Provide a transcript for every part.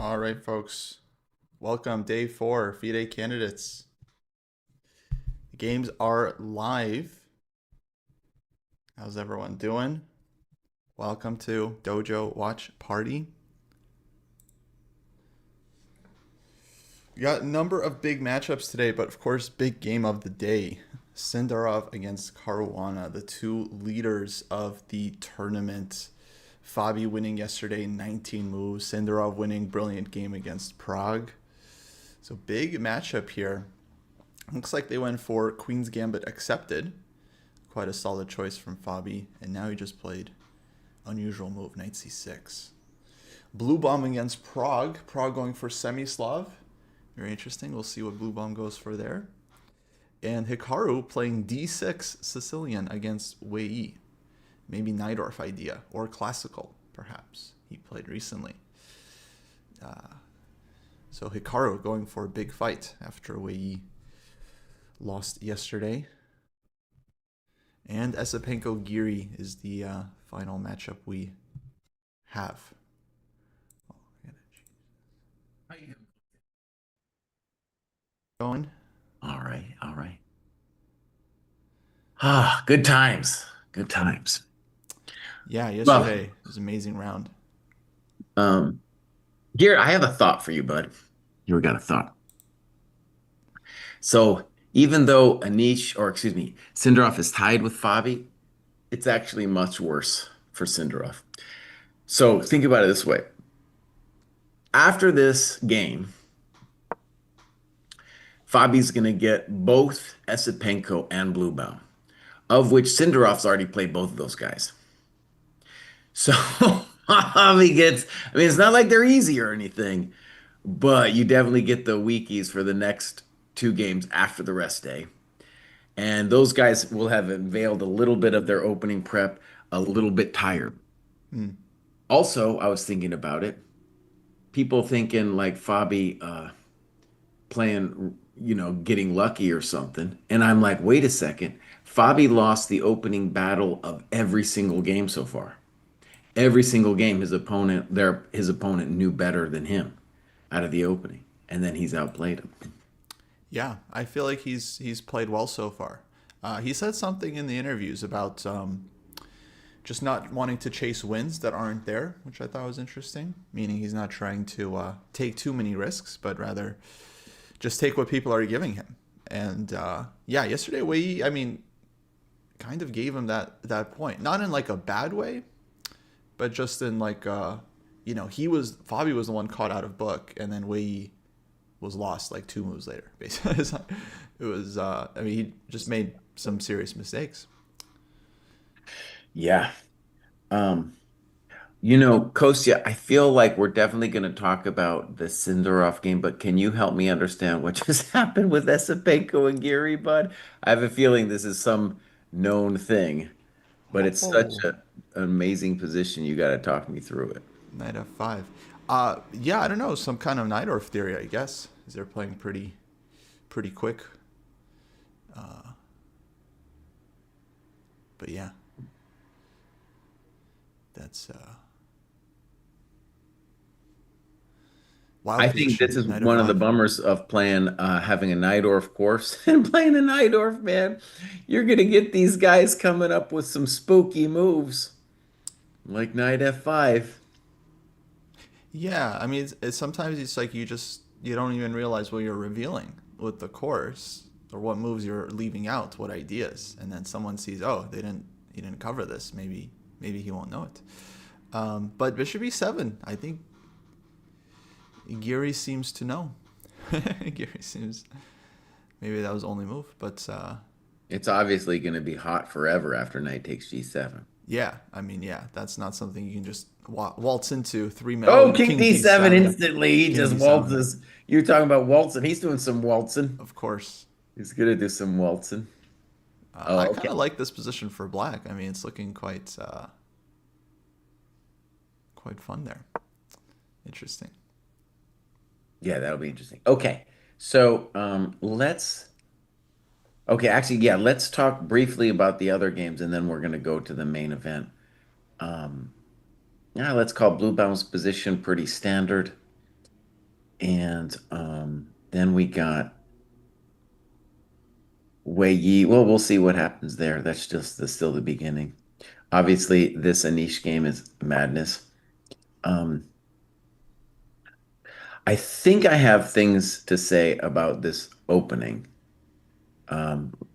All right, folks. Welcome, day 4, FIDE Candidates. The games are live. How's everyone doing? Welcome to Dojo Watch Party. We got a number of big matchups today, but of course, big game of the day. Cindarov against Caruana, the two leaders of the tournament. Fabi winning yesterday, 19 moves. Cindarov winning, brilliant game against Prague. So big matchup here. Looks like they went for Queen's Gambit accepted. Quite a solid choice from Fabi. And now he just played unusual move, Knight c6. Blue Bomb against Prague. Prague going for Semi-Slav. Very interesting. We'll see what Blue Bomb goes for there. And Hikaru playing d6 Sicilian against Wei. Maybe Najdorf idea or classical, perhaps. He played recently. So Hikaru going for a big fight after Wei lost yesterday. And Esapenko-Giri is the final matchup we have. Going. All right, all right. Ah, good times. Good times. Yeah, yesterday was an amazing round. Um, Garrett, I have a thought for you, bud. You got a thought. So even though Cindarov is tied with Fabi, it's actually much worse for Cindarov. So think about it this way. After this game, Fabi's going to get both Esapenko and Bluebound, of which Cindarov's already played both of those guys. So Fabi gets, it's not like they're easy or anything, but you definitely get the weakies for the next two games after the rest day. And those guys will have unveiled a little bit of their opening prep, a little bit tired. Mm. Also, I was thinking about it. People thinking like Fabi playing, getting lucky or something. And I'm like, wait a second. Fabi lost the opening battle of every single game so far. Every single game, his opponent knew better than him out of the opening, and then he's outplayed him. Yeah, I feel like he's played well so far. He said something in the interviews about just not wanting to chase wins that aren't there, which I thought was interesting. Meaning he's not trying to take too many risks, but rather just take what people are giving him. And yeah, yesterday Wei, kind of gave him that point, not in like a bad way, but just in like Fabi was the one caught out of book, and then Wei was lost like 2 moves later. Basically, it was. He just made some serious mistakes. Yeah. Um, Kostya, I feel like we're definitely going to talk about the Cinderov game, but can you help me understand what just happened with Esapenko and Giri, bud? I have a feeling this is some known thing, but it's such Oh, an amazing position. You got to talk me through it. knight f5. Yeah, I don't know, some kind of Najdorf theory, I guess. Is they're playing pretty quick. But yeah, that's wild I think position. this is Knight one of the f5. bummers of playing having a Najdorf course and playing a Najdorf, man. You're gonna get these guys coming up with some spooky moves like knight f5. Yeah, sometimes it's like you don't even realize what you're revealing with the course or what moves you're leaving out, what ideas, and then someone sees, oh, he didn't cover this. Maybe he won't know it. But bishop e7, I think Giri seems to know. Giri seems maybe that was the only move, but It's obviously gonna be hot forever after knight takes g7. yeah, yeah, that's not something you can just waltz into 3 minutes. Oh, Oh, and king king d7 d7, instantly. He king just d7, waltzes. You're talking about waltzing. He's doing some waltzing. of course. He's gonna do some waltzing. I Oh, kind okay. of like this position for black. It's looking quite fun there. Interesting. Yeah, that'll be interesting. Okay. So actually, yeah, let's talk briefly about the other games and then we're gonna go to the main event. Um, yeah, let's call Blue Bounce position pretty standard. And then we got Wei Yi. Well, we'll see what happens there. That's just still the beginning. Obviously, this Anish game is madness. Um, I think I have things to say about this opening.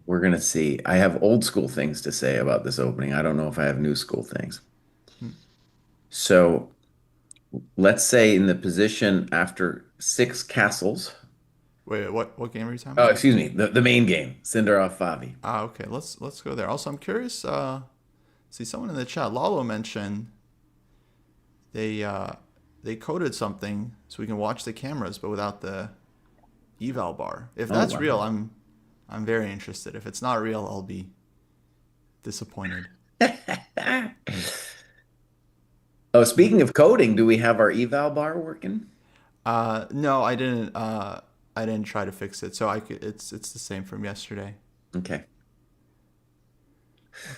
We're gonna see. I have old school things to say about this opening. I don't know if I have new school things. Hmm. So let's say in the position after six castles. Wait, what game are you talking Oh, about? excuse me, the main game, Cindarov Favi. Ah, okay. Let's go there. Also, I'm curious. See, someone in the chat, Lalo, mentioned they uh, they coded something so we can watch the cameras, but without the eval bar. If Oh that's real, wow. I'm very interested. If it's not real, I'll be disappointed. Oh, speaking of coding, do we have our eval bar working? No, I didn't. I didn't try to fix it, so I could. It's the same from yesterday. Okay.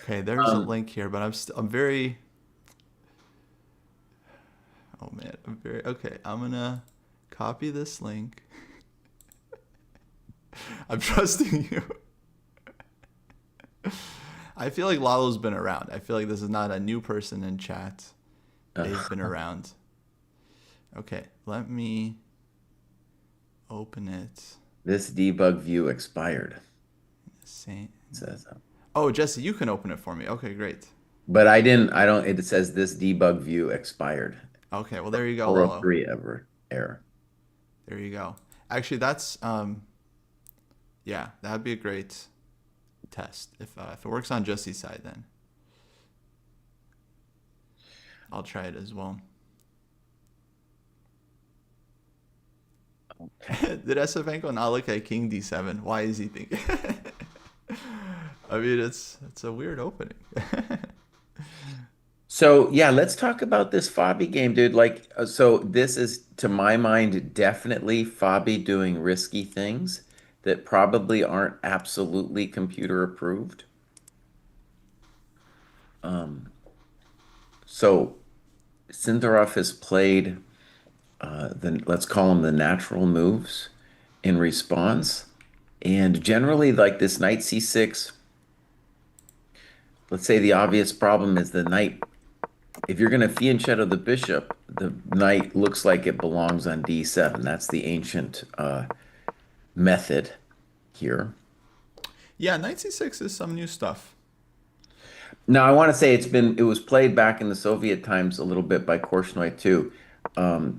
Okay, there's a Um, link here, but I'm very. Oh man, I'm very okay. I'm gonna copy this link. I'm trusting you. I feel like Lalo's been around. I feel like this is not a new person in chat. They've been uh, around. Okay, let me open it. this debug view expired. Same. It says, Oh, Jesse, you can open it for me. Okay, great. but I didn't. I don't. It says this debug view expired. Okay, well there you go, Lalo. 403 ever error. There you go. Actually, that's yeah, that'd be a great test. If it works on Jesse's side, then I'll try it as well. Okay. Did Esapenko not look at King D7? Why is he thinking? I mean, it's a weird opening. So yeah, let's talk about this Fabi game, dude. Like, so this is, to my mind, definitely Fabi doing risky things that probably aren't absolutely computer approved. Um, so Cindarov has played let's call them the natural moves in response, and generally, like this knight c6. Let's say the obvious problem is the knight. If you're going to fianchetto the bishop, the knight looks like it belongs on d7. That's the ancient method here. Yeah, knight c6 is some new stuff. Now, I want to say it was played back in the Soviet times a little bit by Korchnoi too.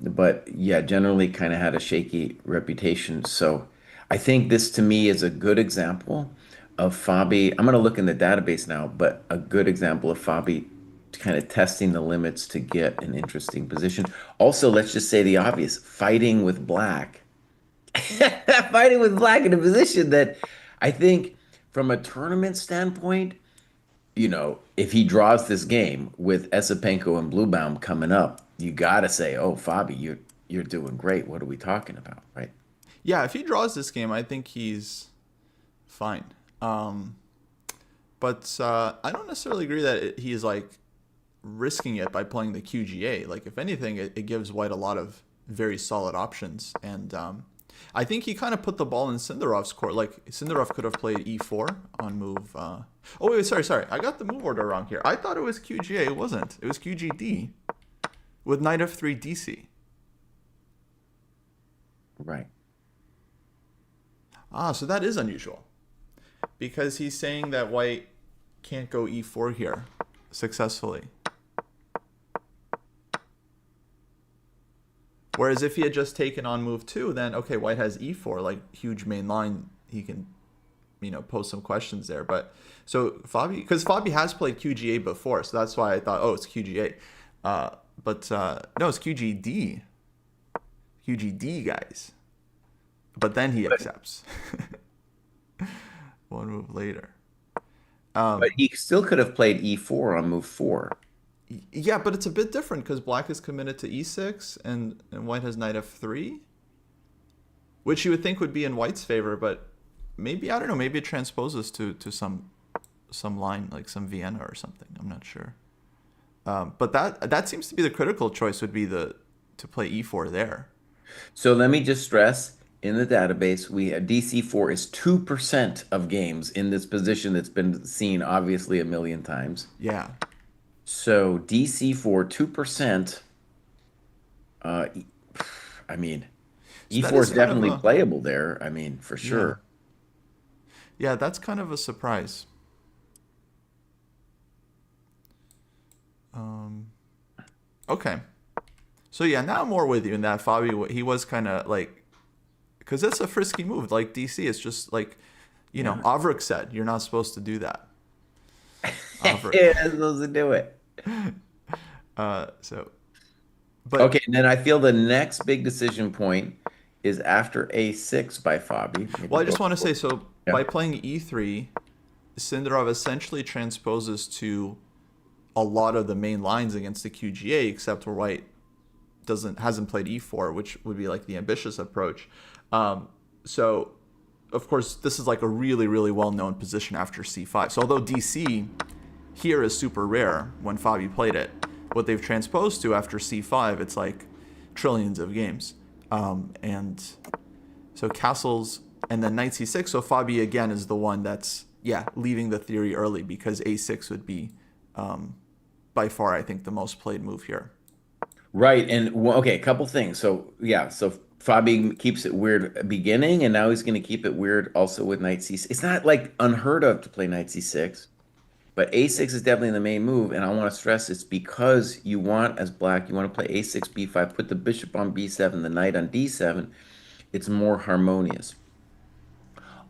But yeah, generally kind of had a shaky reputation. So I think this to me is a good example of Fabi. I'm going to look in the database now, but a good example of Fabi kind of testing the limits to get an interesting position. Also, let's just say the obvious, fighting with black. Fighting with black in a position that I think from a tournament standpoint, if he draws this game with Esapenko and Bluebaum coming up, you got to say, "Oh, Fabi, you're doing great. What are we talking about?" Right? Yeah, if he draws this game, I think he's fine. Um, but I don't necessarily agree that he's like risking it by playing the QGA. Like, if anything, it gives White a lot of very solid options. And I think he kind of put the ball in Cindarov's court. Like, Cindarov could have played e4 on move. Oh, wait, sorry. I got the move order wrong here. I thought it was QGA. It wasn't. It was QGD with knight f3 DC. Right. Ah, so that is unusual. Because he's saying that White can't go e4 here successfully. Whereas if he had just taken on move 2, then okay, White has e4, like huge main line. He can, pose some questions there. But so Fabi, because Fabi has played QGA before, so that's why I thought, oh, it's QGA. But no, it's QGD. QGD, guys. But then he accepts. One move later. But he still could have played e4 on move 4. Yeah, but it's a bit different because Black is committed to e6 and White has knight f3, which you would think would be in White's favor, but maybe, I don't know, maybe it transposes to some line, like some Vienna or something. I'm not sure. But that seems to be the critical choice, would be to play e4 there. So let me just stress in the database, we DC4 is 2% of games in this position that's been seen obviously a million times. Yeah. So DC4, 2%, uh, e- I mean, So that E4 is is kind of definitely a playable there. I mean, for yeah. sure. Yeah, that's kind of a surprise. Um, okay. So yeah, now I'm more with you in that Fabi. He was kind of like, because it's a frisky move. Like DC, it's just like, Yeah. Avrik said you're not supposed to do that. Avrik. Yeah, that's supposed to do it. So, but Okay, and then I feel the next big decision point is after A6 by Fabi. Maybe well, I go. just want to say so Yeah. by playing E3, Cindarov essentially transposes to a lot of the main lines against the QGA, except where White doesn't hasn't played E4, which would be like the ambitious approach. So, of course, this is like a really, really well known position after C5. So, although DC here is super rare when Fabi played it, what they've transposed to after C5, it's like trillions of games. And so castles and then knight C6. So Fabi again is the one that's leaving the theory early because A6 would be by far I think the most played move here. Right. And okay, a couple things. So yeah, so Fabi keeps it weird at beginning, and now he's going to keep it weird also with knight c6. It's not like unheard of to play knight c6, but a6 is definitely the main move. And I want to stress it's because you want, as black, you want to play a6, b5, put the bishop on b7, the knight on d7. It's more harmonious.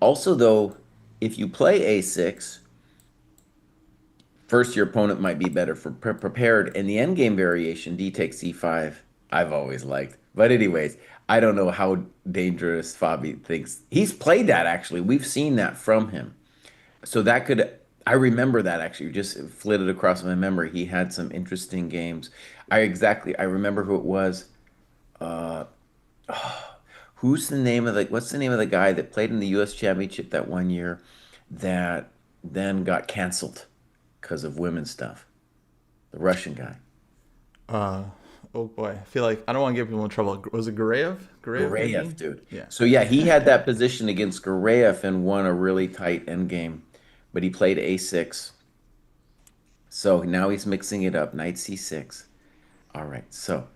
Also, though, if you play a6, first your opponent might be better for prepared. And the endgame variation, d takes c5, I've always liked. But anyways, I don't know how dangerous Fabi thinks. He's played that actually. We've seen that from him. So that could, I remember that actually, just flitted across my memory. He had some interesting games. I remember who it was. Uh, who's the name of the, what's the name of the guy that played in the US Championship that one year that then got canceled because of women's stuff? The Russian guy. Uh, oh boy, I feel like I don't want to get people in trouble. Was it Gurayev? Gurayev maybe? Gurayev, dude. Yeah. So yeah, he had that position against Gurayev and won a really tight end game, but he played a6. So now he's mixing it up, knight c6. All right, so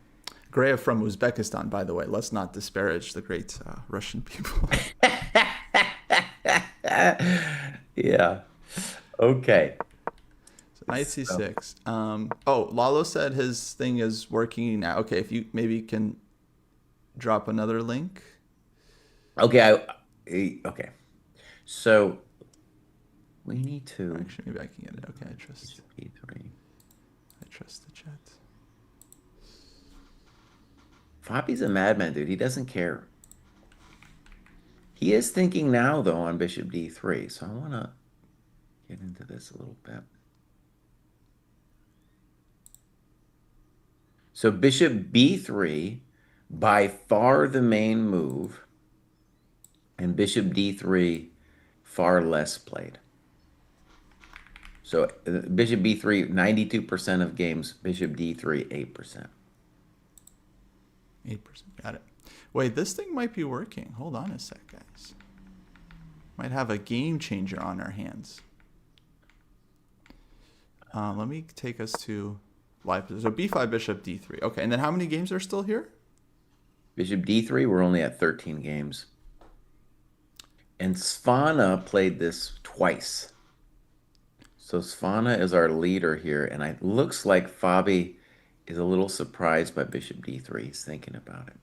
Gurayev from Uzbekistan, by the way. Let's not disparage the great Russian people. yeah, okay. So knight So, c6. Oh, Lalo said his thing is working now. Okay, if you maybe can drop another link. okay, okay. So we need to Actually, maybe I can get it. Okay, e3. I trust the chat. Fabi's a madman, dude. He doesn't care. He is thinking now, though, on bishop d3. So I want to get into this a little bit. So bishop b3, by far the main move, and bishop d3, far less played. So bishop b3, 92% of games, bishop d3, 8%. 8%. Got it. Wait, this thing might be working. Hold on a sec, guys. Might have a game changer on our hands. Let me take us to live. So b5, bishop d3. Okay, and then how many games are still here? Bishop d3, we're only at 13 games. And Svana played this twice. So Svana is our leader here, and it looks like Fabi is a little surprised by bishop d3. He's thinking about it.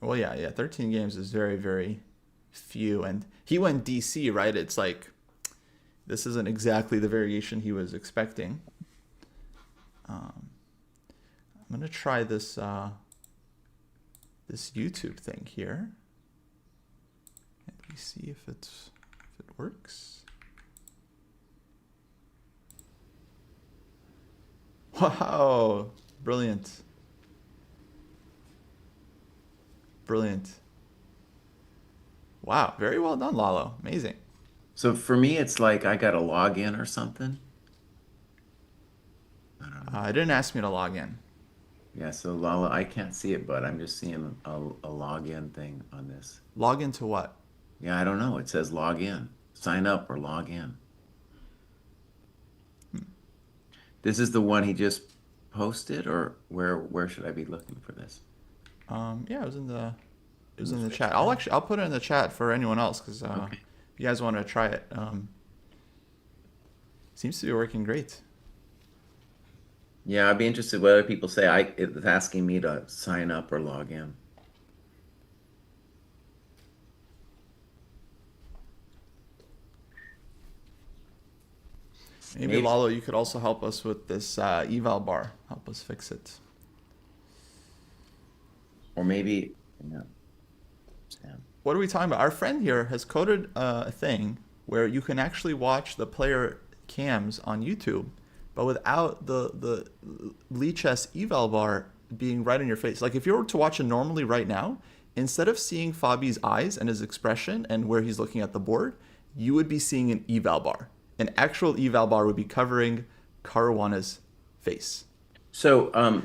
Well, yeah. 13 games is very, very few. And he went DC, right? It's like, this isn't exactly the variation he was expecting. I'm going to try this this YouTube thing here. And we see if it works. Wow, brilliant. Brilliant. Wow, very well done, Lalo. Amazing. So for me, it's like I got to log in or something. I don't know. It didn't ask me to log in. Yeah, so Lala, I can't see it, but I'm just seeing a login thing on this. Log into what? Yeah, I don't know. It says log in, sign up or log in. This is the one he just posted, or where should I be looking for this? Yeah, it In was the in the FIDE chat. chat? I'll put it in the chat for anyone else because Okay. if you guys want to try it, seems to be working great. Yeah, I'd be interested what other people say. It's asking me to sign up or log in. Maybe Maybe, Lalo, you could also help us with this eval bar. Help us fix it. or maybe, yeah, Sam. What are we talking about? Our friend here has coded a thing where you can actually watch the player cams on YouTube, but without the Lichess eval bar being right in your face. Like if you were to watch it normally right now, instead of seeing Fabi's eyes and his expression and where he's looking at the board, you would be seeing an eval bar. An actual eval bar would be covering Caruana's face. So,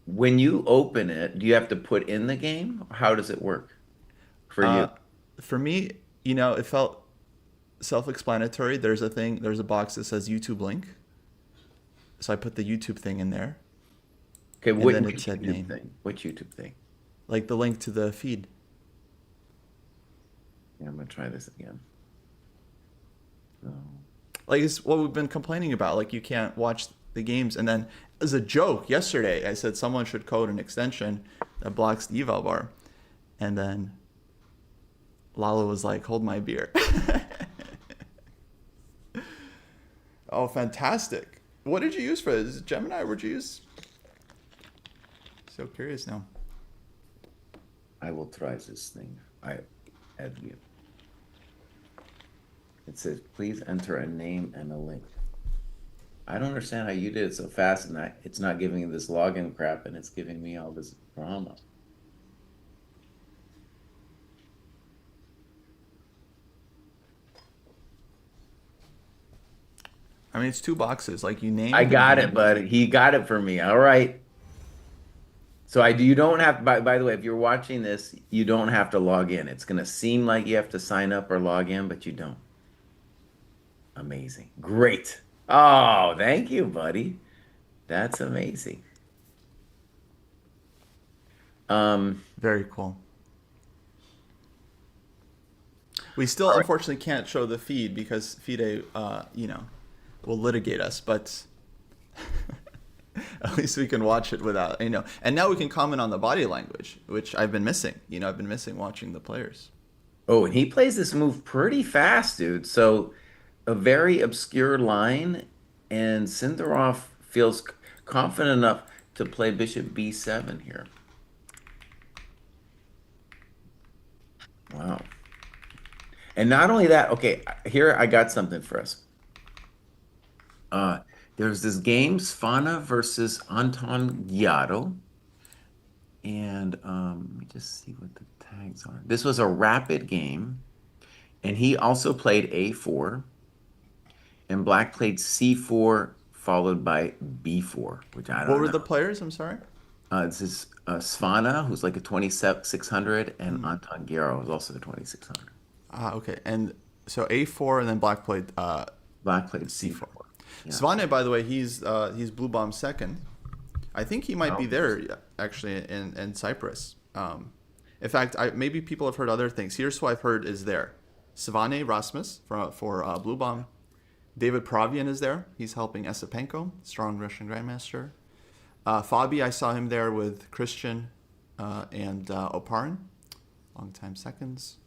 when you open it, do you have to put in the game? How does it work for you? Uh, for me, it felt self-explanatory. There's a box that says YouTube link. So I put the YouTube thing in there, Okay, and what then it said YouTube name, thing? Which YouTube thing? like the link to the feed. Yeah, I'm gonna try this again. So, Like it's what we've been complaining about. Like you can't watch the games, and then as a joke yesterday, I said someone should code an extension that blocks the eval bar, and then Lalo was like, "Hold my beer." Oh, fantastic! What did you use for this? Is it Gemini? What'd you use? So curious now. I will try this thing. I add you. It says, please enter a name and a link. I don't understand how you did it so fast and it's not giving me this login crap and it's giving me all this drama. I mean, it's two boxes. Like you name I the got it, game. but he got it for me. All right. So you don't have, by the way, if you're watching this, you don't have to log in. It's going to seem like you have to sign up or log in, but you don't. Amazing. Great. Oh, thank you, buddy. That's amazing. Um, Very cool. We still, all right. unfortunately, can't show the feed because FIDE, will litigate us. But at least we can watch it without. And now we can comment on the body language, which I've been missing. I've been missing watching the players. Oh, and he plays this move pretty fast, dude. So a very obscure line, and Cindarov feels confident enough to play Bishop B7 here. Wow. And not only that, okay, here I got something for us. Uh, there's this game, Sfana versus Anton Giotto. And let me just see what the tags are. This was a rapid game, and he also played A4, and black played C4 followed by B4, which I What don't were know. the players? I'm sorry. This is Svana, who's like a 2600, and Hmm. Anton Gero is also a 2600. Ah, okay. And so A4, and then black played Black played C4. C4. Yeah. Svane, by the way, he's blue bomb second. I think he might Oh, be there actually in Cyprus. In fact, maybe people have heard other things. Here's who I've heard is there: Savane Rasmus for Blue Bomb. David Pravian is there. He's helping Esapenko, strong Russian grandmaster. Fabi, I saw him there with Christian and Oparin, long time seconds.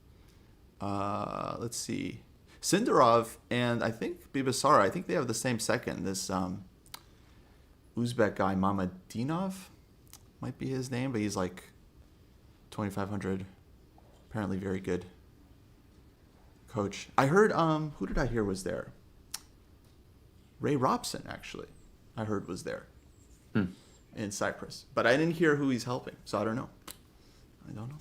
Let's see, Cindarov and I think Bibasara. I think they have the same second. This Uzbek guy Mamadinov might be his name, but he's like 2500. Apparently, very good coach. I heard. Who did I hear was there? Ray Robson, actually. I heard was there Hmm. in Cyprus, but I didn't hear who he's helping, so I don't know. I don't know.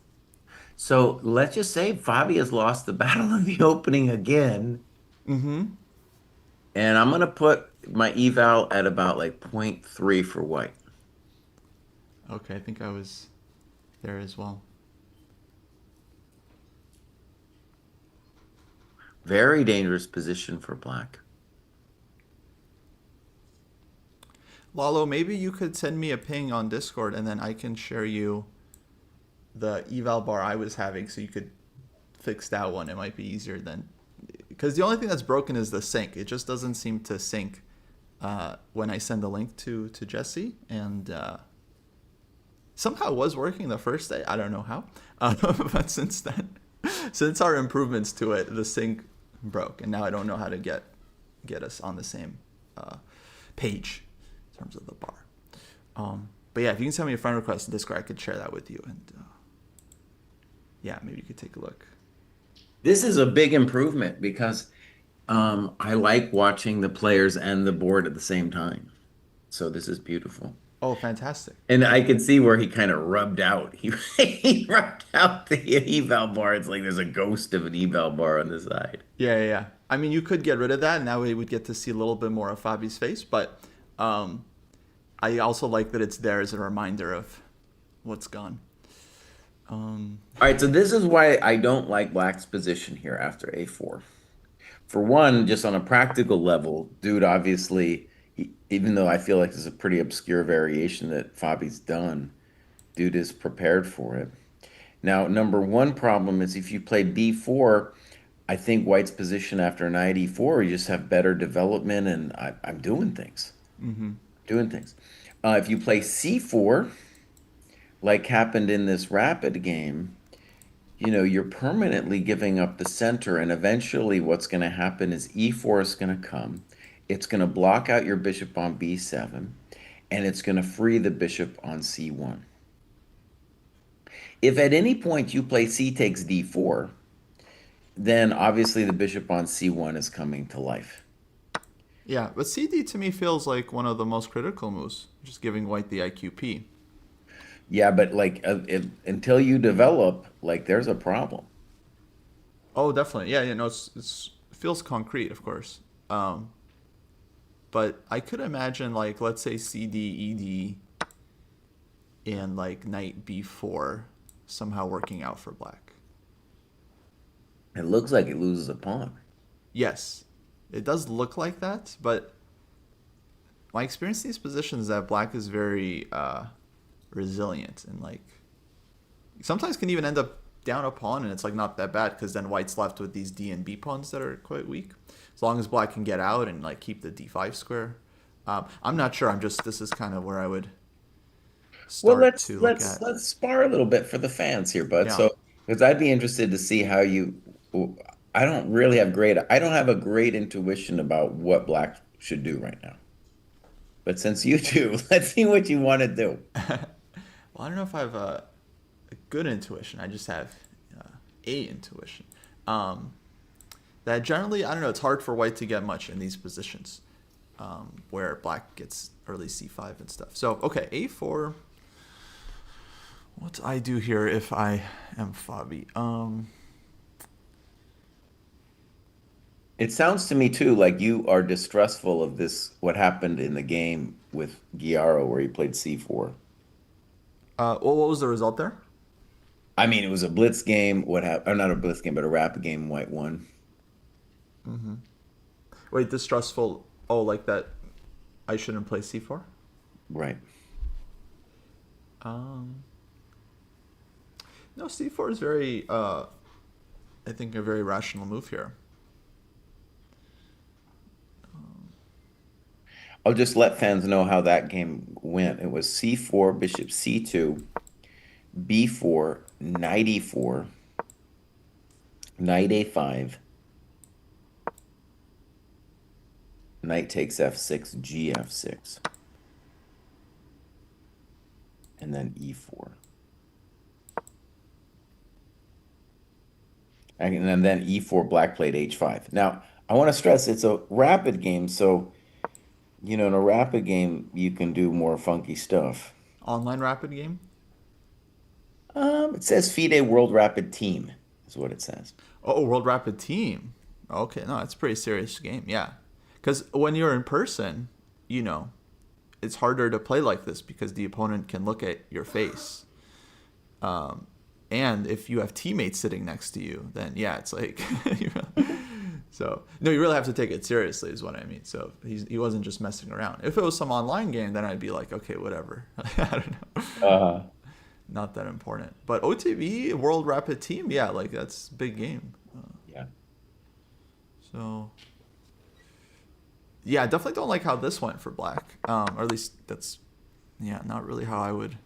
So let's just say Fabi has lost the battle of the opening again. Mm-hmm. And I'm going to put my eval at about like 0.3 for white. Okay, I think I was there as well. Very dangerous position for black. Lalo, maybe you could send me a ping on Discord and then I can share you the eval bar I was having so you could fix that one. It might be easier than because the only thing that's broken is the sync. It just doesn't seem to sync when I send the link to Jesse, and somehow it was working the first day. I don't know how, but since then, since our improvements to it, the sync broke, and now I don't know how to get us on the same page in terms of the bar. But yeah, if you can send me a friend request in Discord, I could share that with you, and yeah, maybe you could take a look. This is a big improvement because I like watching the players and the board at the same time. So this is beautiful. Oh, fantastic! And I could see where he kind of rubbed out. He rubbed out the eval bar. It's like there's a ghost of an eval bar on the side. Yeah, yeah, yeah. I mean, you could get rid of that, and that way we'd get to see a little bit more of Fabi's face. But I also like that it's there as a reminder of what's gone. All right, so this is why I don't like black's position here after a4. For one, just on a practical level, dude, obviously, even though I feel like this is a pretty obscure variation that Fabi's done, dude is prepared for it. Now, number one problem is if you play b4, I think white's position after knight e4, you just have better development, and I'm doing things. Doing things. If you play c4, like happened in this rapid game, you're permanently giving up the center, and eventually what's going to happen is e4 is going to come. It's going to block out your bishop on b7, and it's going to free the bishop on c1. If at any point you play c takes d4, then obviously the bishop on c1 is coming to life. Yeah, but CD to me feels like one of the most critical moves, just giving white the IQP. Yeah, but like until you develop, like there's a problem. Oh, definitely. Yeah, no, it feels concrete, of course. But I could imagine, like, let's say CD, ED, and like knight B4 somehow working out for black. It looks like it loses a pawn. Yes, it does look like that, but my experience in these positions is that black is very resilient and like sometimes can even end up down a pawn, and it's like not that bad because then white's left with these D and B pawns that are quite weak. As long as black can get out and like keep the D5 square. I'm not sure. This is kind of where I would Well, start let's to look let's at. let's spar a little bit for the fans here, bud. Yeah. So, because I'd be interested to see how you. I don't have a great intuition about what black should do right now. But since you do, let's see what you want to do. Well, I don't know if I have a good intuition. I just have a intuition. That generally, I don't know, it's hard for white to get much in these positions where black gets early c5 and stuff. So, okay, a4. What do I do here if I am Fabi? It sounds to me too like you are distrustful of this, what happened in the game with Giaro where he played c4. Well, what was the result there? I mean, it was a blitz game. What happened? Or not a blitz game, but a rapid game. White won. Wait, distrustful. Oh, like that I shouldn't play c4? Right. Um, no, c4 is very, I think, a very rational move here. I'll just let fans know how that game went. It was c4, bishop c2, b4, knight e4, knight a5, knight takes f6, gf6, and then e4. And then e4, black played h5. Now, I want to stress it's a rapid game, so in a rapid game, you can do more funky stuff. Online rapid game? It says FIDE World Rapid Team, is what it says. Oh, World Rapid Team. Okay, no, it's a pretty serious game, yeah. Because when you're in person, you know, it's harder to play like this because the opponent can look at your face. And if you have teammates sitting next to you, then yeah, it's like, so no, you really have to take it seriously, is what I mean. So he wasn't just messing around. If it was some online game, then I'd be like, okay, whatever. I don't know, Uh, not that important. But OTB World Rapid Team, yeah, like that's a big game. yeah. So yeah, I definitely don't like how this went for black. Or at least that's, yeah, not really how I would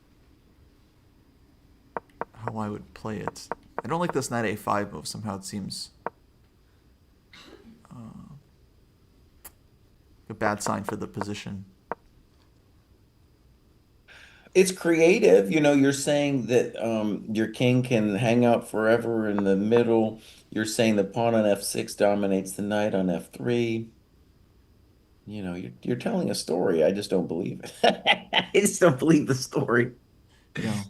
play it. I don't like this knight a5 move. Somehow it seems a bad sign for the position. It's creative. You're saying that your king can hang out forever in the middle. You're saying the pawn on f6 dominates the knight on f3. You're telling a story. I just don't believe it. I just don't believe the story. Yeah.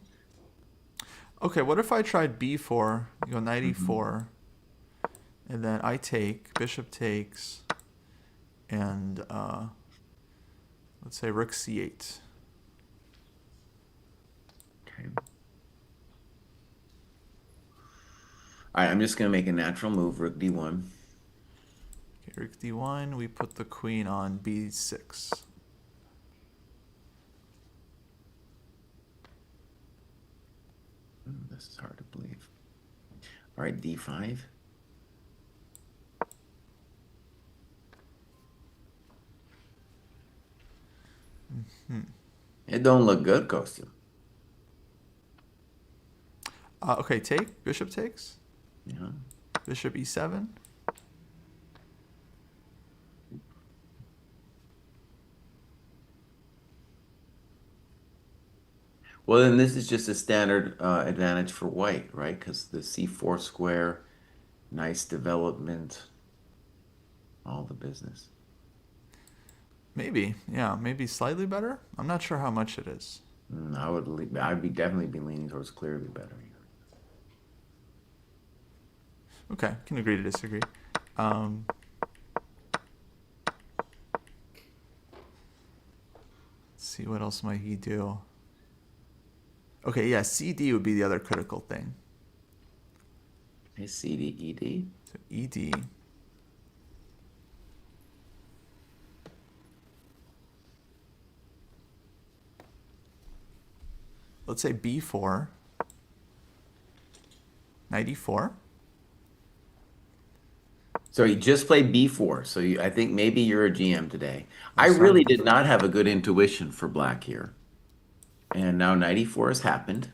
Okay, what if I tried b4, you go knight Mhm. e4, and then I take, bishop takes, and let's say rook c8. Okay. All right, I'm just going to make a natural move, rook d1. Okay, rook d1, we put the queen on b6. This is hard to believe. All right, d5. It don't look good, Costume. Okay, take, bishop takes, Yeah. bishop e7. Well, then this is just a standard advantage for white, right? Because the c4 square, nice development, all the business. Maybe, yeah, maybe slightly better. I'm not sure how much it is. I'd be definitely be leaning towards clearly better here. Okay, can agree to disagree. Um, let's see, what else might he do? Okay, yeah, CD would be the other critical thing. Hey, CD, ED. So ED. Let's say B4. Knight E4. So you just played b4. So I think maybe you're a GM today. I I started really with did not have a good intuition for black here. And now 94 has happened.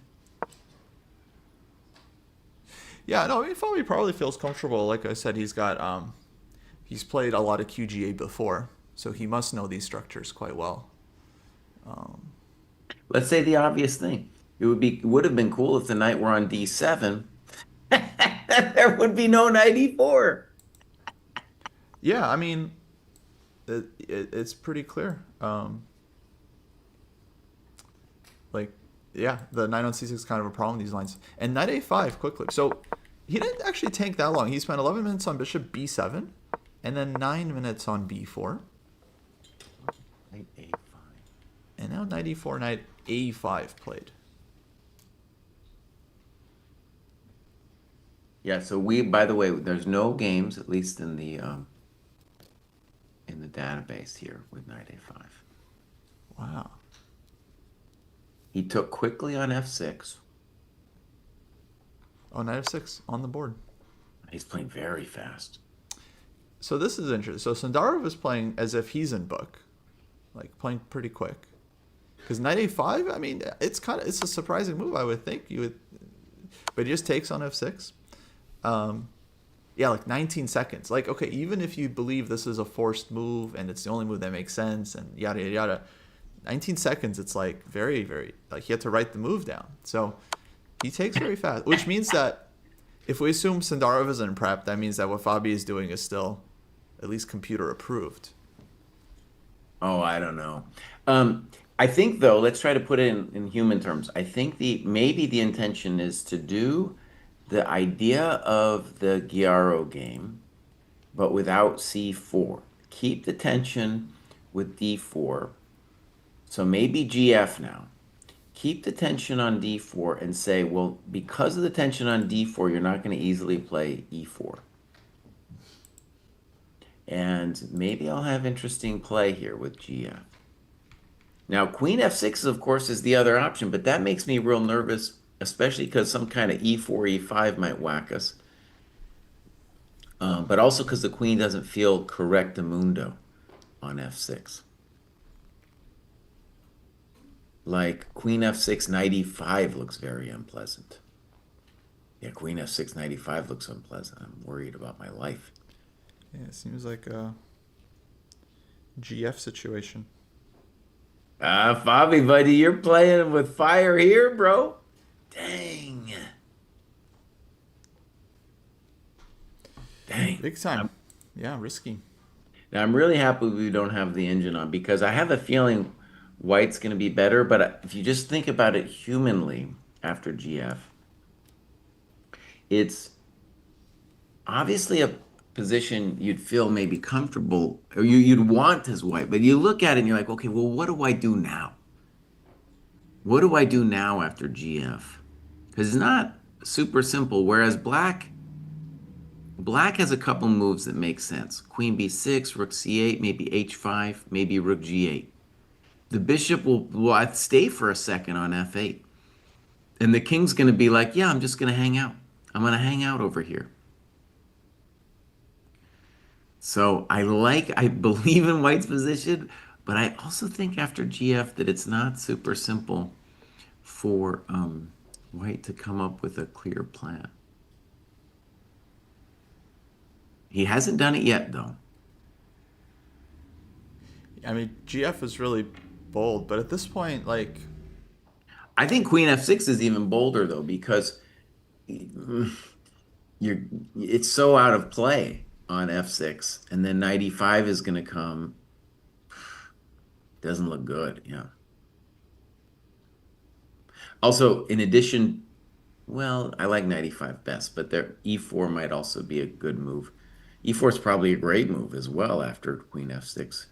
Yeah, no, I mean, Fabi probably feels comfortable. Like I said, he's played a lot of QGA before, so he must know these structures quite well. Let's say the obvious thing. It would have been cool if the knight were on d7. There would be no 94. Yeah, I mean, it's pretty clear. Like, yeah, the knight on c6 is kind of a problem in these lines. And knight a5 quickly. So he didn't actually tank that long. He spent 11 minutes on bishop b7, and then 9 minutes on b4. Knight a5. And now knight e4, knight a5 played. Yeah, so by the way, there's no games, at least in the database here with knight a5. Wow. He took quickly on f6. Oh, knight f6 on the board. He's playing very fast. So this is interesting. So Cindarov is playing as if he's in book, like playing pretty quick. Because knight a5, I mean, it's a surprising move. I would think but he just takes on f6. Yeah, like 19 seconds. Like, okay, even if you believe this is a forced move and it's the only move that makes sense and yada yada yada, 19 seconds. It's like very very like he had to write the move down. So he takes very fast, which means that if we assume Cindarov isn't prepped, that means that what Fabi is doing is still at least computer approved. Oh, I don't know. I think though, let's try to put it in human terms. I think maybe the intention is to do the idea of the Giaro game, but without c4. Keep the tension with d4 So maybe GF now. Keep the tension on D4 and say, well, because of the tension on D4, you're not going to easily play E4. And maybe I'll have interesting play here with GF. Now, Queen F6, of course, is the other option, but that makes me real nervous, especially because some kind of E4, E5 might whack us. But also because the queen doesn't feel correctamundo on F6. Like Queen F6, Knight E5 looks very unpleasant. Yeah, Queen F6, Knight E5 looks unpleasant. I'm worried about my life. Yeah, it seems like a GF situation. Ah, Fabi, buddy, you're playing with fire here, bro. Dang. Dang. Big time. Yeah, risky. Now, I'm really happy we don't have the engine on because I have a feeling white's going to be better. But if you just think about it humanly after GF, it's obviously a position you'd feel maybe comfortable or you'd want as white. But you look at it and you're like, okay, well, what do I do now? What do I do now after GF? Because it's not super simple. Whereas black has a couple moves that make sense. Queen b6, rook c8, maybe h5, maybe rook g8. The bishop will stay for a second on f8. And the king's going to be like, yeah, I'm just going to hang out. I'm going to hang out over here. So I believe in white's position, but I also think after GF that it's not super simple for white to come up with a clear plan. He hasn't done it yet, though. I mean, GF is really bold, but at this point, like, I think Queen F6 is even bolder, though, because you're it's so out of play on F6, and then Knight E5 is going to come. Doesn't look good, yeah. Also, in addition, well, I like Knight E5 best, but there E4 might also be a good move. E4 is probably a great move as well after Queen F6,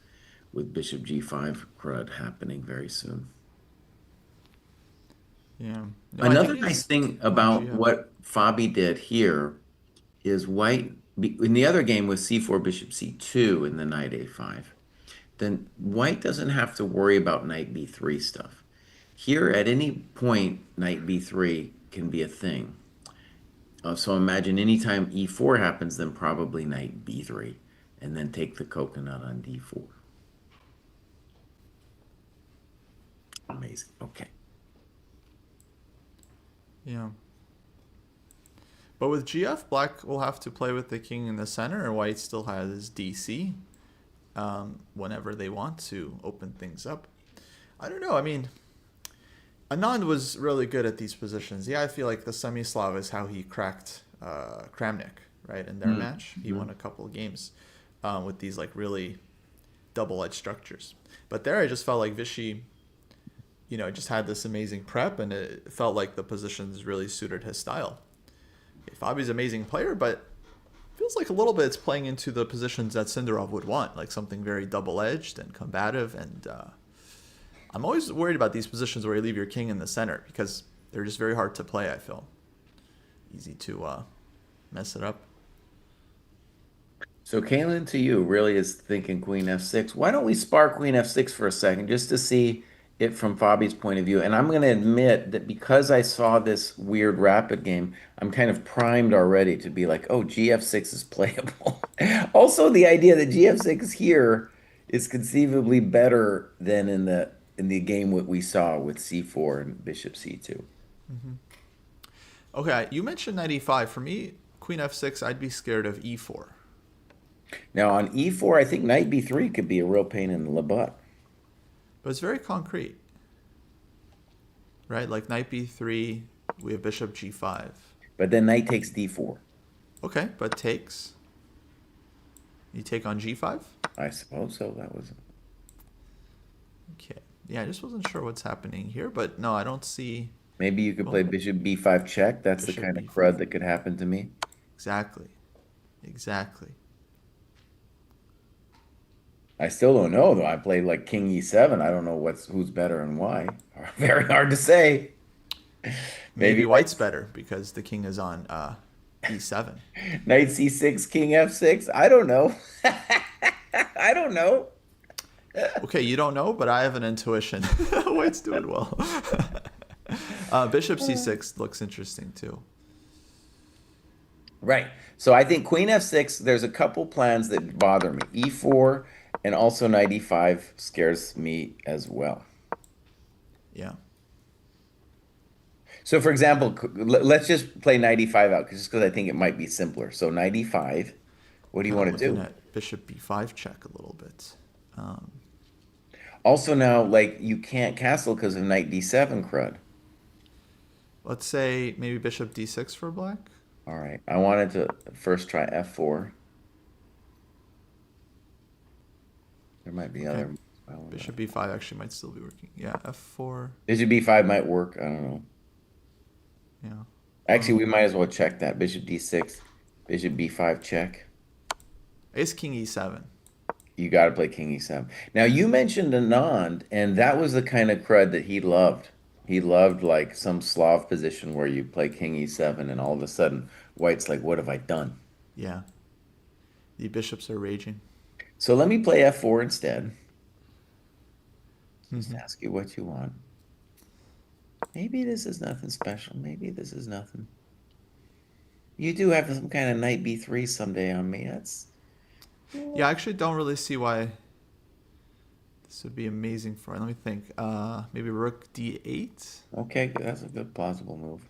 with Bishop G5 crud happening very soon. yeah. No, I Another think nice he's thing going about GF. what Fabi did here is white, in the other game with C4, Bishop C2 and the Knight A5, then white doesn't have to worry about Knight B3 stuff. Here, at any point, Knight B3 can be a thing. So imagine anytime E4 happens, then probably Knight B3, and then take the coconut on D4. Amazing. Okay. Yeah. But with GF, black will have to play with the king in the center, and white still has DC whenever they want to open things up. I don't know. I mean, Anand was really good at these positions. Yeah, I feel like the Semislav is how he cracked Kramnik, right, in their match. He won a couple of games with these like really double-edged structures. But there I just felt like Vichy, just had this amazing prep, and it felt like the positions really suited his style. Fabi's an amazing player, but feels like a little bit it's playing into the positions that Cindarov would want, like something very double-edged and combative. And I'm always worried about these positions where you leave your king in the center because they're just very hard to play, I feel. Easy to mess it up. So Kaylin, to you, really is thinking Queen F6. Why don't we spar Queen F6 for a second just to see it from Fabi's point of view? And I'm going to admit that because I saw this weird rapid game, I'm kind of primed already to be like, oh, GF6 is playable. Also, the idea that GF6 here is conceivably better than in the game what we saw with C4 and Bishop C2. Okay, you mentioned knight e5. For me, queen f6, I'd be scared of e4. Now on E4, I think Knight B3 could be a real pain in the butt. But it's very concrete, right? Like knight b3, we have bishop g5. But then Knight takes D4. Okay, but takes. You take on g5? I suppose so. That was. Okay. Yeah, I just wasn't sure what's happening here, but no, I don't see. Maybe you could play Well, Bishop B5 check. That's the bishop kind of b5. crud that could happen to me. Exactly. Exactly. I still don't know though. I played like King E7. I don't know who's better and why. Very hard to say. Maybe Maybe white's better because the king is on e7. Knight C6, King F6. I don't know. I don't know. Okay, you don't know, but I have an intuition. White's doing well. Bishop c6 looks interesting too. Right. So I think Queen F6, there's a couple plans that bother me. E4 and also Knight E5 scares me as well. Yeah. So for example, let's just play Knight E5 out just because I think it might be simpler. So Knight E5, what do you Kind of want to looking do? at bishop b5 check a little bit. Um, Also now, like, you can't castle because of Knight D7 crud. let's say maybe bishop d6 for black. All right. I wanted to first try F4. There might be Okay. other. Well, Bishop b5 actually might still be working. Yeah, f4. Bishop B5 might work. I don't know. Yeah. Actually, we might as well check that. Bishop D6, Bishop B5 check. Ace king e7. You got to play King E7. Now, you mentioned Anand, and that was the kind of crud that he loved. He loved like some Slav position where you play King E7, and all of a sudden, White's like, what have I done? Yeah. The bishops are raging. So let me play F4 instead. Just Hmm. ask you what you want. Maybe this is nothing special. Maybe this is nothing. You do have some kind of knight B3 someday on me. That's Yeah, I actually don't really see why this would be amazing for. Let me think. Maybe rook d8. okay. That's a good plausible move.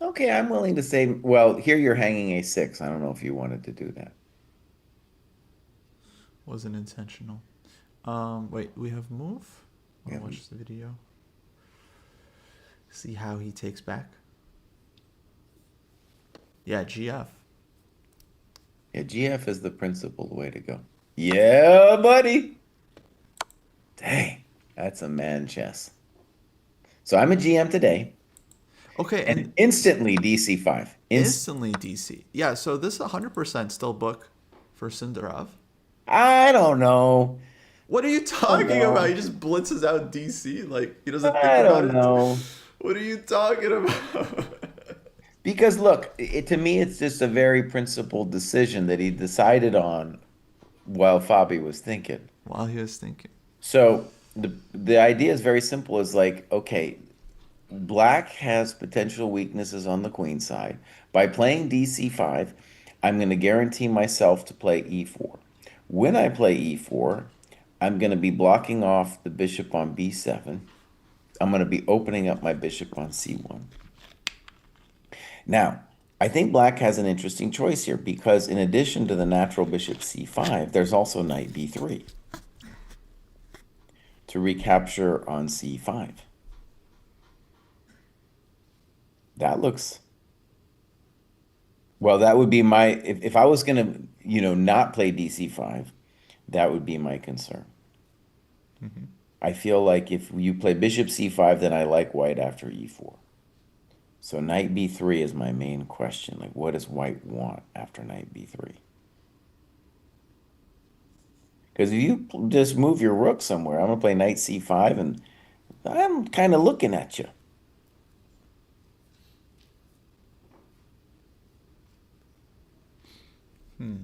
Okay, I'm willing to say, well, here you're hanging A6. I don't know if you wanted to do that. Wasn't intentional. Wait, we have move. Yeah, I'll watch the video. See how he takes back. Yeah, GF. yeah, GF is the principled way to go. Yeah, buddy. Dang, that's a man chess. So I'm a GM today, Okay, and and instantly DC5. instantly DC. Yeah, so this is 100% still book for Cindarov. I don't know. What are you I don't talking about? He know. just blitzes out DC like he doesn't think I about don't it. know. What are you talking about? Because look, to me, it's just a very principled decision that he decided on while Fabi was thinking. While he was thinking. So the idea is very simple. Is like, okay, Black has potential weaknesses on the queen side. By playing DC5, I'm going to guarantee myself to play E4. When I play E4, I'm going to be blocking off the bishop on B7. I'm going to be opening up my bishop on C1. Now, I think Black has an interesting choice here because in addition to the natural bishop C5, there's also knight B3 to recapture on C5. That looks well, that would be my if I was gonna, not play DC5, that would be my concern. Hmm. I feel like if you play bishop C5, then I like white after E4. So knight B3 is my main question. Like, what does white want after knight B3? Because if you just move your rook somewhere, I'm gonna play knight C5, and I'm kind of looking at you. Hmm.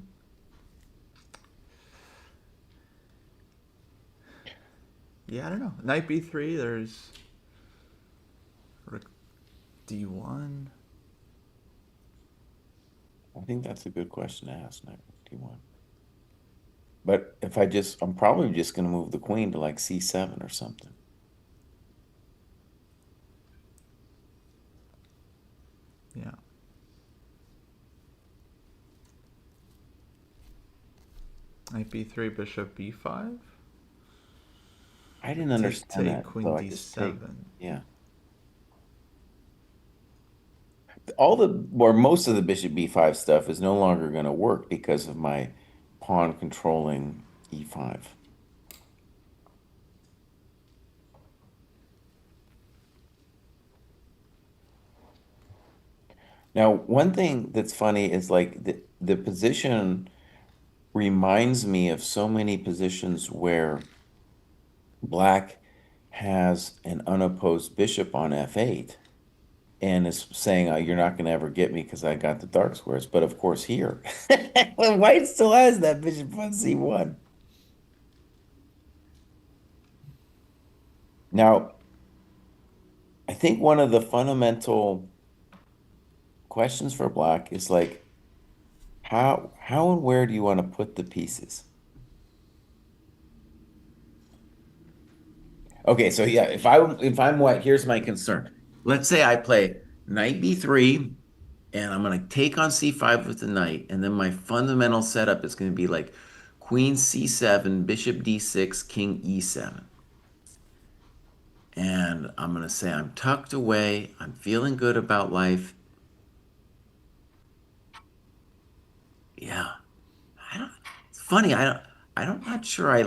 Yeah, I don't know. Knight b3. There's rook d1. I think that's a good question to ask, knight D1. But if I'm probably just gonna move the queen to like C7 or something. Yeah. Knight b3, bishop b5. I didn't Take, understand take, that, so queen I just take. d7. Yeah. Or most of the bishop b5 stuff is no longer going to work because of my pawn controlling e5. Now, one thing that's funny is like the position reminds me of so many positions where black has an unopposed bishop on f8 and is saying, you're not going to ever get me because I got the dark squares. But of course, here, white still has that bishop on c1. Now, I think one of the fundamental questions for black is like, how and where do you want to put the pieces? Okay, so yeah, if I'm white, here's my concern. Let's say I play knight b3, and I'm gonna take on c5 with the knight, and then my fundamental setup is gonna be like queen c7, bishop d6, king e7. And I'm gonna say I'm tucked away, I'm feeling good about life. Yeah, I don't. It's funny. I'm not sure I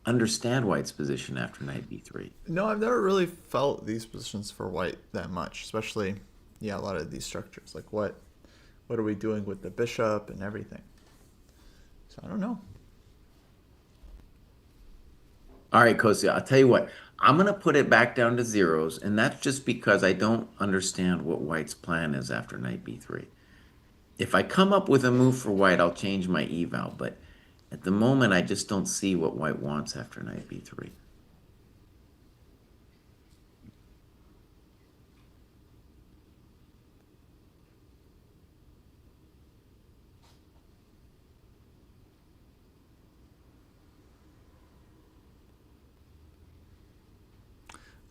understand White's position after knight b3. No, I've never really felt these positions for white that much, especially, yeah, a lot of these structures. Like what are we doing with the bishop and everything? So I don't know. All right, Kosia, I'll tell you what. I'm gonna put it back down to zeros, and that's just because I don't understand what White's plan is after knight b3. If I come up with a move for White, I'll change my eval, but at the moment, I just don't see what White wants after knight b3.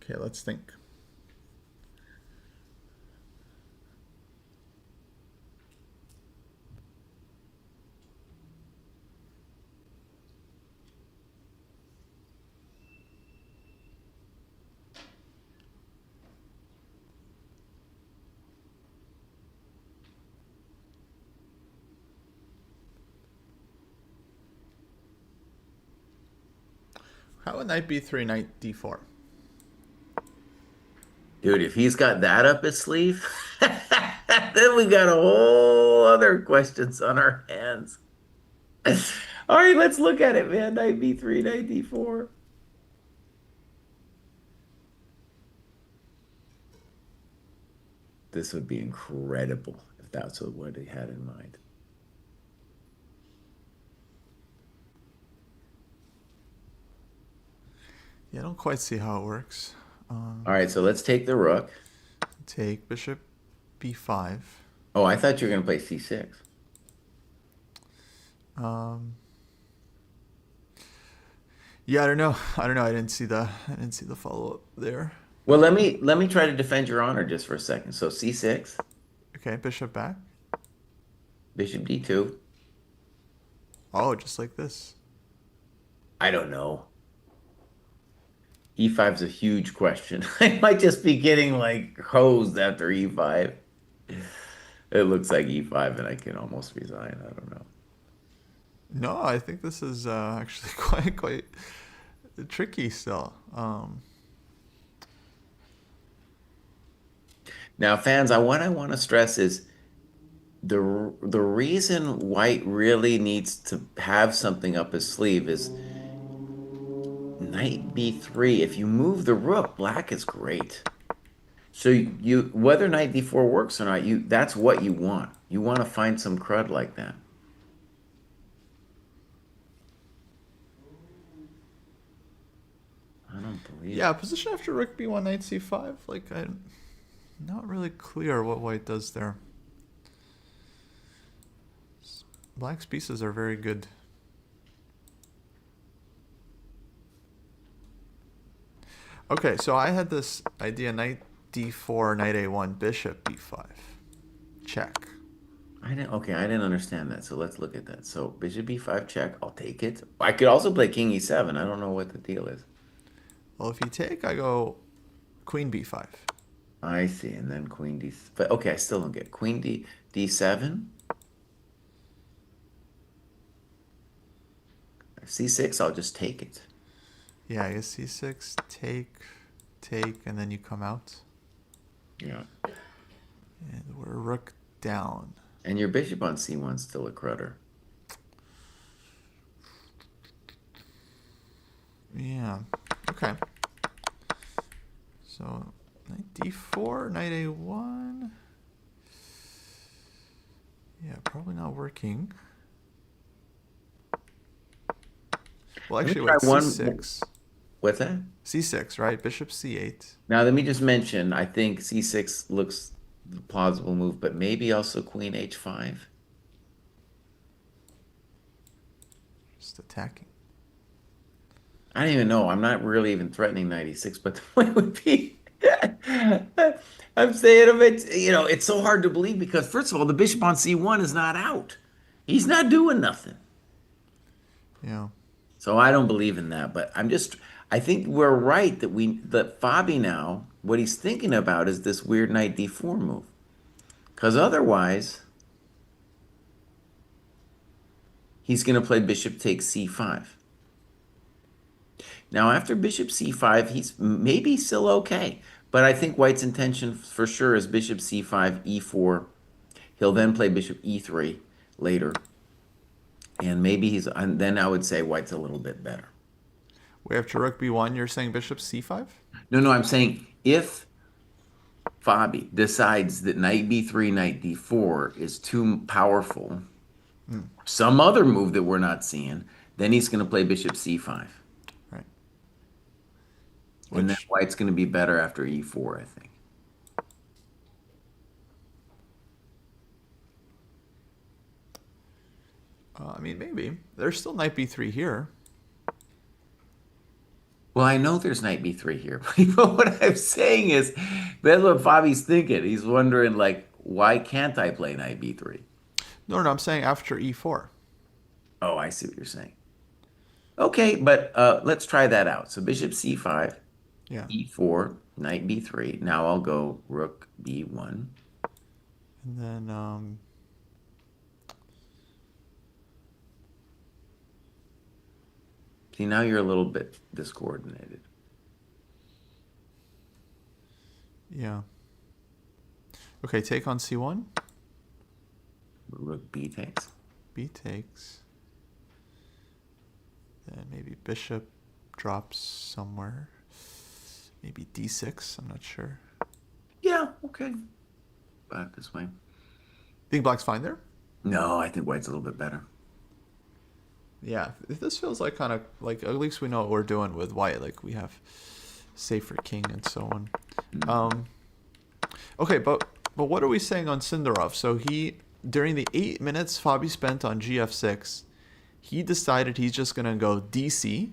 Okay, let's think. How would knight b3, knight d4? Dude, if he's got that up his sleeve, then we got a whole other questions on our hands. All right, let's look at it, man. Knight b3, knight d4. This would be incredible if that's what he had in mind. Yeah, I don't quite see how it works. All right, so let's take the rook. Take bishop b5. Oh, I thought you were going to play c6. Um, yeah, I don't know. I don't know. I didn't see the follow up there. Well, let me try to defend your honor just for a second. So c6, Okay, bishop back. bishop d2. Oh, just like this. I don't know. E5 is a huge question. I might just be getting like hosed after e5. It looks like e5 and I can almost resign. I don't know. No, I think this is actually quite tricky still. Now, fans, what I want to stress is the reason White really needs to have something up his sleeve is knight b3. If you move the rook, black is great. So you whether knight d4 works or not, that's what you want. You want to find some crud like that. I don't believe Yeah, it. position after rook b1, knight c5. Like I'm not really clear what white does there. Black's pieces are very good. Okay, so I had this idea: knight d4, knight a1, bishop b5, check. I didn't understand that. So let's look at that. So bishop b5 check, I'll take it. I could also play king e7. I don't know what the deal is. Well, if you take, I go queen b5. I see, and then queen d. But okay, I still don't get queen d7. c6, I'll just take it. Yeah, I guess c6, take, and then you come out. Yeah. And we're rook down. And your bishop on c1 is still a crutter. Yeah. Okay. So knight d4, knight a1. Yeah, probably not working. Well, Let me actually, try wait, one. c6. What's that? c6, right? Bishop c8. Now, let me just mention, I think C6 looks the plausible move, but maybe also Queen H5. Just attacking. I don't even know. I'm not really even threatening 96, but the point would be, I'm saying of it, it's so hard to believe because, first of all, the bishop on C1 is not out. He's not doing nothing. Yeah. So I don't believe in that, but I think we're right that Fabi now, what he's thinking about is this weird knight D4 move. Because otherwise, he's going to play bishop takes C5. Now, after bishop C5, he's maybe still okay. But I think White's intention for sure is bishop C5, E4. He'll then play bishop E3 later. And then I would say White's a little bit better. We have to rook b1. You're saying bishop c5? No, no, I'm saying if Fabi decides that knight b3, knight d4 is too powerful, some other move that we're not seeing, then he's going to play bishop c5. Right. And then Which, White's going to be better after e4, I think. I mean, maybe. There's still knight b3 here. Well, I know there's knight b3 here, but what I'm saying is that's what Fabi's thinking. He's wondering, like, why can't I play knight b3? No, no, I'm saying after e4. Oh, I see what you're saying. Okay, but let's try that out. So bishop c5, Yeah. e4, knight b3. Now I'll go rook b1. And then, See, now you're a little bit discoordinated. yeah. Okay, take on c1. Rook b takes. B takes. Then maybe bishop drops somewhere. Maybe d6. I'm not sure. Yeah, okay. Back this way. Think black's fine there? No, I think white's a little bit better. Yeah. This feels like kind of like at least we know what we're doing with white. Like we have safer king and so on. Okay, but what are we saying on Cindarov? So he during the 8 minutes Fabi spent on gf6, he decided he's just gonna go dc,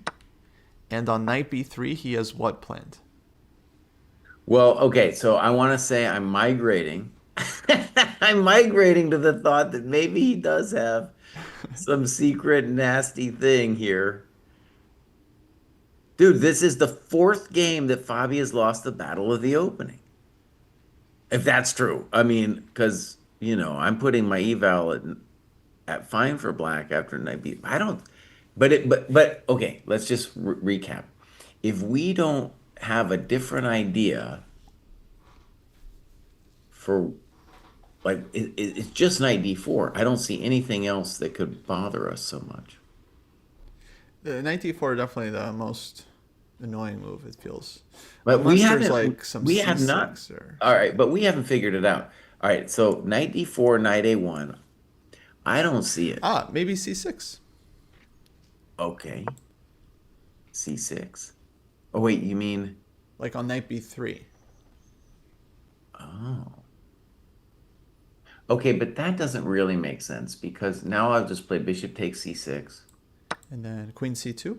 and on knight b3 he has what planned? Well, okay, so I want to say I'm migrating. I'm migrating to the thought that maybe he does have some secret nasty thing here. Dude, this is the fourth game that Fabi has lost the battle of the opening. If that's true. I mean, because, I'm putting my eval at fine for black after knight b. I don't, but okay, let's just recap. If we don't have a different idea for like it's just knight d4. I don't see anything else that could bother us so much. Knight d4 definitely the most annoying move, it feels. But Unless there's like some we have not. c6 or All right, something. but we haven't figured it out. All right, so knight d4, knight a1. I don't see it. Ah, maybe c6. Okay, c6. Oh wait, you mean Like on knight b3. oh. Okay, but that doesn't really make sense because now I'll just play bishop takes c6. And then queen c2.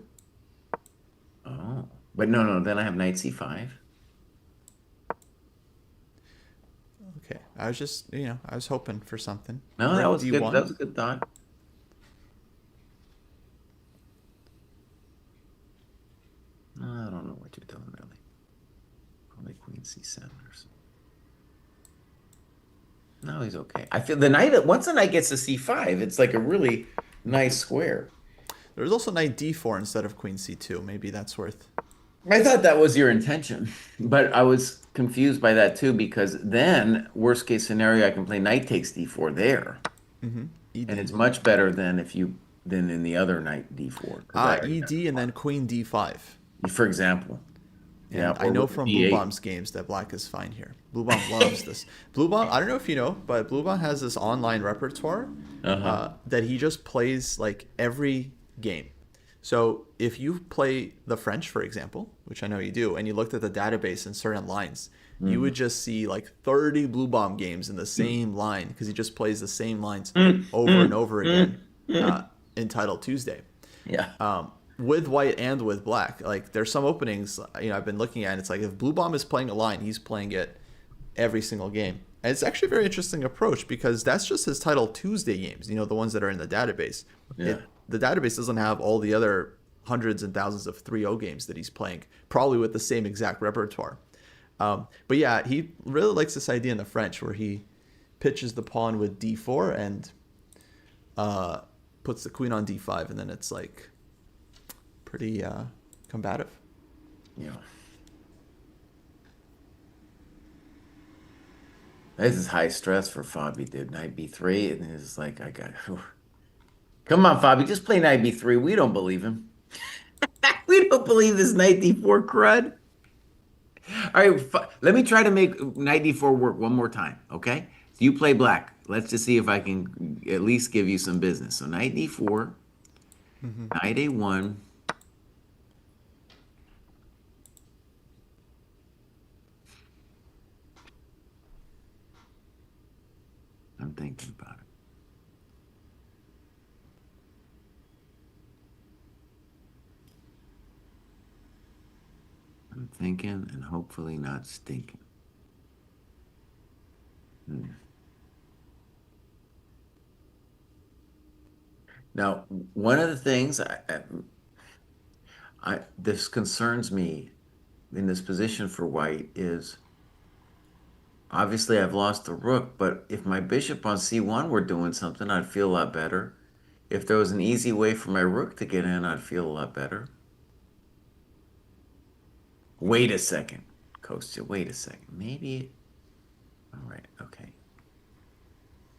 Oh, but no, then I have knight c5. Okay, I was just, I was hoping for something. No, that Rook was good. That d1. was a good thought. No, I don't know what you're doing really. Probably queen c7 or something. No, he's okay. I feel once the knight gets to c5, it's like a really nice square. There's also knight d4 instead of queen c2. Maybe that's worth. I thought that was your intention, but I was confused by that too because then, worst case scenario, I can play knight takes d4 there. Mm-hmm. And ed. it's much better than if you than in the other knight d4? Because I already got ED and then queen d5. for example. Yeah, And I or know rook from Blue d8. Bomb's games that black is fine here. Blue Bomb loves this. Blue Bomb, I don't know if you know, but Blue Bomb has this online repertoire Uh-huh. that he just plays like every game. So if you play the French, for example, which I know you do, and you looked at the database in certain lines, you Mm-hmm. would just see like 30 Blue Bomb games in the same line because he just plays the same lines Mm, over and mm, over again mm, mm. in Title Tuesday. Yeah. With white and with black. Like there's some openings, I've been looking at, and it's like if Blue Bomb is playing a line, he's playing it every single game. And it's actually a very interesting approach because that's just his Title Tuesday games, the ones that are in the database. Yeah. The database doesn't have all the other hundreds and thousands of 3-0 games that he's playing, probably with the same exact repertoire. But yeah, he really likes this idea in the French where he pitches the pawn with d4 and puts the queen on d5, and then it's like pretty combative. Yeah. This is high stress for Fabi, dude. Knight b3, and it's like I got. Whew. Come on, Fabi, just play knight b3. We don't believe him. We don't believe this knight d4 crud. All right, let me try to make knight d4 work one more time, okay? So you play black. Let's just see if I can at least give you some business. So knight d4, knight a1. I'm thinking about it. I'm thinking and hopefully not stinking. Now, one of the things this concerns me in this position for white is obviously I've lost the rook, but if my bishop on c1 were doing something, I'd feel a lot better. If there was an easy way for my rook to get in, I'd feel a lot better. Wait a second, Kostya, wait a second. Maybe, all right, okay.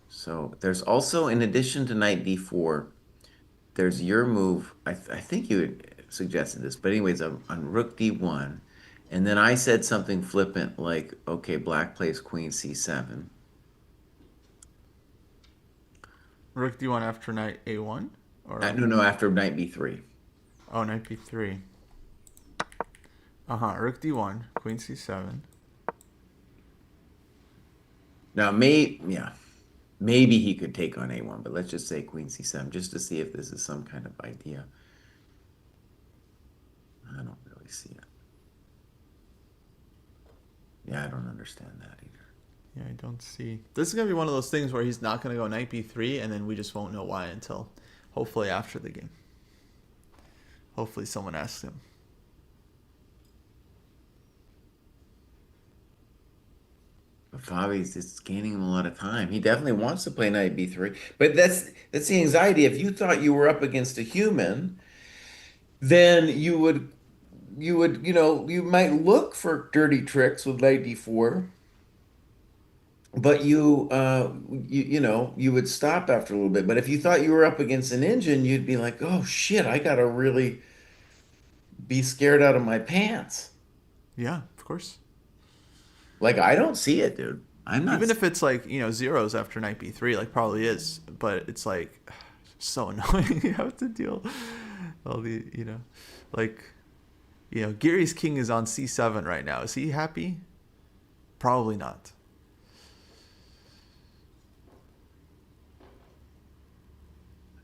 So there's also, in addition to knight d4, there's your move. I think you had suggested this, but anyways, on rook d1, and then I said something flippant like, okay, black plays queen c7. Rook d1 after knight a1? Or No, after knight b3. knight b3. Rook d1, queen c7. Now, maybe he could take on a1, but let's just say queen c7 just to see if this is some kind of idea. I don't really see it. Yeah, I don't understand that either. Yeah, I don't see. This is going to be one of those things where he's not going to go knight b3, and then we just won't know why until hopefully after the game. Hopefully someone asks him. But Fabi's just gaining him a lot of time. He definitely wants to play knight b3. But that's the anxiety. If you thought you were up against a human, then you might look for dirty tricks with knight d4, but you would stop after a little bit. But if you thought you were up against an engine, you'd be like, oh shit, I gotta really be scared out of my pants. Yeah, of course. Like, I don't see it, dude. I'm not. Even if it's like, zeros after knight b3, like probably is, but it's like so annoying. You have to deal all the, like, Giri's king is on c7 right now. Is he happy? Probably not.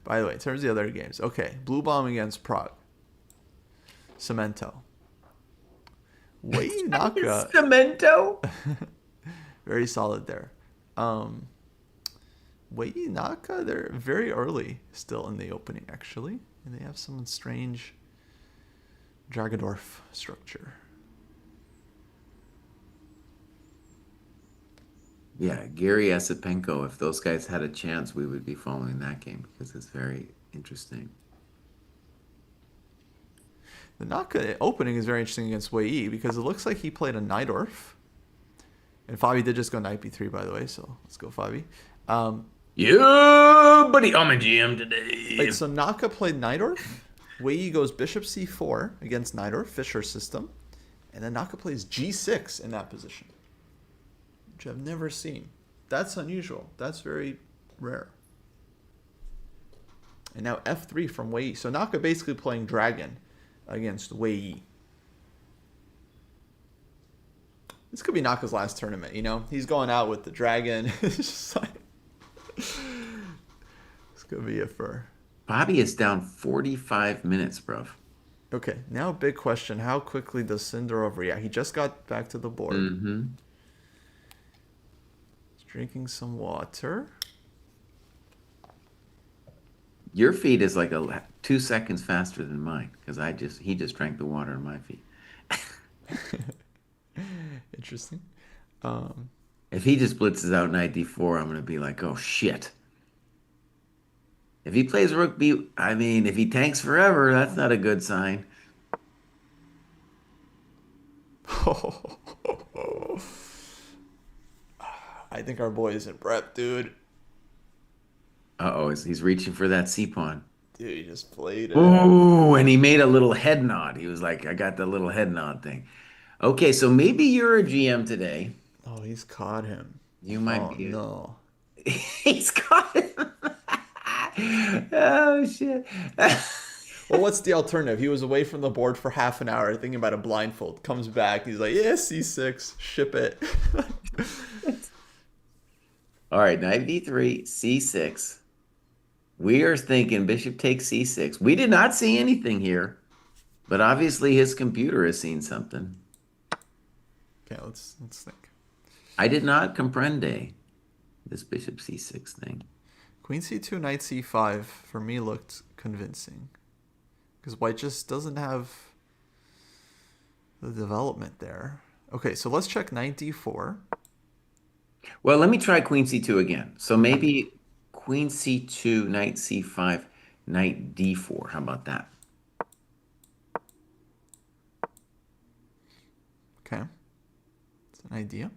By the way, in terms of the other games, okay, Blue Bomb against Prague. Cemento. Wei Naka. Cemento? Very solid there. Wei Naka, they're very early still in the opening, actually. And they have some strange Dragodorf structure. Yeah, Giri Esapenko. If those guys had a chance, we would be following that game because it's very interesting. The Naka opening is very interesting against Wei because it looks like he played a Najdorf. And Fabi did just go knight b3, by the way, so let's go Fabi. Yeah, buddy, I'm a GM Right, today. so Naka played Najdorf. Wei goes bishop c4 against Najdorf, Fischer system. And then Naka plays g6 in that position, which I've never seen. That's unusual. That's very rare. And now f3 from Wei. So Naka basically playing dragon against Wei. This could be Naka's last tournament, you know? He's going out with the dragon. It's just like, this could be it for. Bobby is down 45 minutes, bruv. Okay, now big question. How quickly does Cindarov react? He just got back to the board. Mm-hmm. He's drinking some water. Your feed is like 2 seconds faster than mine because he just drank the water in my feed. Interesting. Um, If he just blitzes out knight d4, I'm gonna be like, oh shit. If he plays rook b, I mean, if he tanks forever, that's not a good sign. I think our boy is in prep, dude. Uh-oh, he's reaching for that c pawn. Dude, he just played it. Oh, and he made a little head nod. He was like, I got the little head nod thing. Okay, so maybe you're a GM today. Oh, he's caught him. You might Oh, be. no. He's caught him. Oh shit. Well, what's the alternative? He was away from the board for half an hour thinking about a blindfold. Comes back. He's like, yeah, c6. Ship it. All right, knight d3, c6. We are thinking bishop takes c6. We did not see anything here, but obviously his computer has seen something. Okay, let's think. I did not comprende this bishop c6 thing. Queen c2, knight c5 for me looked convincing. Because white just doesn't have the development there. Okay, so let's check knight d4. Well, let me try queen c2 again. So maybe queen c2, knight c5, knight d4. How about that? Okay, it's an idea.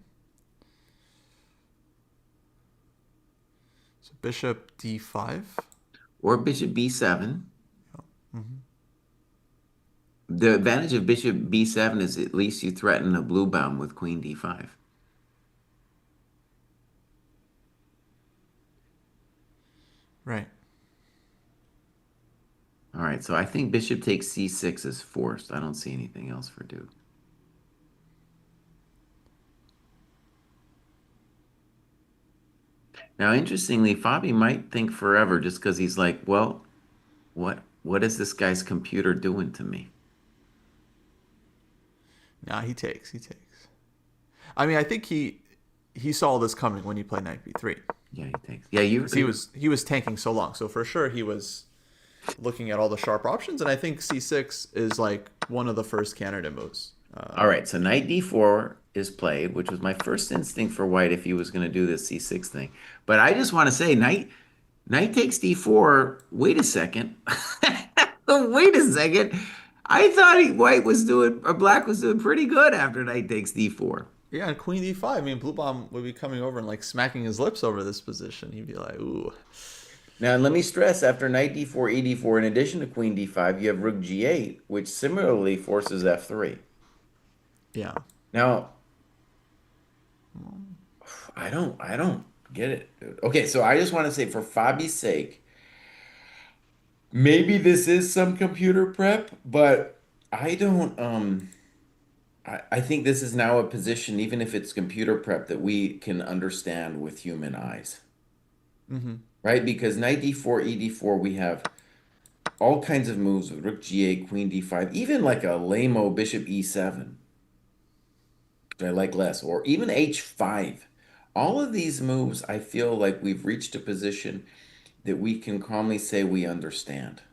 So bishop d5. Or bishop b7. Mm-hmm. The advantage of bishop b7 is at least you threaten a blue bomb with queen d5. Right. All right, so I think bishop takes c6 is forced. I don't see anything else for Duke. Now, interestingly, Fabi might think forever just because he's like, well, what is this guy's computer doing to me? Nah, he takes. He takes. I mean, I think he saw this coming when he played knight b3. Yeah, he takes. Yeah, you. 'Cause he was tanking so long, so for sure he was looking at all the sharp options, and I think c6 is like one of the first candidate moves. All right, so knight d4 is played, which was my first instinct for white if he was going to do this c6 thing. But I just want to say, knight takes d4. Wait a second. Wait a second. I thought white was doing, or black was doing pretty good after knight takes d4. Yeah, and queen d5. I mean, Blue Bomb would be coming over and like smacking his lips over this position. He'd be like, "Ooh." Now, let me stress, after knight d4, e4, in addition to queen d5, you have rook g8, which similarly forces f3. Yeah. Now, I don't get it, dude. Okay, so I just want to say, for Fabi's sake, maybe this is some computer prep, but I don't, I think this is now a position, even if it's computer prep, that we can understand with human eyes, Mm-hmm. right? Because knight d4, e4, we have all kinds of moves with rook g8, queen d5, even like a lame-o bishop e7, which I like less, or even h5. All of these moves, I feel like we've reached a position that we can calmly say we understand.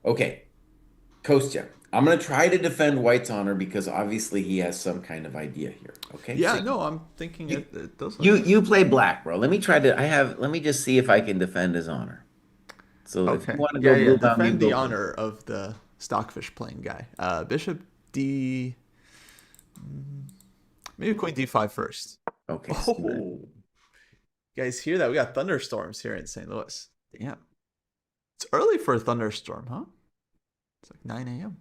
Okay, Kostya, I'm going to try to defend White's honor because obviously he has some kind of idea here. Okay, so Yeah. No, I'm thinking you it does look you good. you play black, bro. Let me try to. Let me just see if I can defend his honor. So if you Okay. want to Yeah, go yeah. blue bomb, you Defend the go blue. honor of the stockfish playing guy. Bishop d. Maybe queen d5 first. Okay, so Oh. You guys hear that? We got thunderstorms here in St. Louis. Damn. It's early for a thunderstorm, huh? It's like 9 a.m.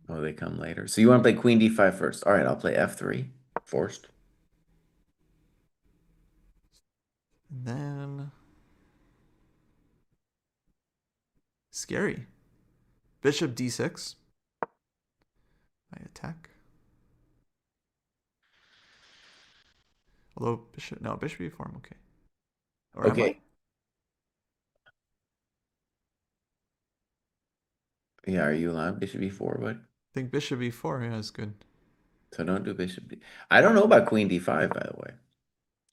Oh, they come later. So you want to play queen d5 first. All right, I'll play f3. Forced. And then scary. Bishop d6. I attack. Although bishop e4, I'm okay. Or am I? I Okay. Yeah, are you allowed bishop e4, bud? think bishop e4, yeah, is good. So don't do bishop d. I don't know about queen d5, by the way.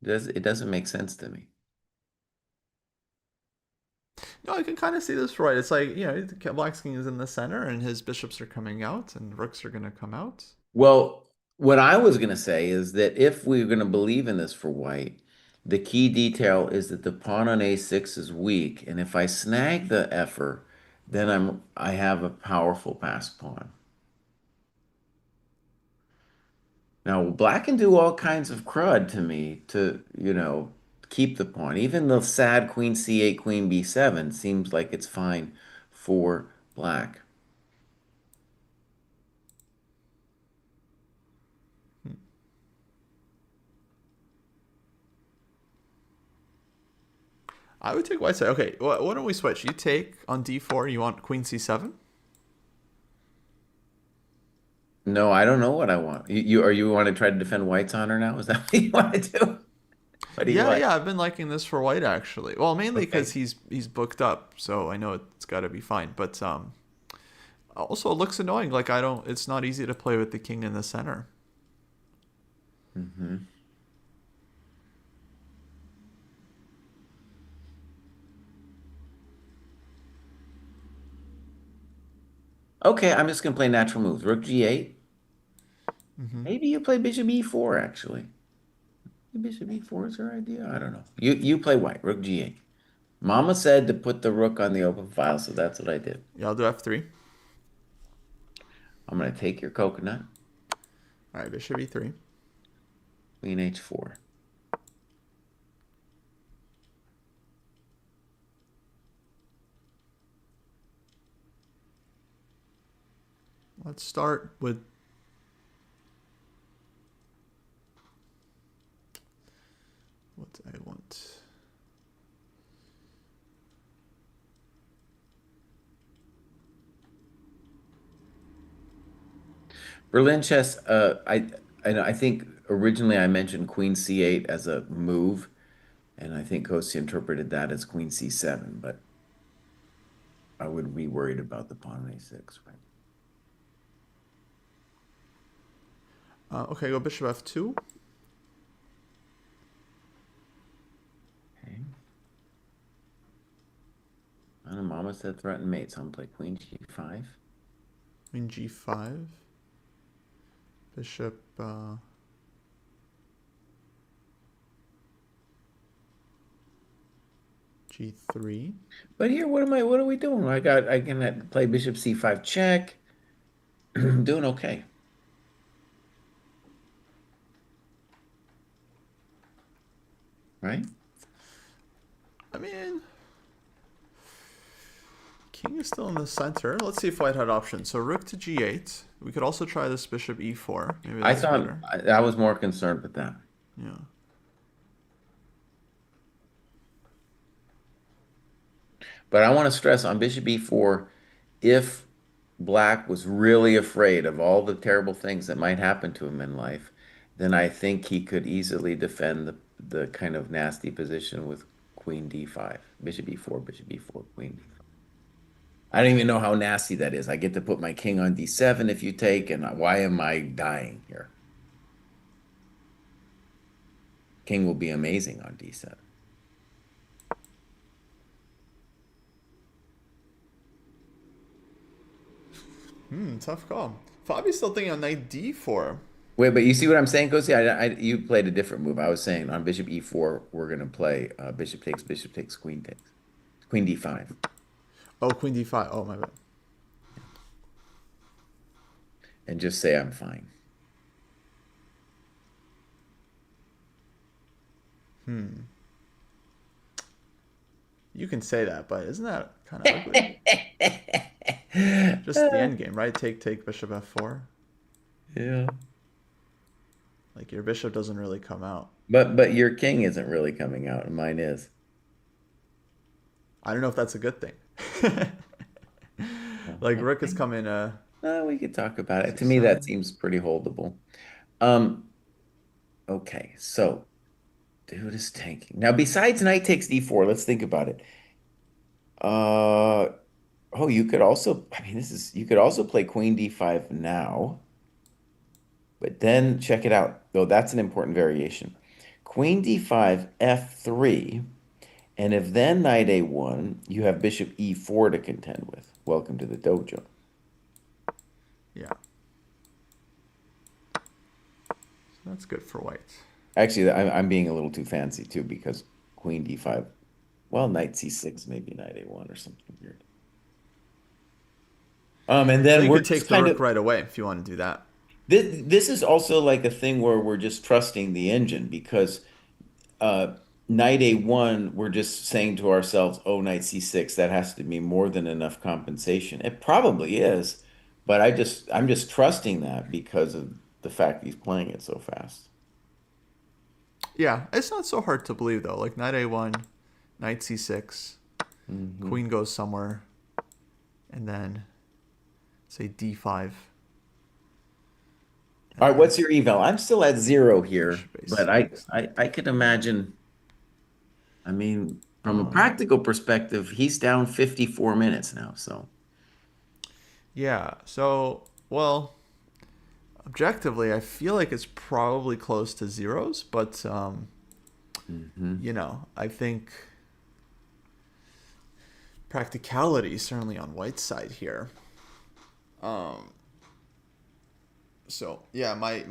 It doesn't make sense to me. No, I can kind of see this right. It's like, Black's king is in the center and his bishops are coming out and rooks are going to come out. Well, what I was going to say is that if we're going to believe in this for white, the key detail is that the pawn on a6 is weak, and if I snag the effer, then I have a powerful passed pawn. Now, black can do all kinds of crud to me to, keep the pawn. Even the sad queen c8, queen b7 seems like it's fine for black. I would take white side. Okay, why don't we switch? You take on d4, you want queen c7? No, I don't know what I want. You want to try to defend white's honor now? Is that what you want to do? What do you Yeah, like? yeah, I've been liking this for white actually. Well, mainly because Okay. he's booked up, so I know it's got to be fine. But also it looks annoying. Like I don't. It's not easy to play with the king in the center. Hmm. Okay, I'm just gonna play natural moves. Rook g8. Mm-hmm. Maybe you play bishop e4 actually. Bishop e4 is your idea. I don't know. You play white. Rook g8. Mama said to put the rook on the open file, so that's what I did. Yeah, I'll do f3. I'm gonna take your coconut. All right, bishop e3. Queen h4. Let's start with what I want. Berlin chess. I think originally I mentioned queen c8 as a move, and I think Kosi interpreted that as queen c7, but I would be worried about the pawn on a6, right? Okay, go bishop f2. Okay. And Mama said threaten mate, so I'm gonna play queen g5. Queen g5. Bishop g3. But here, what are we doing? I can play bishop c5 check. Doing okay. Right? I mean, king is still in the center. Let's see if white had options. So rook to g8. We could also try this bishop e4. Maybe I that's thought better. I was more concerned with that. Yeah. But I want to stress on bishop e4, if black was really afraid of all the terrible things that might happen to him in life, then I think he could easily defend the kind of nasty position with queen d5, bishop e4, queen d5. I don't even know how nasty that is. I get to put my king on d7 if you take, and why am I dying here? King will be amazing on d7. Tough call. Fabi's still thinking on knight d4. Wait, but you see what I'm saying, Kosi? You played a different move. I was saying on bishop e4, we're going to play bishop takes, queen takes, queen d5, Oh, queen d5. Oh, my bad. and just say I'm fine. Hmm. You can say that, but isn't that kind of ugly? Just the end game, right? Take bishop f4. Yeah. Like your bishop doesn't really come out. But your king isn't really coming out, and mine is. I don't know if that's a good thing. Well, Like rook is okay. coming We could talk about it. To me, that c7. seems pretty holdable. Um, okay, so dude is tanking. Now, besides knight takes d4, let's think about it. Uh, oh, you could also, I mean, you could also play queen d5 now, but then check it out. Though that's an important variation. Queen d5, f3, and if then knight a1, you have bishop e4 to contend with. Welcome to the dojo. Yeah. So that's good for white. Actually, I'm being a little too fancy too because queen d5, well, knight c6, maybe knight a1 or something weird. And Then then you we're could just take the kind rook of right away if you want to do that. this is also like a thing where we're just trusting the engine because uh, knight a1, we're just saying to ourselves, oh, knight c6, that has to be more than enough compensation. It probably is, but I'm just trusting that because of the fact he's playing it so fast. Yeah, it's not so hard to believe though. Like knight a1, knight c6, Hmm. queen goes somewhere, and then say d5, All and right, then what's your eval? I'm still at 0 here, bishop but a6. I could imagine. I mean, from a Um, practical perspective, he's down 54 minutes now. So, yeah. So well, objectively, I feel like it's probably close to zeros, but mhm. I think practicality is certainly on White's side here. Um, so yeah, my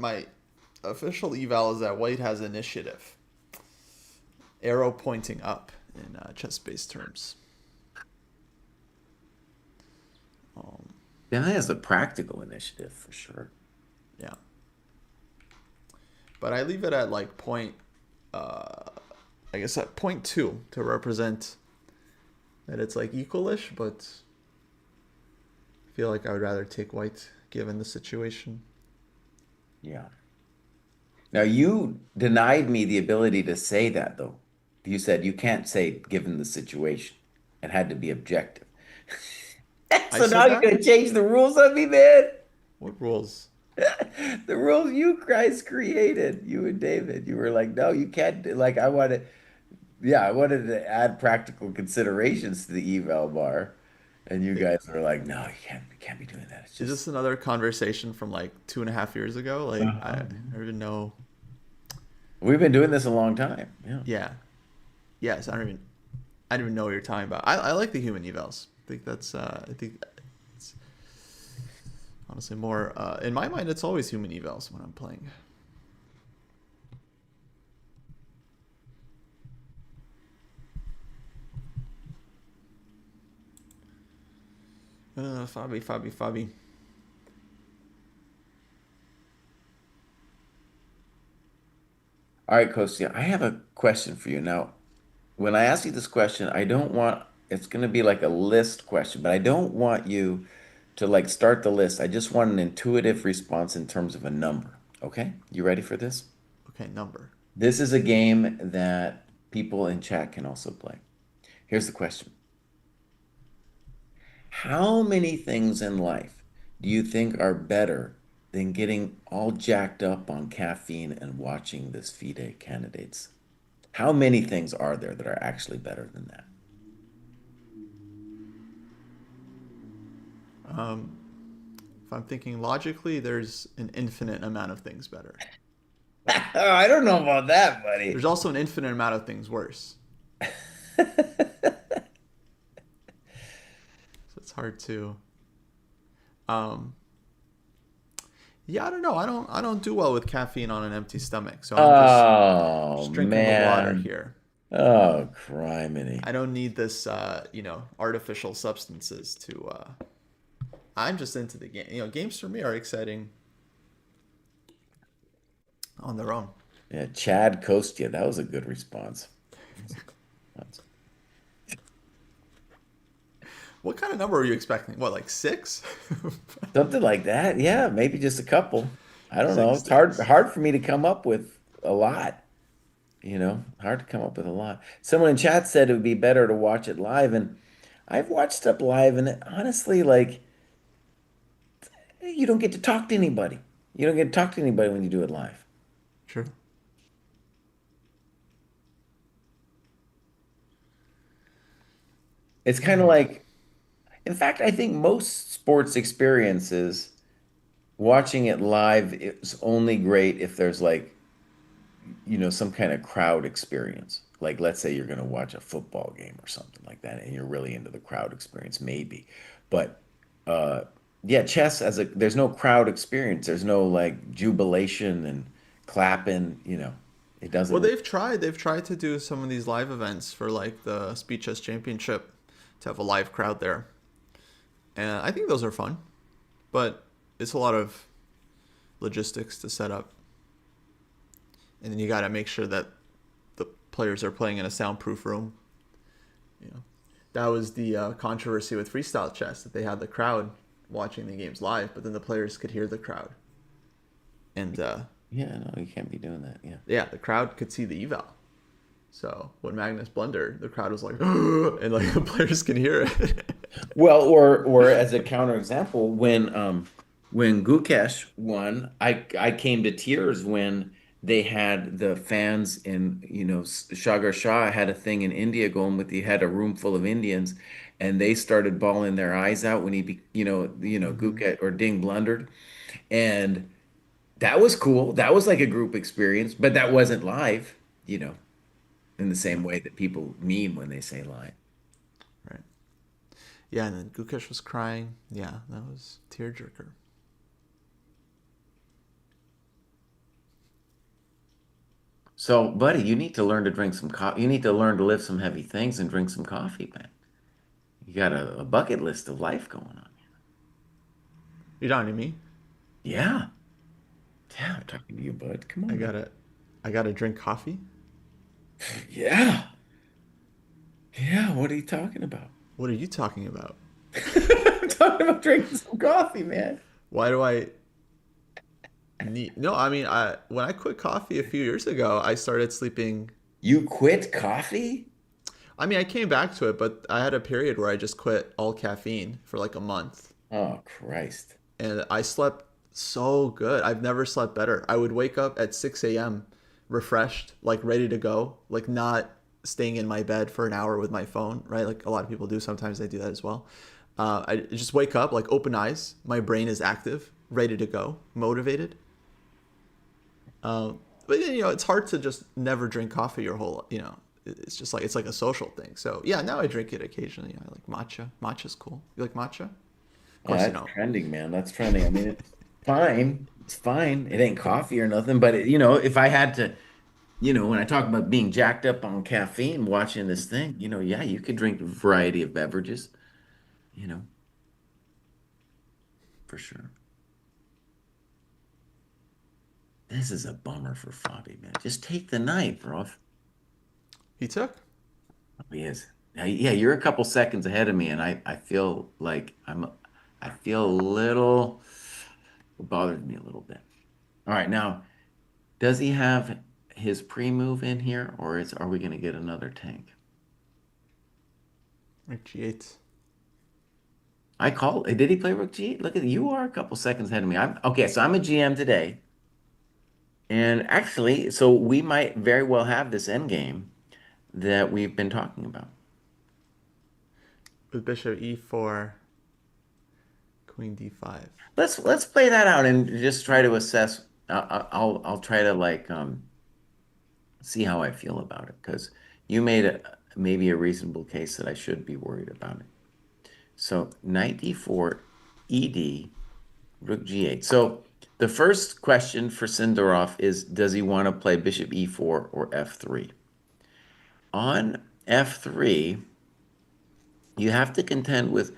official eval is that White has initiative, arrow pointing up in chess-based terms. Um, Yeah, that has a practical initiative for sure. yeah, but I leave it at like point, uh, I guess at point two to represent that it's like equalish, but I feel like I would rather take White given the situation. Yeah. Now, you denied me the ability to say that, though. You said you can't say given the situation. It had to be objective. I So said now you're that. going to change the rules on me, man. What rules? The rules you guys created, you and David. You were like, no, you can't. Like, yeah, I wanted to add practical considerations to the eval bar. And you guys were like, no, you can't be doing that. It's Is just, this another conversation from like 2.5 years ago? Like I uh-huh. don't even know. We've been doing this a long time. Yeah. Yeah. Yes. I don't even know what you're talking about. I like the human evals. I think it's honestly more in my mind. It's always human evals when I'm playing. Fabi. All right, Kostya, I have a question for you. Now, when I ask you this question, I don't want it's going to be like a list question, but I don't want you to like start the list. I just want an intuitive response in terms of a number. Okay? You ready for this? Okay, number. This is a game that people in chat can also play. Here's the question. How many things in life do you think are better than getting all jacked up on caffeine and watching this FIDE candidates? How many things are there that are actually better than that? Um, if I'm thinking logically, there's an infinite amount of things better. I don't know about that, buddy. There's also an infinite amount of things worse. So it's hard to. Um, yeah, I don't know. I don't do well with caffeine on an empty stomach. So I'm Oh just drinking the water man. here. Oh, criminy. I don't need this, artificial substances to. I'm just into the game. Games for me are exciting on their own. Yeah, Chad Kostia. That was a good response. That's- What kind of number are you expecting? What, like six? Something like that. Yeah, maybe just a couple. I don't know. Six It's hard six. hard for me to come up with a lot, hard to come up with a lot. Someone in chat said it would be better to watch it live, and I've watched stuff live, and honestly, like you don't get to talk to anybody. You don't get to talk to anybody when you do it live. True. It's kind of like, in fact, I think most sports experiences, watching it live is only great if there's like, some kind of crowd experience. Like, let's say you're going to watch a football game or something like that, and you're really into the crowd experience, maybe. But uh, yeah, chess there's no crowd experience. There's no like jubilation and clapping. It Well, doesn't. they've tried to do some of these live events for like the Speed Chess Championship to have a live crowd there, and I think those are fun, but it's a lot of logistics to set up, and then you got to make sure that the players are playing in a soundproof room. You know, that was the controversy with freestyle chess that they had the crowd watching the games live, but then the players could hear the crowd, and Yeah, no, you can't be doing that. Yeah. yeah, the crowd could see the eval. So when Magnus blundered, the crowd was like, and like the players can hear it. Well, or as a counterexample, when Gukesh won, I came to tears when they had the fans in, Shagar Shah had a thing in India going with he had a room full of Indians, and they started bawling their eyes out when Hmm. Gukesh or Ding blundered, and that was cool. That was like a group experience, but that wasn't live, in the Yeah, same way that people mean when they say live. right. Yeah, and then Gukesh was crying. Yeah, that was tearjerker. So, buddy, you need to learn to drink some coffee. You need to learn to lift some heavy things and drink some coffee, man. You got a bucket list of life going on. You talking to me? Yeah. Yeah, I'm talking to you, bud. Come I on, man. gotta, I gotta drink coffee. Yeah. Yeah. What are you talking about? What are you talking about? I'm talking about drinking some coffee, man. Why do I need? No, I mean, I when I quit coffee a few years ago, I started sleeping. You quit coffee? I mean, I came back to it, but I had a period where I just quit all caffeine for like a month, Oh, Christ. and I slept so good. I've never slept better. I would wake up at 6 a.m. refreshed, like ready to go, like not staying in my bed for an hour with my phone, right? Like a lot of people do. Sometimes they do that as well. I just wake up, like open eyes. My brain is active, ready to go, motivated. But it's hard to just never drink coffee your whole, it's just like it's like a social thing. So yeah, now I drink it occasionally. I like matcha. Matcha's cool. You like matcha? Of Oh, course you that's don't. trending, man. That's trending. I mean, it's fine. It's fine. It ain't coffee or nothing, but if I had to, when I talk about being jacked up on caffeine, watching this thing, yeah, you could drink a variety of beverages, you know, for sure. This is a bummer for Fabi, man. Just take the night, bro. He took. He is. Yeah, you're a couple seconds ahead of me, and I feel like I feel a little, it bothers me a little bit. All right, now, does he have his pre-move in here, or are we going to get another tank? Like G8. Did he play Rook G? Look at you are a couple seconds ahead of me. Okay, so I'm a GM today. And actually, so we might very well have this endgame that we've been talking about. With bishop E4, queen D5. Let's play that out and just try to assess. I'll try to like see how I feel about it because you made maybe a reasonable case that I should be worried about it. So knight d4, ed, rook g8. So the first question for Cindarov is, does he want to play bishop e4 or f3? On f3, you have to contend with,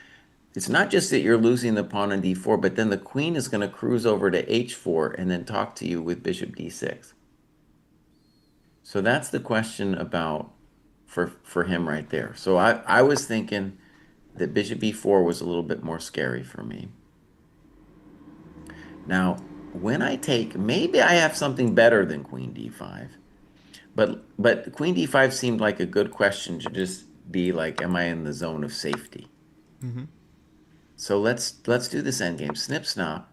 it's not just that you're losing the pawn on d4, but then the queen is going to cruise over to h4 and then talk to you with bishop d6. So that's the question about for him right there. So I was thinking that bishop e4 was a little bit more scary for me. Now, when I take, maybe I have something better than queen d5. But queen d5 seemed like a good question to just be like, am I in the zone of safety? Mm-hmm. So let's do this endgame. Snip snap.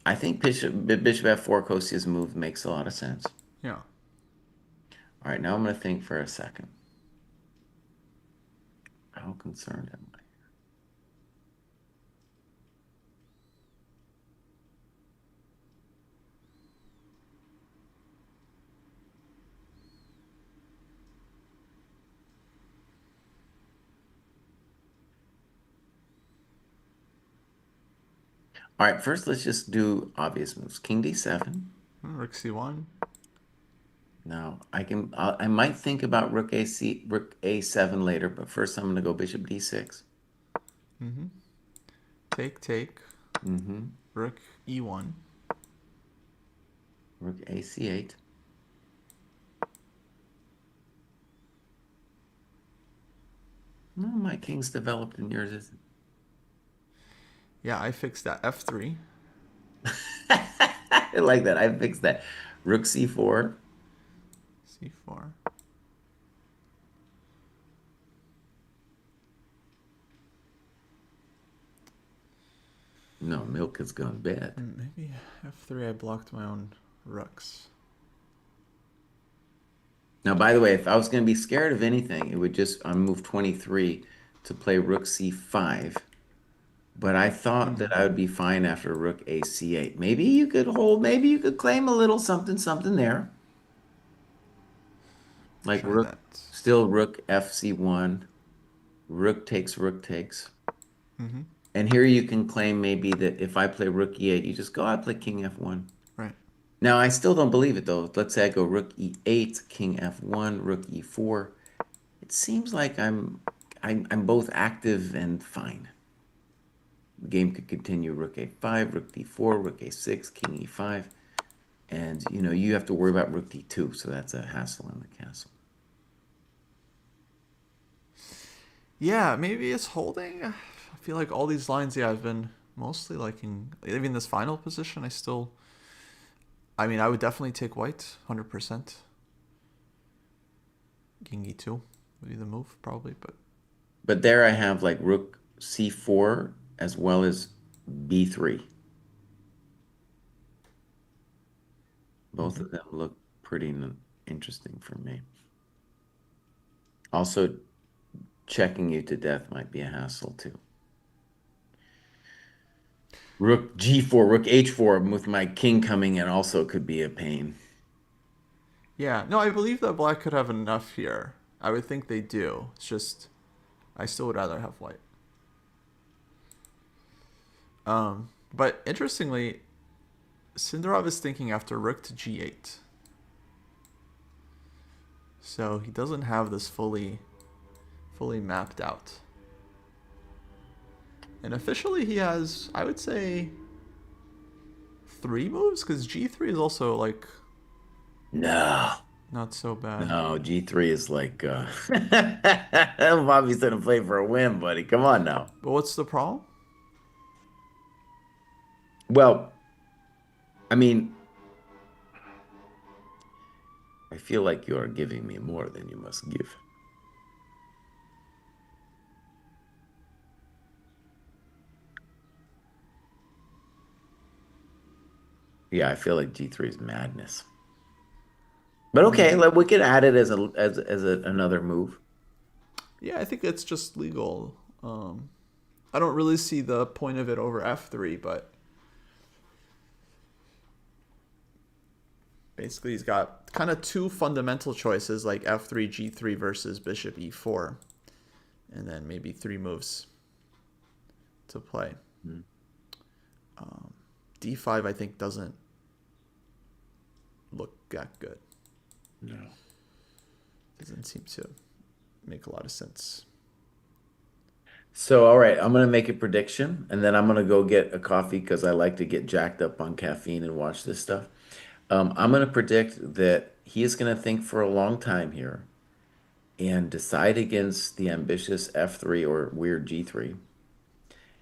I think bishop f4 Kosia's move makes a lot of sense. Yeah. All right, now I'm going to think for a second. How concerned am I? All right, first let's just do obvious moves. King d7. Rook c1. Now I might think about rook a7 later, but first I'm going to go bishop d6. Mm-hmm. Take, take. Mm-hmm. Rook e1. Rook ac8. No, my king's developed and yours isn't. Yeah, I fixed that. f3. I like that. I fixed that. Rook c4. c4. No, milk has gone bad. Maybe f3. I blocked my own rooks. Now, by the way, if I was going to be scared of anything, it would just on move 23 to play rook c5. But I thought Hmm. that I would be fine after rook a c8. Maybe you could hold, maybe you could claim a little something, something there. Like Try rook, that. still rook fc1, rook takes, rook takes. Mm-hmm. And here you can claim maybe that if I play rook e8, you just go, I play king f1. Right. Now, I still don't believe it though. Let's say I go rook e8, king f1, rook e4. It seems like I'm both active and fine. The game could continue rook a5, rook d4, rook a6, king e5. And you have to worry about rook d2, so that's a hassle in the castle. Yeah, maybe it's holding. I feel like all these lines, yeah, I've been mostly liking. Even this final position, I still. I mean, I would definitely take white, 100%. King e2 would be the move, probably, but. But there I have like rook c4 as well as b3. Both Mm-hmm. of them look pretty interesting for me. Also, checking you to death might be a hassle too. Rook g4, rook h4 with my king coming in also could be a pain. Yeah, no, I believe that black could have enough here. I would think they do. It's just, I still would rather have white. But interestingly, Cindarov is thinking after rook to g8. So he doesn't have this fully mapped out. And officially he has, I would say, three moves, because g3 is also like No, not so bad. no, g3 is like Bobby's gonna play for a win, buddy. Come on now. But what's the problem? Well, I mean, I feel like you are giving me more than you must give. Yeah, I feel like G3 is madness. But okay, Mm. we could add it as another move. Yeah, I think it's just legal. I don't really see the point of it over f3, but basically he's got kind of two fundamental choices like f3, g3 versus bishop e4, and then maybe three moves to play. Hmm. D5 I think doesn't look that good. No. Doesn't seem to make a lot of sense. So, all right, I'm gonna make a prediction, and then I'm gonna go get a coffee because I like to get jacked up on caffeine and watch this stuff. I'm going to predict that he is going to think for a long time here and decide against the ambitious F3 or weird G3.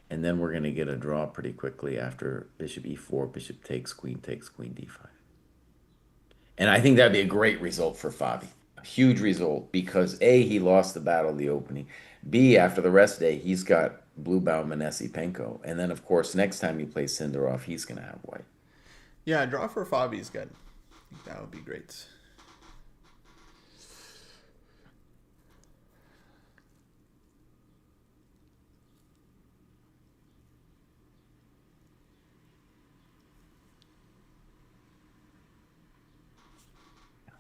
And then we're going to get a draw pretty quickly after bishop E4, bishop takes, queen D5. And I think that'd be a great result for Fabi. A huge result because A, he lost the battle of the opening. B, after the rest day, he's got Bluebaum and Esapenko. And then, of course, next time he plays Cindarov, he's going to have white. Yeah, draw for Fabi is good. I think that would be great.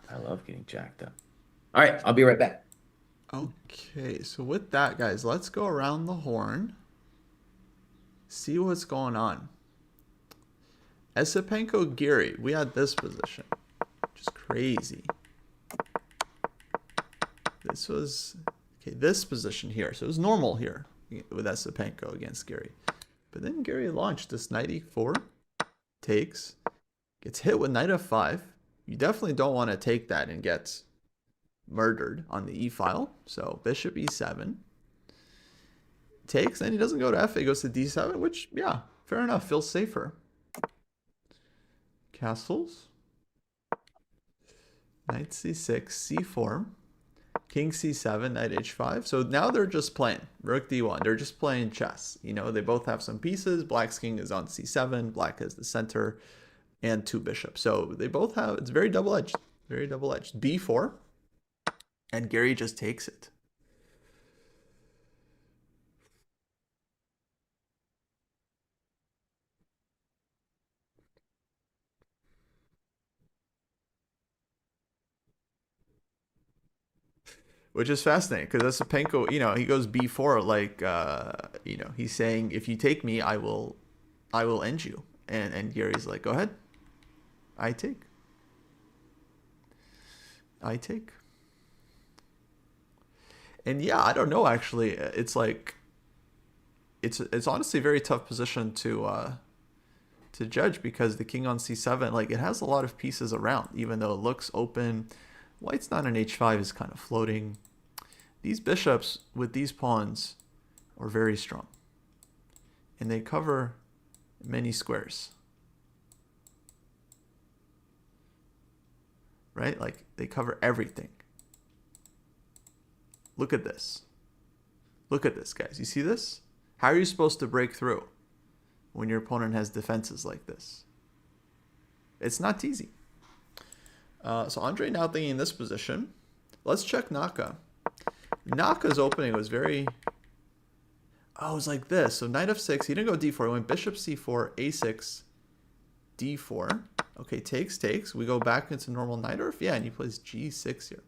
I love getting jacked up. All right, I'll be right back. Okay, so with that, guys, let's go around the horn. See what's going on. Esapenko-Giri, we had this position. Just crazy. This was, okay, this position here. So it was normal here with Esapenko against Giri. But then Giri launched this knight e4, takes, gets hit with knight f5. You definitely don't want to take that and get murdered on the e file. So bishop e7 takes, then he doesn't go to f8, he goes to d7, which, yeah, fair enough, feels safer. Castles, knight c6, c4, king c7, knight h5. So now they're just playing rook d1. They're just playing chess. You know, they both have some pieces. Black's king is on c7, black has the center, and two bishops. So they both have, it's very double-edged, very double-edged. b4, and Gary just takes it. Which is fascinating because Esapenko, you know, he goes b4 like, you know, he's saying, if you take me, I will end you. And Gary's like, go ahead, I take, I take. And yeah, I don't know. Actually, it's like, it's honestly a very tough position to judge because the king on c7, like it has a lot of pieces around, even though it looks open. White's not an h5 is kind of floating. These bishops with these pawns are very strong, and they cover many squares. Right? Like they cover everything. Look at this. Look at this, guys. You see this? How are you supposed to break through when your opponent has defenses like this? It's not easy. So Andre now thinking in this position. Let's check Naka. Naka's opening was very... Oh, it was like this. So knight f6. He didn't go d4. He went bishop c4, a6, d4. Okay, takes. We go back into normal knight or yeah, and he plays g6 here.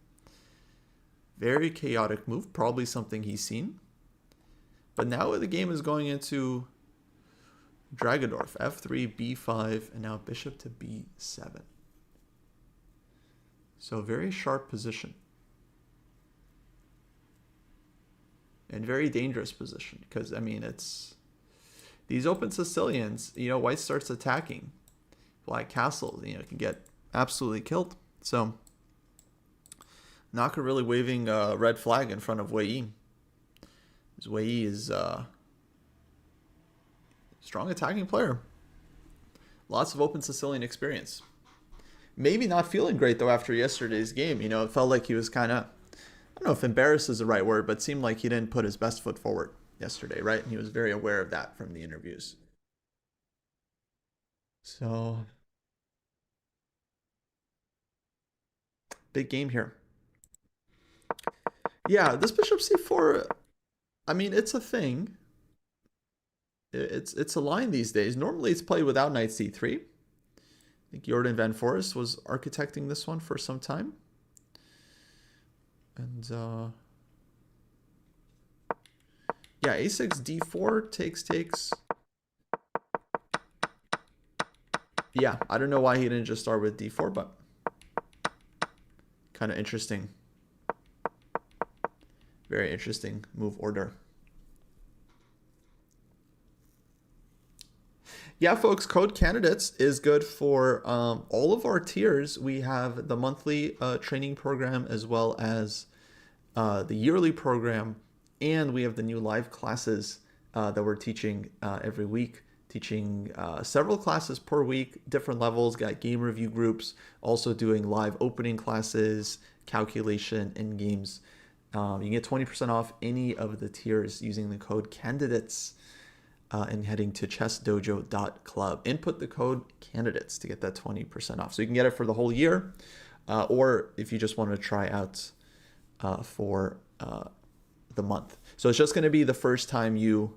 Very chaotic move. Probably something he's seen. But now the game is going into Dragodorf. f3, b5, and now bishop to b7. So very sharp position. And very dangerous position. Because, I mean, it's... These open Sicilians, you know, white starts attacking. Black castle, you know, can get absolutely killed. So, Naka really waving a red flag in front of Wei. Wei is a strong attacking player. Lots of open Sicilian experience. Maybe not feeling great, though, after yesterday's game. You know, it felt like he was kind of, I don't know if embarrassed is the right word, but seemed like he didn't put his best foot forward yesterday, right? And he was very aware of that from the interviews. So, big game here. Yeah, this bishop c4, I mean, it's a thing. It's a line these days. Normally it's played without knight c3. I think Jordan Van Forest was architecting this one for some time. And yeah, a6, d4, takes. Yeah, I don't know why he didn't just start with d4, but kind of interesting. Very interesting move order. Yeah, folks, Code Candidates is good for all of our tiers. We have the monthly training program as well as the yearly program, and we have the new live classes that we're teaching every week, teaching several classes per week, different levels, got game review groups, also doing live opening classes, calculation, and games. You can get 20% off any of the tiers using the code candidates and heading to chessdojo.club. Input the code candidates to get that 20% off. So you can get it for the whole year, or if you just want to try out for the month. So it's just going to be the first time you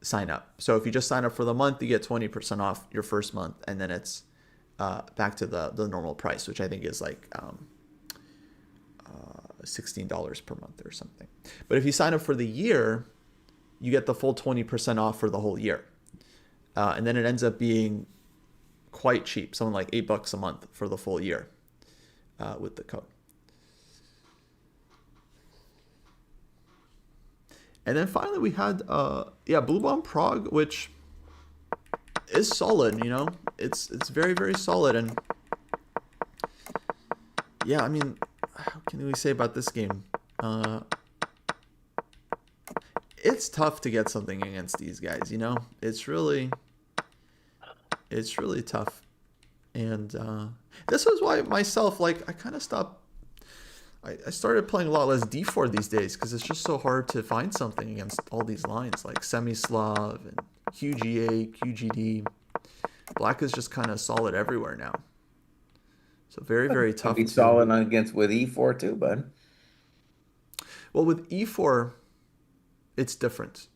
sign up. So if you just sign up for the month, you get 20% off your first month, and then it's back to the normal price, which I think is like $16 per month or something. But if you sign up for the year, you get the full 20% off for the whole year. And then it ends up being quite cheap, something like $8 a month for the full year with the code. And then finally we had, Blue Bomb Prague, which is solid, you know, it's very, very solid. And yeah, I mean, how can we say about this game? It's tough to get something against these guys, you know? It's really tough. And this was why myself, like, I kind of stopped. I started playing a lot less d4 these days because it's just so hard to find something against all these lines like Semislav and QGA, QGD. Black is just kind of solid everywhere now. So very, very tough Be to... solid against with e4 too, bud. Well, with e4, it's different.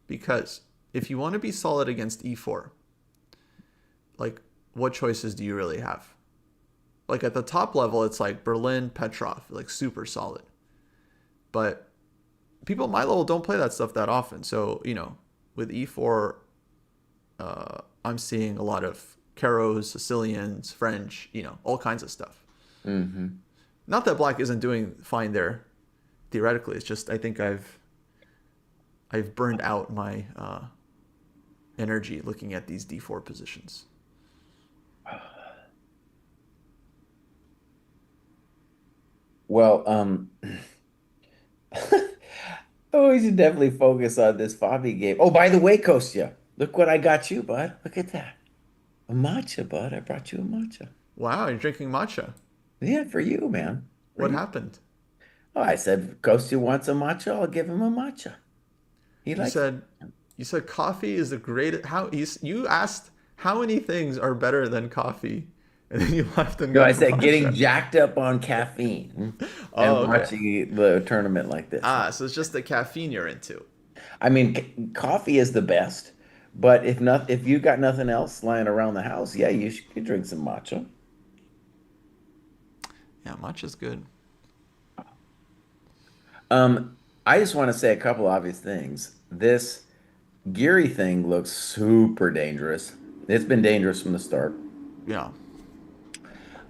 Because if you want to be solid against e4, like, what choices do you really have? Like, at the top level, it's like Berlin, Petrov, like super solid. But people at my level don't play that stuff that often. So, you know, with e4, I'm seeing a lot of Caros, Sicilians, French, you know, all kinds of stuff. Mm-hmm. Not that Black isn't doing fine there, theoretically. It's just I think I've burned out my energy looking at these d4 positions. Well, oh, we should definitely focus on this FIDE game. Oh, by the way, Kostya, look what I got you, bud. Look at that. A matcha, bud. I brought you a matcha. Wow, you're drinking matcha. Yeah, for you, man. For What you. happened? Oh, I said, Kostya wants a matcha. I'll give him a matcha. He You likes it. said you said coffee is the greatest. You asked how many things are better than coffee, and then you left and No, I got said getting matcha. jacked up on caffeine Oh, and okay. watching the tournament like this. Ah, so it's just the caffeine you're into. I mean, coffee is the best, but if you got nothing else lying around the house, yeah, could drink some matcha. Yeah, matcha's good. I just want to say a couple obvious things. This Giri thing looks super dangerous. It's been dangerous from the start. Yeah.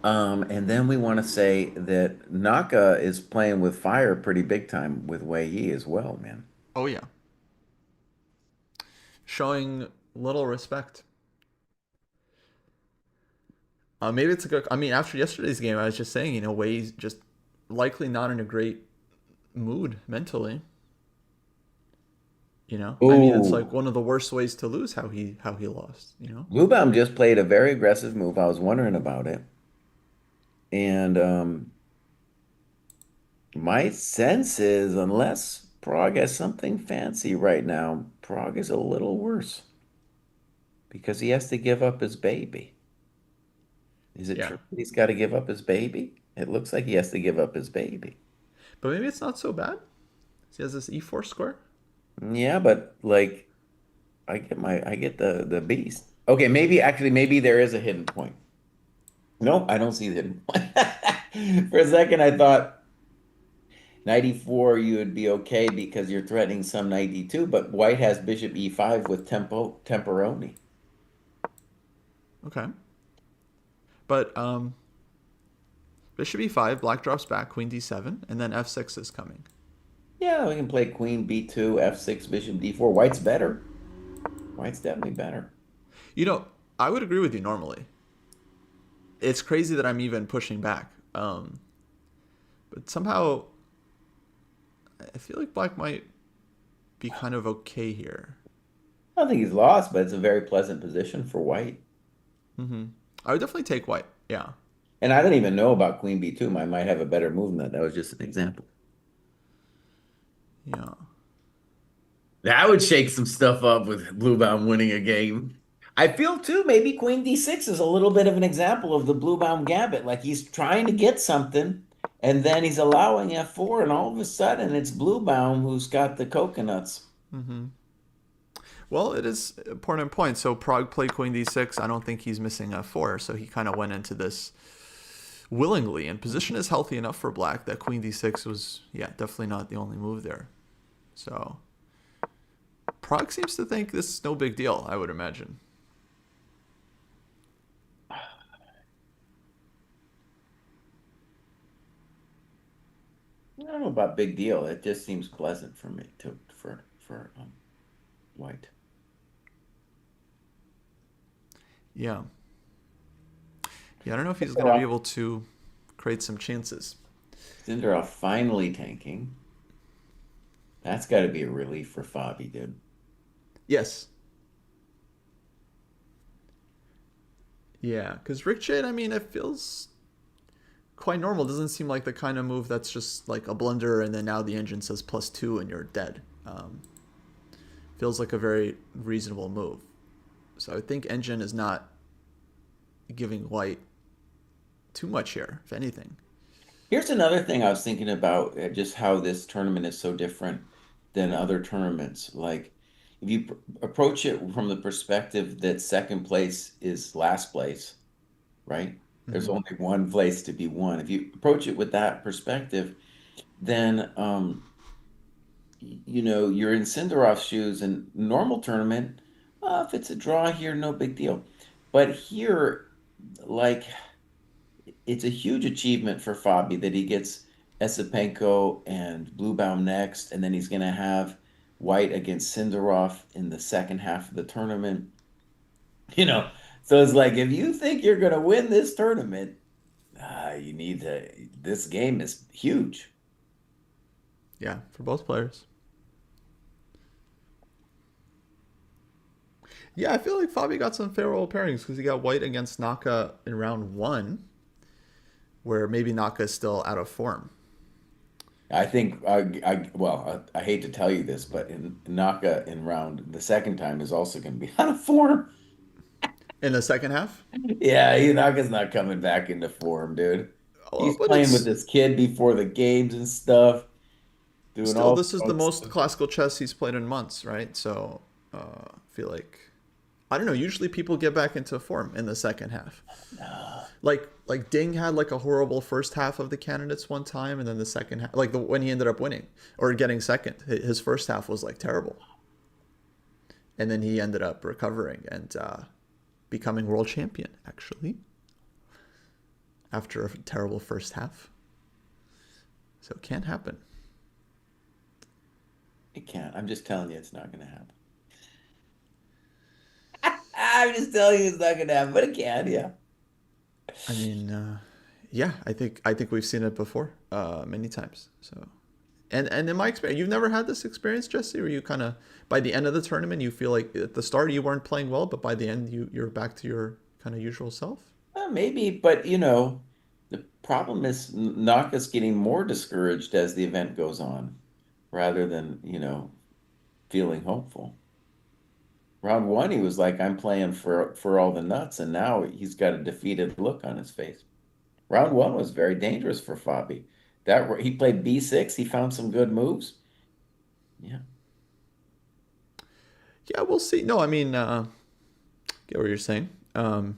And then we want to say that Naka is playing with fire pretty big time with Wei Yi as well, man. Oh yeah. Showing little respect. Maybe it's a good. I mean, after yesterday's game, I was just saying, you know, Wei's just likely not in a great mood mentally. You know, I mean, it's like Ooh, one of the worst ways to lose how he lost. You know. Bluebaum just played a very aggressive move. I was wondering about it. And my sense is, unless Prague has something fancy right now, Prague is a little worse because he has to give up his baby. Is it Yeah. true he's got to give up his baby? It looks like he has to give up his baby. But maybe it's not so bad. He has this e4 square. Yeah, but like I get the beast. Okay, maybe there is a hidden point. Nope, I don't see the hidden point. For a second, I thought 94 you would be okay because you're threatening some 92, but White has Bishop E5 with Temperoni. Okay. But bishop e5, black drops back, queen d7, and then f6 is coming. Yeah, we can play Queen B2, F6, Bishop D4. White's better. White's definitely better. You know, I would agree with you normally. It's crazy that I'm even pushing back. But somehow I feel like Black might be kind of okay here. I don't think he's lost, but it's a very pleasant position for White. I would definitely take White. Yeah. And I don't even know about Queen B2. I might have a better move than that. That was just an example. Yeah. That would shake some stuff up with Bluebound winning a game. I feel too, maybe Queen D6 is a little bit of an example of the Bluebound gambit. Like he's trying to get something, and then he's allowing F4, and all of a sudden it's Bluebound who's got the coconuts. Well, it is important point. So Prague played Queen D6. I don't think he's missing F4. So he kind of went into this willingly. And position is healthy enough for Black that Queen D6 was, yeah, definitely not the only move there. So Prague seems to think this is no big deal, I would imagine. I don't know about big deal. It just seems pleasant for me to for White. Yeah. Yeah, I don't know if he's going to be able to create some chances. Cindarov finally tanking. That's got to be a relief for Fabi, dude. Yes. Yeah, because Rick Jade, I mean, it feels quite normal. It doesn't seem like the kind of move that's just like a blunder and then now the engine says +2 and you're dead. Feels like a very reasonable move. So I think engine is not giving White too much here, if anything. Here's another thing I was thinking about, just how this tournament is so different than other tournaments. Like, if you approach it from the perspective that second place is last place, right? There's Mm-hmm. only one place to be won. If you approach it with that perspective, then you're in Cindarov's shoes and normal tournament, if it's a draw here, no big deal. But here, like it's a huge achievement for Fabi that he gets Esapenko and Bluebaum next, and then he's going to have White against Cindarov in the second half of the tournament. You know, so it's like if you think you're going to win this tournament, you need to. This game is huge. Yeah, for both players. Yeah, I feel like Fabi got some favorable pairings because he got White against Naka in round one, where maybe Naka is still out of form. I think I hate to tell you this, but in Naka in round the second time is also going to be out of form. In the second half? Yeah, Naka's not coming back into form, dude. Well, He's but playing with it's this kid before the games and stuff, doing still, all this is the the most stuff. classical chess he's played in months, right? So I feel like, I don't know, usually people get back into form in the second half. Nah. Like Ding had like a horrible first half of the candidates one time, and then the second half, like when he ended up winning or getting second, his first half was like terrible, and then he ended up recovering and becoming world champion actually after a terrible first half. So it can happen. It can't. I'm just telling you, it's not going to happen. I'm just telling you, it's not going to happen, but it can. Yeah. I mean, yeah, I think we've seen it before many times. So, and in my experience, you've never had this experience, Jesse, where you kind of by the end of the tournament you feel like at the start you weren't playing well, but by the end you're back to your kind of usual self. Maybe, but the problem is Naka's getting more discouraged as the event goes on, rather than feeling hopeful. Round one, he was like, "I'm playing for all the nuts," and now he's got a defeated look on his face. Round one was very dangerous for Fabi. That he played B6, he found some good moves. Yeah, Yeah, we'll see. No, I mean, get what you're saying. The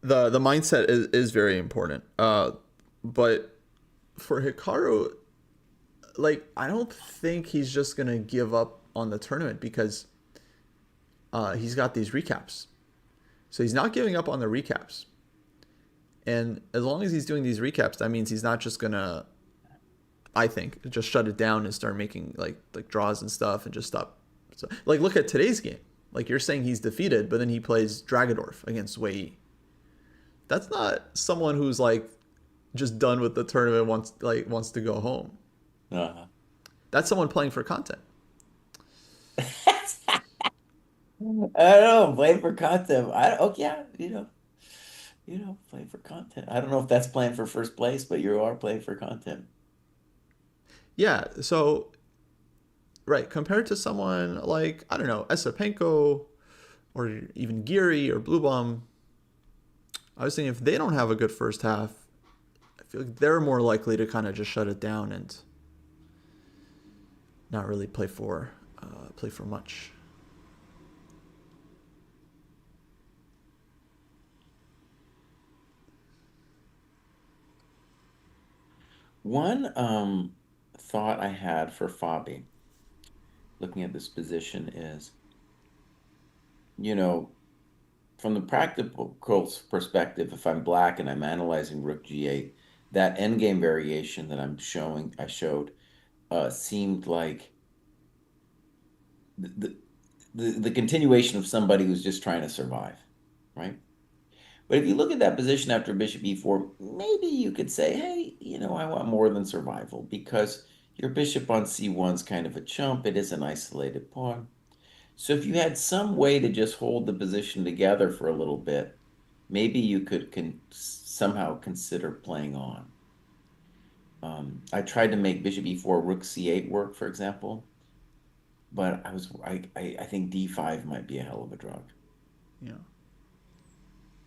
mindset is very important. But for Hikaru, like I don't think he's just gonna give up on the tournament because he's got these recaps. So he's not giving up on the recaps. And as long as he's doing these recaps, that means he's not just gonna, I think, just shut it down and start making like draws and stuff and just stop So, like, look at today's game. Like, you're saying he's defeated, but then he plays Dragadorf against Wei. That's not someone who's like just done with the tournament, wants to go home. Uh-huh. That's someone playing for content. I don't know, playing for content. Oh yeah, playing for content. I don't know if that's playing for first place, but you are playing for content. Yeah, so right, compared to someone like, I don't know, Esapenko or even Giri or Bluebom, I was thinking if they don't have a good first half, I feel like they're more likely to kind of just shut it down and not really play for much. One thought I had for Fabi, looking at this position, is, you know, from the practical perspective, if I'm black and I'm analyzing Rook G8, that endgame variation that I showed, seemed like the, the continuation of somebody who's just trying to survive, right? But if you look at that position after bishop e4, maybe you could say, hey, I want more than survival because your bishop on c1 is kind of a chump. It is an isolated pawn. So if you had some way to just hold the position together for a little bit, maybe you could somehow consider playing on. I tried to make bishop e4, rook c8 work, for example, but I think d5 might be a hell of a drug. Yeah.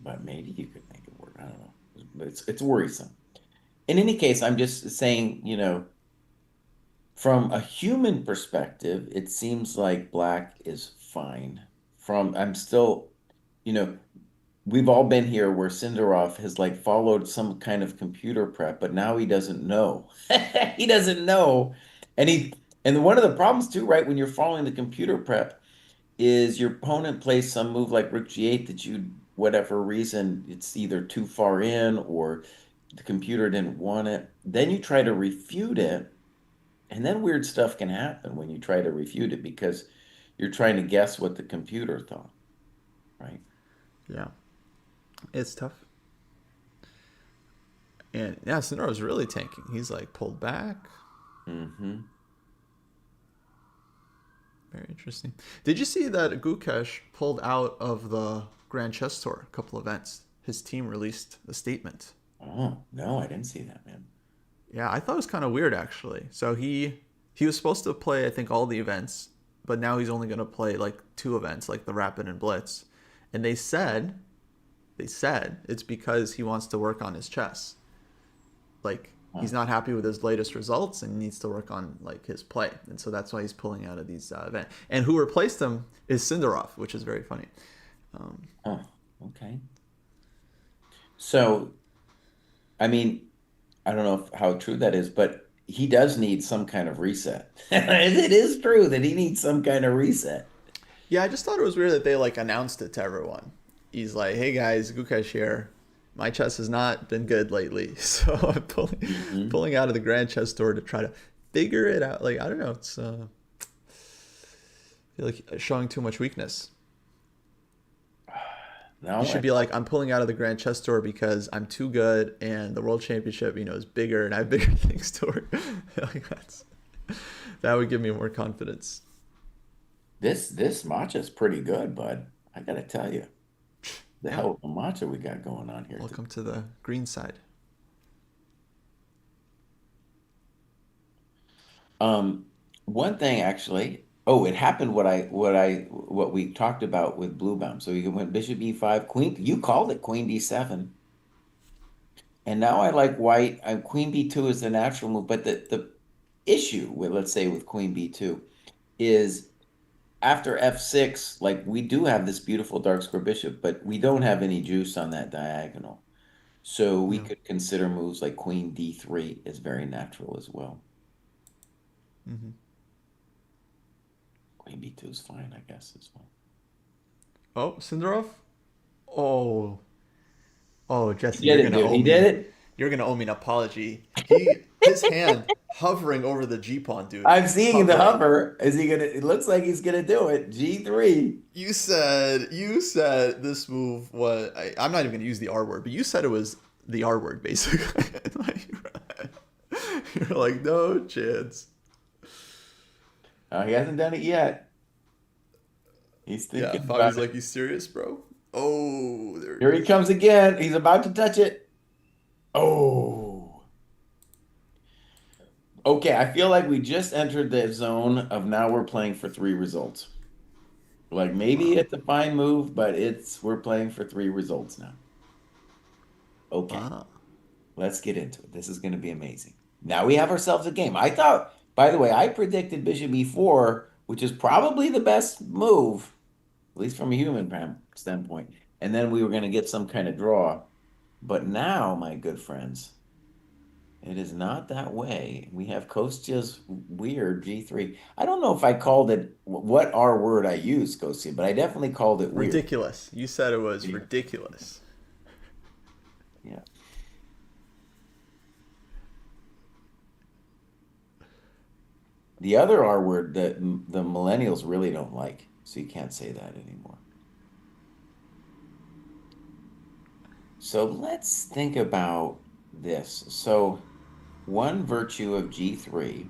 But maybe you could make it work. I don't know. But it's worrisome. In any case, I'm just saying, from a human perspective, it seems like black is fine. I'm still, you know, we've all been here where Cindarov has like followed some kind of computer prep, but now he doesn't know. He doesn't know. And one of the problems too, right, when you're following the computer prep is your opponent plays some move like Rook G8 that whatever reason, it's either too far in or the computer didn't want it. Then you try to refute it, and then weird stuff can happen when you try to refute it because you're trying to guess what the computer thought, right? Yeah. It's tough. And yeah, Cindarov's really tanking. He's like pulled back. Mm-hmm. Very interesting. Did you see that Gukesh pulled out of the Grand Chess Tour a couple events? His team released a statement. Oh, no, I didn't see that, man. Yeah, I thought it was kind of weird actually. So he was supposed to play I think all the events, but now he's only going to play like two events, like the Rapid and Blitz. And they said it's because he wants to work on his chess. Like he's Huh. not happy with his latest results and needs to work on like his play, and so that's why he's pulling out of these events. And who replaced him is Cindarov, which is very funny. Um, Oh, okay. So, I mean, I don't know how true that is, but he does need some kind of reset. It is true that he needs some kind of reset. yeah, I just thought it was weird that they like announced it to everyone. He's like, "Hey guys, Gukesh here. My chess has not been good lately, so I'm Hmm. pulling out of the Grand Chess Tour to try to figure it out." Like I don't know, it's I feel like showing too much weakness. You No, should be like, I'm pulling out of the Grand Chess Tour because I'm too good, and the World Championship, is bigger, and I have bigger things to work. Like that would give me more confidence. this matcha's pretty good, bud. I gotta tell you, the Yeah. hell of a matcha we got going on here today. Welcome to the green side. Um, One thing actually. Oh, it happened what we talked about with Bluebound. So you went Bishop E5, Queen. You called it Queen D7, and now I like White. Queen B2 is the natural move, but the issue with, let's say, with Queen B2 is after F6, like we do have this beautiful dark square bishop, but we don't have any juice on that diagonal. So we No. could consider moves like Queen D3 is very natural as well. Hmm. Queen B2 is fine, I guess, as well. Oh, Cinderov. Oh, oh, He Jesse, did it, dude. He did it. you're gonna owe me an apology. He his hand hovering over the G pawn, dude. I'm seeing the Hovering. hover. Is he gonna? It looks like he's gonna do it. G3. You said this move was. I'm not even gonna use the R word, but you said it was the R word basically. Like, you're like no chance. He hasn't done it yet. He's Yeah, thinking about Fabi's it. like, you serious, bro? Oh, there it Here he is. comes again. He's about to touch it. Oh. Okay, I feel like we just entered the zone of now we're playing for three results. Like maybe Wow. it's a fine move, but it's we're playing for three results now. Okay, Wow. let's get into it. This is going to be amazing. Now we have ourselves a game. I thought, by the way, I predicted Bishop E4, which is probably the best move, at least from a human standpoint. And then we were going to get some kind of draw. But now, my good friends, it is not that way. We have Kostya's weird G3. I don't know if I called it what R word I used, Kostya, but I definitely called it weird. Ridiculous. You said it was Yeah. ridiculous. Yeah. The other R word that the millennials really don't like, so you can't say that anymore. So let's think about this. So one virtue of G3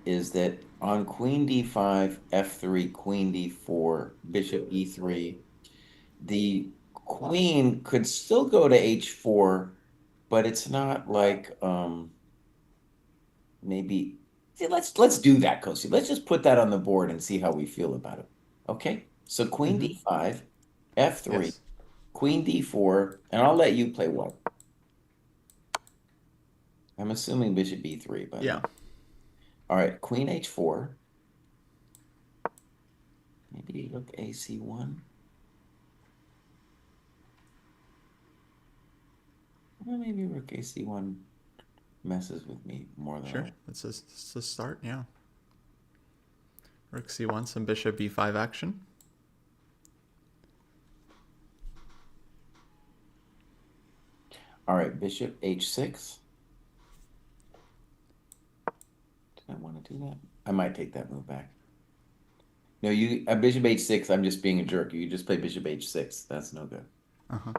is that on Queen D5, F3, Queen D4, Bishop E3, the queen could still go to H4, but it's not like maybe see, let's do that, Kosi. Let's just put that on the board and see how we feel about it. Okay? So Queen Mm-hmm. D5, F3, Yes. Queen D4, and I'll let you play one. I'm assuming Bishop E3, by the Yeah. way. All right, Queen H4. Maybe Rook AC1. Well, maybe Rook AC1 messes with me more than I Sure. want. It's a start. Yeah. Rook C1, some Bishop B5 action. All right, Bishop H6. Did I want to do that? I might take that move back. No, you Bishop H6. I'm just being a jerk. You just play Bishop H6. That's no good. Uh huh.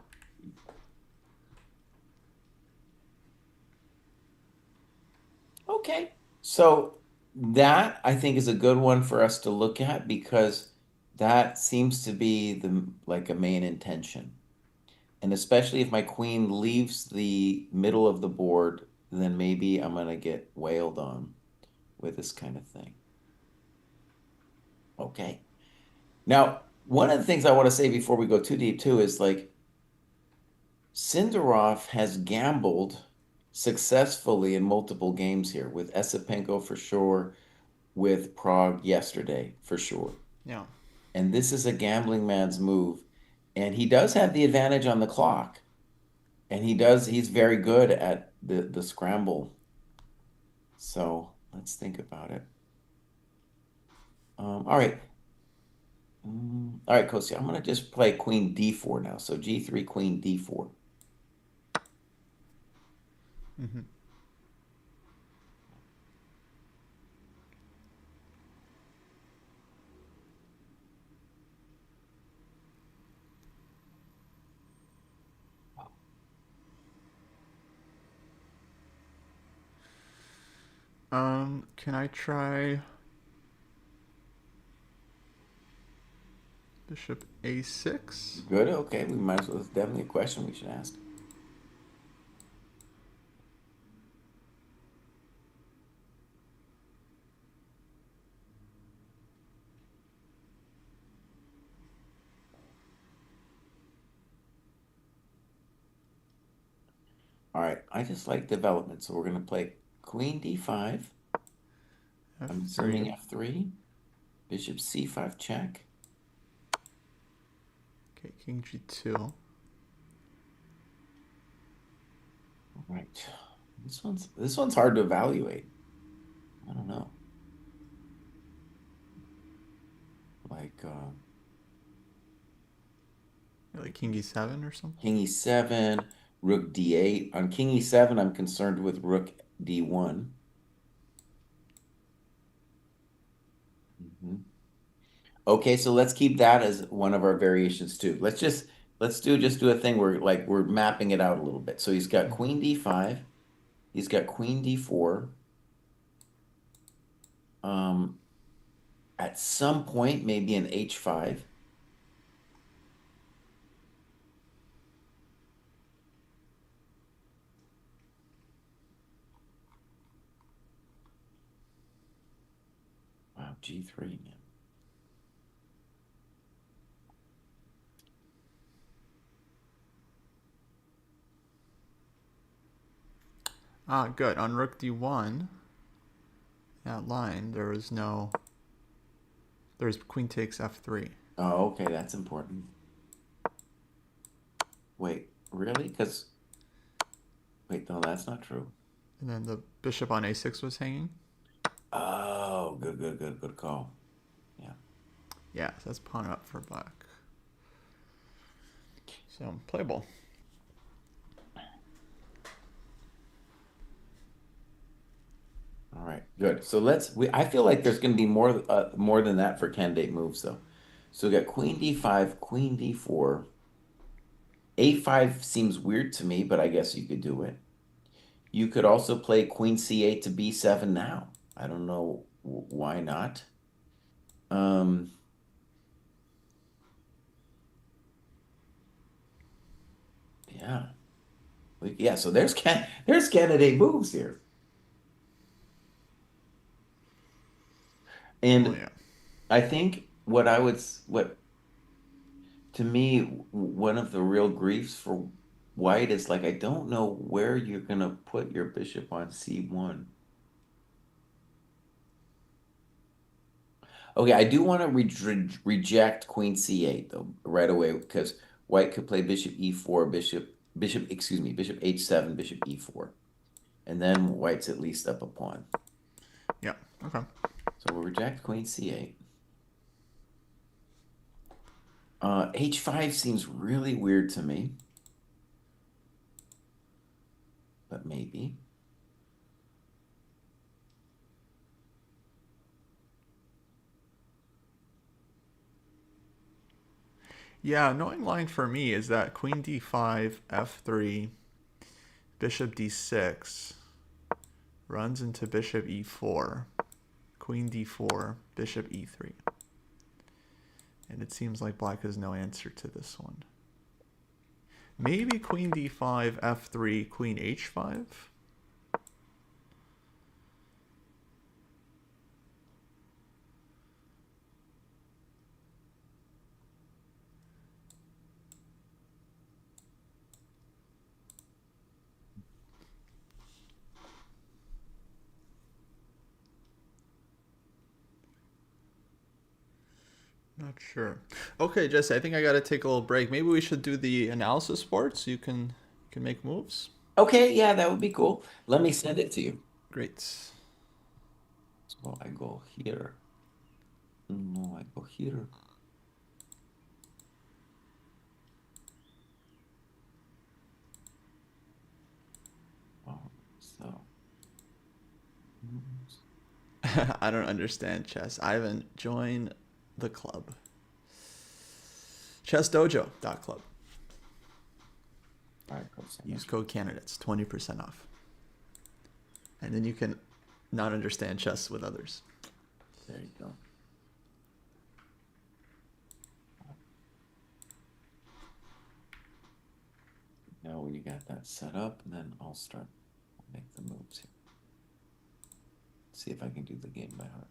Okay. So that I think is a good one for us to look at because that seems to be the like a main intention. And especially if my queen leaves the middle of the board, then maybe I'm gonna get wailed on with this kind of thing. Okay. Now, one of the things I want to say before we go too deep too is like Cindarov has gambled successfully in multiple games here with Esapenko for sure, with Prague yesterday for sure. Yeah. And this is a gambling man's move. And he does have the advantage on the clock. And he's very good at the scramble. So let's think about it. All right. All right, Kosi, I'm going to just play Queen D4 now. So G3, Queen D4. Mm-hmm. Can I try Bishop A6? Good. Okay. We might as well. It's definitely a question we should ask. All right. I just like development. So we're going to play Queen D5. I'm F3. assuming F3. Bishop C5 check. Okay, King G2. All right. This one's hard to evaluate. I don't know. Like Like King E7 or something? King E7, Rook D8. On King E7, I'm concerned with Rook D1. Mhm. Okay, so let's keep that as one of our variations too. Let's just do a thing where like we're mapping it out a little bit. So he's got Mhm. queen D5, he's got queen D4. Um, at some point, maybe an H5. Wow, G3, man. Ah, good. On rook d1, that line, there's queen takes f3. Oh, okay, that's important. Wait, really? Wait, no, that's not true. And then the bishop on a6 was hanging. Oh, good, good, good, good call. Yeah. Yeah, so that's pawn up for black. So, playable. All right, good. So I feel like there's going to be more than that for candidate moves though. So we got queen d5, queen d4. A5 seems weird to me, but I guess you could do it. You could also play queen c8 to b7 now. I don't know why not. Um, yeah. Yeah, so there's candidate moves here. Oh, And yeah. I think what to me one of the real griefs for white is like I don't know where you're gonna put your bishop on c1. Okay, I do want to reject queen c8 though right away because white could play bishop e4, bishop h7, bishop e4, and then white's at least up a pawn. Yeah, okay. So we'll reject queen c8. H5 seems really weird to me, but maybe. Yeah, annoying line for me is that queen d5, f3, bishop d6 runs into bishop e4, queen d4, bishop e3. And it seems like black has no answer to this one. Maybe queen d5, f3, queen h5? Not sure. Okay, Jesse, I think I gotta take a little break. Maybe we should do the analysis board so you can make moves. Okay, yeah, that would be cool. Let me send it to you. Great. So I go here. No, I go here. Oh, so. I don't understand chess. I haven't joined the club. ChessDojo.club. All right, cool. Send Use that. code candidates, 20% off. And then you can not understand chess with others. There you go. Now when you got that set up, and then I'll make the moves here. See if I can do the game by heart.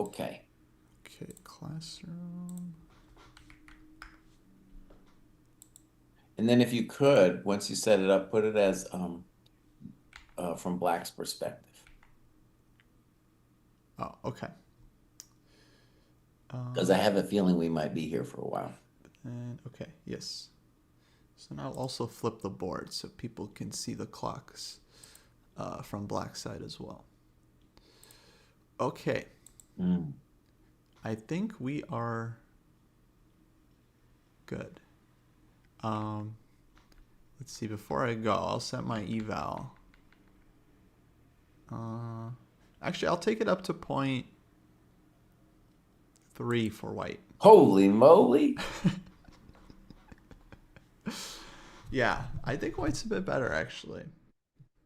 Okay. Okay, classroom. And then if you could, once you set it up, put it as from Black's perspective. Oh, okay. Because I Um, have a feeling we might be here for a while. and okay, yes. So now I'll also flip the board so people can see the clocks from Black side as well. Okay, Mm, I think we are good. Um, let's see. Before I go, I'll set my eval. Uh, actually, I'll take it up to point three for white. holy moly. Yeah, I think white's a bit better actually.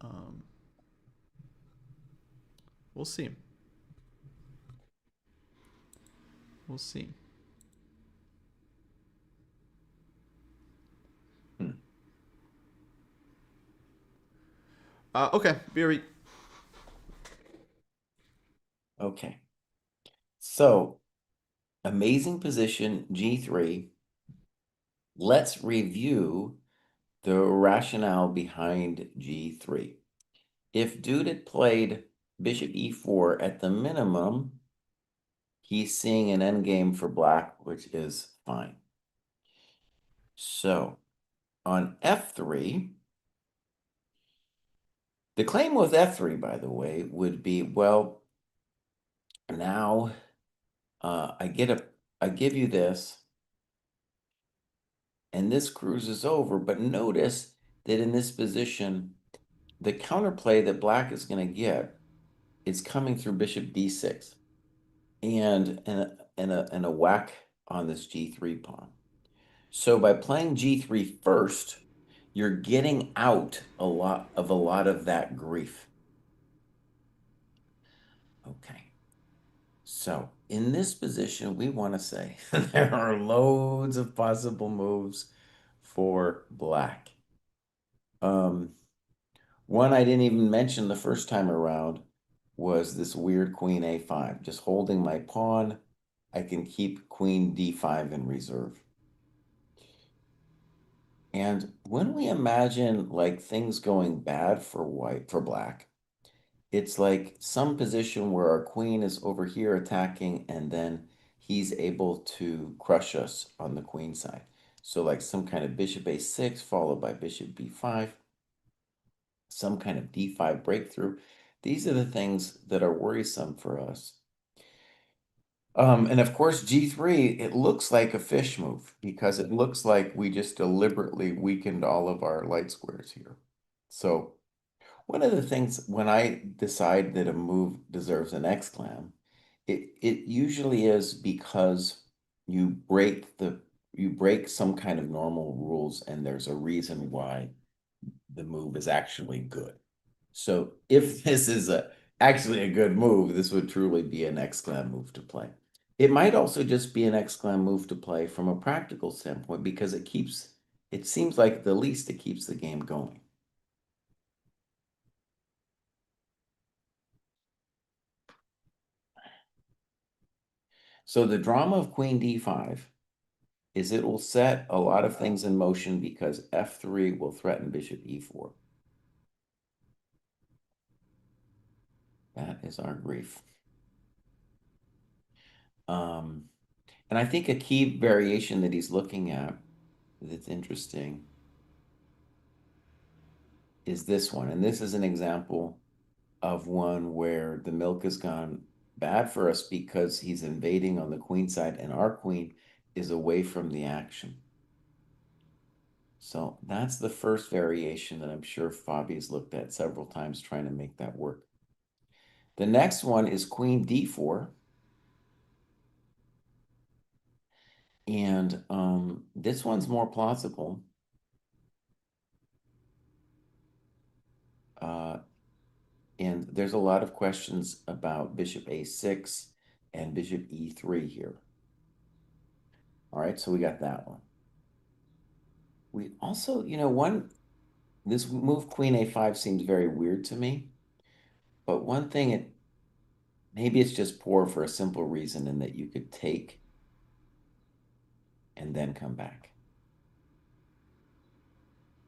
Um, we'll see. We'll see. Hmm. Okay, very. Okay. So amazing position, G3. Let's review the rationale behind G3. If Dude had played Bishop E4 at the minimum, he's seeing an endgame for Black, which is fine. So on F3, the claim with F3, by the way, would be, well, now I give you this, and this cruises over. But notice that in this position, the counterplay that Black is going to get is coming through Bishop D6 and a whack on this G3 pawn. So by playing G3 first, you're getting out a lot of that grief. Okay. So in this position, we want to say there are loads of possible moves for Black. Um, One I didn't even mention the first time around was this weird Queen A5. Just holding my pawn, I can keep Queen D5 in reserve. And when we imagine like things going bad for Black, it's like some position where our queen is over here attacking and then he's able to crush us on the queen side. So like some kind of bishop A6 followed by bishop B5, some kind of D5 breakthrough. These are the things that are worrisome for us. And of course, G3, it looks like a fish move because it looks like we just deliberately weakened all of our light squares here. So one of the things when I decide that a move deserves an exclam, it usually is because you break the you break some kind of normal rules and there's a reason why the move is actually good. So if this is actually a good move, this would truly be an exclam move to play. It might also just be an exclam move to play from a practical standpoint because it seems like the least it keeps the game going. So the drama of Queen D5 is it will set a lot of things in motion because F3 will threaten Bishop E4. That is our grief. Um, and I think a key variation that he's looking at that's interesting is this one. And this is an example of one where the milk has gone bad for us because he's invading on the queen side and our queen is away from the action. So that's the first variation that I'm sure Fabi's looked at several times trying to make that work. The next one is Queen D4. And this one's more plausible. Uh, and there's a lot of questions about Bishop A6 and Bishop E3 here. All right, so we got that one. We also, this move Queen A5 seems very weird to me. But one thing Maybe it's just poor for a simple reason in that you could take and then come back.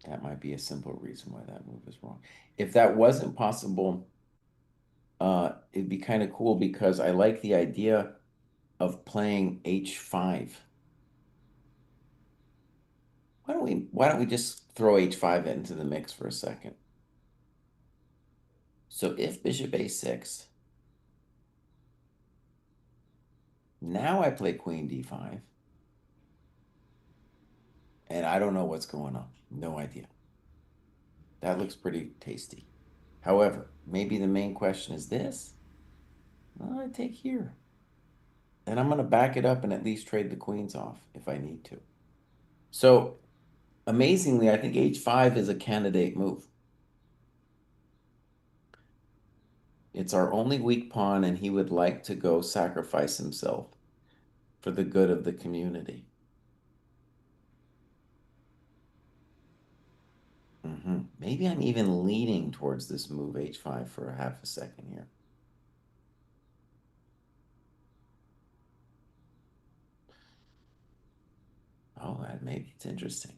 That might be a simple reason why that move is wrong. If that wasn't possible, it'd be kind of cool because I like the idea of playing h5. Why don't we just throw h5 into the mix for a second? So if bishop a6, now I play queen d5, and I don't know what's going on. No idea. That looks pretty tasty. However, maybe the main question is this. Well, I take here. And I'm going to back it up and at least trade the queens off if I need to. So amazingly, I think h5 is a candidate move. It's our only weak pawn, and he would like to go sacrifice himself for the good of the community. Maybe I'm even leaning towards this move h5 for a half a second here. Oh, maybe it's interesting.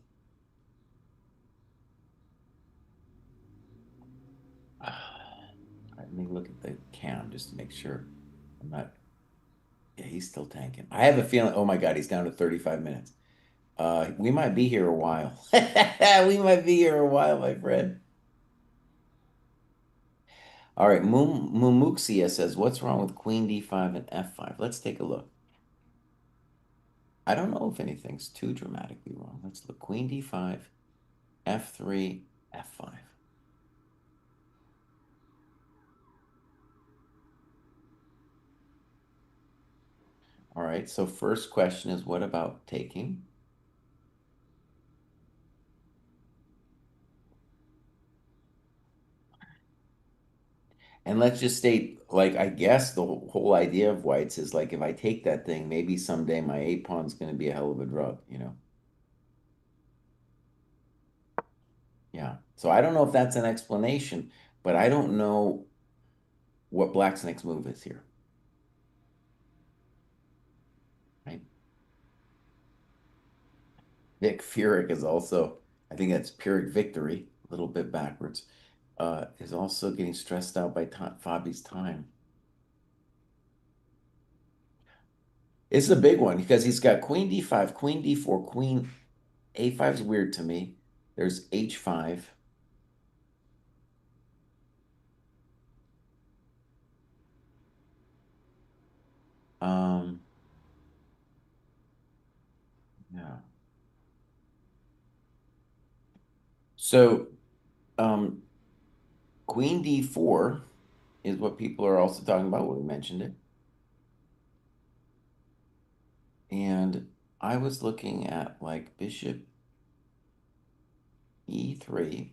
Let me look at the cam just to make sure I'm not. Yeah, he's still tanking. I have a feeling. Oh my God, he's down to 35 minutes. We might be here a while. We might be here a while, my friend. All right, Mumuxia says, what's wrong with queen d5 and f5? Let's take a look. I don't know if anything's too dramatically wrong. Let's look. Queen d5, f3, f5. All right, so first question is, what about taking? And let's just state, like, I guess the whole idea of whites is like, if I take that thing, maybe someday my a pawn's going to be a hell of a drug, you know? Yeah. So I don't know if that's an explanation, but I don't know what Black's next move is here. Right? Vic Furyk is also, I think that's Pyrrhic victory, a little bit backwards, is also getting stressed out by Fabi's time. It's a big one because he's got queen d5, queen d4, queen a5 is weird to me. There's h5. Um, yeah. So, um, queen d4 is what people are also talking about. We mentioned it. And I was looking at like bishop e3.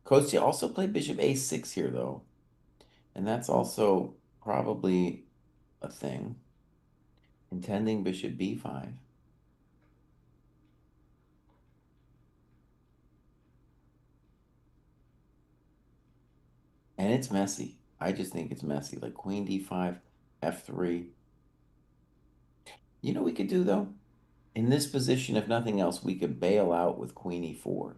Kostya also played bishop a6 here, though. And that's also probably a thing. Intending bishop b5. And it's messy. I just think it's messy. Like queen d5, f3. You know what we could do, though? In this position, if nothing else, we could bail out with queen e4.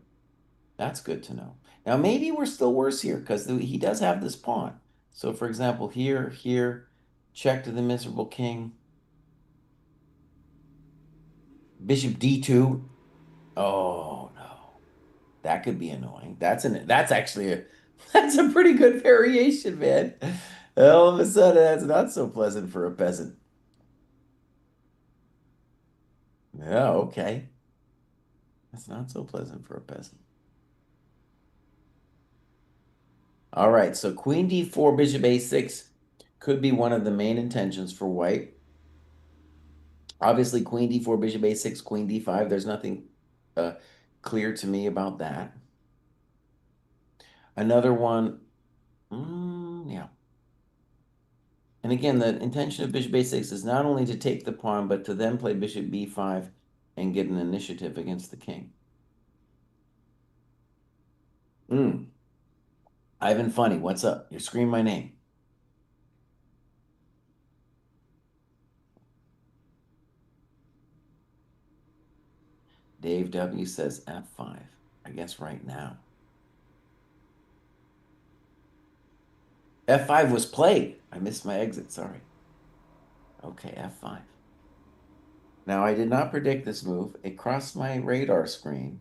That's good to know. Now, maybe we're still worse here because he does have this pawn. So, for example, here, check to the miserable king. Bishop d2. Oh, no. That could be annoying. That's actually that's a pretty good variation, man. All of a sudden, that's not so pleasant for a peasant. Yeah, okay. That's not so pleasant for a peasant. All right, so queen d4, bishop a6 could be one of the main intentions for white. Obviously, queen d4, bishop a6, queen d5. There's nothing clear to me about that. Another one, yeah. And again, the intention of bishop a6 is not only to take the pawn, but to then play bishop b5 and get an initiative against the king. Ivan Funny, what's up? You're screaming my name. Dave W says F5. I guess right now. F5 was played. I missed my exit, sorry. Okay, F5. Now, I did not predict this move. It crossed my radar screen.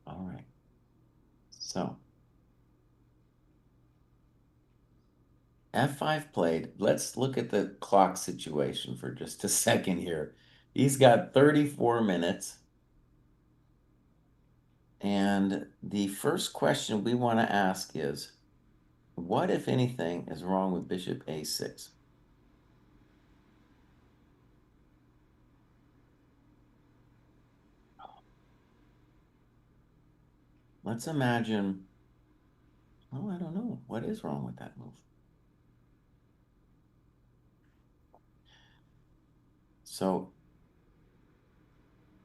All right. So, F5 played. Let's look at the clock situation for just a second here. He's got 34 minutes. And the first question we want to ask is, what, if anything, is wrong with bishop a6? Let's imagine, oh, I don't know. What is wrong with that move? So,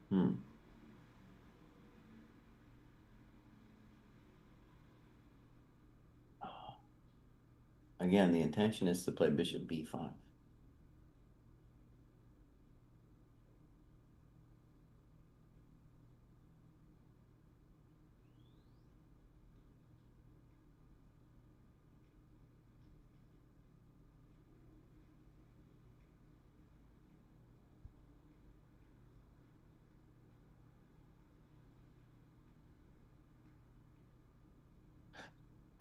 hmm. Again, the intention is to play bishop b5.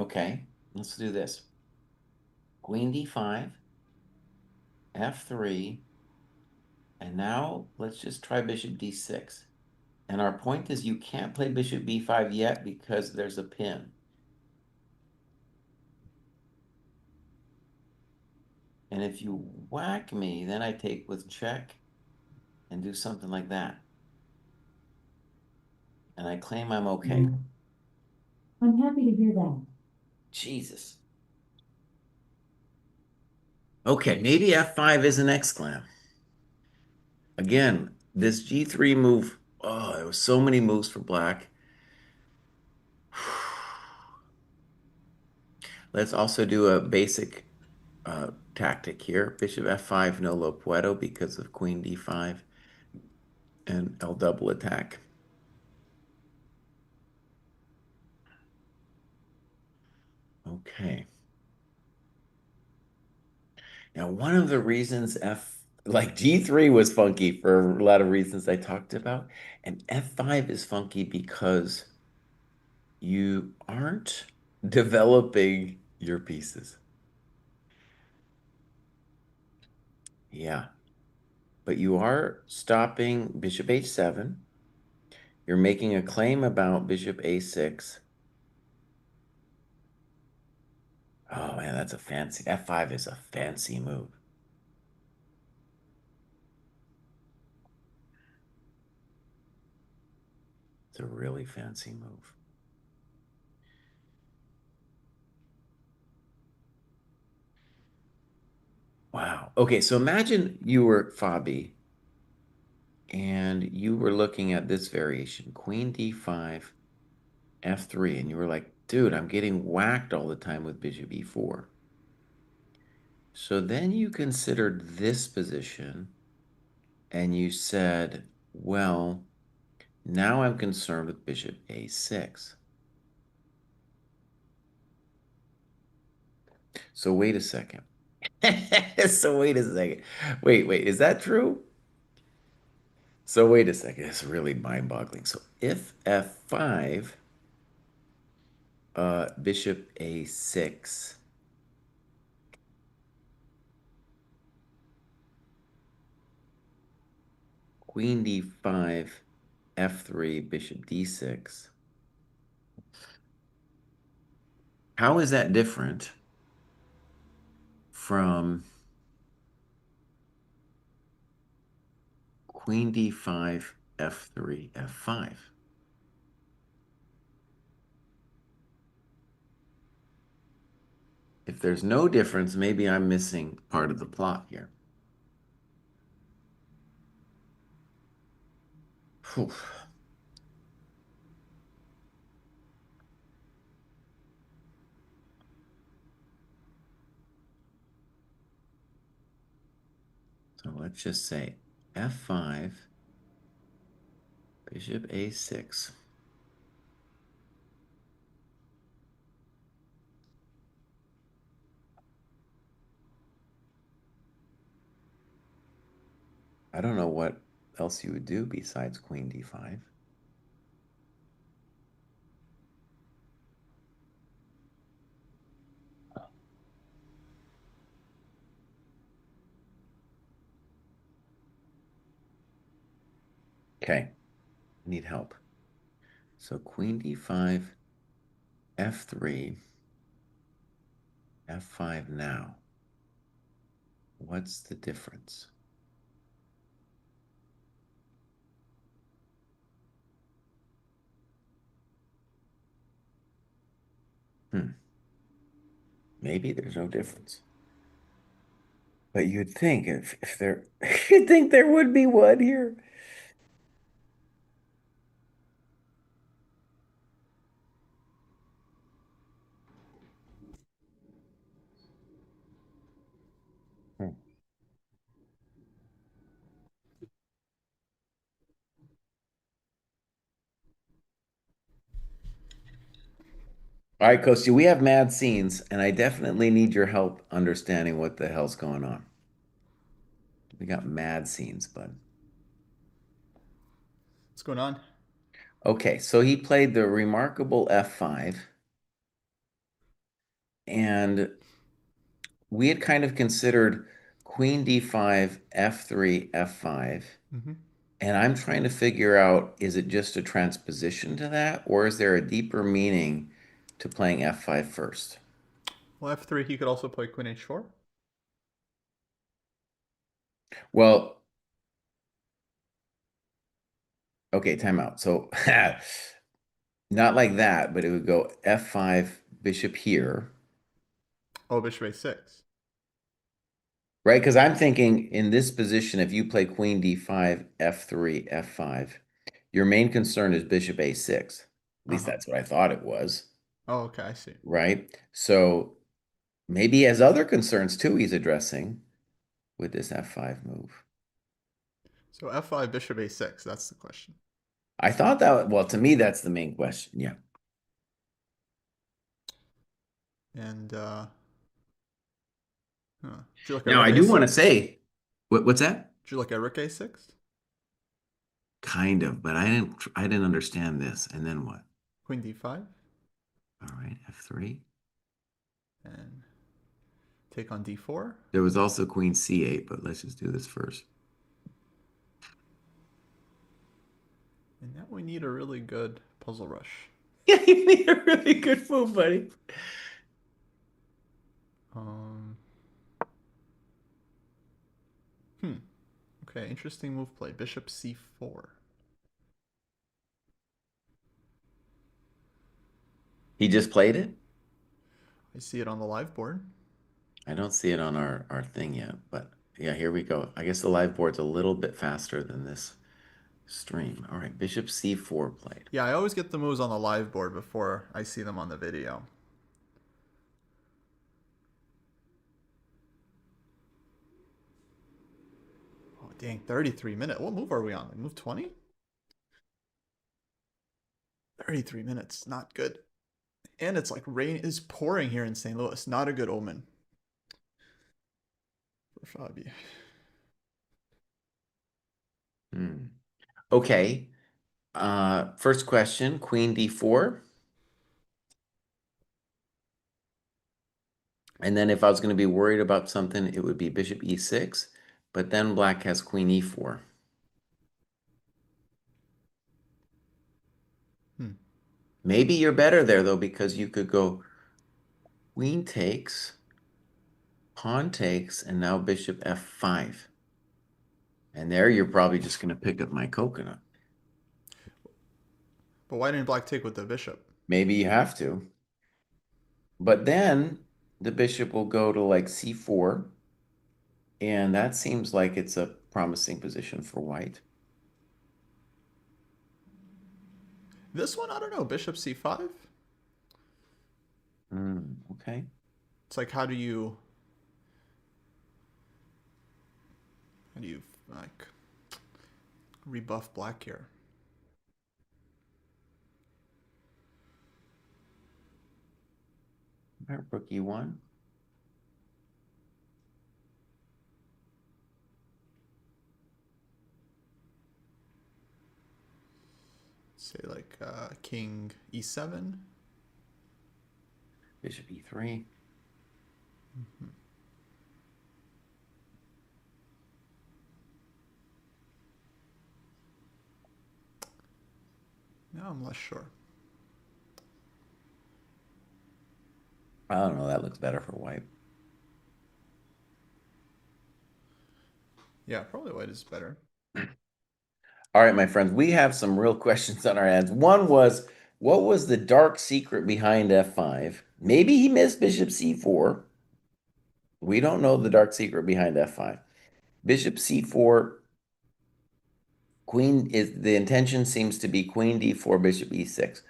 Okay, let's do this. Queen d5, f3, and now let's just try bishop d6. And our point is you can't play bishop b5 yet because there's a pin. And if you whack me, then I take with check and do something like that. And I claim I'm okay. I'm happy to hear that. Jesus. Okay, maybe f5 is an exclam. Again, this g3 move, oh, there was so many moves for black. Let's also do a basic tactic here. Bishop f5, no lo puedo because of queen d5 and L double attack. Okay. Now, one of the reasons like G3 was funky for a lot of reasons I talked about, and F5 is funky because you aren't developing your pieces. Yeah, but you are stopping bishop h7. You're making a claim about bishop a6. Oh man, that's a fancy, F5 is a fancy move. It's a really fancy move. Wow. Okay, so imagine you were Fabi and you were looking at this variation, queen d5, f3, and you were like, dude, I'm getting whacked all the time with bishop e4. So then you considered this position and you said, well, now I'm concerned with bishop a6. So wait a second. So wait a second. Wait, is that true? So wait a second. It's really mind-boggling. So if f5, bishop a6, queen d5, f3, bishop d6. How is that different from queen d5, f3, f5? If there's no difference, maybe I'm missing part of the plot here. Whew. So let's just say f5, bishop a6. I don't know what else you would do besides queen d5. Okay, need help. So queen d5, f3, f5 now. What's the difference? Hmm. Maybe there's no difference. But you'd think if there, you'd think there would be one here. Hmm. All right, Kosti, we have mad scenes, and I definitely need your help understanding what the hell's going on. We got mad scenes, bud. What's going on? Okay, so he played the remarkable f5, and we had kind of considered queen d5, f3, f5. Mm-hmm. And I'm trying to figure out, is it just a transposition to that, or is there a deeper meaning to playing f5 first? Well, f3, he could also play queen h4. Well, okay, time out. So not like that, but it would go f5, bishop here, Oh, bishop a6. right? Because I'm thinking in this position, if you play queen d5, f3, f5, your main concern is bishop a6. At least Uh-huh. that's what I thought it was, Oh, okay, I see. right? So maybe he has other concerns too he's addressing with this f5 move. So f5, bishop a6, that's the question. I thought that, well, to me, that's the main question. Yeah. And, huh. Did you look at Now, rook I do want to a6? say, what's that? Did you look at rook a6? Kind of, but I didn't understand this. And then what? Queen d5? All right, f3. And take on d4? There was also queen c8, but let's just do this first. And now we need a really good puzzle rush. Yeah, you need a really good move, buddy. Um, hmm. Okay, interesting move play. Bishop c4. He just played it? I see it on the live board. I don't see it on our thing yet, but yeah, here we go. I guess the live board's a little bit faster than this stream. All right, bishop c4 played. Yeah, I always get the moves on the live board before I see them on the video. Oh, dang, 33 minutes. What move are we on? Like move 20? 33 minutes. Not good. And it's like rain is pouring here in St. Louis. Not a good omen for Fabi. Hmm. Okay. First question, queen d4. And then if I was going to be worried about something, it would be bishop e6. But then black has queen e4. Hmm. Maybe you're better there, though, because you could go queen takes, pawn takes, and now bishop f5. And there you're probably just going to pick up my coconut. But why didn't black take with the bishop? Maybe you have to. But then the bishop will go to like c4. And that seems like it's a promising position for white. This one, I don't know. Bishop c5? Okay. It's like, how do you. How do you like rebuff black here? Rook E1. Say like king E7. Bishop E3. Mm-hmm. Now I'm less sure. I don't know. That looks better for white. Yeah, probably white is better. All right, my friends, we have some real questions on our hands. One was, what was the dark secret behind F5? Maybe he missed bishop C4. We don't know the dark secret behind F5. Bishop C4, queen is the intention seems to be queen D4, bishop E6.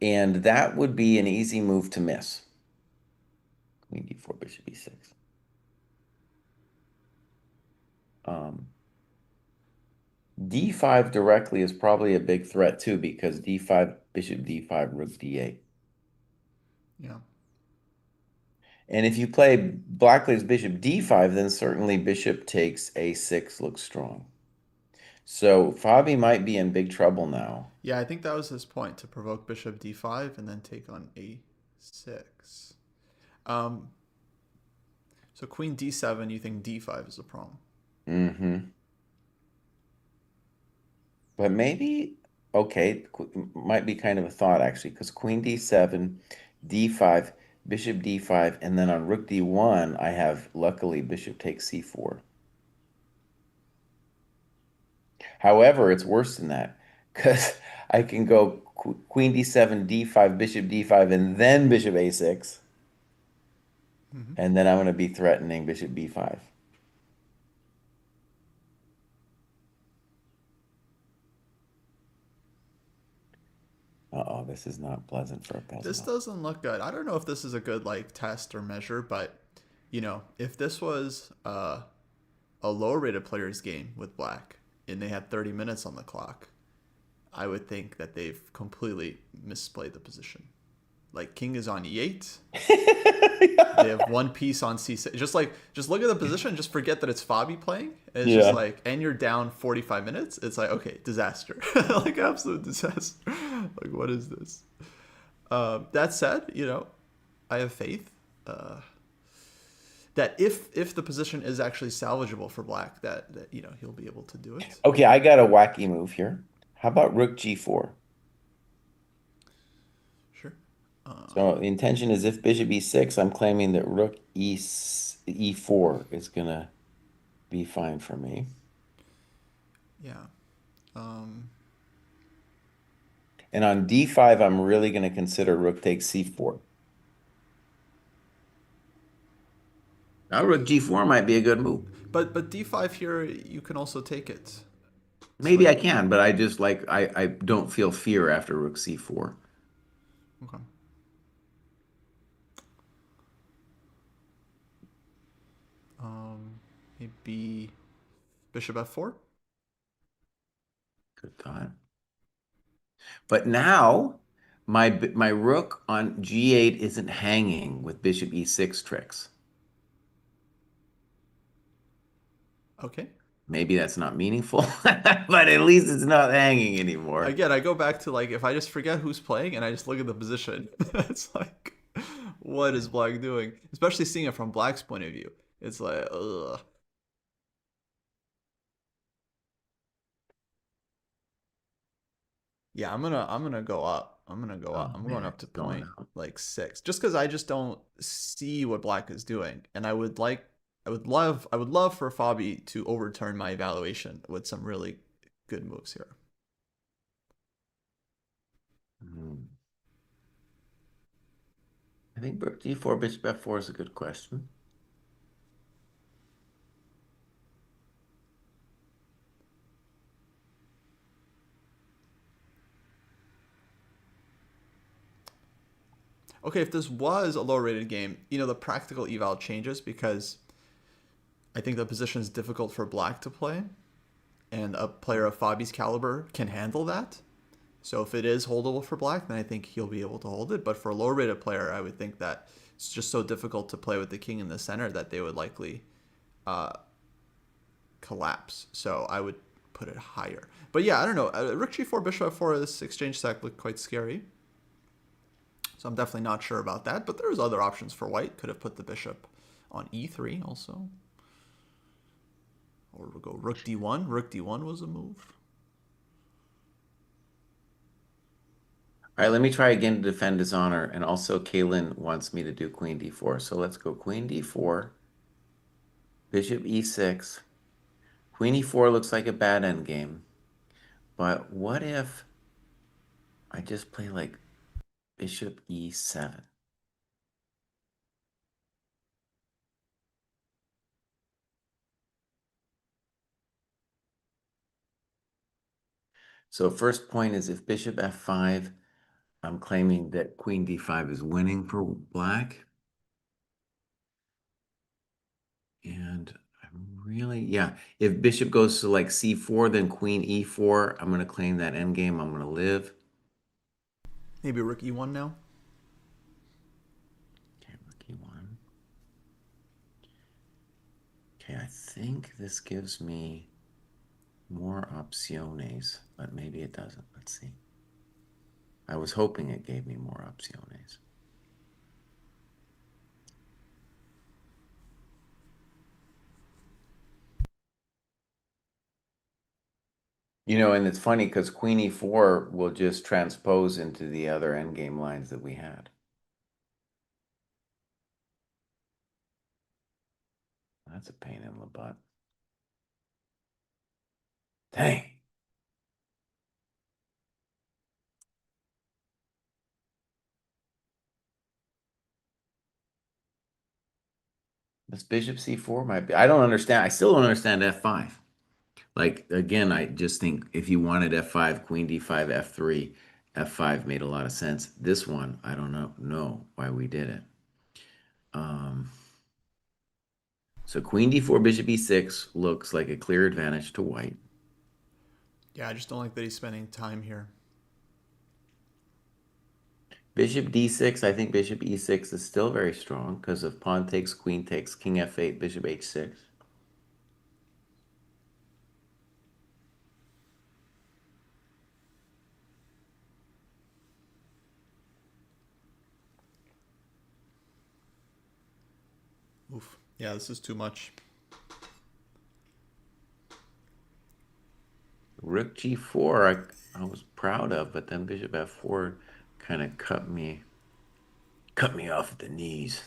And that would be an easy move to miss. Queen D4, bishop E6. D5 directly is probably a big threat too, because D5, bishop D5, rook D8. Yeah. And if you play black plays bishop D5, then certainly bishop takes A6 looks strong. So Fabi might be in big trouble now. Yeah, I think that was his point, to provoke bishop d5 and then take on a6. Um, so queen d7, you think d5 is a problem? Mm-hmm. But maybe, okay, might be kind of a thought actually, because queen D7, D5, bishop D5, and then on rook D1, I have, luckily, bishop takes C4. However, it's worse than that, because I can go queen D7, D5, bishop D5, and then bishop A6, Mm-hmm. and then I'm going to be threatening bishop B5. Uh-oh, this is not pleasant for a This peasant. doesn't look good. I don't know if this is a good like test or measure, but if this was a lower rated player's game with black and they had 30 minutes on the clock, I would think that they've completely misplayed the position. Like king is on e8. They have one piece on c6. Just look at the position. Just forget that it's Fabi playing. It's just Yeah. like, and you're down 45 minutes. It's like, okay, disaster. Like absolute disaster. Like what is this? That said, I have faith that if the position is actually salvageable for black, that he'll be able to do it. Okay, I got a wacky move here. How about rook G4? Sure. So the intention is if bishop E6, I'm claiming that rook E4 is going to be fine for me. Yeah. Um, And on D5, I'm really going to consider rook takes C4. Now rook G4 might be a good move. but d5 here, you can also take it. It's Maybe I like, can, but I just I don't feel fear after rook C4. okay. Maybe bishop f4. Good thought. But now my rook on G8 isn't hanging with bishop E6 tricks. Okay. Maybe that's not meaningful, but at least it's not hanging anymore. Again, I go back to like if I just forget who's playing and I just look at the position, it's like, what is black doing? Especially seeing it from black's point of view, it's like, ugh. Yeah, I'm gonna go up. I'm gonna go up. Oh I'm going man, up to it's going point out. like 6, just because I just don't see what black is doing, and I would love for Fabi to overturn my evaluation with some really good moves here. Hmm. I think rook D4, bishop F4 is a good question. Okay, if this was a low rated game, the practical eval changes because I think the position is difficult for black to play, and a player of Fabi's caliber can handle that. So if it is holdable for black, then I think he'll be able to hold it. But for a lower rated player, I would think that it's just so difficult to play with the king in the center that they would likely uh, collapse. So I would put it higher. But yeah, I don't know. Rook g4, bishop f4, this exchange stack looked quite scary. So I'm definitely not sure about that. But there's other options for white. Could have put the bishop on e3 also. Or we'll go rook d1. Rook d1 was a move. All right, let me try again to defend his honor. And also, Kaylin wants me to do queen d4. So let's go queen d4, bishop e6. Queen e4 looks like a bad endgame. But what if I just play like bishop e7? So first point is if bishop f5, I'm claiming that queen d5 is winning for black. And I'm really, yeah, if bishop goes to like c4, then queen e4, I'm going to claim that endgame. I'm going to live. Maybe rook e1 now. Okay, rook e1. Okay, I think this gives me more opciones, but maybe it doesn't. Let's see. I was hoping it gave me more opciones. You know, and it's funny because queen e4 will just transpose into the other endgame lines that we had. That's a pain in the butt. Dang. This bishop c4 might be. I don't understand. I still don't understand f5. Like, again, I just think if you wanted f5, queen d5, f3, f5 made a lot of sense. This one, I don't know why we did it. So queen d4, bishop e6 looks like a clear advantage to white. Yeah, I just don't like that he's spending time here. Bishop d6, I think bishop e6 is still very strong because if pawn takes, queen takes, king f8, bishop h6. Oof. Yeah, this is too much. Rook g4, I was proud of, but then bishop f4 kind of cut me off at the knees.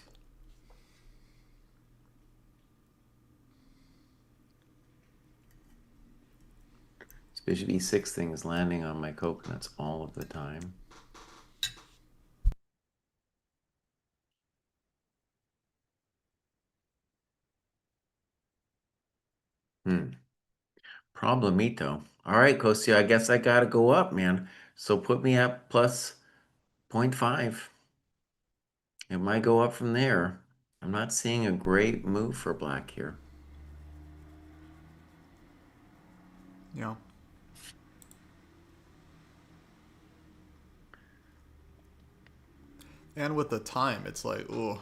This bishop e6 thing is landing on my coconuts all of the time. Problemito. All right, Kostya, I guess I gotta go up, man. So put me at plus 0.5. It might go up from there. I'm not seeing a great move for black here. Yeah. And with the time, it's like, ooh,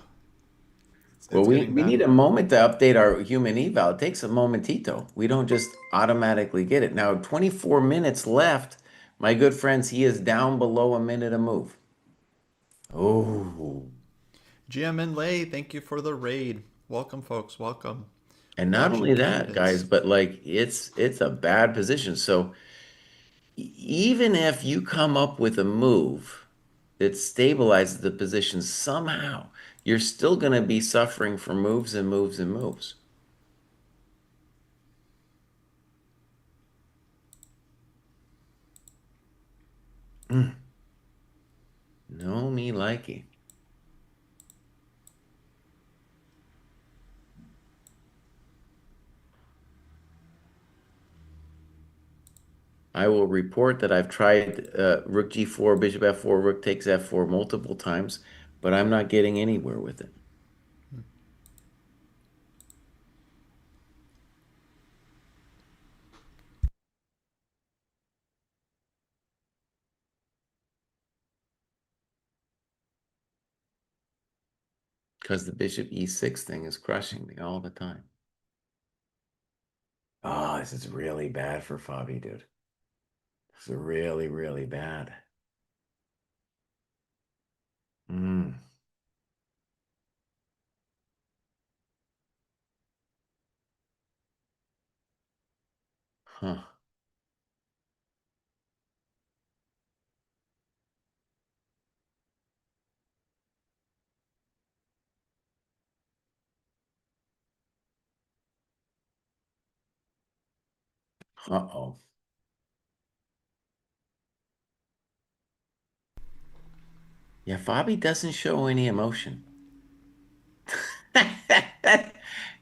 Well, it's we getting bad. need a moment to update our human eval. It takes a momentito. We don't just automatically get it. Now, 24 minutes left. My good friends, he is down below a minute a move. Oh. GM Lay, thank you for the raid. Welcome, folks. Welcome. And not Watching only that, guys, candidates. but like it's a bad position. So even if you come up with a move that stabilizes the position somehow, you're still going to be suffering for moves and moves and moves. No me likey. I will report that I've tried rook g4, bishop f4, rook takes f4 multiple times, but I'm not getting anywhere with it. Because the bishop e6 thing is crushing me all the time. Oh, this is really bad for Fabi, dude. This is really, really bad. Mm. Huh. Uh-oh. Yeah, Fabi doesn't show any emotion.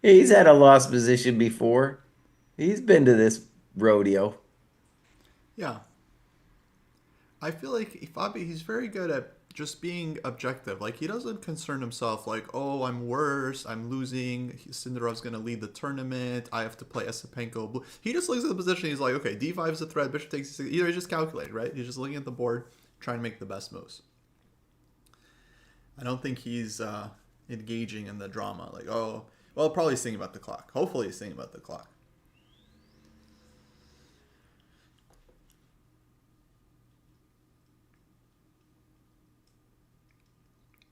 He's had a lost position before. He's been to this rodeo. Yeah, I feel like Fabi, he's very good at just being objective. Like he doesn't concern himself like, oh, I'm worse, I'm losing. Cindarov's gonna lead the tournament. I have to play Esapenko. He just looks at the position. He's like, okay, D5 is a threat. Bishop takes C6. Either he's just calculating, right? He's just looking at the board, trying to make the best moves. I don't think he's engaging in the drama. Like, oh, well, probably he's thinking about the clock. Hopefully, he's thinking about the clock.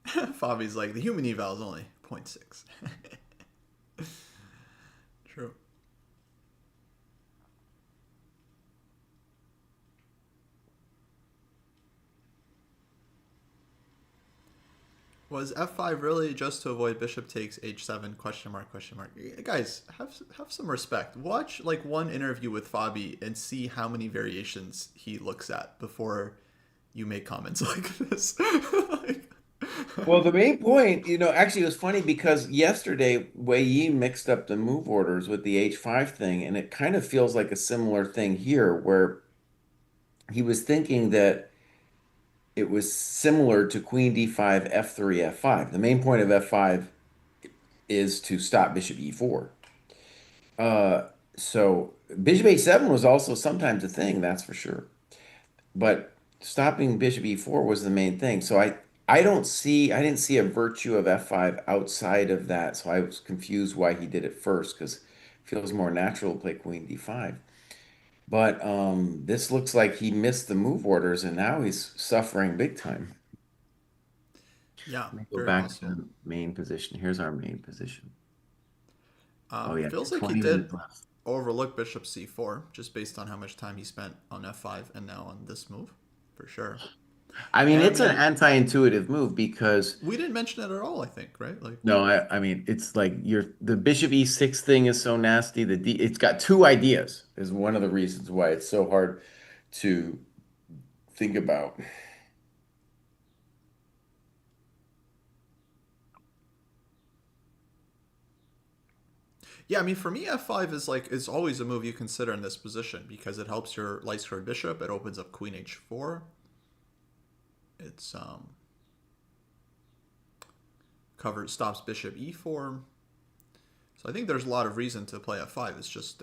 Fabi's like, the human eval is only zero point 0.6. True. Was f5 really just to avoid bishop takes h7 question mark question mark? Guys, have some respect. Watch like one interview with Fabi and see how many variations he looks at before you make comments like this. Like, Well, the main point, actually it was funny because yesterday Wei Yi mixed up the move orders with the H5 thing, and it kind of feels like a similar thing here where he was thinking that it was similar to Queen D5, F3, F5. The main point of F5 is to stop Bishop E4. Uh, so Bishop H7 was also sometimes a thing, that's for sure. But stopping Bishop E4 was the main thing. So I didn't see a virtue of F5 outside of that. So I was confused why he did it first because it feels more natural to play Queen D5. But this looks like he missed the move orders and now he's suffering big time. yeah, Let me go very back to possible. the main position. Here's our main position. Oh yeah, Feels like he 20 did minutes left. overlook bishop c4 just based on how much time he spent on f5 and now on this move, for sure. I mean, And I it's an mean, anti-intuitive move because we didn't mention it at all. I think, right? Like, no, I mean, it's like the bishop e6 thing is so nasty. It's got two ideas is one of the reasons why it's so hard to think about. yeah, I mean, for me, f5 is like is always a move you consider in this position because it helps your light squared bishop. It opens up queen h4. It's covers stops bishop e4. So I think there's a lot of reason to play f5. It's just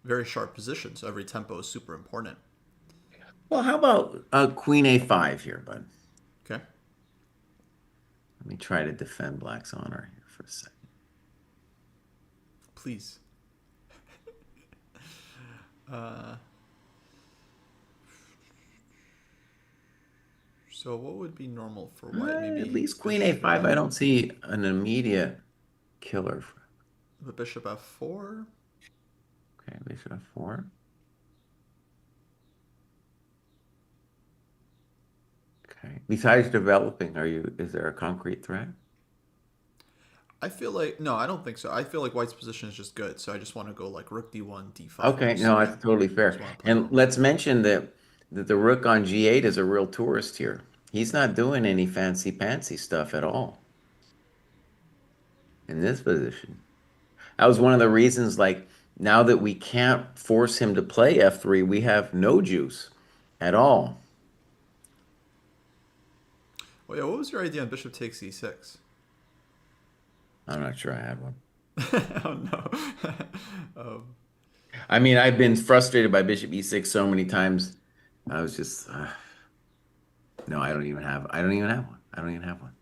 very sharp position, so every tempo is super important. Well, how about queen a5 here, bud? Okay, Let me try to defend black's honor here for a second. please. Uh, so what would be normal for white? At Maybe least queen a5, I don't see an immediate killer. the bishop f4. Okay, bishop f4. Okay. Besides developing, is there a concrete threat? I feel like no, I don't think so. I feel like white's position is just good, so I just want to go like rook d1, d5. Okay, Just no, yeah, that's totally just fair. want to play And normal. let's mention that the rook on g8 is a real tourist here. He's not doing any fancy pantsy stuff at all in this position. That was one of the reasons, like, now that we can't force him to play f3, we have no juice at all. Oh yeah, what was your idea on bishop takes e6? I'm not sure I had one. Oh no. um, I mean, I've been frustrated by bishop e6 so many times. I was just, no, I don't even have one. I don't even have one.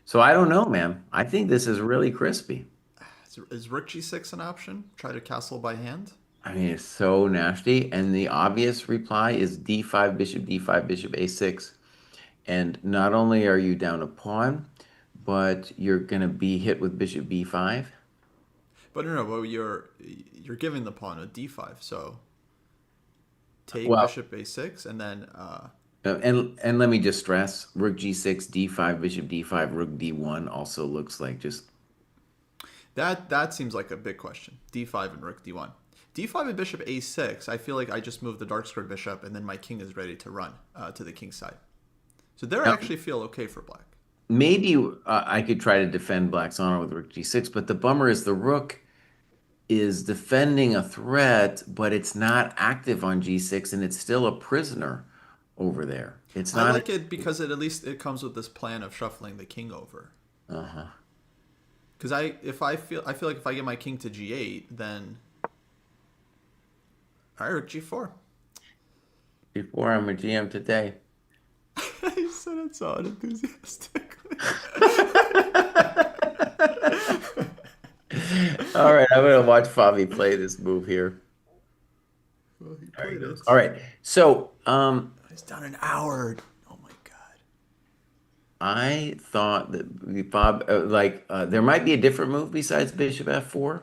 So I don't know, man. I think this is really crispy. Is rook g6 an option? Try to castle by hand? I mean, it's so nasty. And the obvious reply is d5, bishop a6. And not only are you down a pawn, but you're going to be hit with bishop b5. But no, well, you're giving the pawn a d5, so take Well, bishop a6, and then and let me just stress, rook g6, d5, bishop d5, rook d1 also looks like just that seems like a big question. d5 and rook d1. d5 and bishop a6, I feel like I just move the dark squared bishop, and then my king is ready to run to the king side. So there I now, actually feel okay for black. maybe I could try to defend black's honor with rook g6, but the bummer is the rook is defending a threat, but it's not active on g6, and it's still a prisoner over there. It's I not. like it because it at least it comes with this plan of shuffling the king over. Uh-huh. Because I feel like if I get my king to g8, then all right, rook g4. Before I'm a GM today. He said it so unenthusiastically. All right, I'm gonna watch Fabi play this move here. Well, he There he played goes. it. All right. So, He's done an hour. Oh my god. I thought that Bob, there might be a different move besides Bishop F4,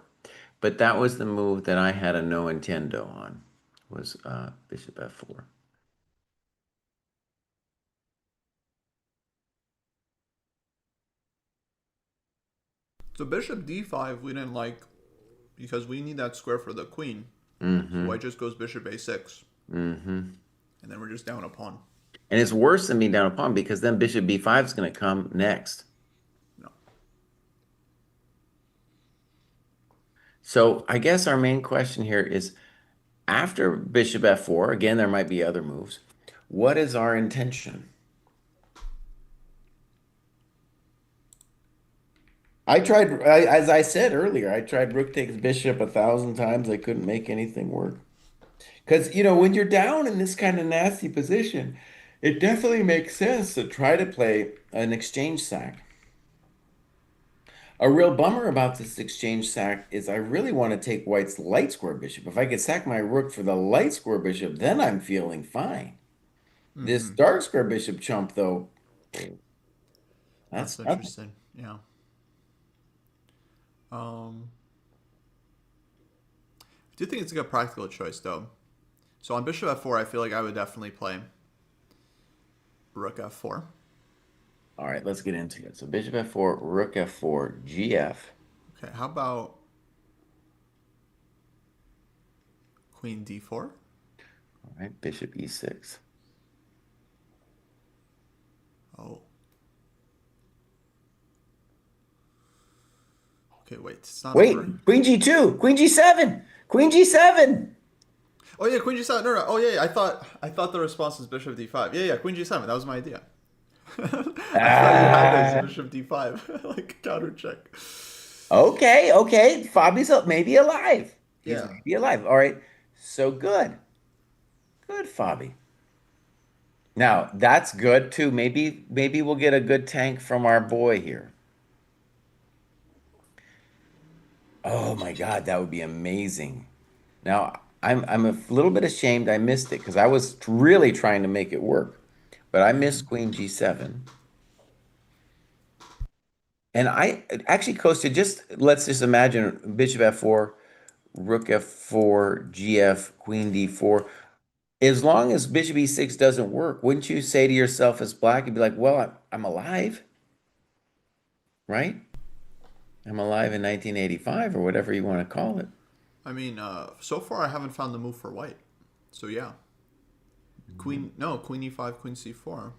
but that was the move that I had a no intendo on, was Bishop F4. So bishop d5 we didn't like because we need that square for the queen. So Mm-hmm. white just goes bishop a6, Mm-hmm. and then we're just down a pawn. And it's worse than being down a pawn because then Bishop B5 is going to come next. No. So I guess our main question here is after Bishop F4, again, there might be other moves. What is our intention? As I said earlier, I tried rook takes bishop 1,000 times. I couldn't make anything work. Because, when you're down in this kind of nasty position, it definitely makes sense to try to play an exchange sack. A real bummer about this exchange sack is I really want to take white's light square bishop. If I could sack my rook for the light square bishop, then I'm feeling fine. This Mm-hmm. dark square bishop chump, though, That's that's nothing. interesting. Yeah. Um, I do think it's a good practical choice though. So on bishop f4, I feel like I would definitely play rook f4. All right, let's get into it. So bishop f4, rook f4, gf. Okay, how about queen d4? All right, bishop e6. Oh. Okay, wait. It's not over. Wait, queen g2, queen g7, queen g7. Oh yeah, queen g7. No. Oh yeah. I thought the response was bishop d5. Yeah. Queen g7. That was my idea. I thought you had this Ah, bishop d5 like counter check. okay. Fabi's maybe alive. He's Yeah. maybe alive. All right, so good. Good, Fabi. Now, that's good too. Maybe we'll get a good tank from our boy here. Oh my God, that would be amazing. Now, I'm a little bit ashamed I missed it because I was really trying to make it work. But I missed queen g7. And I actually, Costa, let's just imagine bishop f4, rook f4, gf, queen d4. As long as bishop e6 doesn't work, wouldn't you say to yourself as black, you'd be like, well, I'm alive, right? I'm alive in 1985 or whatever you want to call it. I mean, so far I haven't found the move for white. So yeah. Queen no, queen e5, queen c4.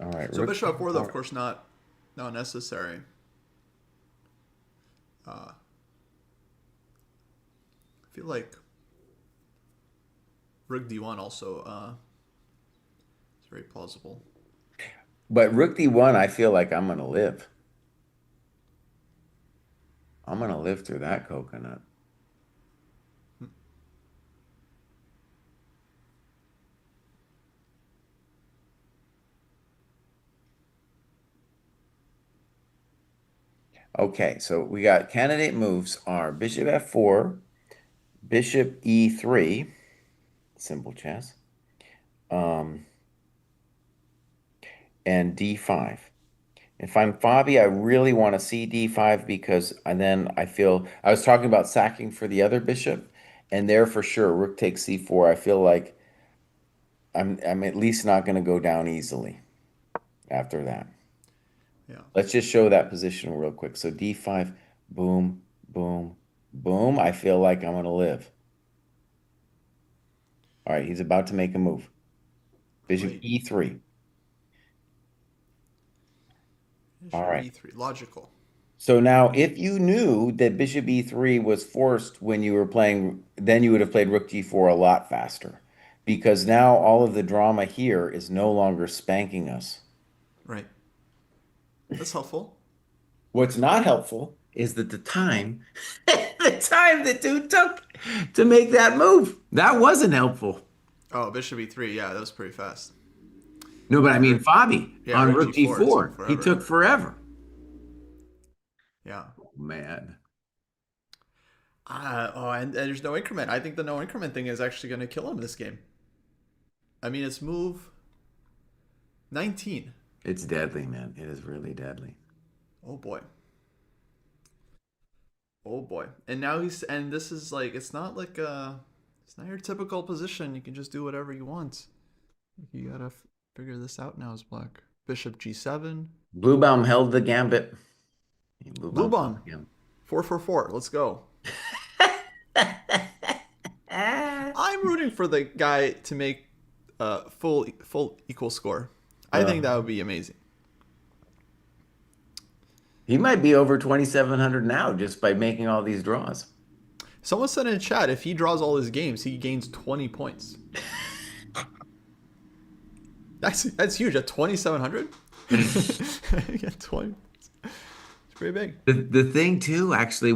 All right, So rook bishop f4 though, of f4. course not necessary. I feel like rook d1 also is very plausible. But rook d1, I feel like I'm going to live. I'm going to live through that coconut. Okay, so we got candidate moves are bishop f4, bishop e3, simple chess, um, and d5. If I'm Fabi, I really want to see d5 because and then I feel I was talking about sacking for the other bishop, and there for sure, rook takes c4. I feel like I'm at least not going to go down easily after that. Yeah. Let's just show that position real quick. So d5, boom, boom, boom. I feel like I'm going to live. All right, he's about to make a move. Bishop Right. e3. All Bishop right. e3. Logical. So now, if you knew that bishop e3 was forced when you were playing, then you would have played rook g4 a lot faster. Because now all of the drama here is no longer spanking us. Right. That's helpful. What's not helpful is that the time, the time the dude took to make that move, that wasn't helpful. Oh, bishop e3. Yeah, that was pretty fast. No, but I And mean, rook. Fabi Yeah, on rook rook g4 took g4, he forever. took forever. Yeah. Man. And there's no increment. I think the no increment thing is actually going to kill him this game. I mean, it's move 19. It's deadly, man. It is really deadly. Oh boy. Oh boy. And now and this is like, it's not your typical position. You can just do whatever you want. You gotta figure this out now as black. Bishop g7. Bluebaum held the gambit. Blue Bluebaum held bomb. the gambit. 4 4 4. Let's go. I'm rooting for the guy to make a full equal score. I think that would be amazing. He might be over 2,700 now just by making all these draws. Someone said in chat if he draws all his games, he gains 20 points. That's huge. At 2,700, you get 20. It's pretty big. The thing too, actually,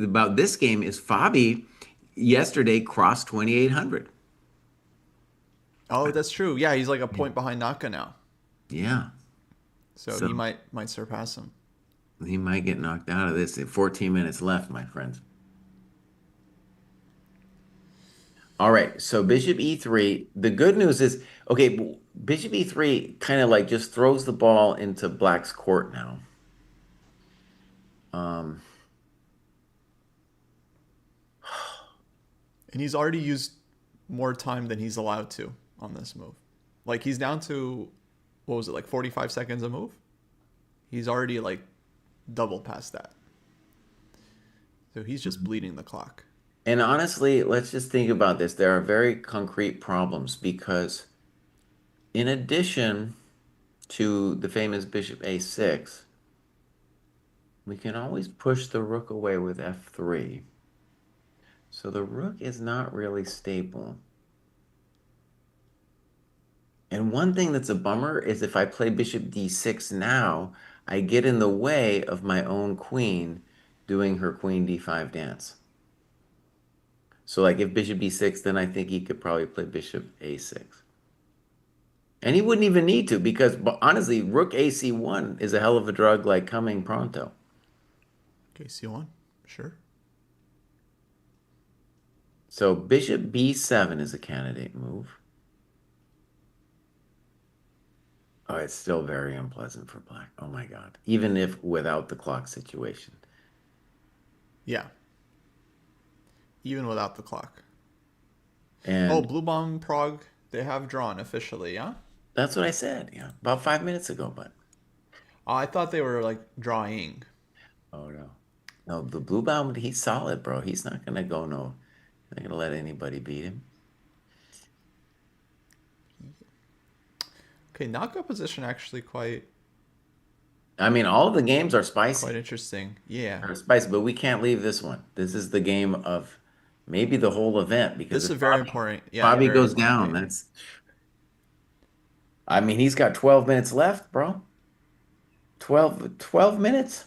about this game is Fabi yesterday crossed 2,800. Oh, that's true. Yeah, he's like a point behind Naka now, Yeah. so So he might surpass him. he might get knocked out of this. 14 minutes left, my friends. All right, so bishop e3. The good news is, okay, bishop e3 kind of like just throws the ball into black's court now. Um, And he's already used more time than he's allowed to on this move. Like he's down to, what was it, like 45 seconds a move? He's already like double past that. So he's just bleeding the clock. and honestly, let's just think about this. There are very concrete problems because in addition to the famous bishop a6, we can always push the rook away with f3. So the rook is not really stable. And one thing that's a bummer is if I play bishop d6 now, I get in the way of my own queen doing her queen d5 dance. So like if bishop d6, then I think he could probably play bishop a6. And he wouldn't even need to because honestly, rook ac1 is a hell of a drug like coming pronto. Okay, c1. Sure. So bishop b7 is a candidate move. Oh, it's still very unpleasant for black. Oh my God. Even if without the clock situation. Yeah. Even without the clock. And Oh, Blue Bomb Prague, they have drawn officially, yeah? that's what I said, yeah, about 5 minutes ago, but I thought they were like drawing. oh no. No, the Blue Baum, he's solid, bro. He's not gonna not gonna let anybody beat him. Okay, knockout position actually I mean, all of the games are spicy. quite interesting. Yeah. Are spicy, but we can't leave this one. This is the game of maybe the whole event because This is if a very important, yeah, Bobby very goes important down, game. I mean, he's got 12 minutes left, bro. 12 minutes.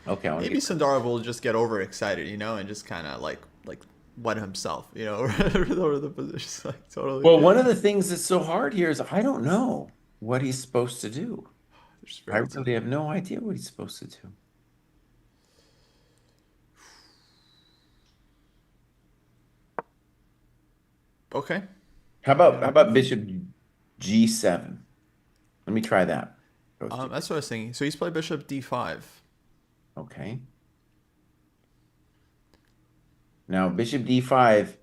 Okay, I want to Maybe get Cindarov will just get overexcited, and just kind of like wet himself, over the position, like totally. Well, one of the things that's so hard here is I don't know what he's supposed to do. There's I very little. really have no idea what he's supposed to do. Okay. How about bishop G7? Let me try that. Goes to That's what I was thinking. So he's played bishop d5. okay. Now bishop D5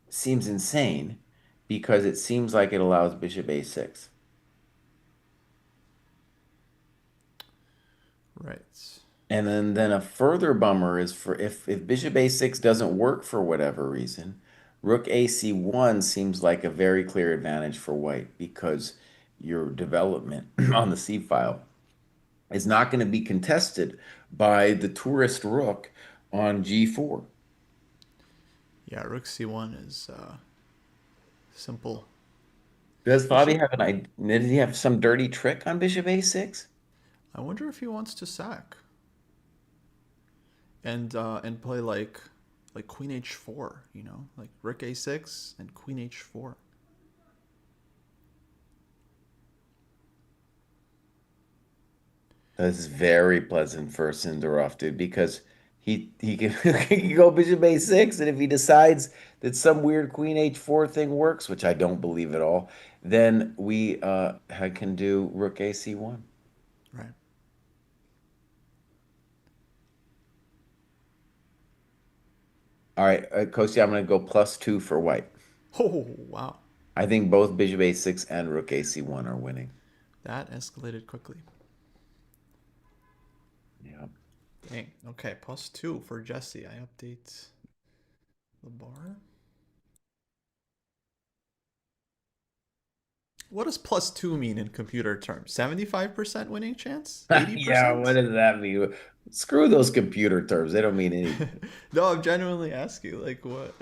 seems insane because it seems like it allows bishop A6. Right. And then a further bummer is for if bishop A6 doesn't work for whatever reason, rook AC1 seems like a very clear advantage for white because your development on the C file is not going to be contested by the tourist rook on G4. Yeah, rook c1 is simple. Does Fabi Bishop. have did he have some dirty trick on bishop A6? I wonder if he wants to sack and play like queen h4. Like rook a6 and queen h4. That's very pleasant for Cindarov, dude, because he can, he can go bishop a6, and if he decides that some weird queen h4 thing works, which I don't believe at all, then we can do rook ac1. Right. All right, Kosti, I'm going to go +2 for white. Oh wow, I think both bishop a6 and rook ac1 are winning. that escalated quickly. Yeah. Dang. Okay, +2 for Jesse. I update the bar. What does +2 mean in computer terms? 75% winning chance? Yeah, what 80%? does that mean? Screw those computer terms. They don't mean anything. No, I'm genuinely asking. Like, what?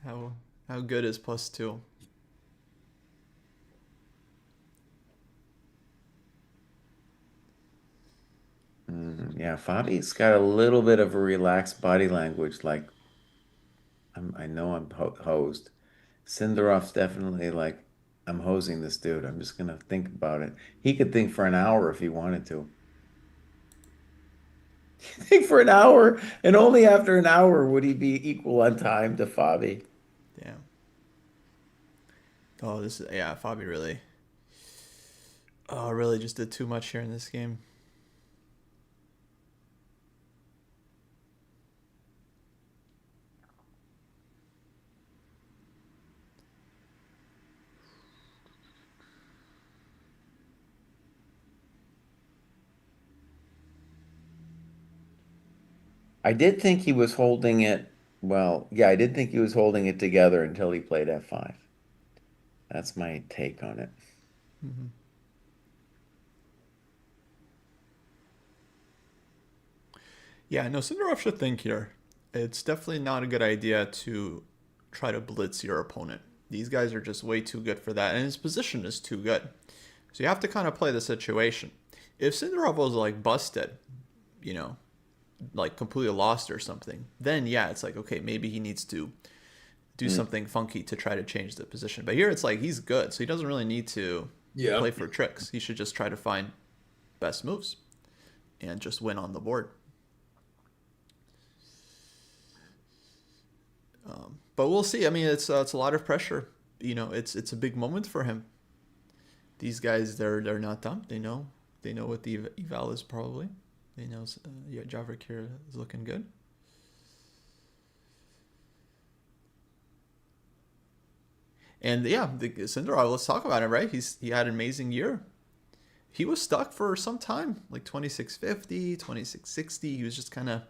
How how good is +2? Yeah, Fabi's got a little bit of a relaxed body language. Like, I know I'm hosed. Cindarov's definitely like, I'm hosing this dude. I'm just gonna think about it. He could think for an hour if he wanted to. Think for an hour, and only after an hour would he be equal on time to Fabi. Damn. Oh, this is yeah. Fabi really. Oh, really just did too much here in this game. I did think he was holding it. Well, yeah, I did think he was holding it together until he played F5. That's my take on it. Mm-hmm. Yeah, no, Cindarov should think here. It's definitely not a good idea to try to blitz your opponent. These guys are just way too good for that, and his position is too good. So you have to kind of play the situation. If Cindarov was like busted, you know, like completely lost or something, then yeah, it's like, okay, maybe he needs to do Mm. something funky to try to change the position. But here it's like he's good, so he doesn't really need to Yeah. play for tricks. He should just try to find best moves and just win on the board. But we'll see. I mean, it's a lot of pressure. It's a big moment for him. These guys, they're not dumb. They know what the eval is probably. They know yeah, Javrik here is looking good. And yeah, the Cinderella. Let's talk about it. Right? He had an amazing year. He was stuck for some time, like 2650, 2660. He was just kind of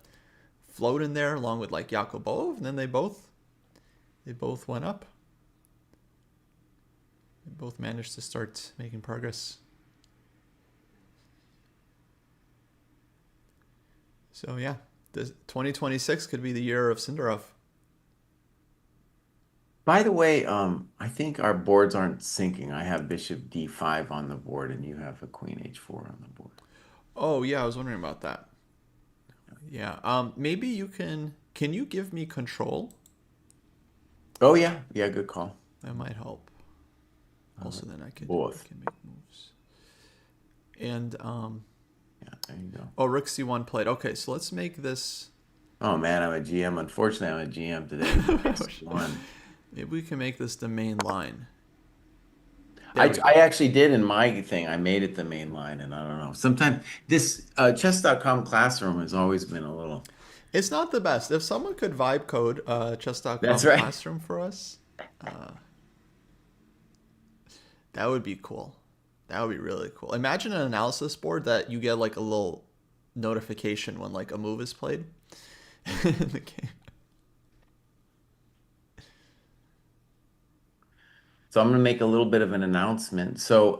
floating there along with like Yakubov, and then they both went up. They both managed to start making progress. So yeah, the 2026 could be the year of Cindarov. By the way, I think our boards aren't syncing. I have bishop d5 on the board, and you have a queen h4 on the board. Oh yeah, I was wondering about that. Yeah. Maybe you can. Can you give me control? Oh yeah, yeah, good call. That might help. Also, then I Both. can make moves. And Yeah, there you go. oh, Rook C1 played. Okay, so let's make this. Oh man, I'm a GM. Unfortunately, I'm a GM today. One. Maybe we can make this the main line. There I we I go. actually did in my thing. I made it the main line, and I don't know. Sometimes this chess.com classroom has always been a little. It's not the best. If someone could vibe code That's chess.com right. classroom for us, uh, that would be cool. That would be really cool. Imagine an analysis board that you get like a little notification when like a move is played in the game. So I'm going to make a little bit of an announcement. So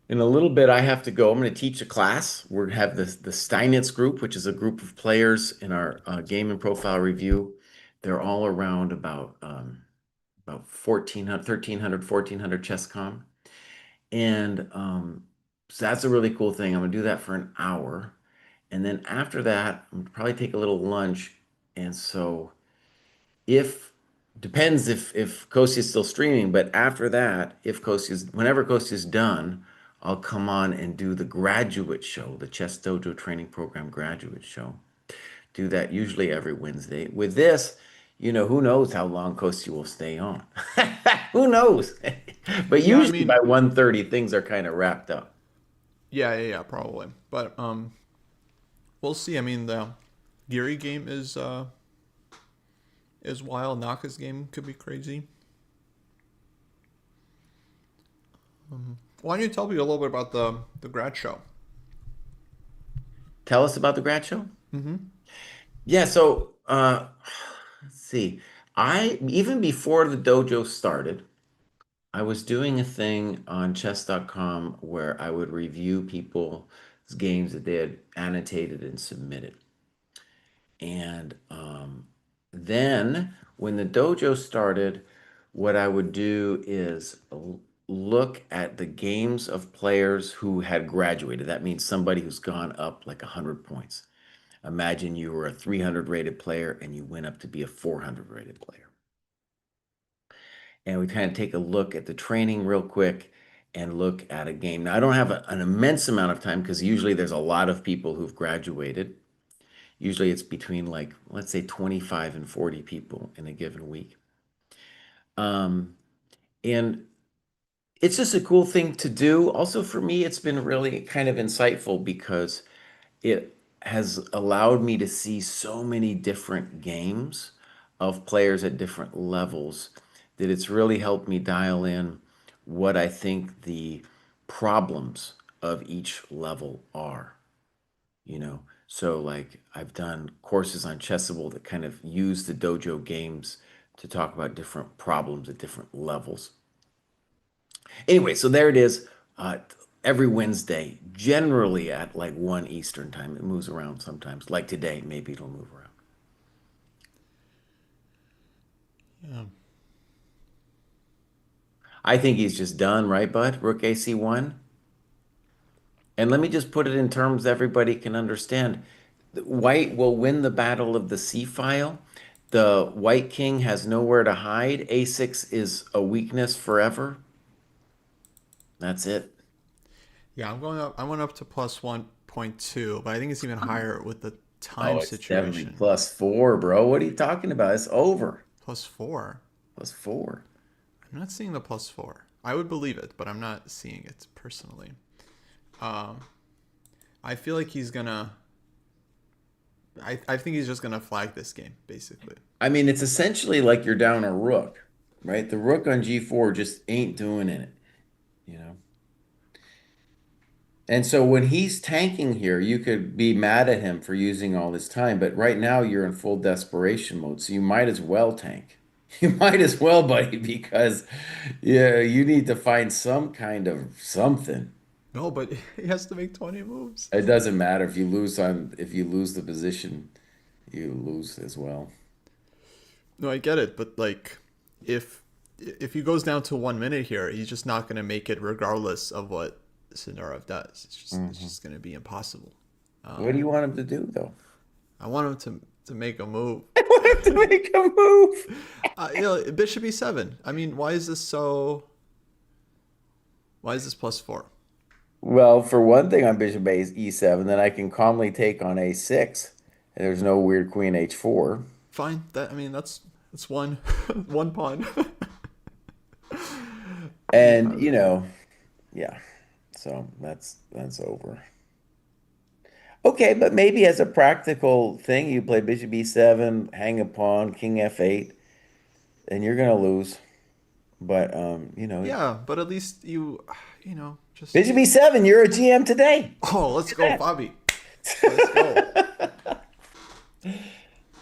in a little bit, I have to go. I'm going to teach a class. We're going to have the Steinitz group, which is a group of players in our game and profile review. They're all around about 1,400, 1,300, 1,400 ChessCom. And so that's a really cool thing. I'm going to do that for an hour. And then after that, I'm going to probably take a little lunch. And so if depends if Kosi is still streaming, but after that, if Kosi is whenever Kosi is done, I'll come on and do the graduate show, the Chess Dojo Training Program graduate show. Do that usually every Wednesday. With this, who knows how long Kosi will stay on. Who knows? But Yeah, I usually by mean, 1:30 things are kind of wrapped up. yeah, probably. But we'll see. I mean, the Giri game is wild. Naka's game could be crazy. Why don't you tell me a little bit about the grad show? Tell us about the grad show. Mm-hmm. Yeah, so let's see. I even before the dojo started, I was doing a thing on chess.com where I would review people's games that they had annotated and submitted. And then when the dojo started, what I would do is look at the games of players who had graduated. That means somebody who's gone up like 100 points. Imagine you were a 300 rated player and you went up to be a 400 rated player. And we kind of take a look at the training real quick and look at a game. Now, I don't have an immense amount of time because usually there's a lot of people who've graduated. Usually it's between like, let's say 25 and 40 people in a given week. Um, and it's just a cool thing to do. Also, for me, it's been really kind of insightful because it has allowed me to see so many different games of players at different levels that it's really helped me dial in what I think the problems of each level are, you know. So like I've done courses on Chessable that kind of use the dojo games to talk about different problems at different levels. Anyway, so there it is. Every Wednesday, generally at like 1 Eastern time. It moves around sometimes. Like today, maybe it'll move around. Yeah. I think he's just done, right, bud? Rook AC1. And let me just put it in terms everybody can understand. White will win the battle of the C file. The white king has nowhere to hide. A6 is a weakness forever. That's it. Yeah, I'm going up. I went up to plus 1.2, but I think it's even higher with the Oh, time it's definitely situation. +4, bro. What are you talking about? It's over. Plus 4. +4. I'm not seeing the plus 4. I would believe it, but I'm not seeing it personally. Um, I feel like he's gonna. I think he's just gonna flag this game, basically. I mean, it's essentially like you're down a rook, right? The rook on G4 just ain't doing it, you know? And so when he's tanking here, you could be mad at him for using all this time, but right now you're in full desperation mode, so you might as well tank. You might as well, buddy, because yeah, you need to find some kind of something. No, but he has to make 20 moves. It doesn't matter if you lose the position, you lose as well. No, I get it, but like, if if he goes down to 1 minute here, he's just not gonna make it, regardless of what Cindarov does. It's Mhm. just gonna be impossible. What do you want him to do, though? I want him to make a move. I want him to make a move. Bishop e7. I mean, why is this so? Why is this plus 4? Well, for one thing on bishop e7, then I can calmly take on a6. And there's no weird queen h4. Fine. That I mean, that's one one pawn. You And, have it. yeah. So that's over. Okay, but maybe as a practical thing, you play bishop e7, hang a pawn, king f8, and you're gonna lose. But Yeah, but at least just bishop e7, you're a GM today. oh, let's go, Look Fabi. Let's go. at that.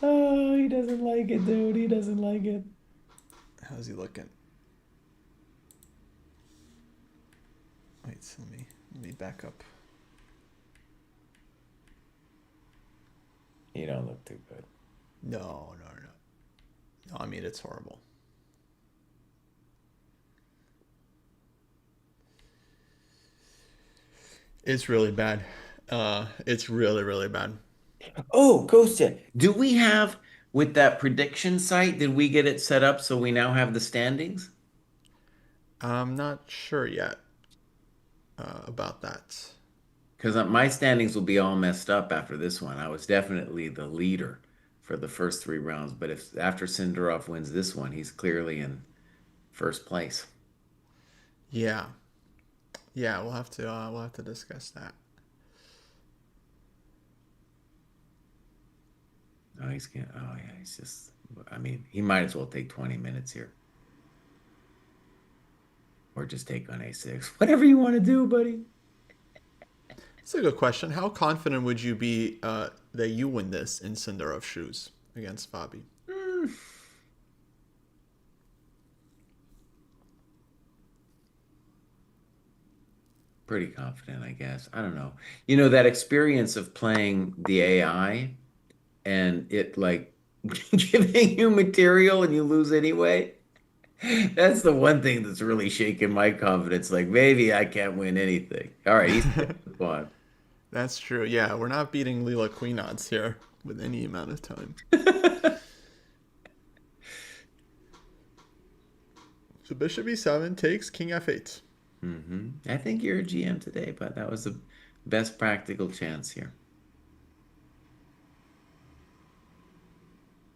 Oh, he doesn't like it, dude. He doesn't like it. How's he looking? Wait, so let me back up. You don't look too good. No, no, no. No, I mean it's horrible. It's really bad. It's really, really bad. Oh, Kostya, do we have with that prediction site, did we get it set up so we now have the standings? I'm not sure yet about that. Because my standings will be all messed up after this one. I was definitely the leader for the first three rounds, but if after Cindarov wins this one, he's clearly in first place. Yeah, yeah, we'll have to discuss that. Oh, he's gonna, oh yeah, he's just, I mean, he might as well take 20 minutes here or just take on a6. Whatever you want to do, buddy. It's a good question. How confident would you be that you win this in Cindarov's shoes against Fabi? Hmm, pretty confident, I guess. I don't know. That experience of playing the AI and it like giving you material and you lose anyway. That's the one thing that's really shaken my confidence. Like maybe I can't win anything. All right, he's fun. That's true. Yeah, we're not beating Lila Queen odds here with any amount of time. So bishop e7 takes king f8. I think you're a GM today, but that was the best practical chance here.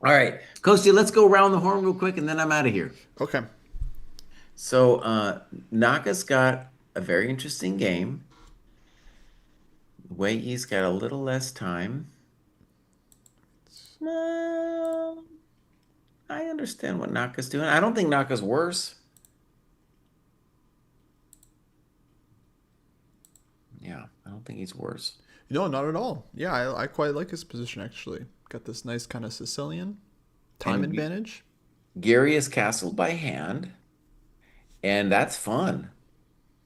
All right, Kostya, let's go around the horn real quick and then I'm out of here. Okay. So Naka's got a very interesting game. Wei Yi's got a little less time. Uh, I understand what Naka's doing. I don't think Naka's worse. Yeah, I don't think he's worse. No, not at all. Yeah, I quite like his position actually. Got this nice kind of Sicilian time And advantage. Gary is castled by hand, and that's fun.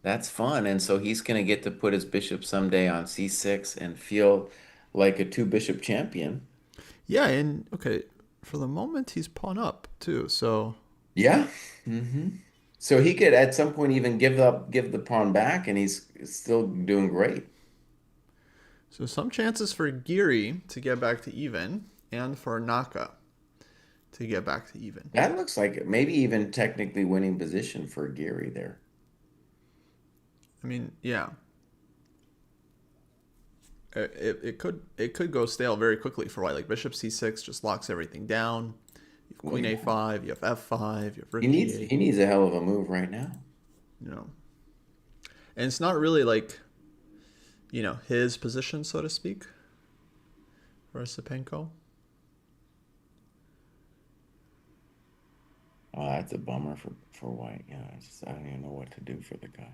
That's fun. And so he's going to get to put his bishop someday on c6 and feel like a two bishop champion. Yeah, and okay, for the moment he's pawn up too. So Yeah. So he could at some point even give the pawn back, and he's still doing great. some chances for Giri to get back to even and for Naka to get back to even. That looks like it. Maybe even technically winning position for Gary there. I mean, yeah. It could go stale very quickly for white. Like bishop c6 just locks everything down. You have Well, queen yeah. a5, you have f5, you have rook He e8. needs a hell of a move right now. You know, and it's not really like his position, so to speak, for Esapenko. Oh, that's a bummer for White. Yeah, I don't even know what to do for the guy.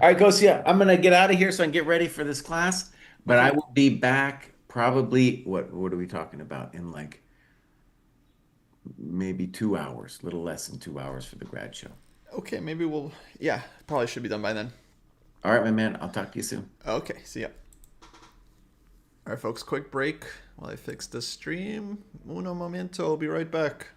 All right, Gosia, I'm gonna get out of here so I can get ready for this class. But I Okay. will be back probably what are we talking about in like maybe 2 hours, a little less than 2 hours for the grad show. Okay, maybe we'll. Yeah, probably should be done by then. All right, my man. I'll talk to you soon. Okay, see ya. All right, folks, quick break while I fix the stream. Uno momento, I'll be right back.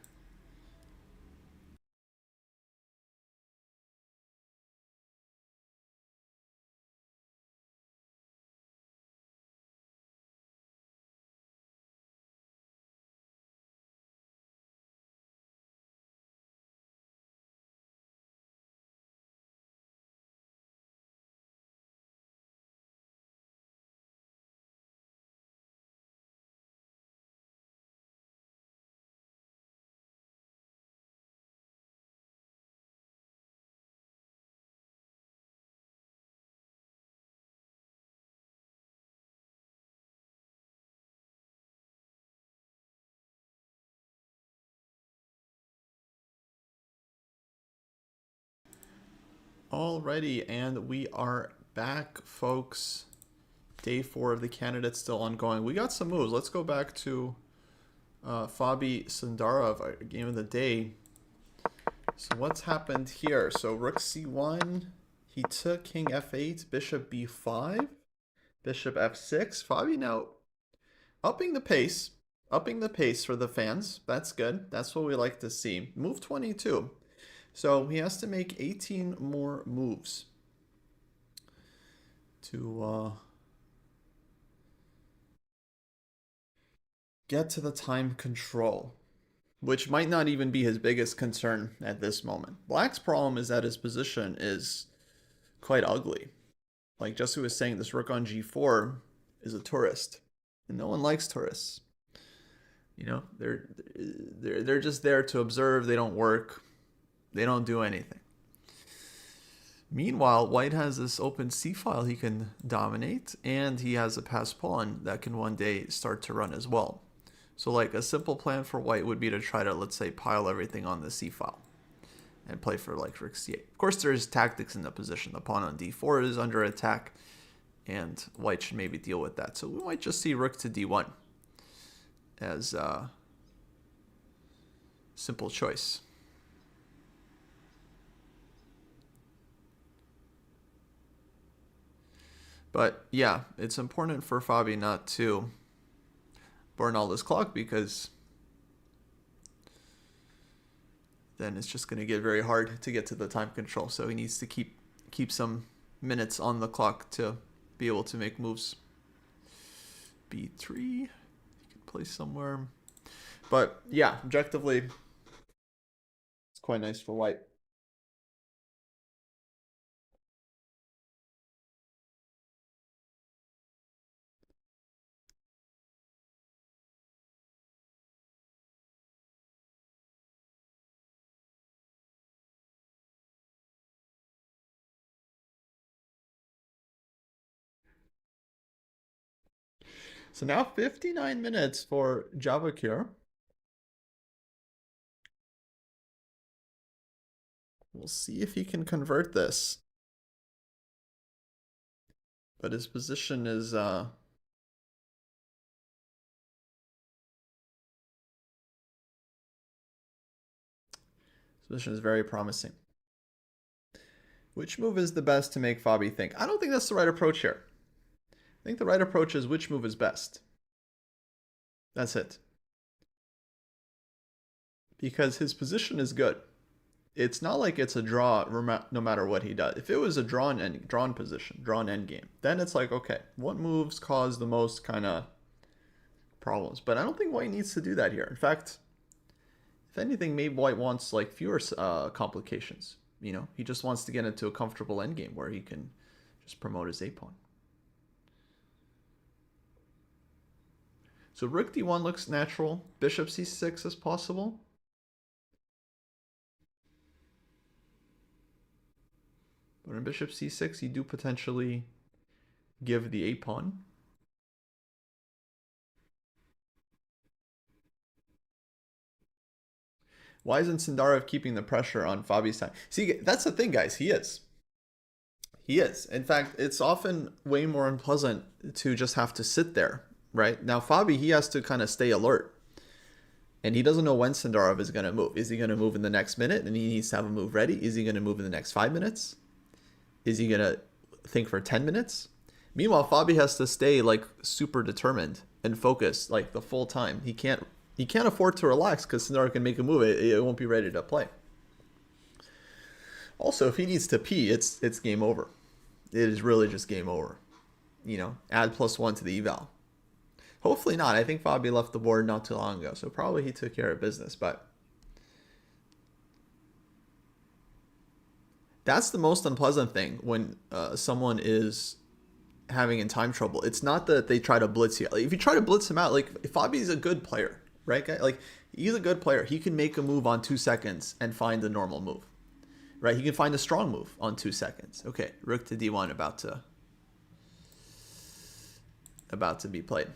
Alrighty, and we are back, folks. Day 4 of the candidates still ongoing. We got some moves. Let's go back to FIDE Cindarov, our game of the day. So what's happened here? So rook c1, he took king f8, bishop b5, bishop f6. FIDE now upping the pace for the fans. That's good. That's what we like to see. Move 22. So he has to make 18 more moves to get to the time control, which might not even be his biggest concern at this moment. Black's problem is that his position is quite ugly. Like Jesse was saying, this rook on g4 is a tourist, and no one likes tourists. You know, they're just there to observe. They don't work. They don't do anything. Meanwhile, white has this open c file he can dominate, and he has a passed pawn that can one day start to run as well. So like a simple plan for white would be to try to, let's say, pile everything on the c file and play for like rook c8. Of course, there's tactics in the position. The pawn on d4 is under attack, and white should maybe deal with that. So we might just see rook to d1 as a simple choice. But yeah, it's important for FIDE not to burn all this clock, because then it's just going to get very hard to get to the time control. So he needs to keep some minutes on the clock to be able to make moves. b3, you can play somewhere. But yeah, objectively, it's quite nice for white. So now 59 minutes for Javakir. We'll see if he can convert this. But his position is very promising. Which move is the best to make FIDE think? I don't think that's the right approach here. I think the right approach is which move is best. That's it. Because his position is good. It's not like it's a draw no matter what he does. If it was a drawn position, drawn endgame, then it's like, okay, what moves cause the most kind of problems? But I don't think white needs to do that here. In fact, if anything, maybe white wants like fewer complications. You know, he just wants to get into a comfortable endgame where he can just promote his a pawn. So rook d1 looks natural. Bishop c6 is possible. But in bishop c6, you do potentially give the a pawn. Why isn't Cindarov keeping the pressure on FIDE's side? See, that's the thing, guys. He is. He is. In fact, it's often way more unpleasant to just have to sit there, right? Now, FIDE, he has to kind of stay alert. And he doesn't know when Cindarov is going to move. Is he going to move in the next minute and he needs to have a move ready? Is he going to move in the next 5 minutes? Is he going to think for 10 minutes? Meanwhile, FIDE has to stay like super determined and focused like the full time. He can't afford to relax because Cindarov can make a move. It won't be ready to play. Also, if he needs to pee, it's game over. It is really just game over. You know, add +1 to the eval. Hopefully not. I think FIDE left the board not too long ago, so probably he took care of business. But that's the most unpleasant thing when someone is having in time trouble. It's not that they try to blitz you. Like, if you try to blitz him out, like if FIDE is a good player, right? Like he's a good player. He can make a move on 2 seconds and find the normal move, right? He can find a strong move on 2 seconds. Okay, rook to d1 about to be played.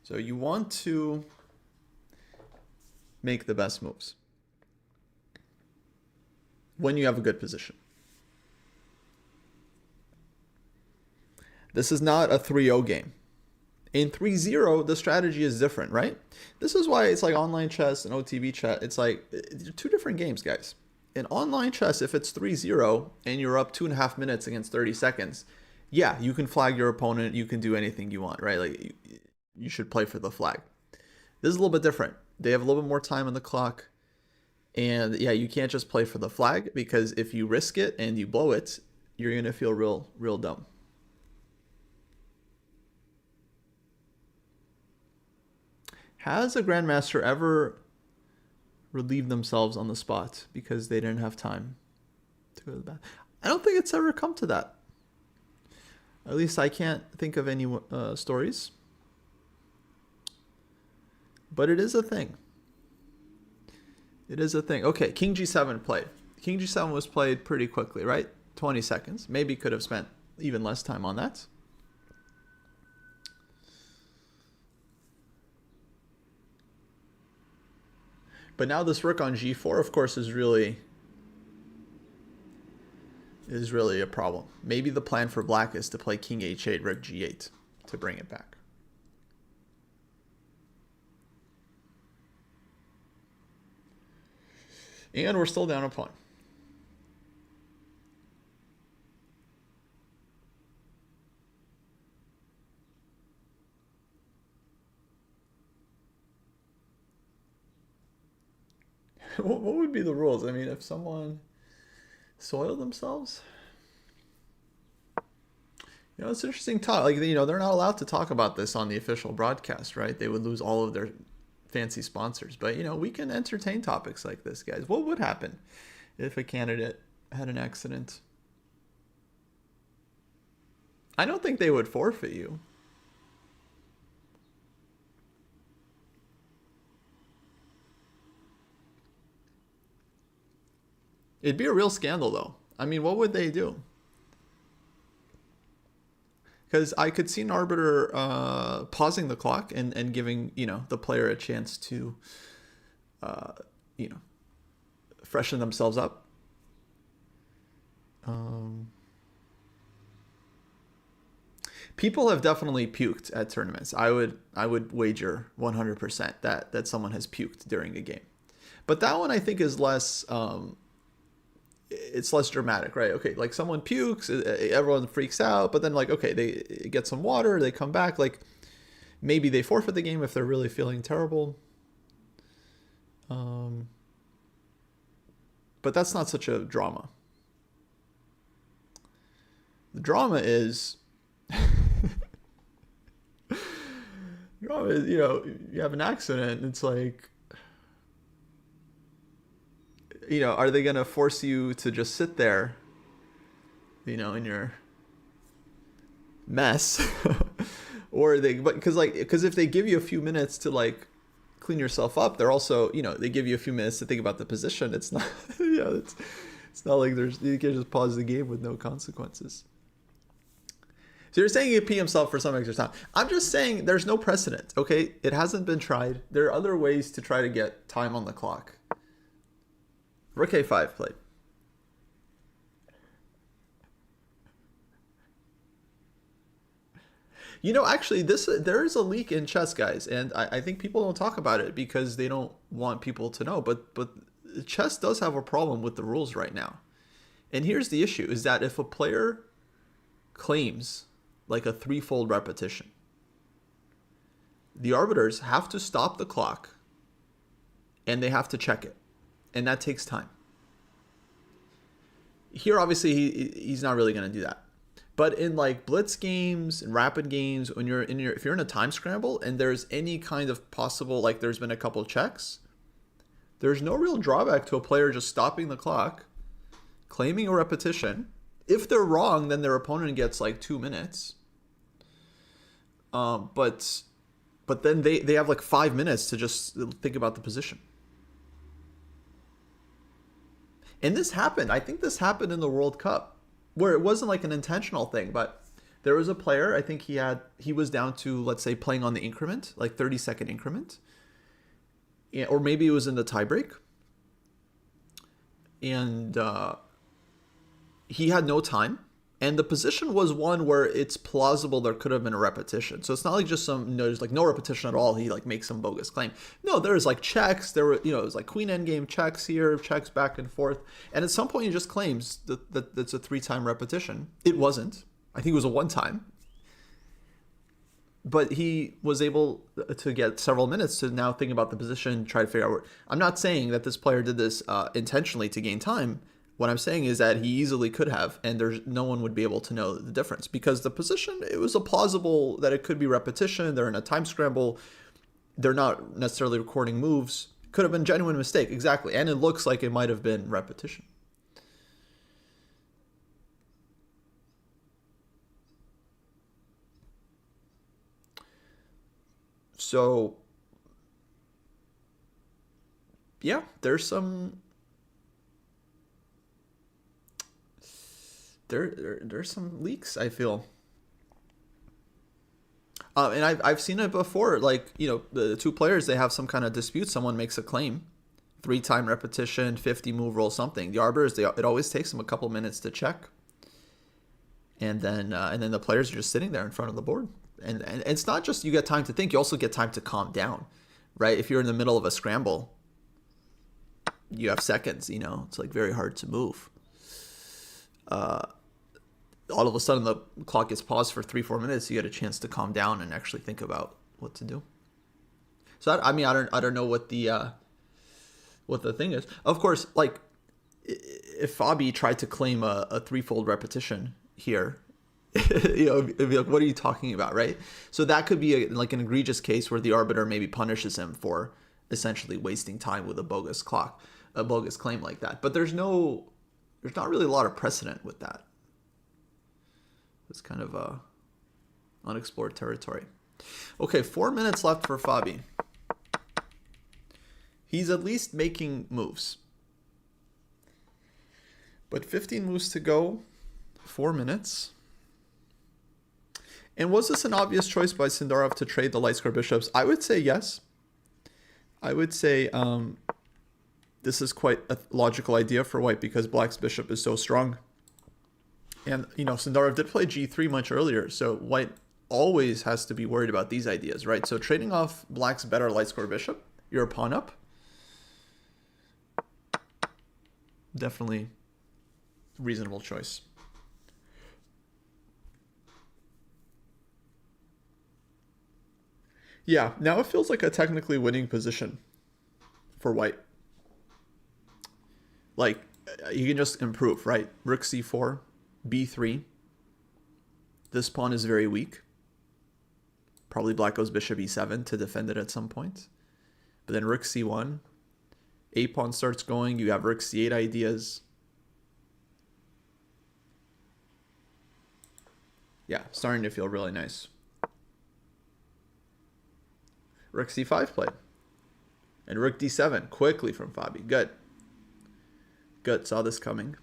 So you want to make the best moves. when you have a good position. This is not a 3-0 game. In 3-0, the strategy is different, right? This is why it's like online chess and OTB chat. It's like two different games, guys. In online chess, if it's 3-0 and you're up 2.5 minutes against 30 seconds, yeah, you can flag your opponent. You can do anything you want, right? Like you should play for the flag. This is a little bit different. They have a little bit more time on the clock. And yeah, you can't just play for the flag, because if you risk it and you blow it, you're going to feel real dumb. Has a grandmaster ever relieved themselves on the spot because they didn't have time to go to the bath? I don't think it's ever come to that. At least I can't think of any stories. But it is a thing. It is a thing. Okay, King G7 played. King G7 was played pretty quickly, right? 20 seconds. Maybe could have spent even less time on that. But now this rook on G4, of course, is really a problem. Maybe the plan for black is to play King H8, rook G8 to bring it back. And we're still down a pawn. What would be the rules? I mean, if someone soiled themselves? You know, it's interesting talk. Like, you know, they're not allowed to talk about this on the official broadcast, right? They would lose all of their fancy sponsors. But, you know, we can entertain topics like this, guys. What would happen if a candidate had an accident? I don't think they would forfeit you. It'd be a real scandal, though. I mean, what would they do? Because I could see an arbiter pausing the clock and giving, you know, the player a chance to, you know, freshen themselves up. People have definitely puked at tournaments. I would wager 100% that someone has puked during a game. But that one I think is less. It's less dramatic, right? Okay, like someone pukes, everyone freaks out, but then like, okay, they get some water, they come back, like maybe they forfeit the game if they're really feeling terrible. But that's not such a drama. The drama is, you know, you have an accident, and it's like, you know, are they going to force you to just sit there, you know, in your mess? Or because if they give you a few minutes to like clean yourself up, they're also, you know, they give you a few minutes to think about the position. It's not, you know, it's not like you can just pause the game with no consequences. So you're saying you pee himself for some extra time. I'm just saying there's no precedent, okay? It hasn't been tried. There are other ways to try to get time on the clock. Rook A5 played. You know, actually, there is a leak in chess, guys, and I think people don't talk about it because they don't want people to know. But chess does have a problem with the rules right now. And here's the issue, is that if a player claims like a threefold repetition, the arbiters have to stop the clock and they have to check it. And that takes time. Here, obviously, he's not really going to do that. But in like blitz games and rapid games, when if you're in a time scramble and there's any kind of possible, like there's been a couple checks, there's no real drawback to a player just stopping the clock, claiming a repetition. If they're wrong, then their opponent gets like 2 minutes. But then they have like 5 minutes to just think about the position. And this happened. I think this happened in the World Cup, where it wasn't like an intentional thing, but there was a player, I think he was down to, let's say, playing on the increment, like 30-second increment. Or maybe it was in the tiebreak. and he had no time. And the position was one where it's plausible there could have been a repetition. So it's not like just there's like no repetition at all. He like makes some bogus claim. No, there's like checks. There were, it was like queen endgame checks here, checks back and forth. And at some point he just claims that it's a 3-time repetition. It wasn't. I think it was a 1-time. But he was able to get several minutes to now think about the position, try to figure out. I'm not saying that this player did this intentionally to gain time. What I'm saying is that he easily could have, and there's no one would be able to know the difference because the position, it was a plausible that it could be repetition. They're in a time scramble. They're not necessarily recording moves. Could have been genuine mistake, exactly. And it looks like it might have been repetition. So, yeah, there's some... There's some leaks, I feel. And I've seen it before. Like, the two players, they have some kind of dispute. Someone makes a claim. 3-time repetition, 50 move roll, something. The arbiters, it always takes them a couple minutes to check. And then the players are just sitting there in front of the board. And it's not just you get time to think. You also get time to calm down, right? If you're in the middle of a scramble, you have seconds, It's like very hard to move. All of a sudden the clock gets paused for 3-4 minutes. You get a chance to calm down and actually think about what to do. So I don't know what the thing is. Of course, like if Fabi tried to claim a 3-fold repetition here, it'd be like, what are you talking about, right? So that could be like an egregious case where the arbiter maybe punishes him for essentially wasting time with a bogus claim like that. But there's not really a lot of precedent with that. It's kind of unexplored territory. Okay, 4 minutes left for Fabi. He's at least making moves. But 15 moves to go, 4 minutes. And was this an obvious choice by Cindarov to trade the light square bishops? I would say yes. I would say this is quite a logical idea for white because black's bishop is so strong. And, Cindarov did play g3 much earlier, so white always has to be worried about these ideas, right? So trading off black's better light square bishop, you're a pawn up. Definitely reasonable choice. Yeah, now it feels like a technically winning position for white. Like, you can just improve, right? Rook c4. b3. This pawn is very weak. Probably black goes bishop e7 to defend it at some point. But then rook c1. A pawn starts going. You have rook c8 ideas. Yeah, starting to feel really nice. Rook c5 played. And rook d7 quickly from Fabi. Good. Good, saw this coming.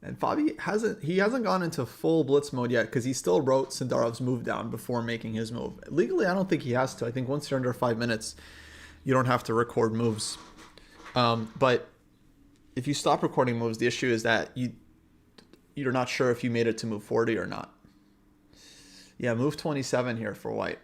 And Fabi hasn't gone into full blitz mode yet because he still wrote Cindarov's move down before making his move. Legally, I don't think he has to. I think once you're under 5 minutes, you don't have to record moves. But if you stop recording moves, the issue is that you're not sure if you made it to move 40 or not. Yeah, move 27 here for white.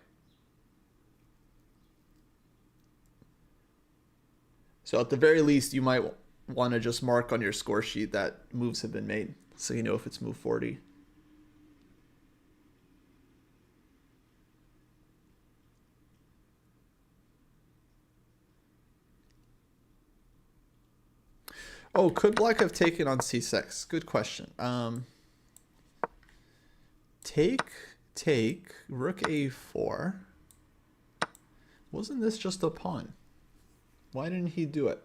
So at the very least, you might want to just mark on your score sheet that moves have been made, so you know if it's move 40. Oh, could black have taken on c6? Good question. Take, rook a4. Wasn't this just a pawn? Why didn't he do it?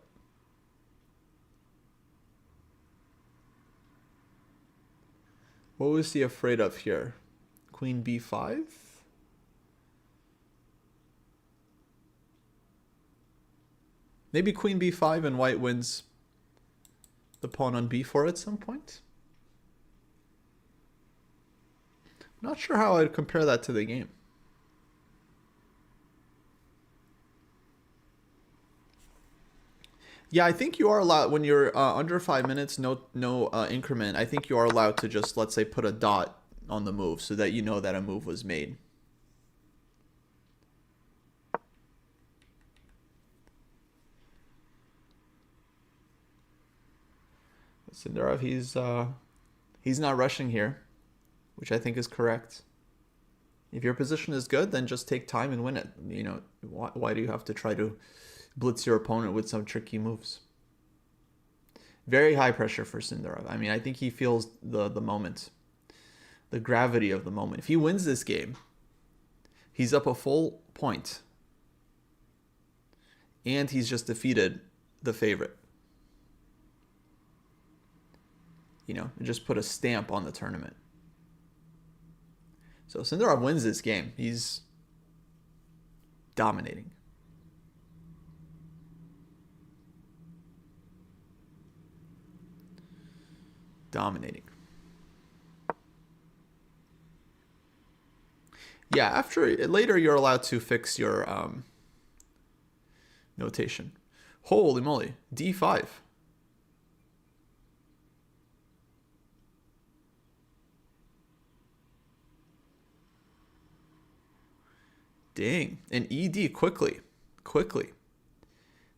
What was he afraid of here? Queen b5? Maybe queen b5 and white wins the pawn on b4 at some point? Not sure how I'd compare that to the game. Yeah, I think you are allowed when you're under 5 minutes, no increment. I think you are allowed to just, let's say, put a dot on the move so that you know that a move was made. Cindarov, he's not rushing here, which I think is correct. If your position is good, then just take time and win it. You know, why do you have to try to blitz your opponent with some tricky moves? Very high pressure for Cindarov. I mean, I think he feels the moment, the gravity of the moment. If he wins this game, he's up a full point, and he's just defeated the favorite. You know, just put a stamp on the tournament. So Cindarov wins this game. He's dominating. Dominating. Yeah, after later you're allowed to fix your notation. Holy moly, D5. Dang, and ED quickly.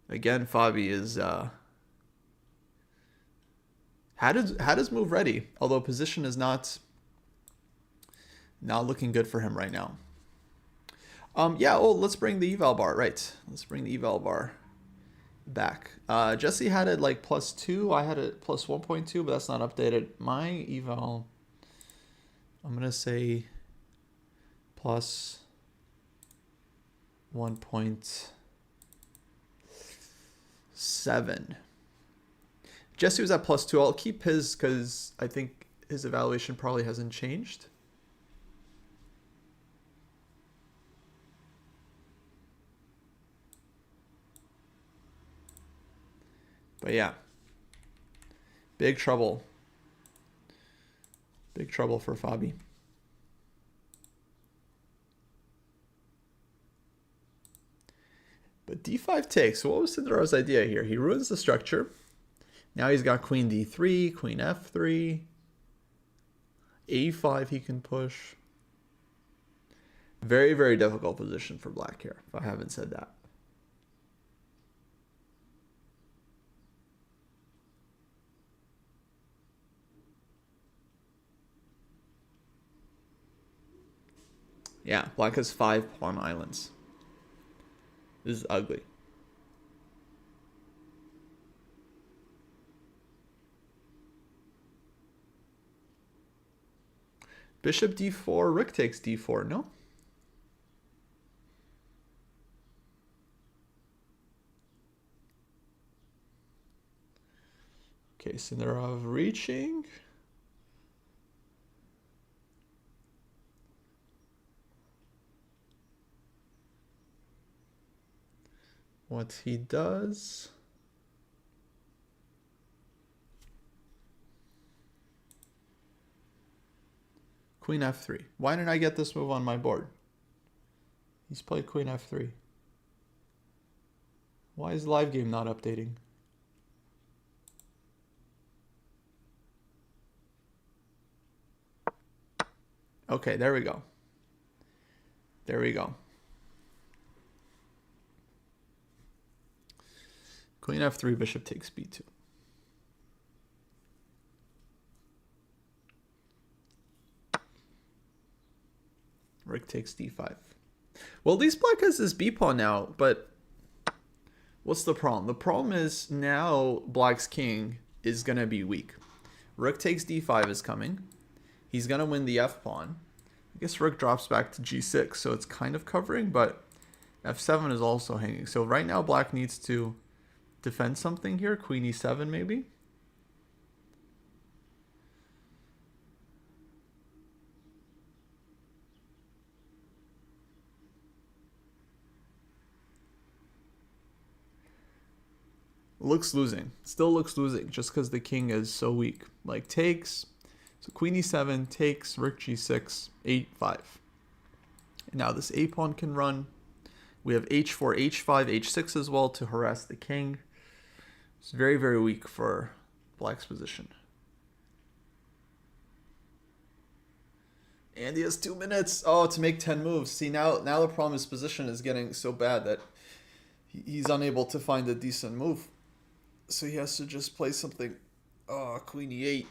Again, Fabi is had his move ready, although position is not looking good for him right now. Yeah, let's bring the eval bar, right. Let's bring the eval bar back. Jesse had it like +2, I had it +1.2, but that's not updated. My eval, I'm gonna say +1.7. Jesse was at +2. I'll keep his because I think his evaluation probably hasn't changed. But yeah, big trouble. Big trouble for Fabi. But D5 takes. So what was Cindarov's idea here? He ruins the structure. Now he's got queen D3, queen F3, A5 he can push. Very, very difficult position for black here, if I haven't said that. Yeah, black has 5 pawn islands. This is ugly. Bishop D4, rook takes D4, no? Okay, Cindarov reaching. What he does. Queen F3. Why didn't I get this move on my board? He's played Queen F3. Why is the live game not updating? Okay, there we go. There we go. Queen F3, bishop takes B2. Rook takes D5. Well, at least black has this B pawn now, but what's the problem? The problem is now black's king is going to be weak. Rook takes D5 is coming. He's going to win the F pawn. I guess rook drops back to G6, so it's kind of covering, but F7 is also hanging. So right now black needs to defend something here. Queen E7 maybe. Looks losing. Still looks losing just because the king is so weak. Like takes, So queen e7 takes, rook g6, 8-5. And now this a pawn can run. We have h4, h5, h6 as well to harass the king. It's very, very weak for black's position. And he has 2 minutes. Oh, to make 10 moves. See, now the problem is position is getting so bad that he's unable to find a decent move. So he has to just play something. Oh, queen e8.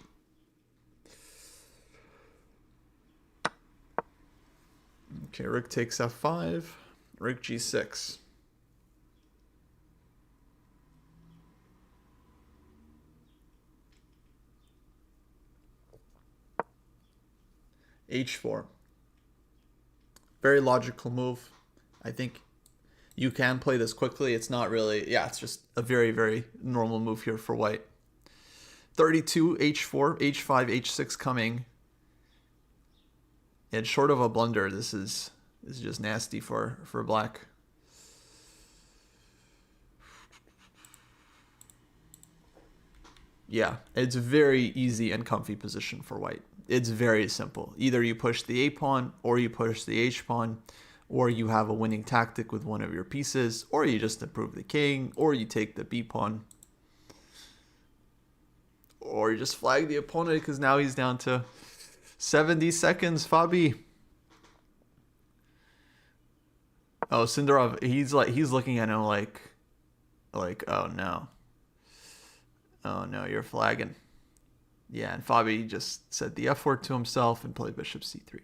Okay, rook takes f5. Rook g6. h4. Very logical move. I think you can play this quickly. It's not really, yeah, it's just a very, very normal move here for white. 32, h4, h5, h6 coming. And short of a blunder, this is just nasty for black. Yeah, it's very easy and comfy position for white. It's very simple. Either you push the a pawn, or you push the h pawn, or you have a winning tactic with one of your pieces, or you just improve the king, or you take the b pawn, or you just flag the opponent because now he's down to 70 seconds. Fabi. Oh, Cindarov, he's looking at him like, oh no. Oh no, you're flagging. Yeah, and Fabi just said the F word to himself and played bishop c3.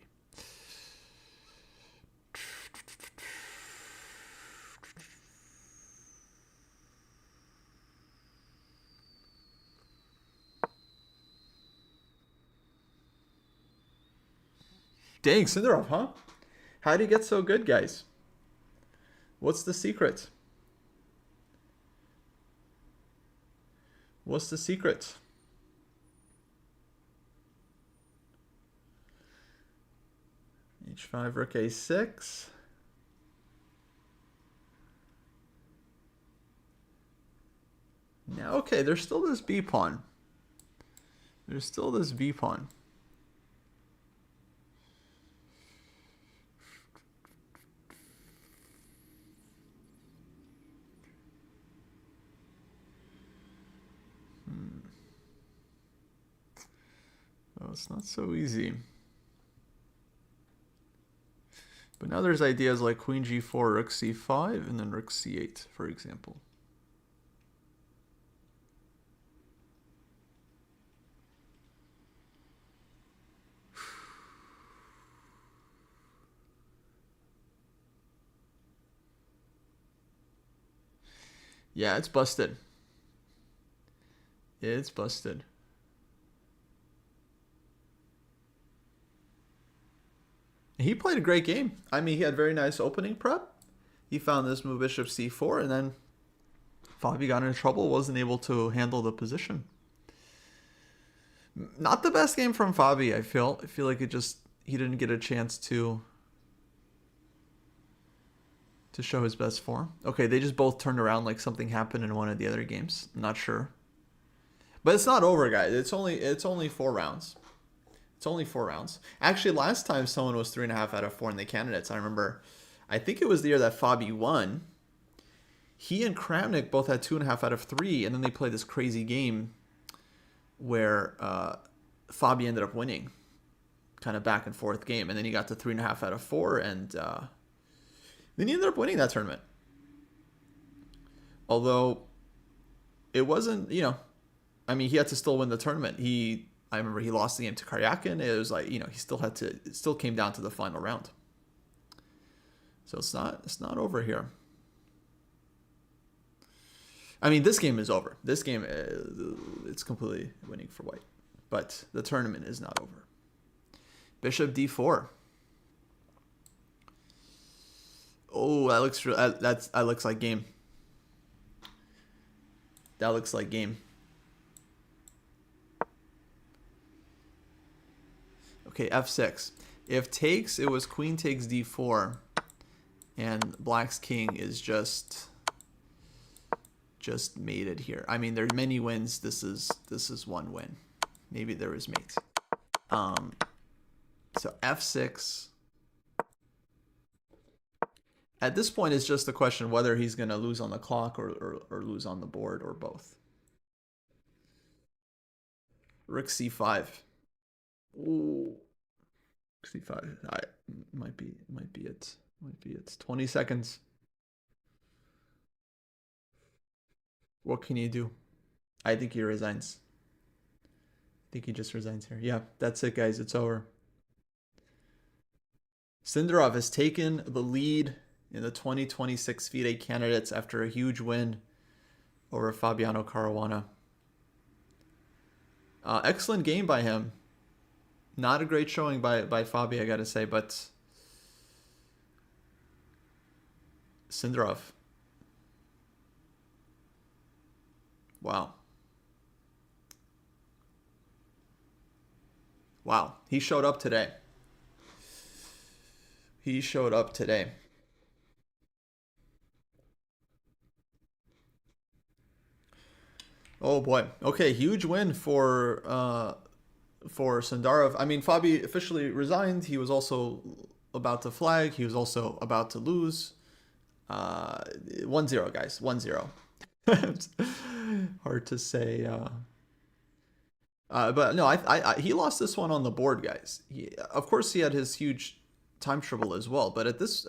Dang, Cindarov, huh? How do you get so good, guys? What's the secret? What's the secret? h5, rook a6. Now, okay, there's still this b pawn. There's still this b pawn. Oh, it's not so easy. But now there's ideas like queen g4, rook c5, and then rook c8, for example. Yeah, it's busted. It's busted. He played a great game. I mean, he had very nice opening prep. He found this move bishop c4, and then Fabi got into trouble, wasn't able to handle the position. Not the best game from Fabi, I feel. I feel like he didn't get a chance to show his best form. Okay, they just both turned around like something happened in one of the other games. I'm not sure. But it's not over, guys. It's only 4 rounds. It's only 4 rounds. Actually, last time someone was 3.5 out of 4 in the candidates, I remember, I think it was the year that Fabi won. He and Kramnik both had 2.5 out of 3, and then they played this crazy game where Fabi ended up winning. Kind of back and forth game. And then he got to 3.5 out of 4, and then he ended up winning that tournament. Although it wasn't, I mean, he had to still win the tournament. I remember he lost the game to Karyakin. It was like, he it still came down to the final round. So it's not over here. I mean, this game is over. This game, it's completely winning for white. But the tournament is not over. Bishop d4. Oh, that looks like game. That looks like game. Okay, f6. If takes, it was queen takes d4, and black's king is just mated here. I mean, there's many wins. This is one win. Maybe there is mate. Um, so f6. At this point, it's just a question whether he's going to lose on the clock or lose on the board or both. Rook c5. Ooh. C5. I might be it. Might be it. 20 seconds. What can you do? I think he resigns. I think he just resigns here. Yeah, that's it, guys. It's over. Cindarov has taken the lead in the 2026 FIDE Candidates after a huge win over Fabiano Caruana. Excellent game by him. Not a great showing by Fabi, I gotta say, but Cindarov. Wow. Wow. He showed up today. He showed up today. Oh boy. Okay, huge win for Cindarov. I mean, Fabi officially resigned. He was also about to flag. He was also about to lose. 1-0, guys. 1-0. Hard to say. But no, he lost this one on the board, guys. Of course, he had his huge time trouble as well. But at this,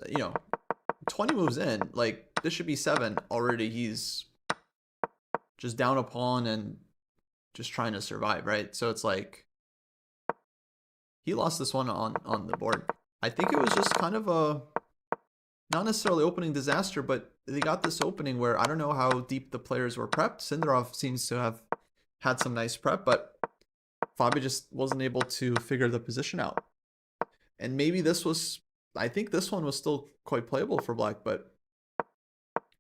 20 moves in, like, this should be 7 already. He's just down a pawn and just trying to survive, right? So it's like he lost this one on the board. I think it was just kind of a not necessarily opening disaster, but they got this opening where I don't know how deep the players were prepped. Cindarov seems to have had some nice prep, but Fabi just wasn't able to figure the position out. And maybe I think this one was still quite playable for Black, but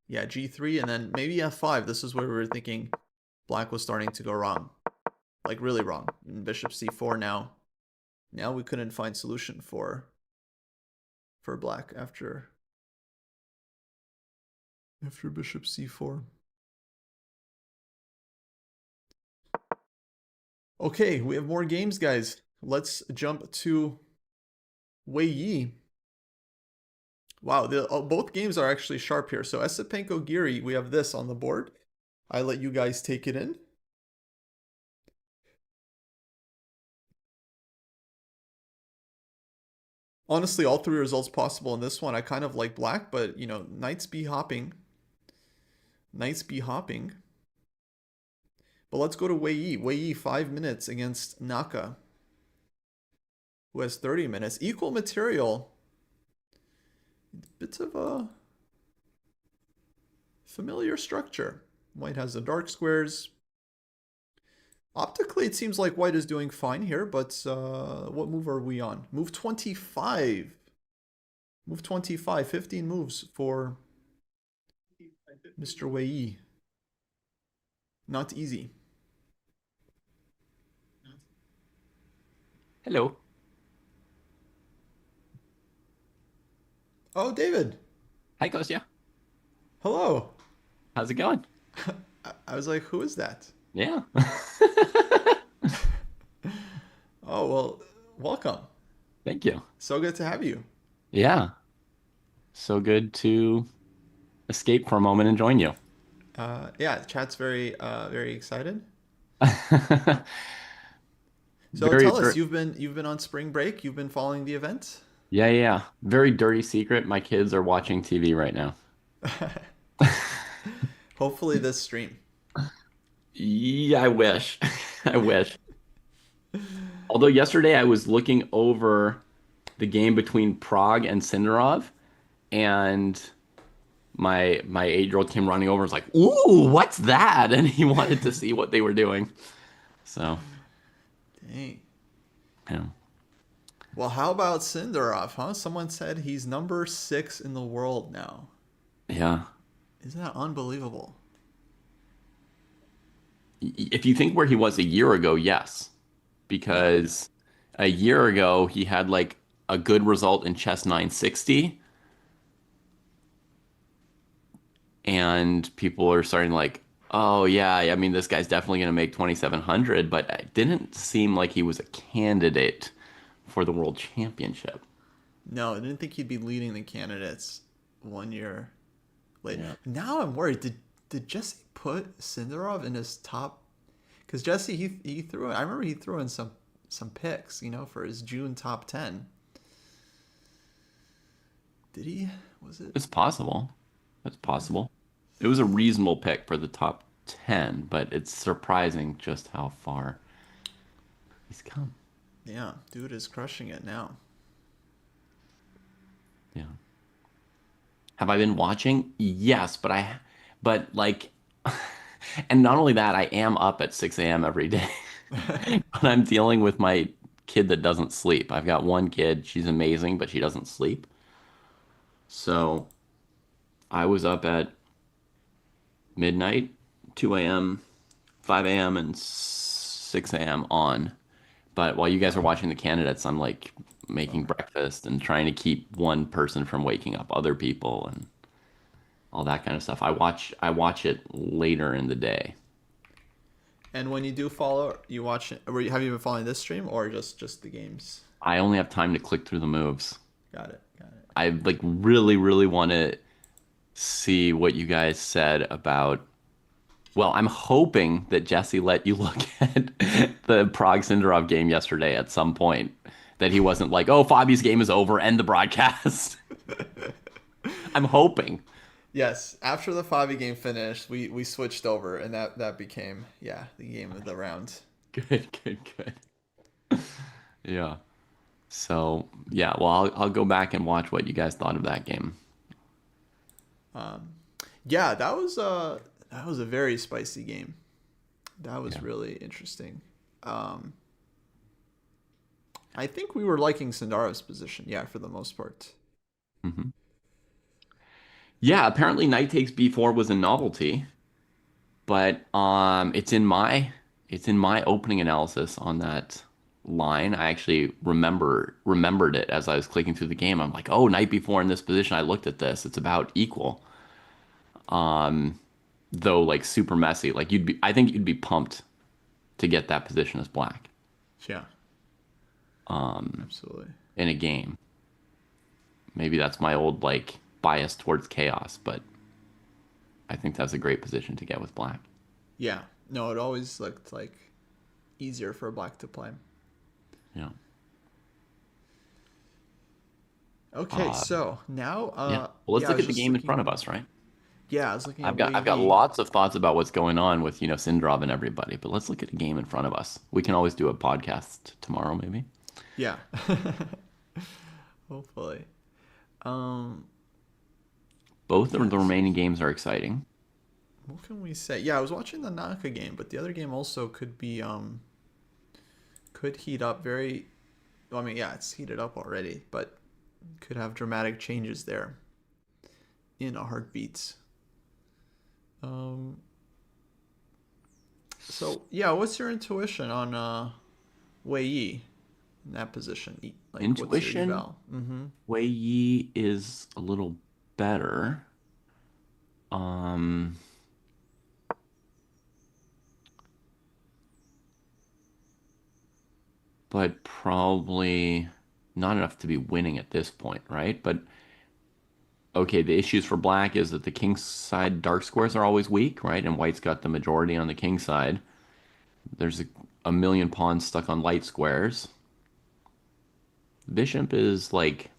yeah, G3 and then maybe F5. This is where we were thinking Black was starting to go wrong. Like really wrong. And Bishop C4 now. Now we couldn't find solution for Black after Bishop C4. Okay, we have more games, guys. Let's jump to Wei Yi. Wow, both games are actually sharp here. So Esapenko-Giri, we have this on the board. I let you guys take it in. Honestly, all 3 results possible in this one. I kind of like Black, but, Knights be hopping. Knights be hopping. But let's go to Wei Yi. Wei Yi, 5 minutes against Naka, who has 30 minutes. Equal material. Bits of a familiar structure. White has the dark squares. Optically, it seems like White is doing fine here, but what move are we on? Move 25. Move 25. 15 moves for Mr. Wei Yi. Not easy. Hello. Oh, David. Hi, Kostya. Hello. How's it going? I was like, who is that? Yeah. Oh, well, welcome. Thank you. So good to have you. Yeah. So good to escape for a moment and join you. Yeah, chat's very excited. So Very, tell us, very, you've been on spring break. You've been following the event. yeah. Very dirty secret. My kids are watching TV right now. Hopefully this stream. Yeah, I wish. I wish. Although yesterday I was looking over the game between Prague and Cindarov, and my 8-year-old came running over and was like, "Ooh, what's that?" And he wanted to see what they were doing. So, Dang. yeah. Well, how about Cindarov, huh? Someone said he's number 6 in the world now. Yeah. Isn't that unbelievable? If you think where he was a year ago, yes. Because a year ago he had like a good result in chess 960, and people are starting like, Oh yeah, I mean this guy's definitely going to make 2,700, but it didn't seem like he was a candidate for the world championship. No, I didn't think he'd be leading the candidates 1 year late. Yeah. Now I'm worried. Did Jesse put Cindarov in his top? Because Jesse he threw. I remember he threw in some picks, for his June top 10. Did he? Was it? It's possible. It's possible. It was a reasonable pick for the top 10, but it's surprising just how far he's come. Yeah, dude is crushing it now. Yeah. Have I been watching? Yes, but like, and not only that, I am up at 6 a.m. every day. But I'm dealing with my kid that doesn't sleep. I've got one kid, she's amazing, but she doesn't sleep. So I was up at midnight, 2 a.m., 5 a.m., and 6 a.m. on. But while you guys are watching the candidates, I'm like making Bummer. breakfast and trying to keep one person from waking up other people and all that kind of stuff. I watch it later in the day. And when you do follow, you watch it. Have you been following this stream or just the games? I only have time to click through the moves. Got it. Got it. I like really, really want to see what you guys said about. Well, I'm hoping that Jesse let you look at the Prague Cindarov game yesterday at some point. That he wasn't like, "Oh, Fabi's game is over, end the broadcast." I'm hoping. Yes, after the Fabi game finished, we switched over, and that became the game of the round. Good, good, good. Yeah. So yeah, well, I'll go back and watch what you guys thought of that game. Yeah, that was a very spicy game. That was Yeah. really interesting. Um, I think we were liking Sindarov's position, yeah, for the most part. Hmm. Yeah, apparently Knight takes B4 was a novelty, but it's in my opening analysis on that line. I actually remembered it as I was clicking through the game. I'm like, oh, Knight B4 in this position. I looked at this. It's about equal. Though like super messy. Like I think you'd be pumped to get that position as black Yeah, absolutely. in a game. Maybe that's my old like bias towards chaos, but I think that's a great position to get with black. Yeah, no, it always looked like easier for black to play. Yeah. Okay, so now, Yeah. Well, let's I look was at the just game in front looking. of us, right? Yeah, I was looking I've at got Wei I've got Yi. lots of thoughts about what's going on with, Cindarov and everybody, but let's look at the game in front of us. We can always do a podcast tomorrow, maybe. Yeah, hopefully. Um, Both of the yes. remaining games are exciting. What can we say? Yeah, I was watching the Naka game, but the other game also could heat up very. Well, I mean, yeah, it's heated up already, but could have dramatic changes there in a heartbeat. Um, so yeah, what's your intuition on Wei Yi in that position? Like, what's your Intuition, eval? Mm-hmm. Wei Yi is a little better. Um, but probably not enough to be winning at this point, right? But okay, the issues for black is that the king side dark squares are always weak, right? And white's got the majority on the king side. There's a million pawns stuck on light squares. Bishop is like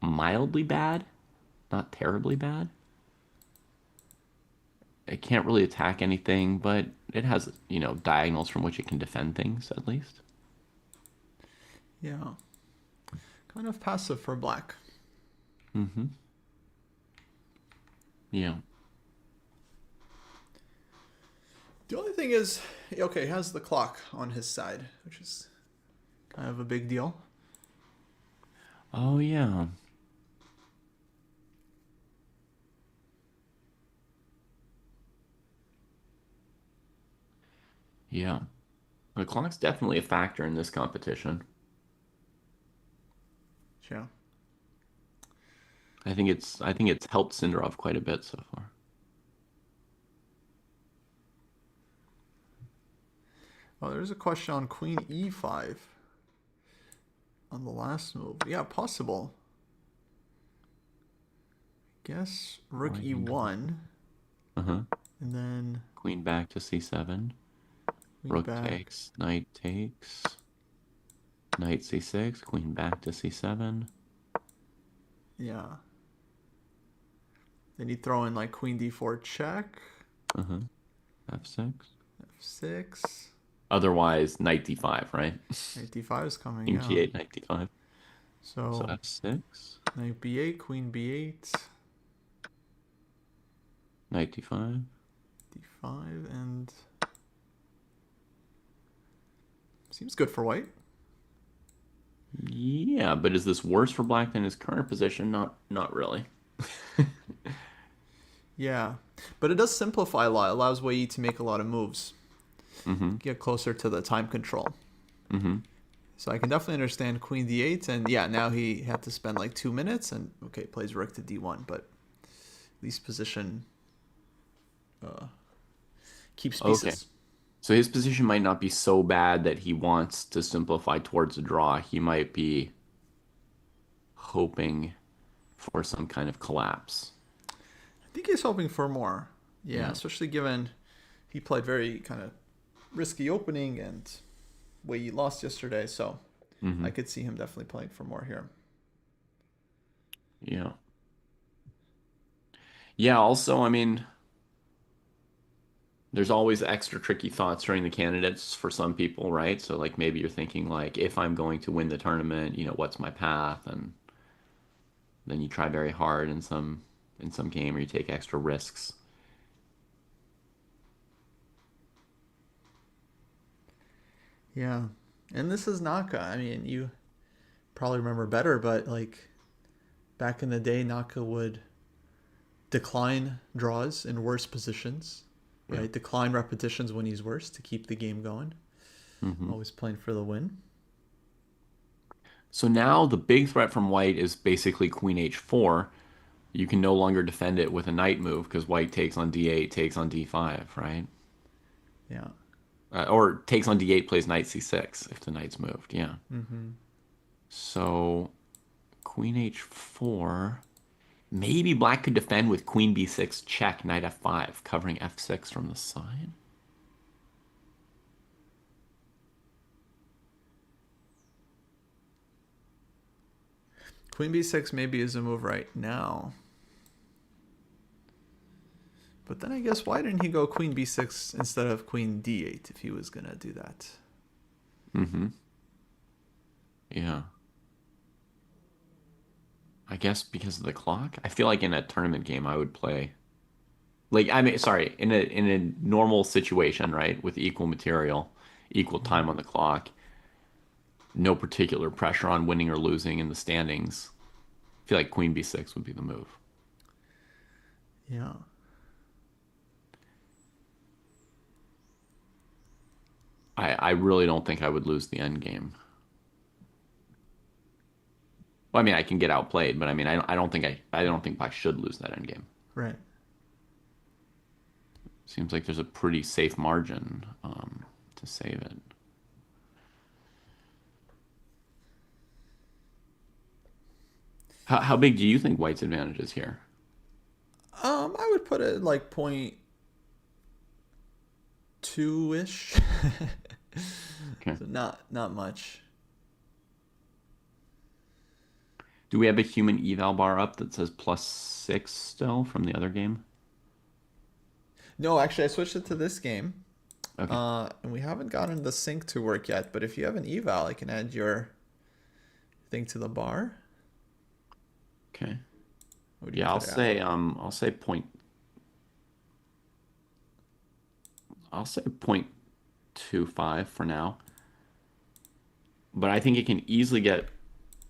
mildly bad, not terribly bad. It can't really attack anything, but it has, diagonals from which it can defend things at least. Yeah, kind of passive for black. Hmm. Yeah. The only thing is, okay, he has the clock on his side, which is kind of a big deal. Oh yeah. Yeah. The clock's definitely a factor in this competition. Yeah. I think it's helped Cindarov quite a bit so far. Oh, there's a question on queen e5 on the last move. Yeah, possible. Guess rook Right. e1, Uh-huh. and then Queen back to c7. queen Rook back. takes, knight takes. Knight c6, queen back to c7. Yeah. Then you throw in like queen d4 check, Uh-huh. f6. f6. Otherwise, knight d5, right? Knight d5 is coming, King yeah. g8, knight d5. So So f6, knight b8, queen b8, knight d5. d5, and seems good for white. Yeah, but is this worse for black than his current position? Not really. Yeah, but it does simplify a lot. It allows Wei Yi to make a lot of moves, Mm-hmm. get closer to the time control. Mm-hmm. So I can definitely understand queen d8, and yeah, now he had to spend like 2 minutes, and okay, plays rook to d1, but at least position keeps Okay. pieces. So his position might not be so bad that he wants to simplify towards a draw. He might be hoping for some kind of collapse. I think he's hoping for more. Yeah, Yeah. especially given he played very kind of risky opening and Wei Yi lost yesterday, so Mm-hmm. I could see him definitely playing for more here. Yeah. Yeah, also, I mean, there's always extra tricky thoughts during the candidates for some people, right? So like maybe you're thinking like if I'm going to win the tournament, what's my path? And then you try very hard in some game or you take extra risks. Yeah, and this is Naka. I mean, you probably remember better, but like back in the day, Naka would decline draws in worse positions, Yeah. right? Decline repetitions when he's worse to keep the game going. Hmm. Always playing for the win. So now the big threat from white is basically queen h4. You can no longer defend it with a knight move because white takes on d8, takes on d5, right? Yeah. Or takes on d8, plays knight c6 if the knight's moved. Yeah. Mm-hmm. So queen h4. Maybe black could defend with queen b6 check, knight f5, covering f6 from the side. Queen b6 maybe is a move right now. But then I guess why didn't he go queen b6 instead of queen d8 if he was going to do that? Mm-hmm. Yeah. I guess because of the clock. I feel like in a tournament game I would play like I mean sorry, in a normal situation, right, with equal material, equal time on the clock, no particular pressure on winning or losing in the standings. I feel like queen b6 would be the move. Yeah. I really don't think I would lose the end game. Well, I mean, I can get outplayed, but I mean, I don't think Black should lose that end game. Right. Seems like there's a pretty safe margin to save it. How big do you think White's advantage is here? I would put it like point two ish. Okay. So not much. Do we have a human eval bar up that says +6 still from the other game? No, actually, I switched it to this game. Okay. And we haven't gotten the sync to work yet. But if you have an eval, I can add your thing to the bar. Okay. What do you Yeah, I'll put it at? say point. I'll say 0.25 for now. But I think it can easily get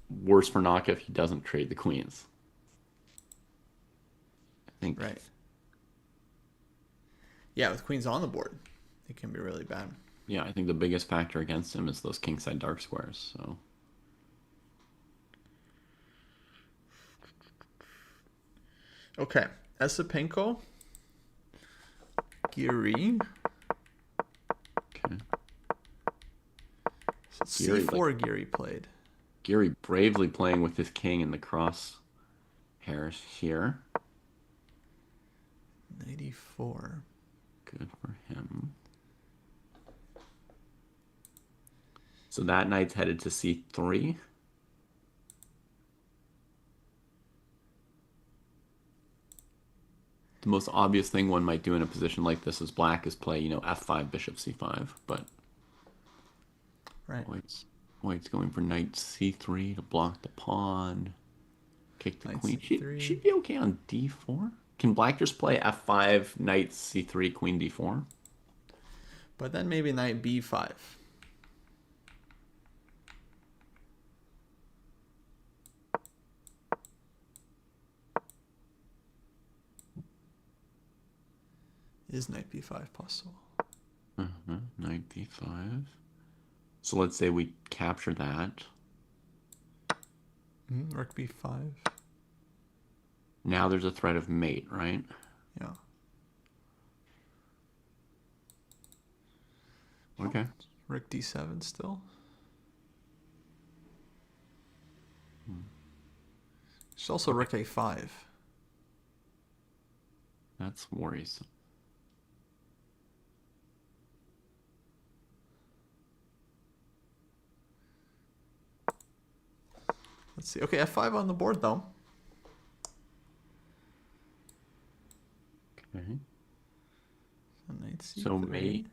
worse for Naka if he doesn't trade the queens. I think. Right. Yeah, with queens on the board, it can be really bad. Yeah, I think the biggest factor against him is those kingside dark squares. So Okay, Esapenko-Giri. okay. Giri, like C4 Giri played. Giri bravely playing with his king in the cross hairs here. 94. Good for him. So that knight's headed to C3. The most obvious thing one might do in a position like this is black is play, F5, bishop C5, but Right. White's going for knight C3 to block the pawn, kick the Knight queen. C3. She'd be okay on D4. Can black just play F5, knight C3, queen D4? But then maybe knight B5. Is knight B5 possible? Knight D5. So let's say we capture that. Rook B5. Now there's a threat of mate, right? Yeah. Okay. Rook D7 still. There's also Rook A5. That's worrisome. Let's see. Okay, F5 on the board though. Okay. So knight C3. So mate.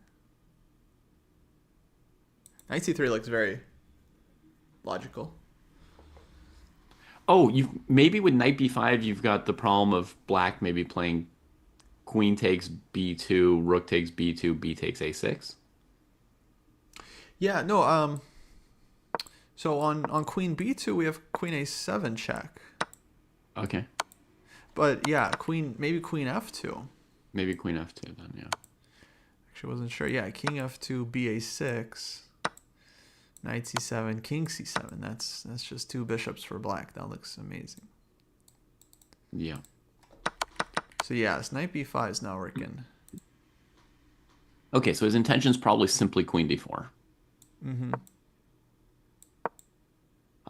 Knight C3 looks very logical. Oh, maybe with knight B5 you've got the problem of black maybe playing queen takes B2, rook takes B2, B takes A6. Yeah, no, so on queen B2 we have queen A7 check. Okay. But yeah, maybe queen F2. Maybe queen F2 then, yeah. Actually wasn't sure. Yeah, king F2, BA6, knight C7, king C7. That's just two bishops for black. That looks amazing. Yeah. So yes, knight B5 is now working. Okay, so his intention's probably simply queen D4. Mm-hmm.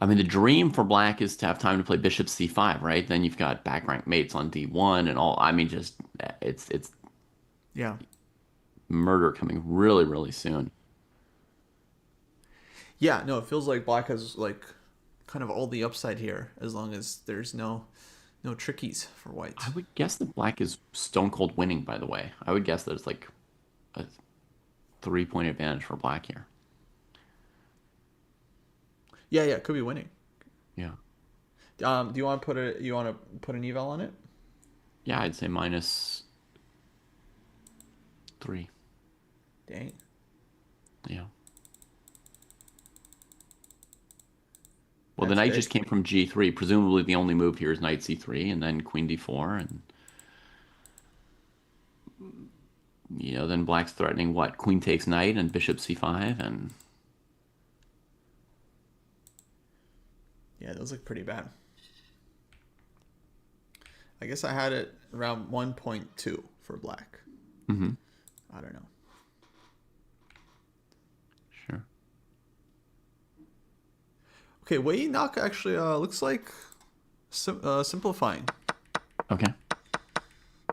I mean, the dream for black is to have time to play bishop C5, right? Then you've got back rank mates on D1 and all. I mean, just it's Yeah. murder coming really, really soon. Yeah, no, it feels like black has like kind of all the upside here as long as there's no trickies for white. I would guess that black is stone cold winning, by the way. I would guess that it's like a 3-point advantage for black here. Yeah, it could be winning. Yeah. Do you want to put an eval on it? Yeah, I'd say -3. Dang. Yeah. Well, the That's knight big. just came from G3. Presumably the only move here is knight C3 and then queen D4 and then black's threatening what? Queen takes knight and bishop C5 and Yeah, those look pretty bad. I guess I had it around 1.2 for black. mm-hmm. I don't know. Sure. Okay, Wei knock actually looks like simplifying. Okay.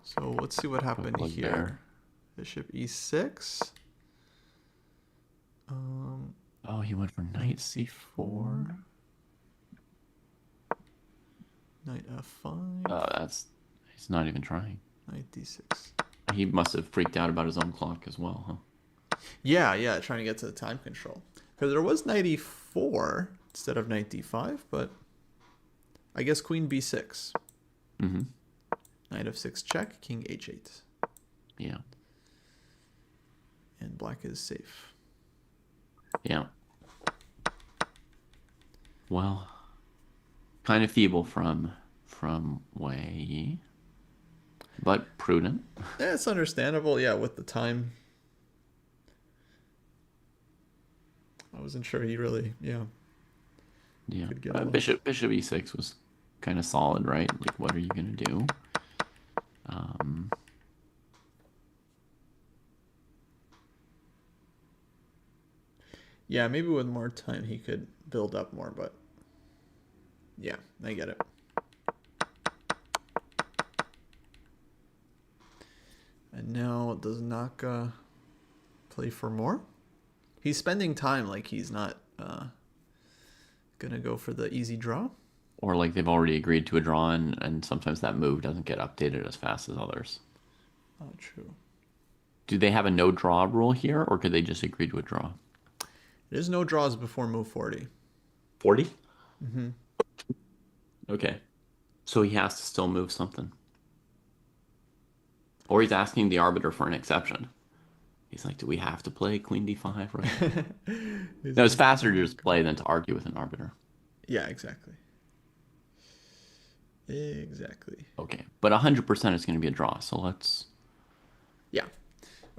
So let's see what happened Plug here. there. Bishop E6. Oh, he went for knight C4. Knight F5. Oh, he's not even trying. Knight D6. He must have freaked out about his own clock as well, huh? Yeah, trying to get to the time control. Because there was knight E4 instead of knight D5, but I guess queen B6. Mm-hmm. Knight F6 check, king H8. Yeah. And black is safe. Yeah. Well, kind of feeble from Wei, but prudent. Yeah, it's understandable. Yeah, with the time. I wasn't sure he really, Yeah. could get a lot. Bishop E6 was kind of solid, right? Like, what are you gonna do? Yeah, maybe with more time he could build up more, but yeah, I get it. And now does Naka play for more? He's spending time like he's not gonna go for the easy draw. Or like they've already agreed to a draw, and sometimes that move doesn't get updated as fast as others. Oh, true. Do they have a no draw rule here, or could they just agree to a draw? There's no draws before move 40. 40? Okay. So he has to still move something. Or he's asking the arbiter for an exception. He's like, do we have to play queen d5? Right? No, it's faster to just play than to argue with an arbiter. Yeah, exactly. Exactly. Okay. But 100% is going to be a draw, so let's... Yeah.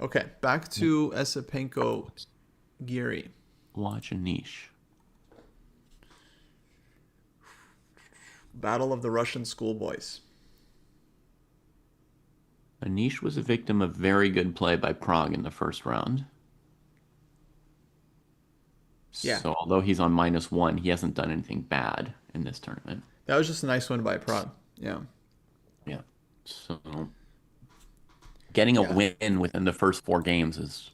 Okay, back to Esapenko-Giri. watch a niche. Battle of the Russian schoolboys. Anish was a victim of very good play by Prague in the first round. Yeah. So although he's on -1, he hasn't done anything bad in this tournament. That was just a nice win by Prague. Yeah. Yeah. So getting a win within the first 4 games is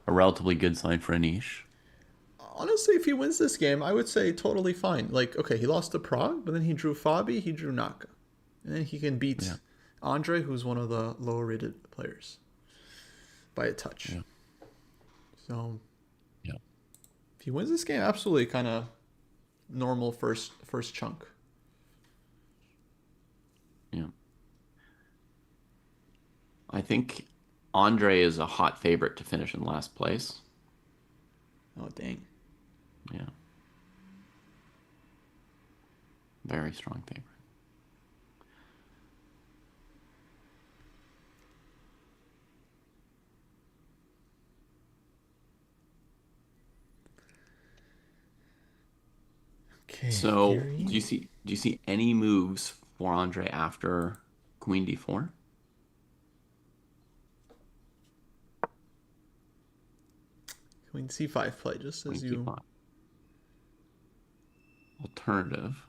a relatively good sign for Anish. Honestly, if he wins this game, I would say totally fine. Like, okay, he lost to Prague, but then he drew Fabi, he drew Naka. And then he can beat Andre, who's one of the lower rated players, by a touch. Yeah. So, Yeah. if he wins this game, absolutely kind of normal first chunk. Yeah. I think Andre is a hot favorite to finish in last place. Oh, dang. Yeah. Very strong favorite. Okay. So, Gary? do you see any moves for Andre after Queen D4? Queen C5 play, just as Queen you... C5. Alternative.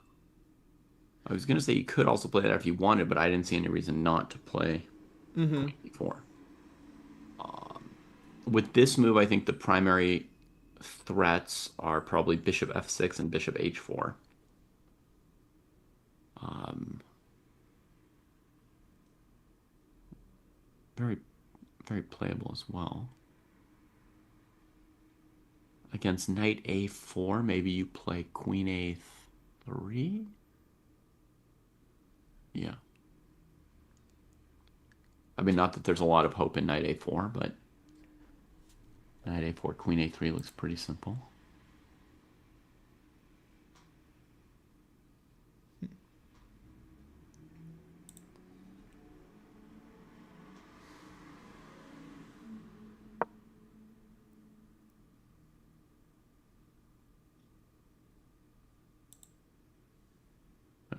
I was gonna say you could also play that if you wanted, but I didn't see any reason not to play Queen D4. With this move, I think the primary threats are probably Bishop F6 and Bishop H4. Very, very playable as well. Against Knight A4, maybe you play Queen A3? Yeah. I mean, not that there's a lot of hope in Knight A4, but Knight A4, Queen A3 looks pretty simple.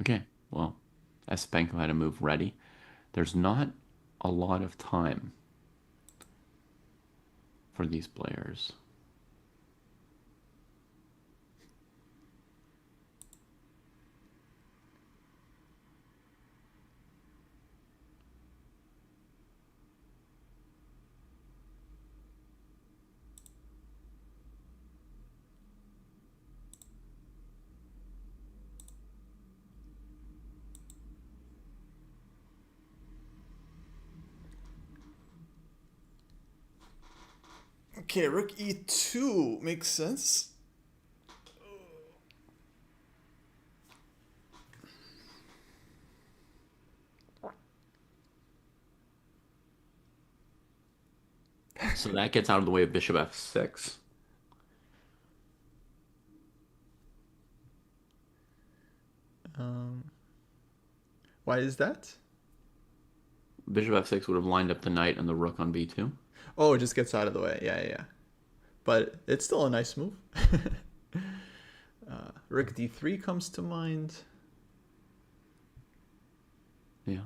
Okay, well, Esapenko had a move ready. There's not a lot of time for these players. Okay, Rook E2 makes sense. So that gets out of the way of Bishop F6. Why is that? Bishop F6 would have lined up the knight and the rook on B2. Oh, it just gets out of the way. Yeah. But it's still a nice move. Rook D3 comes to mind. Yeah.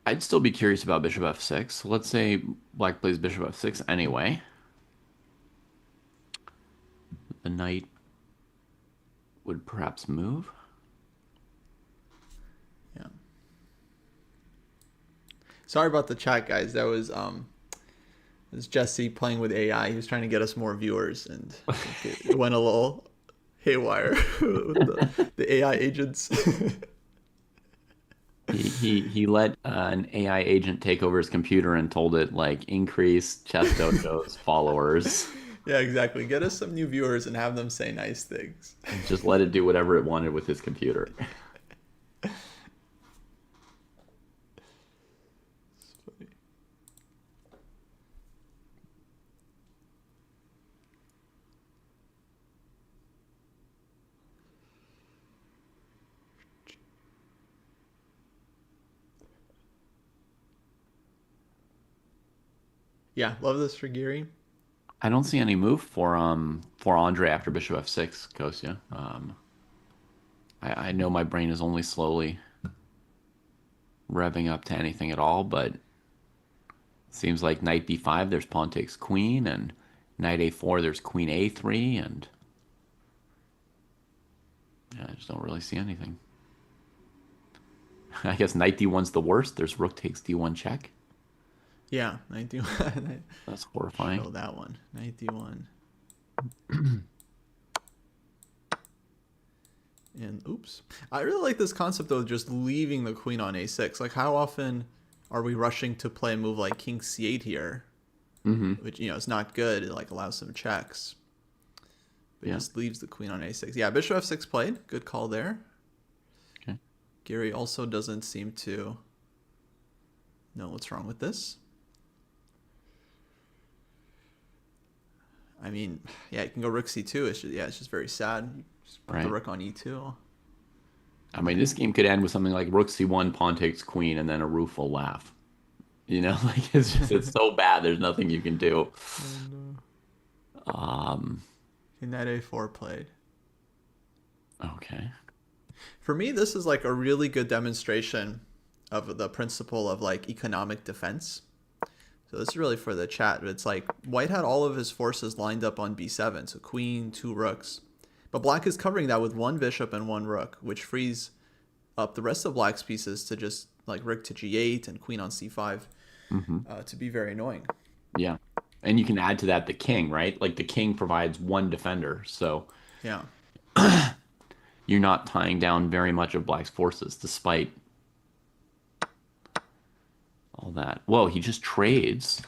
I'd still be curious about Bishop F6. Let's say Black plays Bishop F6 anyway. the knight would perhaps move. Yeah. Sorry about the chat, guys. That was Jesse playing with AI. He was trying to get us more viewers, and I think it went a little haywire with the AI agents. He let an AI agent take over his computer and told it like increase chess dojo's followers. Yeah, exactly. Get us some new viewers and have them say nice things. And just let it do whatever it wanted with his computer. Yeah, love this for Giri. I don't see any move for Andre after bishop f6, Kostya. I know my brain is only slowly revving up to anything at all, but it seems like knight b5, there's pawn takes queen, and knight a4, there's queen a3, and yeah, I just don't really see anything. I guess knight d1's the worst. There's rook takes d1 check. Yeah, knight d1. That's horrifying. Show that one. Knight d1. And oops. I really like this concept though, just leaving the queen on a6. Like, how often are we rushing to play a move like king c8 here? Which, is not good. It like allows some checks. But it just leaves the queen on a6. Yeah, bishop f6 played. Good call there. Okay. Giri also doesn't seem to know what's wrong with this. I mean, yeah, you can go rook c2. It's just very sad. Just put the rook on e2. I mean, this game could end with something like rook c1, pawn takes queen, and then a rueful laugh. Like it's so bad. There's nothing you can do. And knight a4 played. Okay. For me, this is like a really good demonstration of the principle of like economic defense. So this is really for the chat. It's like white had all of his forces lined up on b7, so queen, 2 rooks. But black is covering that with 1 bishop and 1 rook, which frees up the rest of black's pieces to just like rook to g8 and queen on c5 to be very annoying. Yeah. And you can add to that the king, right? Like the king provides 1 defender. So yeah, you're not tying down very much of black's forces despite all that. Whoa, he just trades.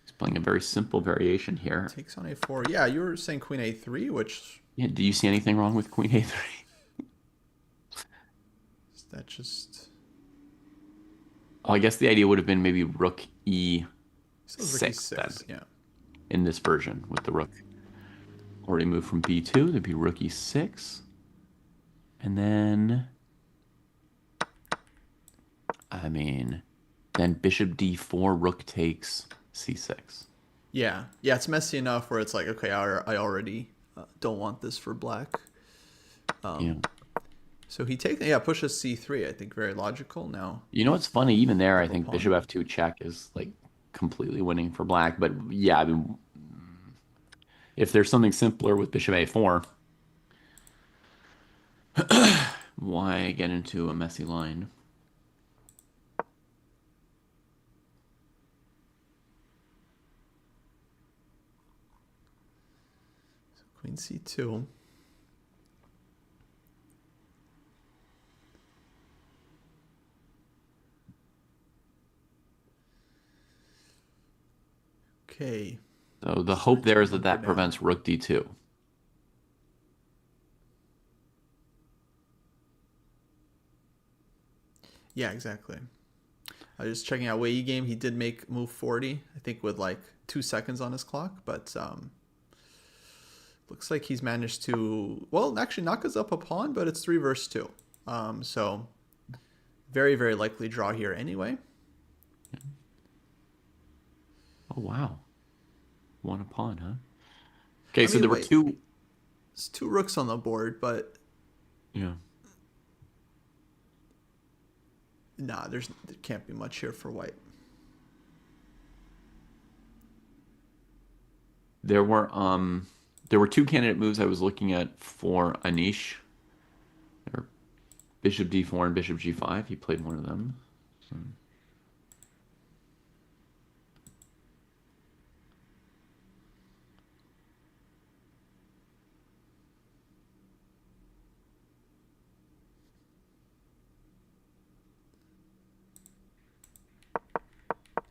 He's playing a very simple variation here. Takes on a4. Yeah, you were saying queen a3, which... Yeah, do you see anything wrong with queen a3? Is that just... Oh, I guess the idea would have been maybe rook e6 then, yeah. in this version with the rook already moved from b2. There'd be rook e6. And then... I mean... Then bishop d4, rook takes c6. Yeah, it's messy enough where it's like, okay, I already don't want this for black. Yeah. So he pushes c3. I think very logical now. You know what's funny? Even there, I think bishop f2 check is like completely winning for black. But yeah, I mean, if there's something simpler with bishop a4, why get into a messy line? Queen c2. Okay. So the hope there is that prevents rook d2. Yeah, exactly. I was just checking out Wei game. He did make move 40, I think, with like 2 seconds on his clock, but looks like he's managed to, well, actually knock us up a pawn, but it's 3 versus 2. So very, very likely draw here anyway. Oh, wow. 1 a pawn, huh? Okay, so there were 2... There's 2 rooks on the board, but... Yeah. Nah, there can't be much here for white. There were, There were two candidate moves I was looking at for Anish. Or Bishop d4 and Bishop g5. He played one of them. So.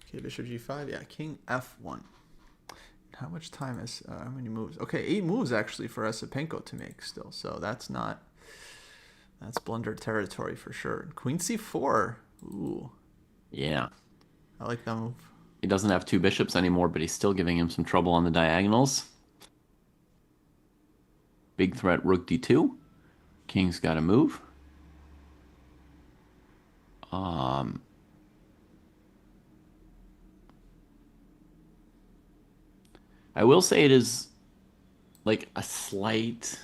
Okay, Bishop G5. Yeah, King F1. How much time is how many moves? Okay, 8 moves actually for Esapenko to make still. So that's blunder territory for sure. Queen C4. Ooh. Yeah. I like that move. He doesn't have two bishops anymore, but he's still giving him some trouble on the diagonals. Big threat, rook d2. King's got to move. I will say it is like a slight,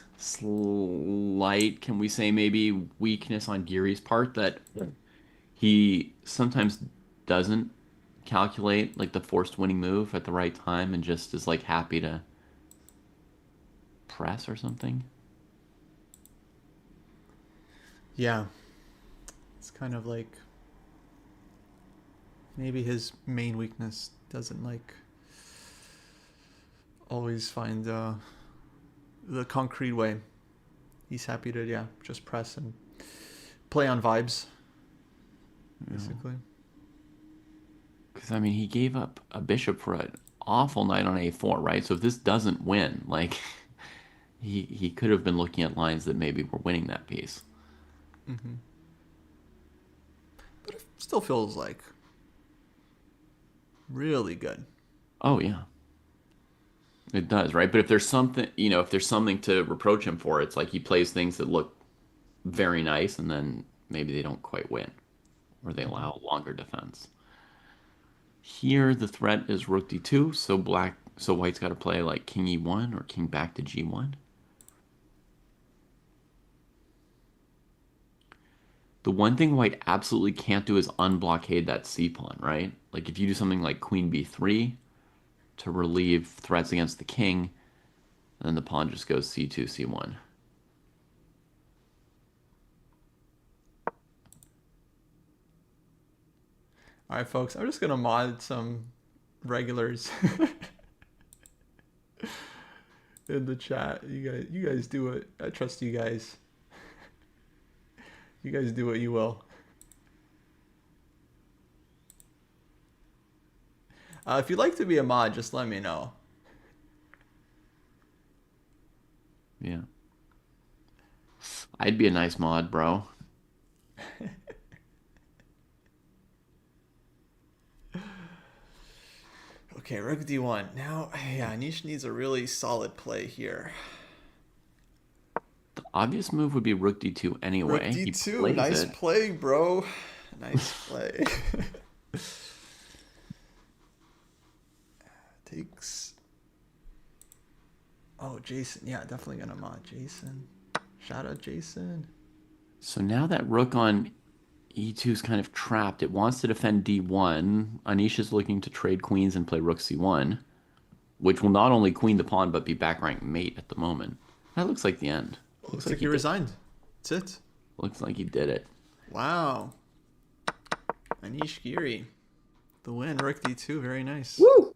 can we say maybe weakness on Giri's part that he sometimes doesn't calculate like the forced winning move at the right time and just is like happy to press or something. Yeah. It's kind of like maybe his main weakness doesn't like always find the concrete way. He's happy to just press and play on vibes, basically. Because I mean, he gave up a bishop for an awful knight on a4, right? So if this doesn't win, like he could have been looking at lines that maybe were winning that piece. Mm-hmm. But it still feels like really good. Oh yeah. It does, right? But if there's something, if there's something to reproach him for, it's like he plays things that look very nice and then maybe they don't quite win or they allow longer defense. Here the threat is rook d2, so white's got to play like king e1 or king back to g1. The one thing white absolutely can't do is unblockade that c pawn, right? Like if you do something like queen b3 to relieve threats against the king, and then the pawn just goes c2, c1. All right, folks, I'm just going to mod some regulars in the chat. You guys do it. I trust you guys. You guys do what you will. If you'd like to be a mod, just let me know. Yeah. I'd be a nice mod, bro. Okay, rook d1. Now, yeah, Anish needs a really solid play here. The obvious move would be rook d2 anyway. Rook d2, nice play, bro. Nice play. Takes. Oh, Jason. Yeah, definitely gonna mod Jason. Shout out Jason. So now that rook on e2 is kind of trapped. It wants to defend d1. Anish is looking to trade queens and play rook c1, which will not only queen the pawn but be back rank mate at the moment. That looks like the end. Looks like he resigned. That's it. Looks like he did it. Wow. Anish Giri. The win, rook d2, very nice. Woo!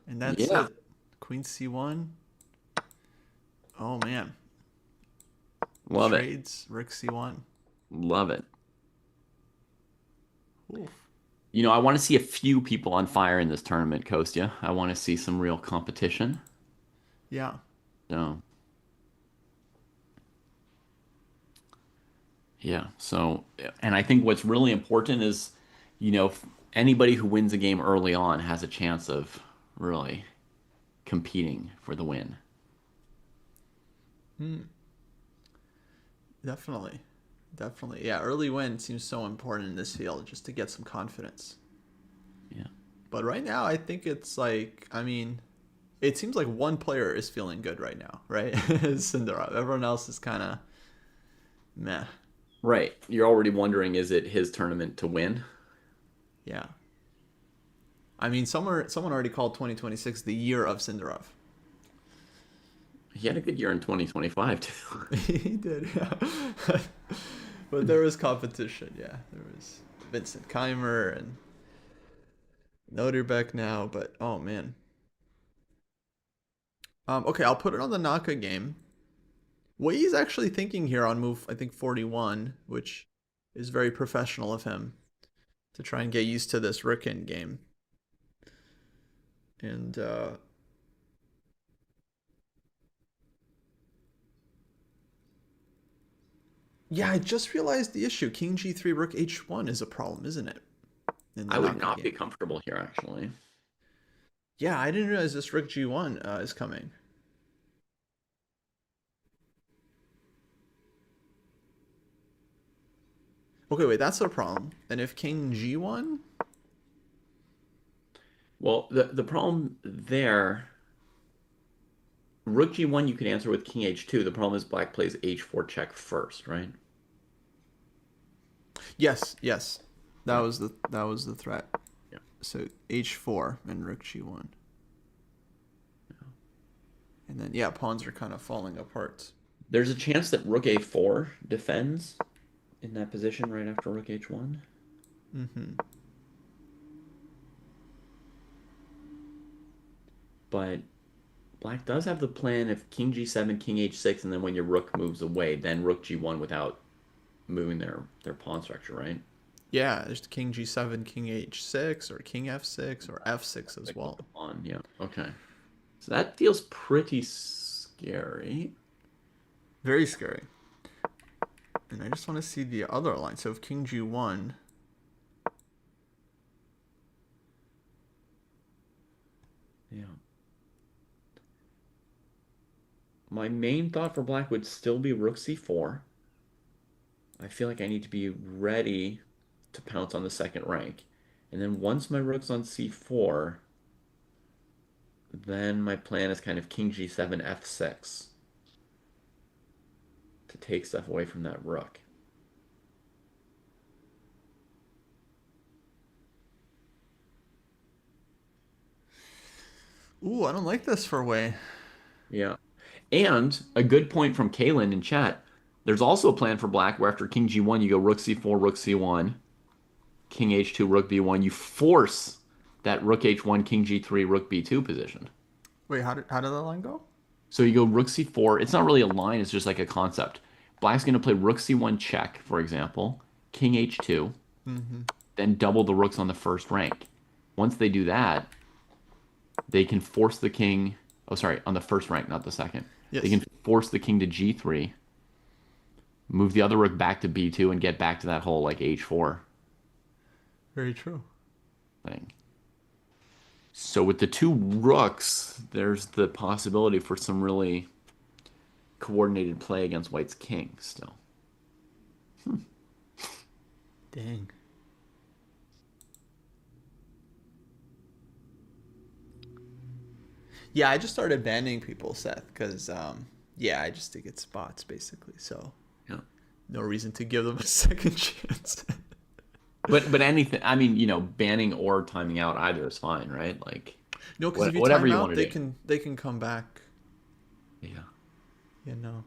And that's it. Queen c1. Oh man. Love Trades, rook c1. Love it. Oof. I want to see a few people on fire in this tournament, Kostya. I want to see some real competition. Yeah. So, yeah. So, and I think what's really important is, anybody who wins a game early on has a chance of really competing for the win. Definitely. Yeah, early win seems so important in this field just to get some confidence. Yeah. But right now, I think it's like, it seems like one player is feeling good right now, right? Cindarov. Everyone else is kind of meh. Right. You're already wondering, is it his tournament to win? Yeah. Someone already called 2026 the year of Cindarov. He had a good year in 2025 too. He did, yeah. But there was competition, yeah. There was Vincent Keimer and Noterbeck now, but oh man. Okay, I'll put it on the Naka game. What he's actually thinking here on move, I think 41, which is very professional of him to try and get used to this rook end game. And yeah, I just realized the issue. King G3, Rook H1 is a problem, isn't it? In the I would Naka not be game. comfortable here, actually. Yeah, I didn't realize this Rook G1 is coming. Okay, wait, that's a problem. And if King G1? Well, the problem there, Rook G1 you could answer with King H2. The problem is Black plays H4 check first, right? Yes, yes. Yeah. That was the threat. Yeah. So H4 and Rook G1. And then yeah, pawns are kind of falling apart. There's a chance that Rook A4 defends in that position right after Rook H1. Mm-hmm. But Black does have the plan if King G7, King H6, and then when your Rook moves away, then Rook G1 without moving their pawn structure, right? Yeah, there's King G7, King H6, or King F6, or F6 as Like with well. the pawn, yeah. Okay. So that feels pretty scary. Very scary. And I just want to see the other line. So if King G1, Yeah. My main thought for Black would still be Rook C4. I feel like I need to be ready to pounce on the second rank. And then once my rook's on C4, then my plan is kind of King G7, F6 to take stuff away from that rook. ooh, I don't like this for Wei. Yeah. And a good point from Kalen in chat. There's also a plan for Black where after King G1, you go Rook C4, Rook C1, King H2, Rook B1. You force that Rook H1, King G3, Rook B2 position. Wait, how did that line go? So you go Rook C4. It's not really a line, it's just like a concept. Black's going to play Rook C1 check, for example, King H2, Mm-hmm. then double the rooks on the first rank. Once they do that, they can force the king. Oh, sorry, on the first rank, not the second. They Yes. can force the king to G3, move the other rook back to B2, and get back to that whole like H4 Very true. thing. So with the two rooks, there's the possibility for some really coordinated play against White's king still. Dang. Yeah, I just started banning people, Seth, because yeah, I just think it's bots basically. So Yeah. no reason to give them a second chance. But anything, I mean, banning or timing out either is fine, right? Like No, because if you whatever time you out, want to do. they can come back. Yeah. You know.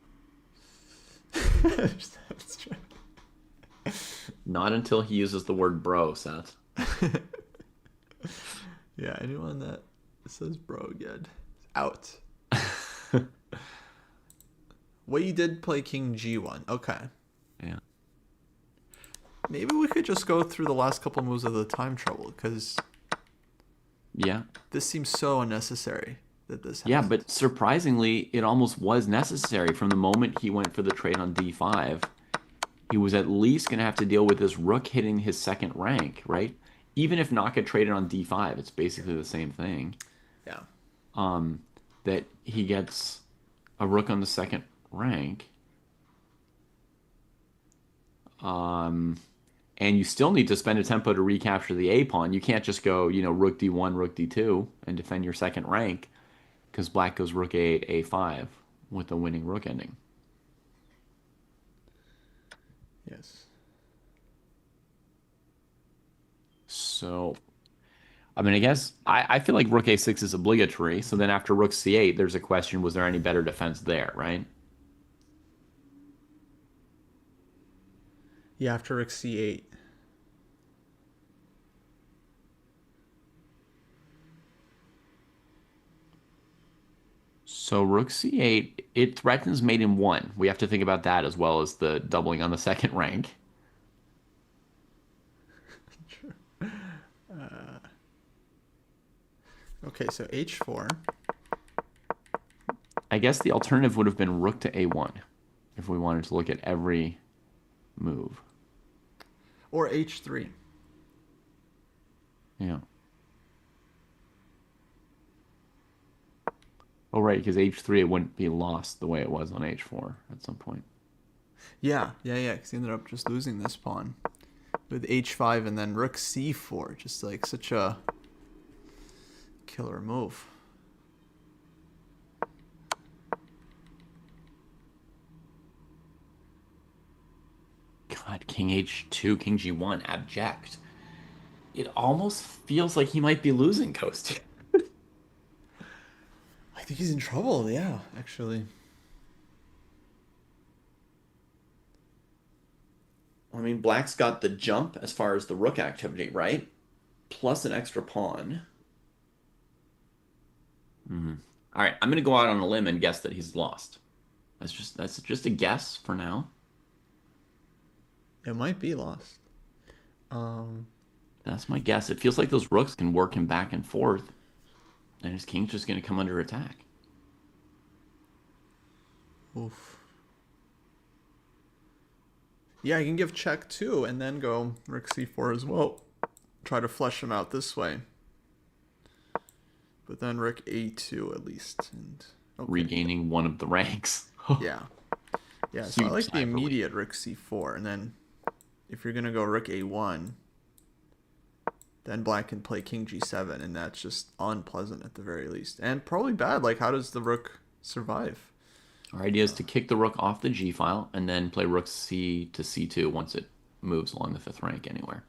Not until he uses the word bro, Seth. Yeah, anyone that says bro again, out. Well, you did play King G1. Okay. Yeah. Maybe we could just go through the last couple moves of the time trouble, because Yeah. this seems so unnecessary that this Yeah, happened. but surprisingly, it almost was necessary from the moment he went for the trade on D5. He was at least going to have to deal with this rook hitting his second rank, right? Even if Naka traded on D5, it's basically the same thing. Yeah. That he gets a rook on the second rank. And you still need to spend a tempo to recapture the A pawn. You can't just go, rook D1, rook D2 and defend your second rank because black goes rook A8, A5 with the winning rook ending. Yes. So I mean, I guess I feel like rook a6 is obligatory. So then after rook c8, there's a question, was there any better defense there, right? Yeah, after rook c8. So rook c8, it threatens mate in one. We have to think about that as well as the doubling on the second rank. Okay, so h4 I guess the alternative would have been rook to a1 if we wanted to look at every move. or h3. Yeah. Oh, right, because h3 it wouldn't be lost the way it was on h4 at some point. Yeah, because he ended up just losing this pawn with h5 and then rook c4, just like such a killer move. God, king h2, king g1, abject. It almost feels like he might be losing Coast. I think he's in trouble, yeah, actually. I mean, black's got the jump as far as the rook activity, right? Plus an extra pawn. All right, I'm gonna go out on a limb and guess that he's lost. That's just a guess for now. It might be lost. Um, That's my guess. It feels like those rooks can work him back and forth, and his king's just gonna come under attack. oof. Yeah, I can give check too, and then go rook c4 as well. Try to flush him out this way. But then rook a2 at least. And okay. Regaining one of the ranks. Yeah. Yeah, so I Huge like the cyber lead. immediate rook c4, and then if you're gonna go rook a1, then black can play king g7, and that's just unpleasant at the very least. And probably bad. Like, how does the rook survive? Our idea is to kick the rook off the g file and then play rook c to c2 once it moves along the fifth rank anywhere.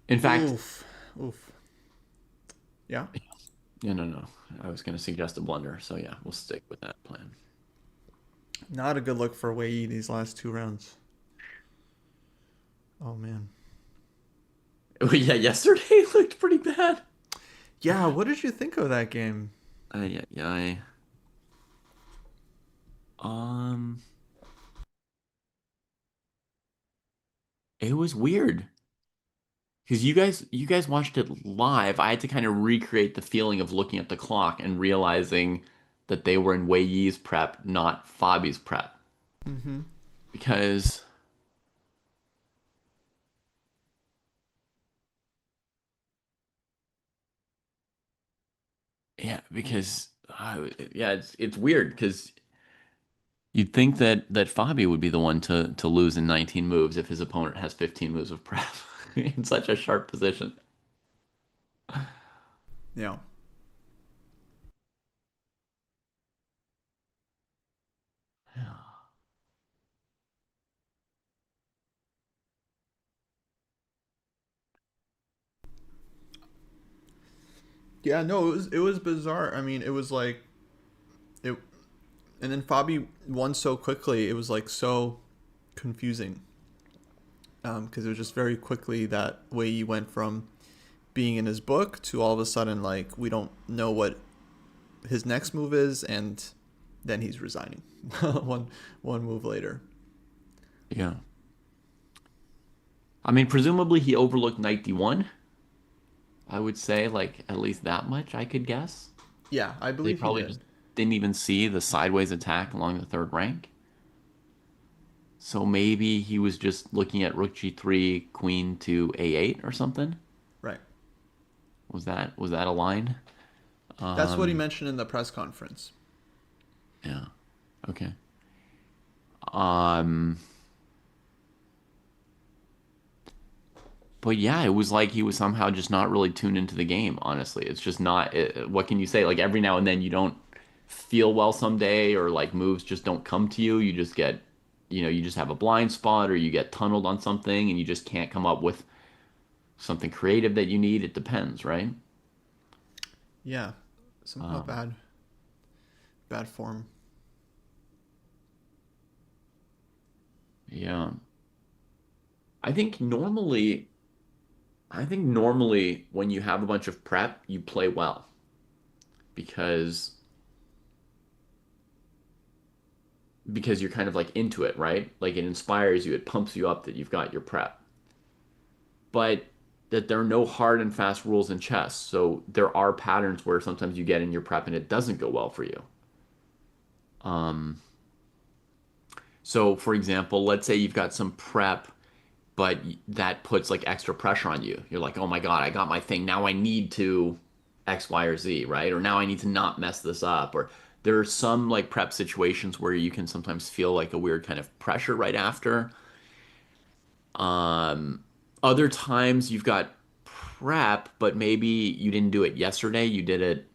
In fact, Oof. Oof. Yeah. yeah, no. I was going to suggest a blunder, so yeah, we'll stick with that plan. Not a good look for Wei Yi these last two rounds. Oh, man. Yeah, yesterday looked pretty bad. Yeah, what did you think of that game? Yeah. Um, it was weird because you guys watched it live. I had to kind of recreate the feeling of looking at the clock and realizing that they were in Wei Yi's prep, not Fabi's prep, Mm-hmm. because yeah, it's weird because you'd think that Fabi would be the one to lose in 19 moves if his opponent has 15 moves of prep in such a sharp position. Yeah. Yeah, no, it was bizarre. I mean, it was like it, and then Fabi won so quickly. It was like so confusing. Because it was just very quickly that way he went from being in his book to all of a sudden like we don't know what his next move is, and then he's resigning. one move later. Yeah. I mean, presumably he overlooked knight d1. I would say, like, at least that much I could guess. Yeah, I They believe he probably did. just didn't even see the sideways attack along the third rank. So maybe he was just looking at rook g3, queen to a8 or something. Right. Was that a line? That's what he Um, mentioned in the press conference. yeah. Okay. Um, but yeah, it was like he was somehow just not really tuned into the game, honestly. It's just not, what can you say? Like every now and then you don't feel well someday or like moves just don't come to you. You just get you just have a blind spot or you get tunneled on something and you just can't come up with something creative that you need. It depends, right? Yeah, somehow Um, bad form. yeah. I think normally, I think normally when you have a bunch of prep, you play well because you're kind of like into it, right? Like it inspires you, it pumps you up that you've got your prep. But that there are no hard and fast rules in chess. So there are patterns where sometimes you get in your prep and it doesn't go well for you. Um, so for example, let's say you've got some prep, but that puts like extra pressure on you. You're like, oh my God, I got my thing. Now I need to X, Y, or Z, right? Or now I need to not mess this up. Or there are some like prep situations where you can sometimes feel like a weird kind of pressure right after. Um, Other times you've got prep, but maybe you didn't do it yesterday. You did it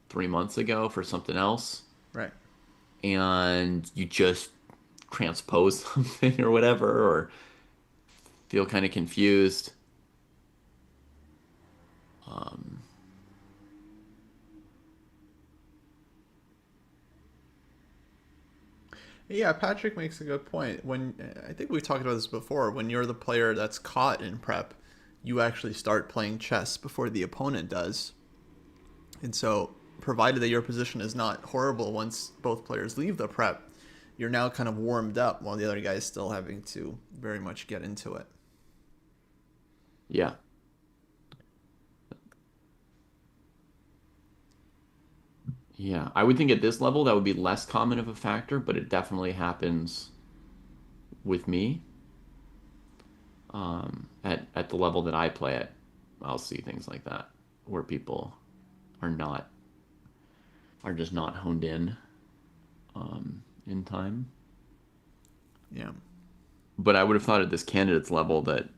3 months ago for something else, Right. and you just transpose something or whatever, or feel kind of confused. Um, Yeah, Patrick makes a good point. When I think we've talked about this before, when you're the player that's caught in prep, you actually start playing chess before the opponent does. And so, provided that your position is not horrible once both players leave the prep, you're now kind of warmed up while the other guy is still having to very much get into it. yeah, yeah. I would think at this level that would be less common of a factor, but it definitely happens with me. At the level that I play at, I'll see things like that where people are not are just not honed in time. Yeah. But I would have thought at this candidates level that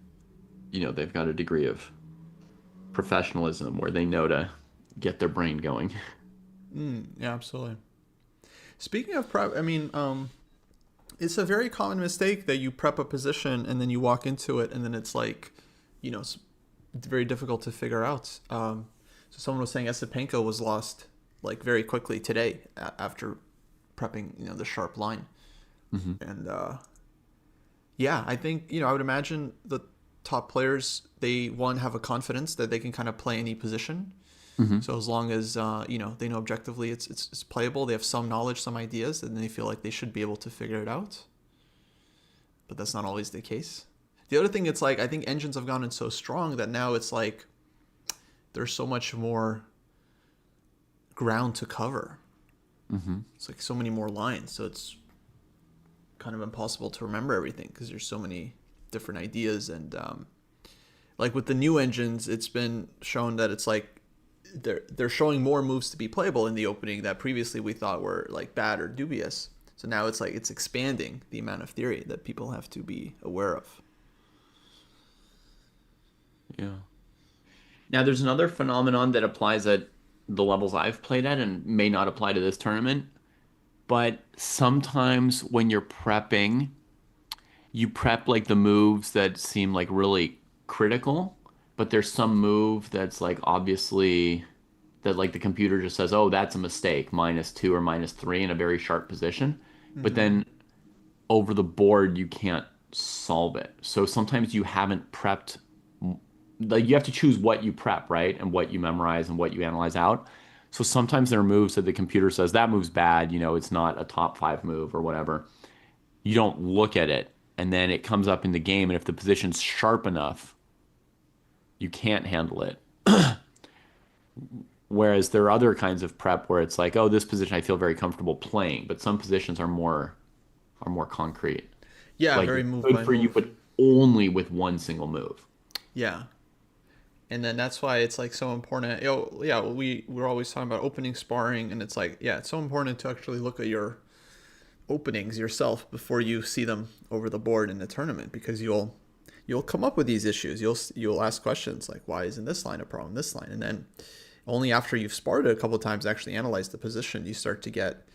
they've got a degree of professionalism where they know to get their brain going. Yeah, absolutely. Speaking of prep, I mean, it's a very common mistake that you prep a position and then you walk into it and then it's like, it's very difficult to figure out. So someone was saying Esapenko was lost like very quickly today after prepping, the sharp line. And yeah, I think, I would imagine the top players, they one have a confidence that they can kind of play any position. Hmm. So as long as they know objectively it's playable, they have some knowledge, some ideas, and they feel like they should be able to figure it out. But that's not always the case. The other thing, it's like I think engines have gotten so strong that now it's like there's so much more ground to cover. Hmm. It's like so many more lines, so it's kind of impossible to remember everything because there's so many different ideas. And like with the new engines, it's been shown that it's like they're showing more moves to be playable in the opening that previously we thought were like bad or dubious. So now it's like it's expanding the amount of theory that people have to be aware of. Yeah. Now there's another phenomenon that applies at the levels I've played at and may not apply to this tournament, but sometimes when you're prepping, you prep like the moves that seem like really critical, but there's some move that's like obviously that like the computer just says, "Oh, that's a mistake, -2 or -3 in a very sharp position." But Mm-hmm. then over the board you can't solve it. So sometimes you haven't prepped, like you have to choose what you prep, right? And what you memorize and what you analyze out. So sometimes there are moves that the computer says that move's bad, it's not a top 5 move or whatever. You don't look at it and then it comes up in the game and if the position's sharp enough, you can't handle it. Whereas there are other kinds of prep where it's like, oh, this position I feel very comfortable playing, but some positions are more concrete. Yeah, Like very it's move good by for you, move. but only with one single move. Yeah. And then that's why it's like so important. Yeah, we're always talking about opening sparring, and it's like, yeah, it's so important to actually look at your openings yourself before you see them over the board in the tournament, because you'll come up with these issues. You'll ask questions like, why isn't this line a problem, this line? And then only after you've sparred it a couple of times, actually analyze the position, you start to get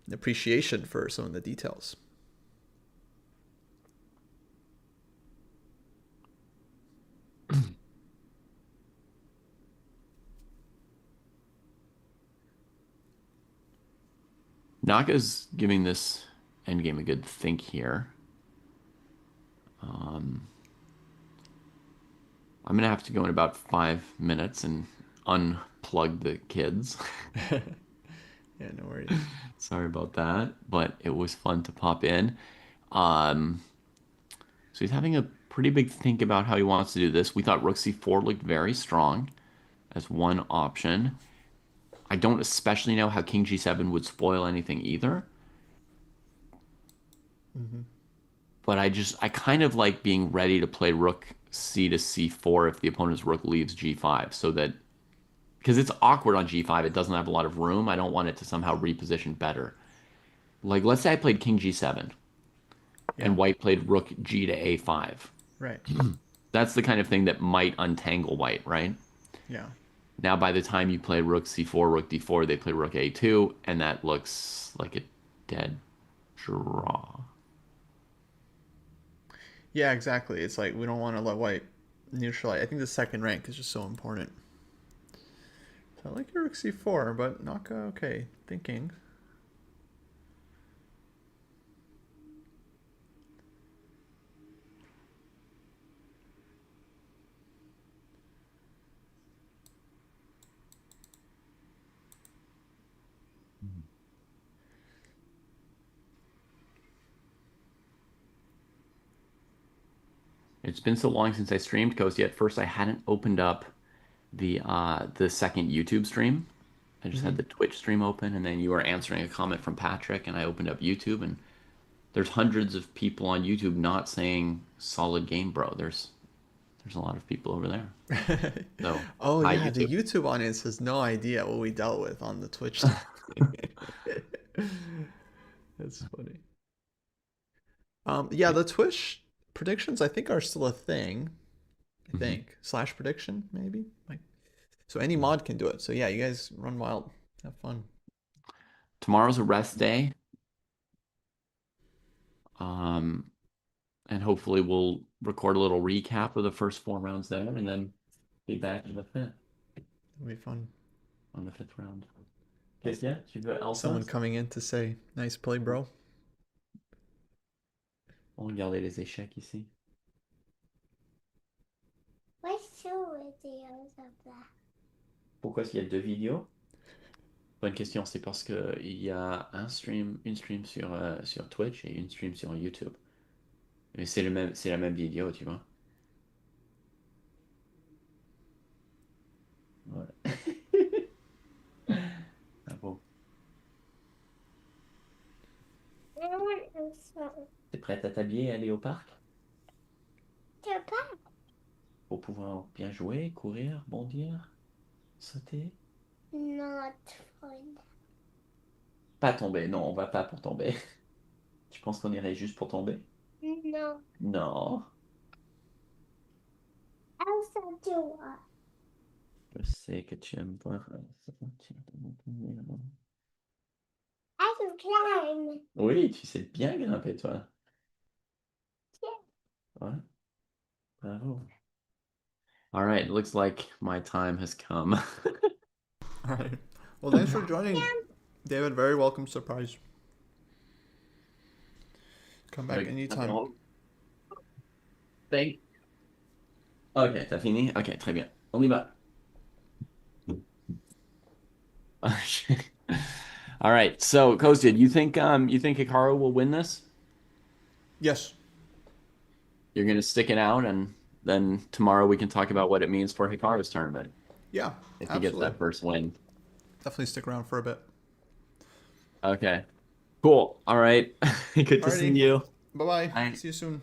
an appreciation for some of the details. Naka's giving this endgame a good think here. Um, I'm gonna have to go in about 5 minutes and unplug the kids. Yeah, no worries. Sorry about that, but it was fun to pop in. Um, so he's having a pretty big think about how he wants to do this. We thought Rook C4 looked very strong as one option. I don't especially know how King G7 would spoil anything either, Mm-hmm. but I kind of like being ready to play Rook C to C4 if the opponent's Rook leaves G5, so that because it's awkward on G5, it doesn't have a lot of room. I don't want it to somehow reposition better. Like, let's say I played King G7 Yeah, and White played Rook G to A5. right. That's the kind of thing that might untangle White, right? Yeah. Now, by the time you play Rook C4, Rook D4, they play Rook A2, and that looks like a dead draw. Yeah, exactly. It's like we don't want to let white neutralize. I think the second rank is just so important. So I like your rook c4, but Naka, okay, thinking. It's been so long since I streamed Coast. At first I hadn't opened up the second YouTube stream. I just Mm-hmm. had the Twitch stream open, and then you were answering a comment from Patrick, and I opened up YouTube, and there's hundreds of people on YouTube not saying solid game, bro. There's a lot of people over there. So Oh hi yeah, the YouTube. YouTube audience has no idea what we dealt with on the Twitch. That's funny. Yeah, the Twitch predictions I think are still a thing. I Mhm. think slash prediction maybe. Like, so any mod can do it. So yeah, you guys run wild, have fun. Tomorrow's a rest day. Um, and hopefully we'll record a little recap of the first 4 rounds there, and then be back in the fifth It'll be fun. on the fifth round. Qu'est-ce qu'il y a? Tu veux Someone Alphonse? coming in to say, "Nice play, bro." On regardait les échecs ici. What's two videos of that? Pourquoi est-ce qu'il y a deux vidéos? Bonne question, c'est parce que il y a une stream sur Twitch et une stream sur YouTube. Mais c'est la même vidéo, tu vois. Ouais. Ah bon. I want this one. T'es prête à t'habiller et aller au parc? The back. Pour pouvoir bien jouer, courir, bondir, sauter? Not fun. Pas tomber, non, on va pas pour tomber. Tu penses qu'on irait juste pour tomber? No. Non. Elsa do what? Je sais que tu aimes voir. I can climb. Oui, tu sais bien grimper, toi. Yeah. Ouais, bravo. All right, looks like my time has come. All right. Well, thanks for joining, David. Very welcome surprise. Come back anytime. Thank. Ok, t'as fini? Ok, très bien. On y va. Okay. All right. So, Kostia, you think Hikaru will win this? Yes. You're gonna stick it out, and then tomorrow we can talk about what it means for Hikaru's tournament Yeah. if he gets Absolutely. that first win. Definitely stick around for a bit. Okay. Cool. All right. Good to see Alrighty. you. Bye bye. Bye. See you soon.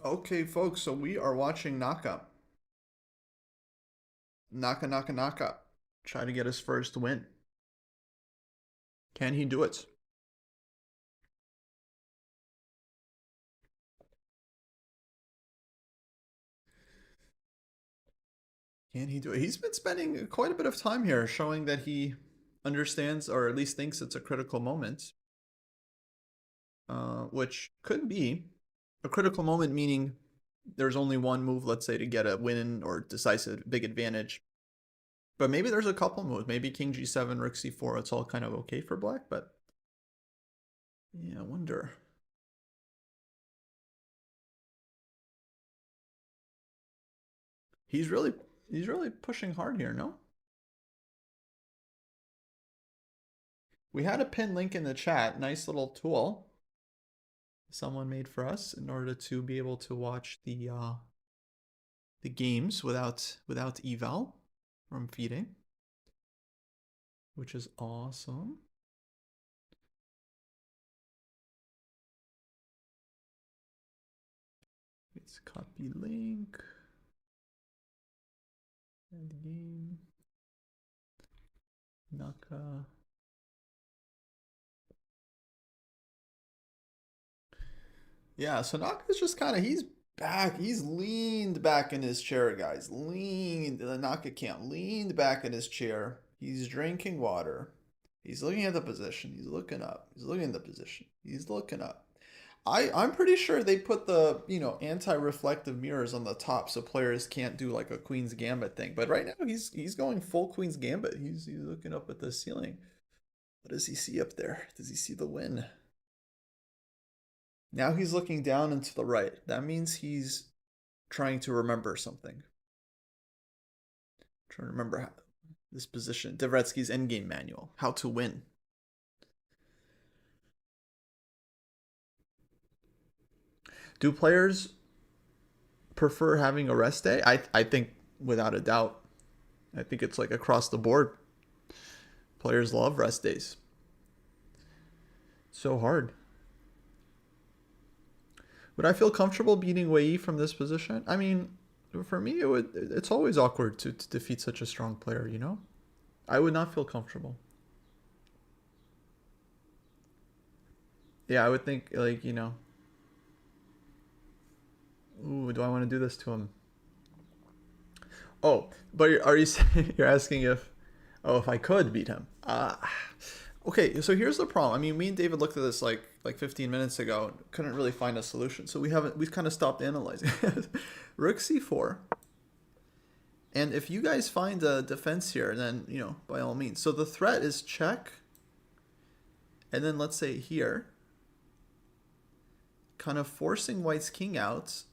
Okay, folks. So we are watching Naka. Naka. Try to get his first win. Can he do it? Can he do it? He's been spending quite a bit of time here showing that he understands or at least thinks it's a critical moment. Which could be a critical moment, meaning there's only one move, let's say, to get a win or decisive big advantage. But maybe there's a couple moves. Maybe King G7, Rook C4, it's all kind of okay for black, but yeah, I wonder. He's really pushing hard here, no? We had a pin link in the chat, nice little tool someone made for us in order to be able to watch the games without eval from FIDE, which is awesome. Let's copy link. Endgame. Naka. Yeah, so Naka's just kind of, he's back. He's leaned back in his chair, guys. Leaned. The Naka can't. Leaned back in his chair. He's drinking water. He's looking at the position. He's looking up. He's looking at the position. He's looking up. I'm pretty sure they put the, anti-reflective mirrors on the top so players can't do like a Queen's Gambit thing. But right now he's going full Queen's Gambit. He's looking up at the ceiling. What does he see up there? Does he see the win? Now he's looking down and to the right. That means he's trying to remember something. Trying to remember how, this position. Dvoretsky's Endgame manual. How to win. Do players prefer having a rest day? I think without a doubt. I think it's like across the board. Players love rest days. So hard. Would I feel comfortable beating Wei from this position? I mean, for me, it's always awkward to defeat such a strong player, you know? I would not feel comfortable. Yeah, I would think, like, ooh, do I want to do this to him? Oh, but are you you're asking if I could beat him? Okay, so here's the problem. I mean, me and David looked at this like 15 minutes ago, couldn't really find a solution. So we've kind of stopped analyzing. Rook C4. And if you guys find a defense here, then, by all means. So the threat is check. And then let's say here, kind of forcing white's king out.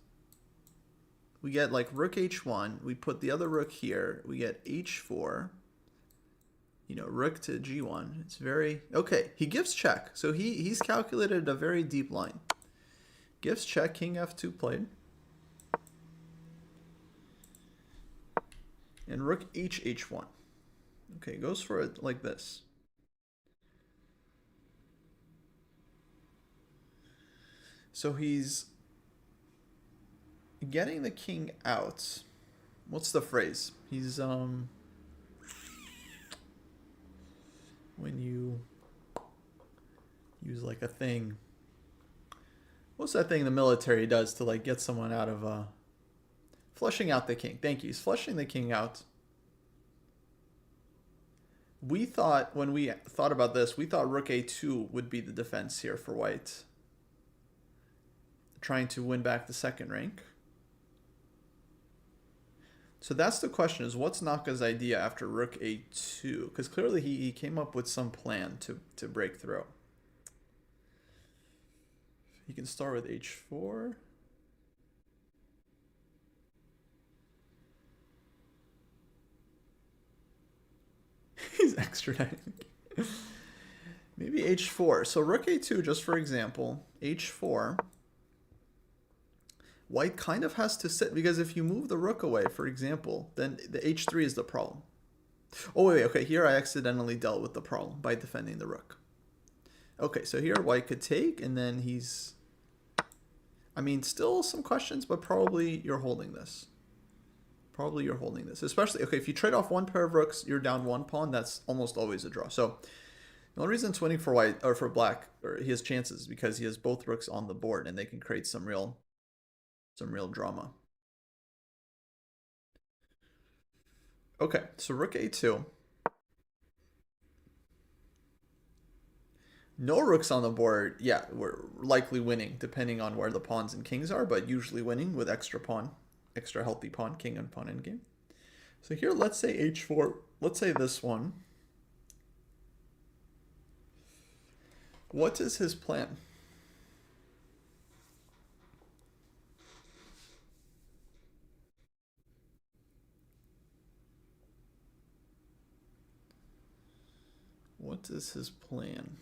We get like rook h1. We put the other rook here. We get h4. Rook to g1. It's very... Okay, he gives check. So he's calculated a very deep line. Gives check, king f2 played. And rook h1. Okay, goes for it like this. So he's getting the king out. What's the phrase? He's when you use like a thing. What's that thing the military does to like get someone out of flushing out the king? Thank you. He's flushing the king out. We thought, when we thought about this, we thought rook a2 would be the defense here for white. Trying to win back the second rank. So that's the question, is what's Naka's idea after rook a2? Because clearly he came up with some plan to break through. He can start with h4. He's extraditing. Maybe h4. So rook a2, just for example, h4. White kind of has to sit, because if you move the rook away, for example, then the h3 is the problem. Oh, wait, okay, here I accidentally dealt with the problem by defending the rook. Okay, so here white could take, and then he's... I mean, still some questions, but probably you're holding this. Probably you're holding this. Especially, okay, if you trade off one pair of rooks, you're down one pawn, that's almost always a draw. So the only reason it's winning for white, or for black, or he has chances, because he has both rooks on the board, and they can create some real drama. Okay, so rook a2. No rooks on the board. Yeah, we're likely winning depending on where the pawns and kings are, but usually winning with extra pawn, extra healthy pawn, king and pawn endgame. So here, let's say h4. Let's say this one. What is his plan? What is his plan?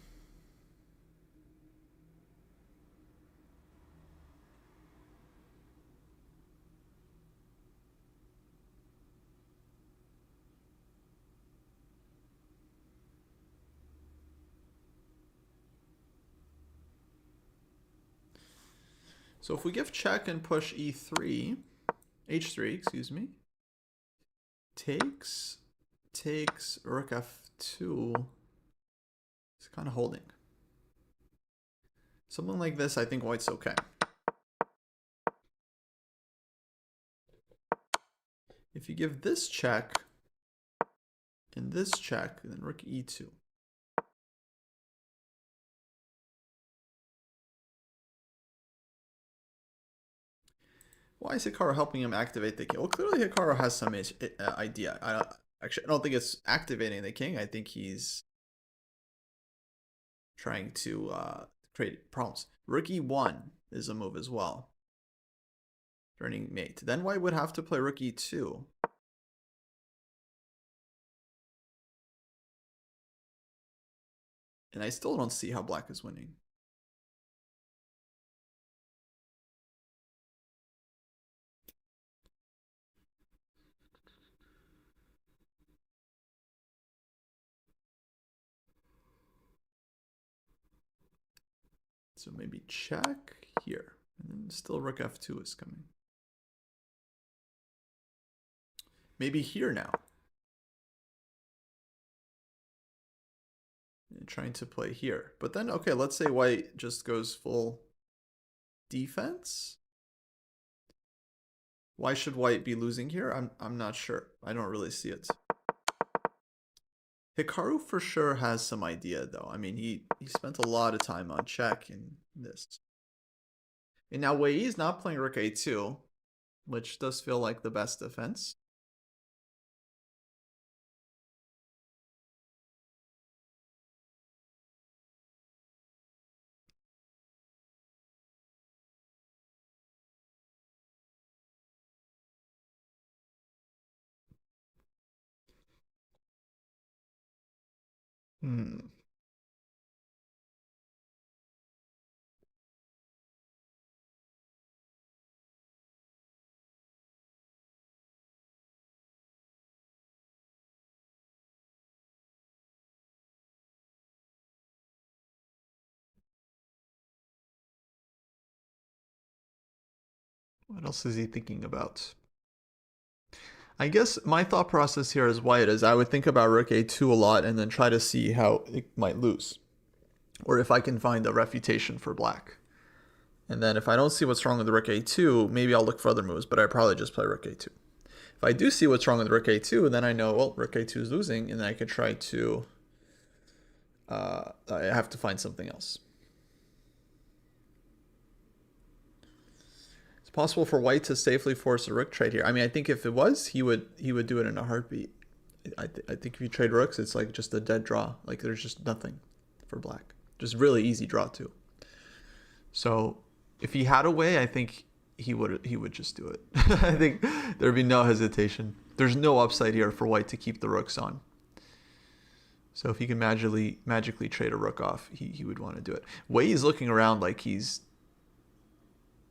So if we give check and push e3, h3, excuse me, takes, rook f2, it's kind of holding. Something like this, I think white's okay. If you give this check and this check, then rook e2. Why is Hikaru helping him activate the king? Well, clearly Hikaru has some idea. I don't think it's activating the king. I think he's trying to create problems. Rook e1 is a move as well. Turning mate. Then white would have to play rook e2. And I still don't see how black is winning. So maybe check here. And then still rook f2 is coming. Maybe here now. And trying to play here. But then, okay, let's say white just goes full defense. Why should white be losing here? I'm not sure. I don't really see it. Hikaru for sure has some idea though. I mean, he spent a lot of time on check and this. And now Wei is not playing rook a2, which does feel like the best defense. Hmm. What else is he thinking about? I guess my thought process here as white is I would think about rook a2 a lot and then try to see how it might lose. Or if I can find a refutation for black. And then if I don't see what's wrong with the rook a2, maybe I'll look for other moves, but I probably just play rook a2. If I do see what's wrong with rook a2, then I know, well, rook a2 is losing, and then I could try to, I have to find something else. It's possible for white to safely force a rook trade here. I mean, I think if it was, he would do it in a heartbeat. I think if you trade rooks, it's like just a dead draw. Like there's just nothing for black. Just really easy draw too. So if he had a way, I think he would just do it. I think there'd be no hesitation. There's no upside here for white to keep the rooks on. So if he can magically trade a rook off, he would want to do it. Wei is looking around like he's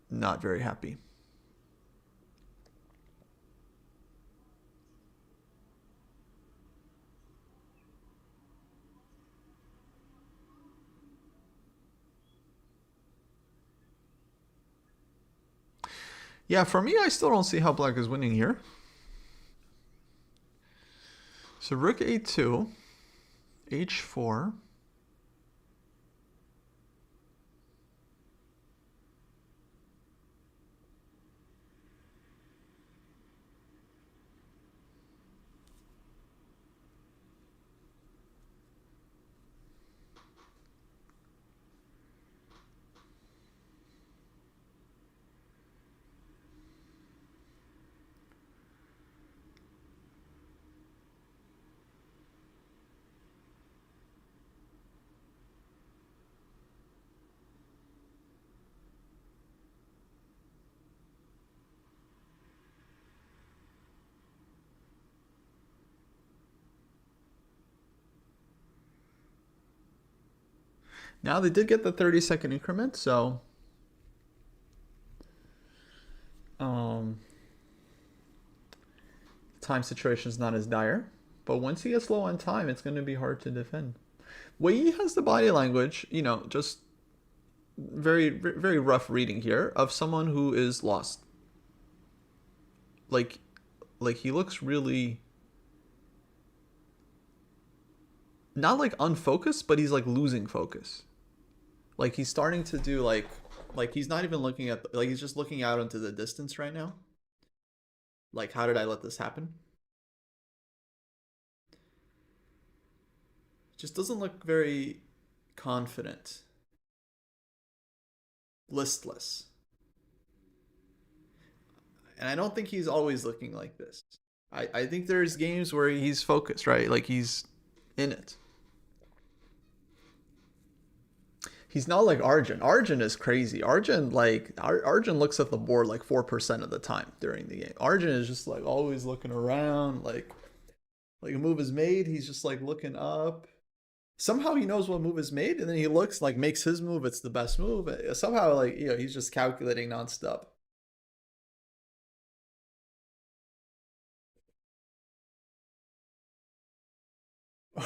not very happy. Yeah, for me, I still don't see how black is winning here. So rook a2, h4. Now they did get the 30-second increment, so time situation is not as dire. But once he gets low on time, it's going to be hard to defend. Wei has the body language, you know, just very, very rough reading here of someone who is lost. Like he looks really not like unfocused, but he's like losing focus. Like he's starting to do like he's not even looking at like he's just looking out into the distance right now. Like, how did I let this happen? Just doesn't look very confident. Listless. And I don't think he's always looking like this. I think there's games where he's focused, right? Like he's in it. He's not like Arjun. Arjun is crazy. Arjun Arjun looks at the board like 4% of the time during the game. Arjun is just like always looking around, like a move is made, he's just like looking up. Somehow he knows what move is made, and then he looks like makes his move, it's the best move. Somehow like, you know, he's just calculating nonstop.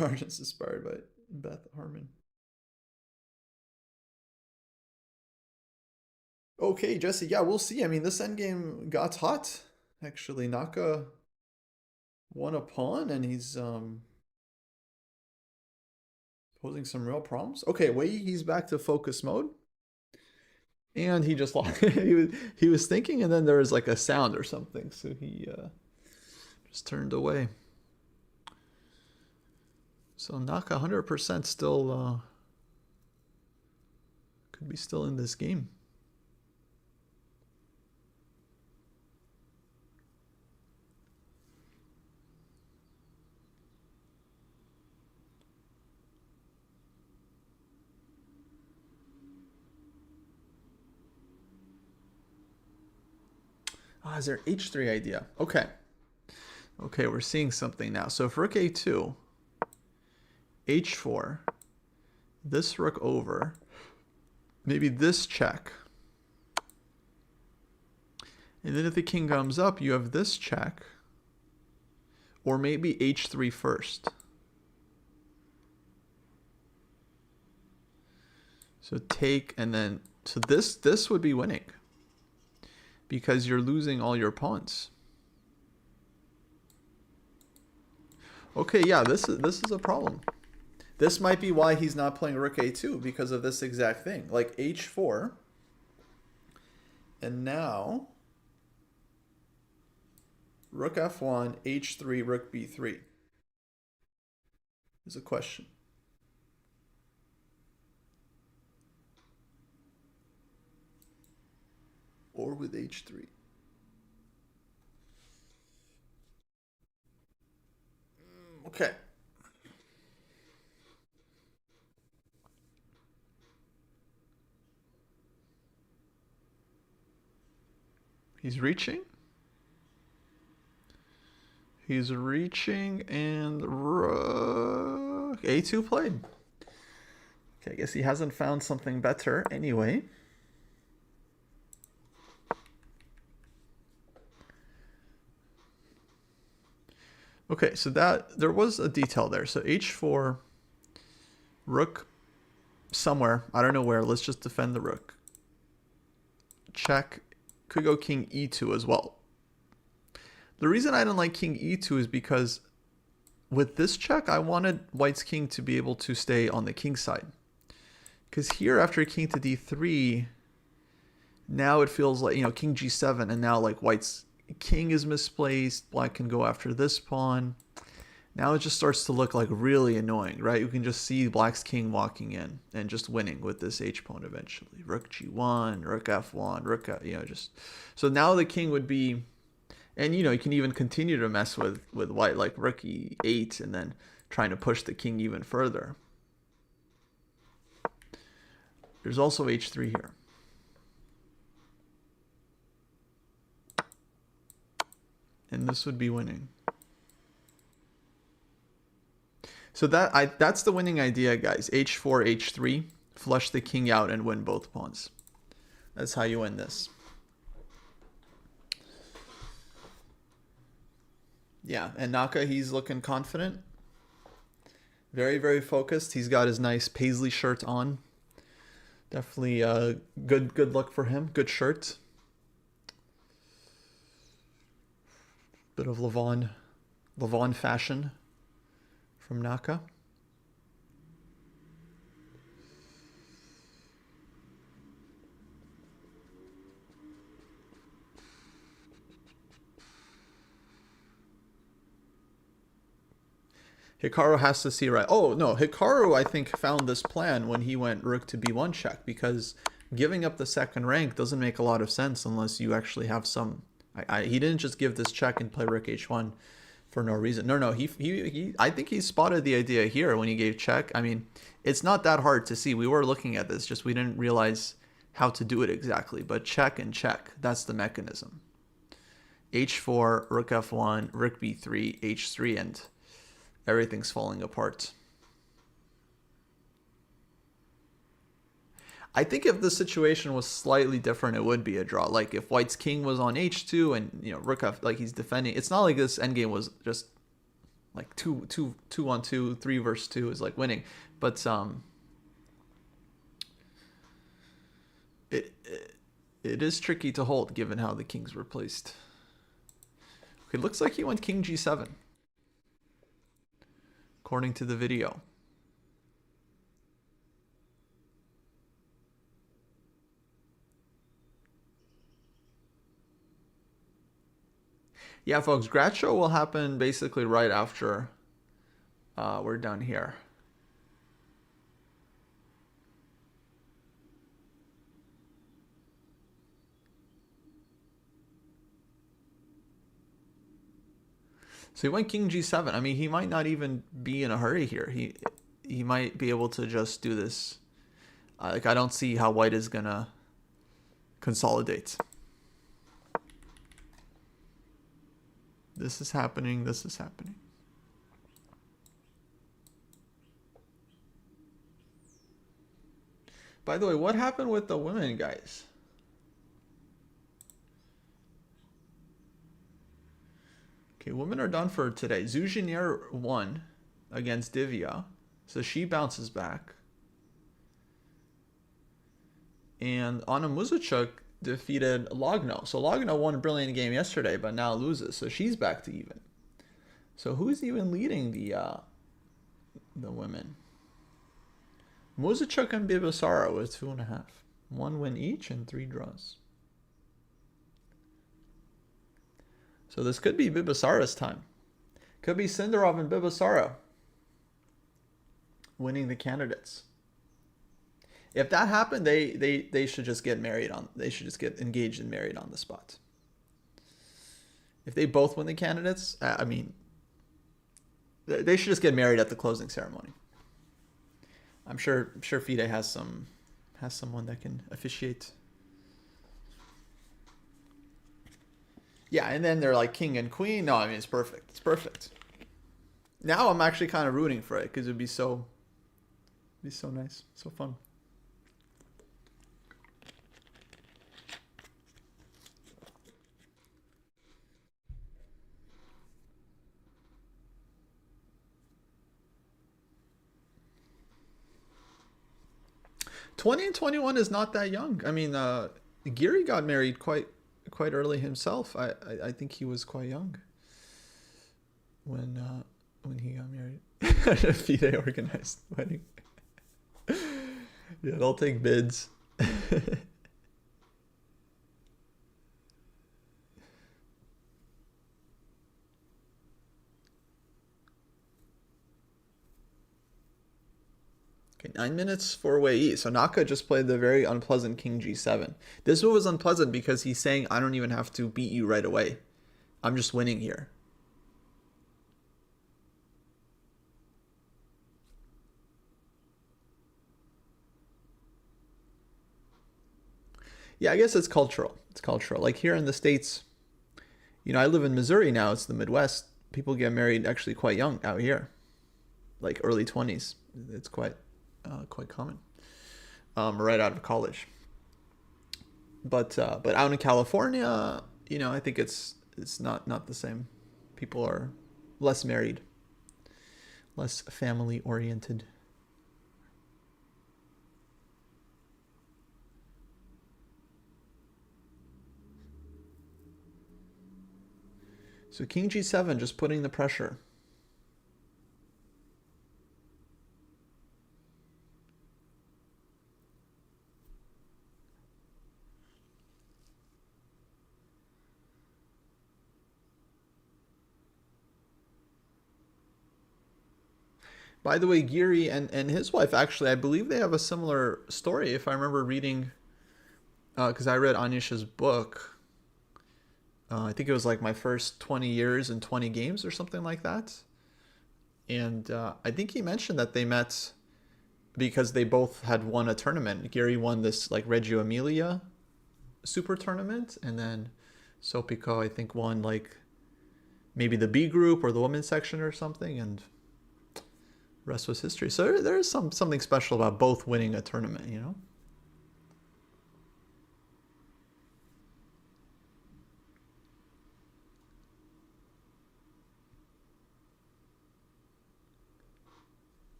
Arjun's inspired by Beth Harmon. Okay, Jesse. Yeah, we'll see. I mean, this endgame got hot. Actually, Naka won a pawn, and he's posing some real problems. Okay, Wei, he's back to focus mode, and he just lost. he was thinking, and then there was like a sound or something, so he just turned away. So Naka 100% still could be still in this game. Is there h3 idea? Okay. Okay, we're seeing something now. So if rook a2, h4, this rook over, maybe this check. And then if the king comes up, you have this check. Or maybe h3 first. So take, and then, so this would be winning. Because you're losing all your pawns. Okay, yeah, this is a problem. This might be why he's not playing rook a2, because of this exact thing. Like h4. And now rook f1, h3, rook b3 is a question. Or with h3. Okay. He's reaching. He's reaching, and rook a2 played. Okay, I guess he hasn't found something better anyway. Okay, so that there was a detail there. So h4, rook somewhere, I don't know where. Let's just defend the rook. Check. Could go king e2 as well. The reason I don't like king e2 is because with this check, I wanted white's king to be able to stay on the king side. Because here, after king to d3, now it feels like, you know, king g7, and now like white's king is misplaced. Black can go after this pawn. Now it just starts to look like really annoying, right? You can just see black's king walking in and just winning with this h pawn eventually. Rook g1, rook f1, rook, you know, just so now the king would be, and you know, you can even continue to mess with white, like rook e8, and then trying to push the king even further. There's also h3 here. And this would be winning. So that's the winning idea, guys. h4, h3 flush the king out and win both pawns. That's how you win this. Yeah, and Naka, he's looking confident. Very, very focused. He's got his nice paisley shirt on. Definitely good look for him. Good shirt. Bit of Levon fashion from Naka. Hikaru has to see right. Oh, no. Hikaru, I think, found this plan when he went rook to b1 check, because giving up the second rank doesn't make a lot of sense unless you actually have some... he didn't just give this check and play rook h1 for no reason. No, he I think he spotted the idea here when he gave check. I mean, it's not that hard to see. We were looking at this, just we didn't realize how to do it exactly. But check and check, that's the mechanism. h4, rook f1, rook b3, h3, and everything's falling apart. I think if the situation was slightly different, it would be a draw. Like if White's king was on h2 and rook f, like he's defending. It's not like this endgame was just like two on two, 3 versus 2 is like winning. But it is tricky to hold given how the kings were placed. Okay, looks like he went king g7. According to the video. Yeah, folks, Gratcho will happen basically right after we're done here. So he went king g7. I mean, he might not even be in a hurry here. He might be able to just do this. Like, I don't see how White is gonna consolidate. This is happening. This is happening. By the way, what happened with the women, guys? Okay, women are done for today. Zuzinier won against Divya, so she bounces back. And Anna Muzichuk defeated Logno. So Logno won a brilliant game yesterday, but now loses, so she's back to even. So who's even leading the women? Muzichuk and Bibasara with 2.5. 1 win each and 3 draws. So this could be Bibasara's time. Could be Cindarov and Bibasara winning the candidates. If that happened, they should just get married on. They should just get engaged and married on the spot. If they both win the candidates, I mean, they should just get married at the closing ceremony. I'm sure FIDE has someone that can officiate. Yeah, and then they're like king and queen. No, I mean, it's perfect. It's perfect. Now I'm actually kind of rooting for it because it'd be so nice, so fun. '20 and 21 is not that young. I mean, Giri got married quite early himself. I think he was quite young when he got married. FIDE organized wedding. Yeah, they'll take bids. Okay, 9 minutes for Wei. So Naka just played the very unpleasant king g7. This move was unpleasant because he's saying, I don't even have to beat you right away. I'm just winning here. Yeah, I guess it's cultural. It's cultural. Like here in the States, I live in Missouri now. It's the Midwest. People get married actually quite young out here. Like early 20s. It's quite common. right out of college. But out in California, I think it's not the same. People are less married, less family oriented. So King G7 just putting the pressure. By the way, Giri and his wife, actually, I believe they have a similar story, if I remember reading, because I read Anish's book. I think it was like my first 20 years and 20 games or something like that. And I think he mentioned that they met because they both had won a tournament. Giri won this like Reggio Emilia super tournament, and then Sopico, I think, won like maybe the B group or the women's section or something, and the rest was history. So there is something special about both winning a tournament.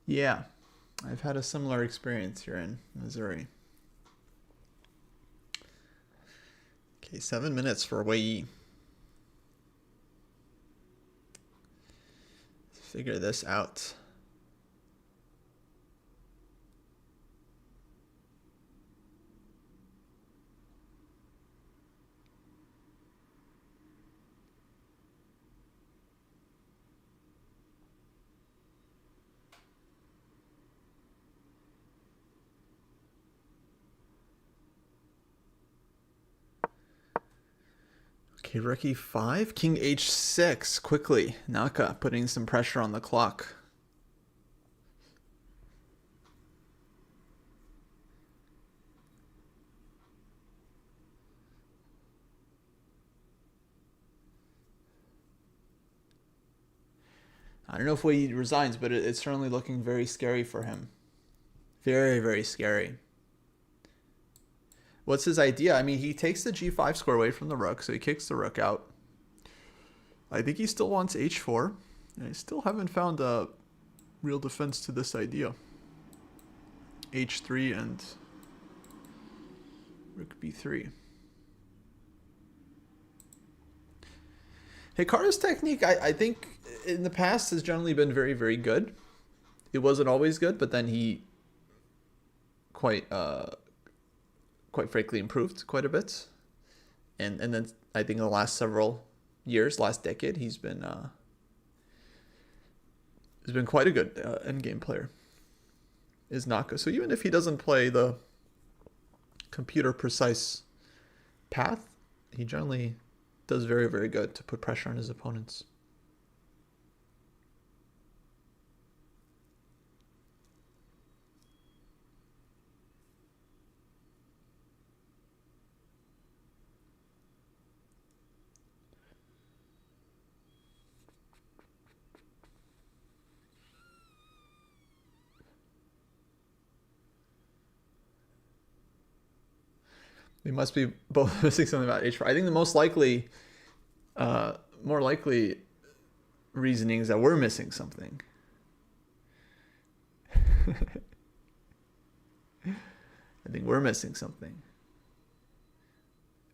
Yeah, I've had a similar experience here in Missouri. Okay, 7 minutes for Wei. Figure this out. Okay, rook e5, king h6, quickly. Naka putting some pressure on the clock. I don't know if he resigns, but it's certainly looking very scary for him. Very, very scary. What's his idea? I mean, he takes the g5 square away from the rook, so he kicks the rook out. I think he still wants h4, and I still haven't found a real defense to this idea. h3 and rook b3. Hikaru's technique, I think, in the past has generally been very, very good. It wasn't always good, but then he quite frankly improved quite a bit. And then I think in the last several years, last decade, he's been quite a good endgame player. Is Naka. So even if he doesn't play the computer precise path, he generally does very, very good to put pressure on his opponents. They must be both missing something about h4. I think the most likely, more likely reasoning is that we're missing something. I think we're missing something.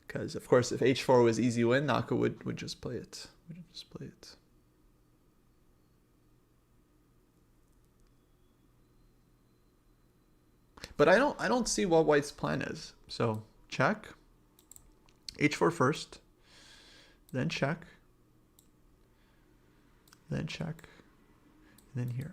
Because, of course, if h4 was easy win, Naka would just play it. Would just play it. But I don't see what White's plan is. So check. h4 first. Then check. Then check. And then here.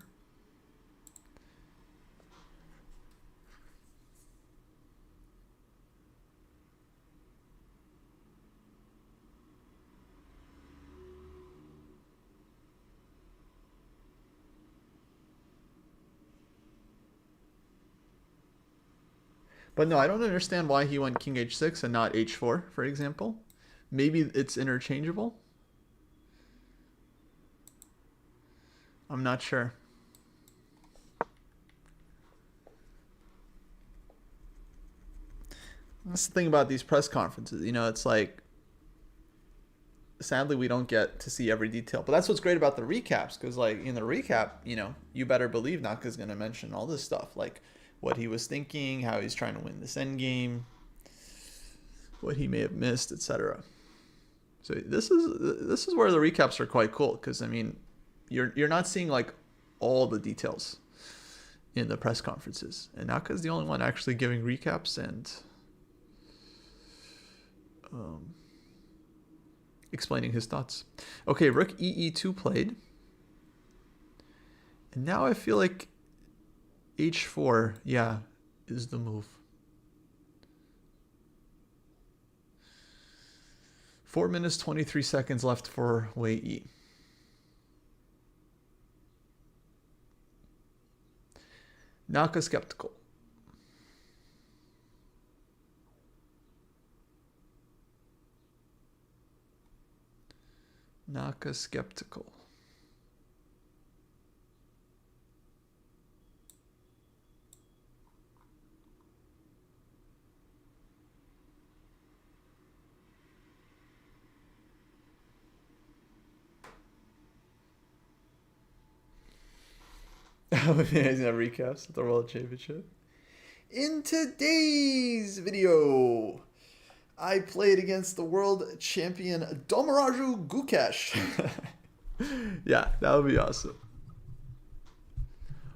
But no, I don't understand why he went king h6 and not h4, for example. Maybe it's interchangeable. I'm not sure. That's the thing about these press conferences. You know, it's like, sadly, we don't get to see every detail. But that's what's great about the recaps, because, like, in the recap, you know, you better believe Naka's going to mention all this stuff, like what he was thinking, how he's trying to win this endgame, what he may have missed, etc. So this is where the recaps are quite cool, because I mean, you're not seeing like all the details in the press conferences, and Naka's the only one actually giving recaps and explaining his thoughts. Okay, Rook EE2 played, and now I feel like H4, yeah, is the move. 4 minutes 23 seconds left for Wei E. Naka skeptical. Naka skeptical. Amazing recaps of the World Championship. In today's video, I played against the world champion Domaraju Gukesh. Yeah, that would be awesome.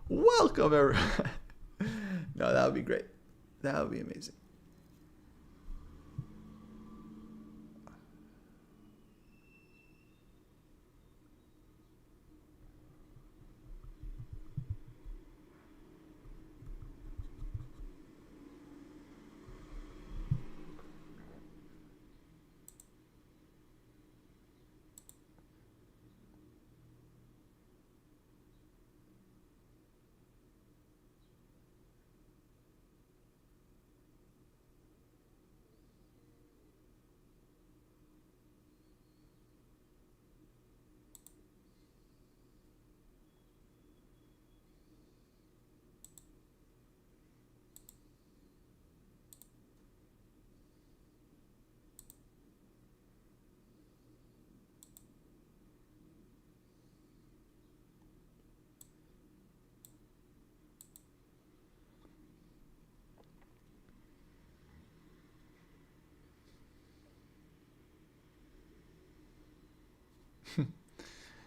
Welcome, everyone. No, that would be great. That would be amazing.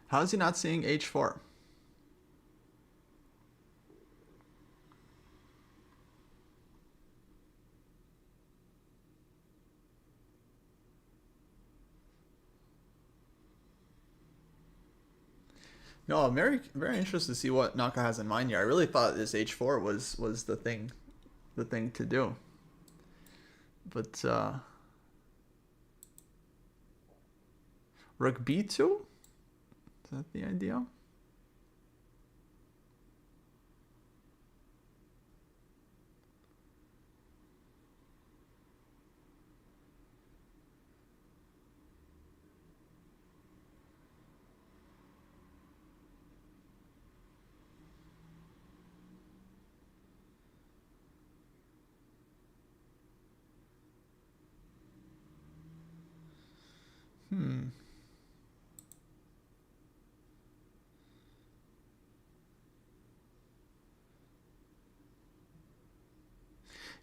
How is he not seeing H4? No, I'm very interested to see what Naka has in mind here. I really thought this H4 was the thing to do. But Rook B2? Is that the idea?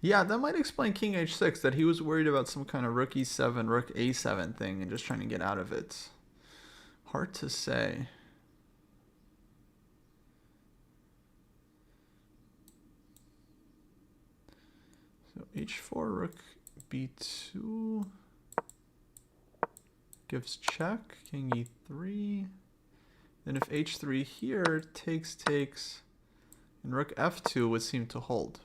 Yeah, that might explain King H6, that he was worried about some kind of Rook E7, Rook A7 thing and just trying to get out of it. Hard to say. So H4, Rook B2 gives check, King E3. Then if H3 here takes, and Rook F2 would seem to hold.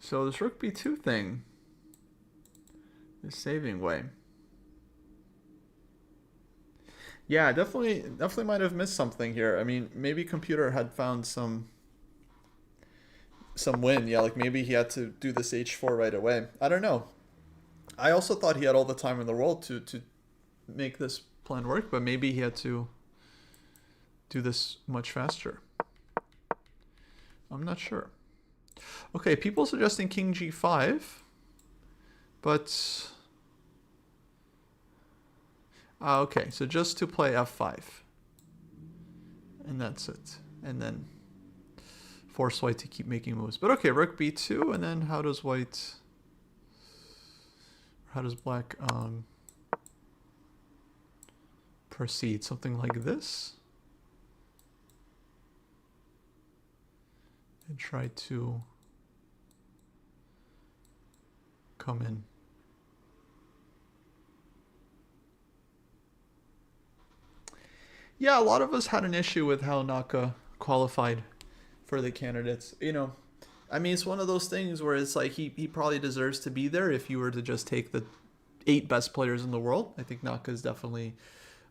So this Rook B2 thing is saving Wei. Yeah, definitely might have missed something here. I mean, maybe computer had found some win. Yeah, like maybe he had to do this H4 right away. I don't know. I also thought he had all the time in the world to make this plan work, but maybe he had to do this much faster. I'm not sure. Okay, people suggesting king g5, but okay, so just to play f5, and that's it, and then force white to keep making moves. But okay, rook b2, and then how does black proceed? Something like this, and try to come in. Yeah, a lot of us had an issue with how Naka qualified for the candidates. I mean, it's one of those things where it's like he probably deserves to be there if you were to just take the 8 best players in the world. I think Naka is definitely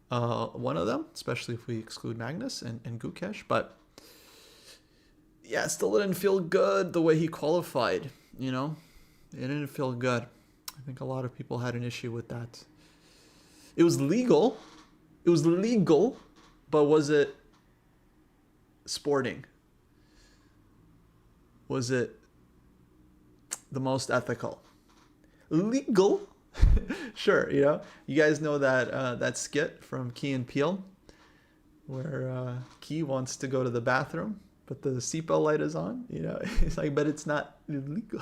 one of them, especially if we exclude Magnus and Gukesh. But yeah, it still didn't feel good the way he qualified. It didn't feel good. I think a lot of people had an issue with that. It was legal. But was it sporting? Was it the most ethical? Legal? Sure, You guys know that skit from Key and Peele where Key wants to go to the bathroom, but the seatbelt light is on. It's like, but it's not illegal.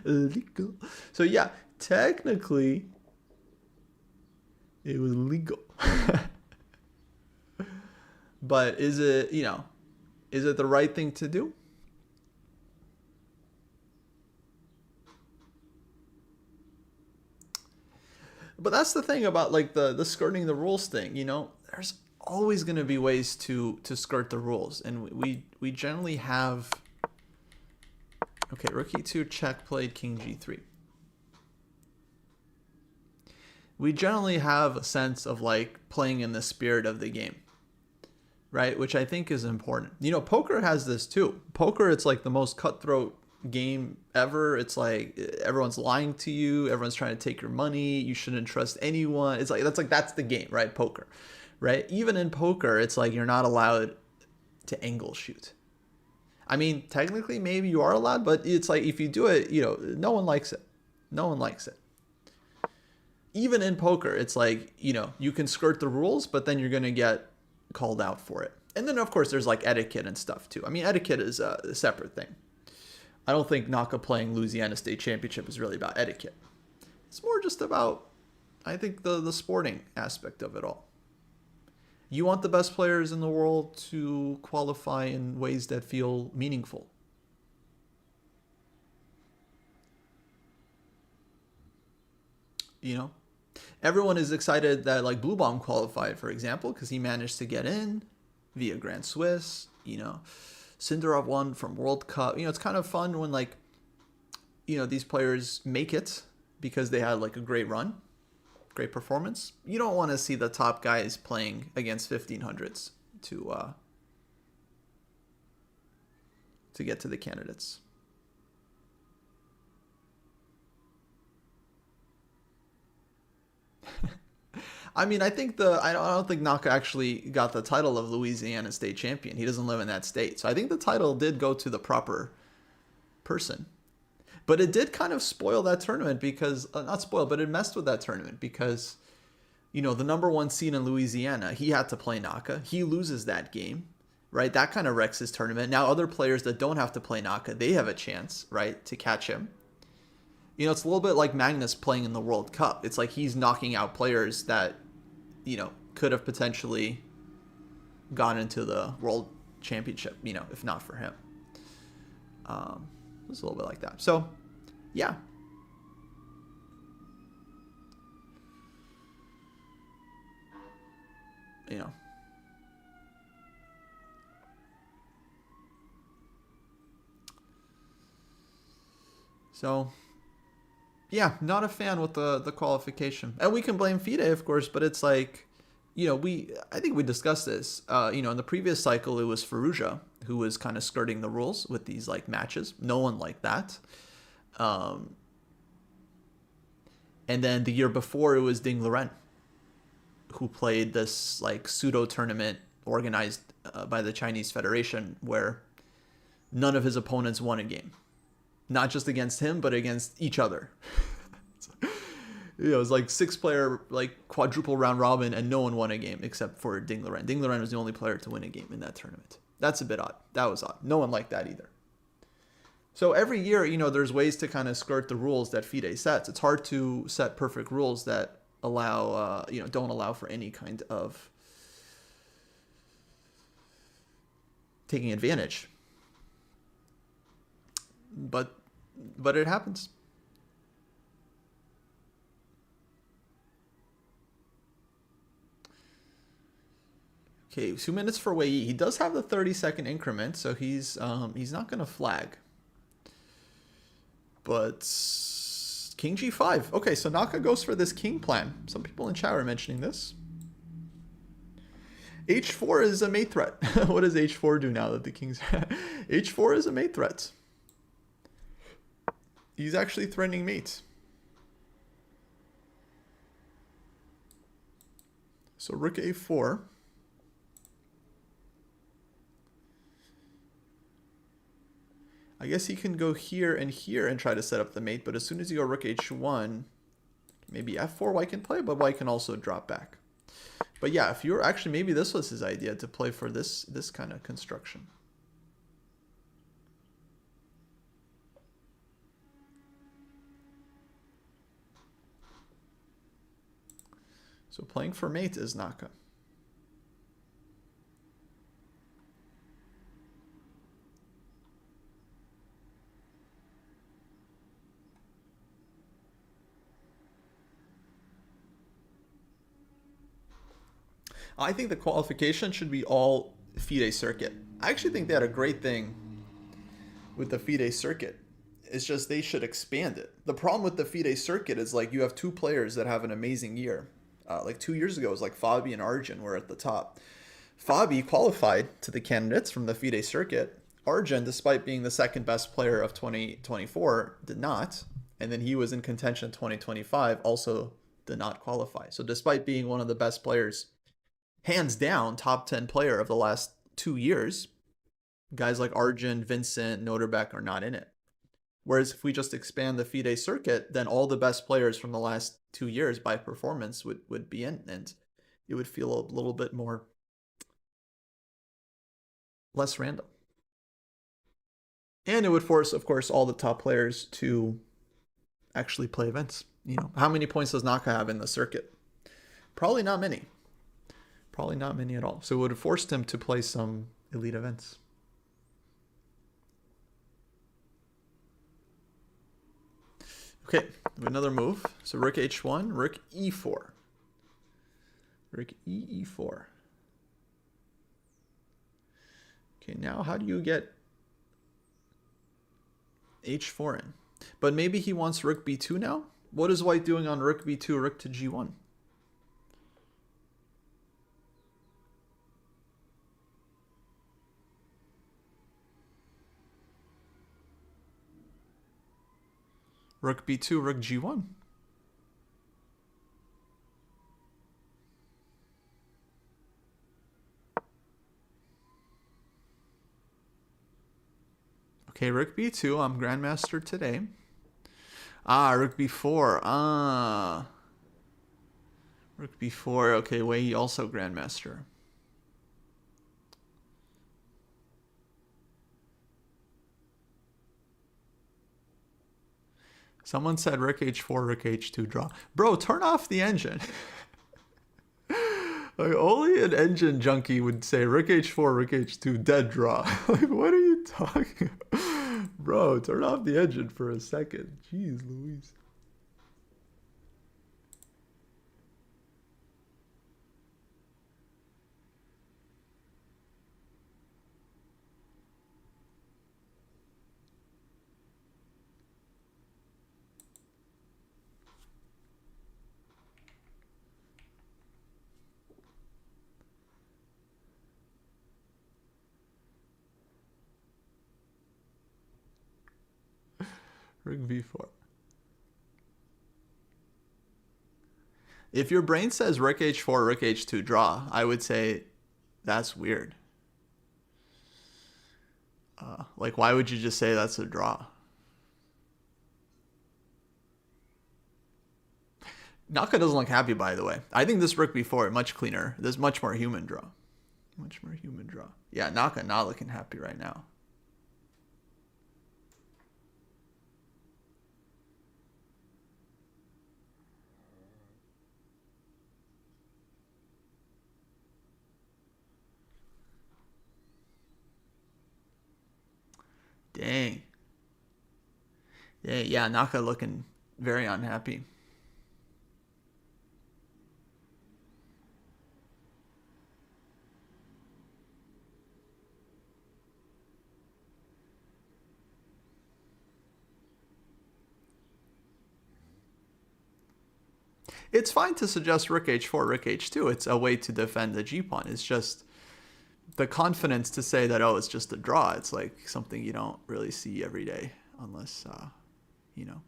Illegal. So yeah, technically, it was legal. But is it the right thing to do? But that's the thing about like the skirting the rules thing, there's always going to be ways to skirt the rules, and we generally have. Okay, rook e2, check, played king g3. We generally have a sense of like playing in the spirit of the game, right? Which I think is important. Poker has this too. Poker, it's like the most cutthroat game ever. It's like everyone's lying to you, everyone's trying to take your money, you shouldn't trust anyone. It's like that's the game, right? Poker, right? Even in poker, it's like you're not allowed to angle shoot. I mean, technically maybe you are allowed, but it's like if you do it, no one likes it. No one likes it. Even in poker, it's like, you can skirt the rules, but then you're going to get called out for it. And then of course there's like etiquette and stuff too. I mean, etiquette is a separate thing. I don't think Naka playing Louisiana State Championship is really about etiquette. It's more just about, I think, the sporting aspect of it all. You want the best players in the world to qualify in ways that feel meaningful. Everyone is excited that like Blue Bomb qualified, for example, because he managed to get in via Grand Swiss. Cindarov won from World Cup. It's kind of fun when like, these players make it because they had like a great run, great performance. You don't want to see the top guys playing against 1500s to get to the candidates. I mean, I don't think Naka actually got the title of Louisiana State Champion. He doesn't live in that state. So I think the title did go to the proper person. But it did kind of spoil that tournament because, not spoil, but it messed with that tournament because, the number 1 seed in Louisiana, he had to play Naka. He loses that game, right? That kind of wrecks his tournament. Now other players that don't have to play Naka, they have a chance, right, to catch him. It's a little bit like Magnus playing in the World Cup. It's like he's knocking out players that, could have potentially gone into the World Championship, if not for him. It's a little bit like that. So, yeah. So, yeah, not a fan with the qualification. And we can blame FIDE, of course, but it's like, I think we discussed this. In the previous cycle, it was Faruja who was kind of skirting the rules with these like matches. No one liked that. And then the year before, it was Ding Liren who played this like pseudo tournament organized by the Chinese Federation where none of his opponents won a game. Not just against him, but against each other. It was like 6-player, like quadruple round robin, and no one won a game except for Ding Liren. Ding Liren was the only player to win a game in that tournament. That's a bit odd. That was odd. No one liked that either. So every year, there's ways to kind of skirt the rules that FIDE sets. It's hard to set perfect rules that allow, don't allow for any kind of taking advantage. But it happens. Okay, 2 minutes for Wei Yi. He does have the 30-second increment, so he's not gonna flag. But King G5. Okay, so Naka goes for this king plan. Some people in chat are mentioning this. H4 is a mate threat. What does H4 do now that the king's... H4 is a mate threat. He's actually threatening mate. So Rook A4. I guess he can go here and try to set up the mate, but as soon as you go Rook H1, maybe F4 White can play, but White can also drop back. But yeah, if you're actually, maybe this was his idea to play for this kind of construction. So playing for mate is Naka. I think the qualification should be all FIDE circuit. I actually think they had a great thing with the FIDE circuit. It's just they should expand it. The problem with the FIDE circuit is like you have 2 players that have an amazing year. Like 2 years ago, it was like Fabi and Arjun were at the top. Fabi qualified to the candidates from the FIDE circuit. Arjun, despite being the second best player of 2024, did not. And then he was in contention 2025, also did not qualify. So despite being one of the best players, hands down, top 10 player of the last 2 years, guys like Arjun, Vincent, Noterbeck are not in it. Whereas if we just expand the FIDE circuit, then all the best players from the last 2 years by performance would be in, and it would feel a little bit more less random. And it would force, of course, all the top players to actually play events. How many points does Naka have in the circuit? Probably not many. Probably not many at all. So it would have forced him to play some elite events. Okay, another move. So Rook H1, Rook E4. Rook E4. Okay, now how do you get H4 in? But maybe he wants Rook B2 now? What is White doing on Rook B2, Rook to G1? Rook B2, Rook G1. Okay, Rook B2, I'm Grandmaster today. Rook B4. Rook B4, okay, Wei also Grandmaster. Someone said Rook H4, Rook H2 draw. Bro, turn off the engine. Like, only an engine junkie would say Rook H4, Rook H2, dead draw. Like, what are you talking about? Bro, turn off the engine for a second. Jeez Louise. Rook V4. If your brain says Rook H4, Rook H2 draw, I would say that's weird. Like, why would you just say that's a draw? Naka doesn't look happy, by the way. I think this rook before much cleaner. There's much more human draw. Much more human draw. Yeah, Naka not looking happy right now. Dang. Yeah, Naka looking very unhappy. It's fine to suggest rook h4, rook h2. It's a way to defend the g-pawn. It's just the confidence to say that, oh, it's just a draw. It's like something you don't really see every day unless, you know.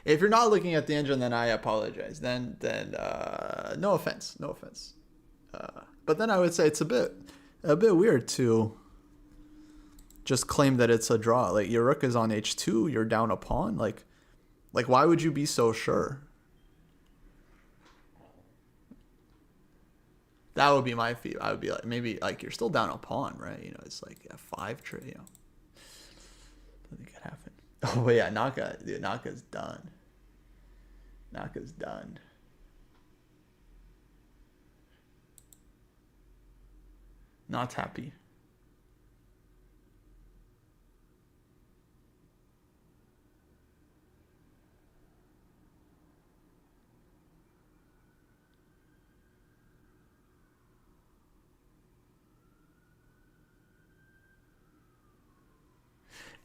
If you're not looking at the engine, then I apologize. Then no offense, no offense. But then I would say it's a bit weird to just claim that it's a draw. Like, your rook is on h2, you're down a pawn. Like why would you be so sure? That would be my feel. I would be like, maybe like you're still down a pawn, right? You know, it's like f5 trade. You know, I think it happened. Oh yeah, Naka's done. Naka's done. Not happy.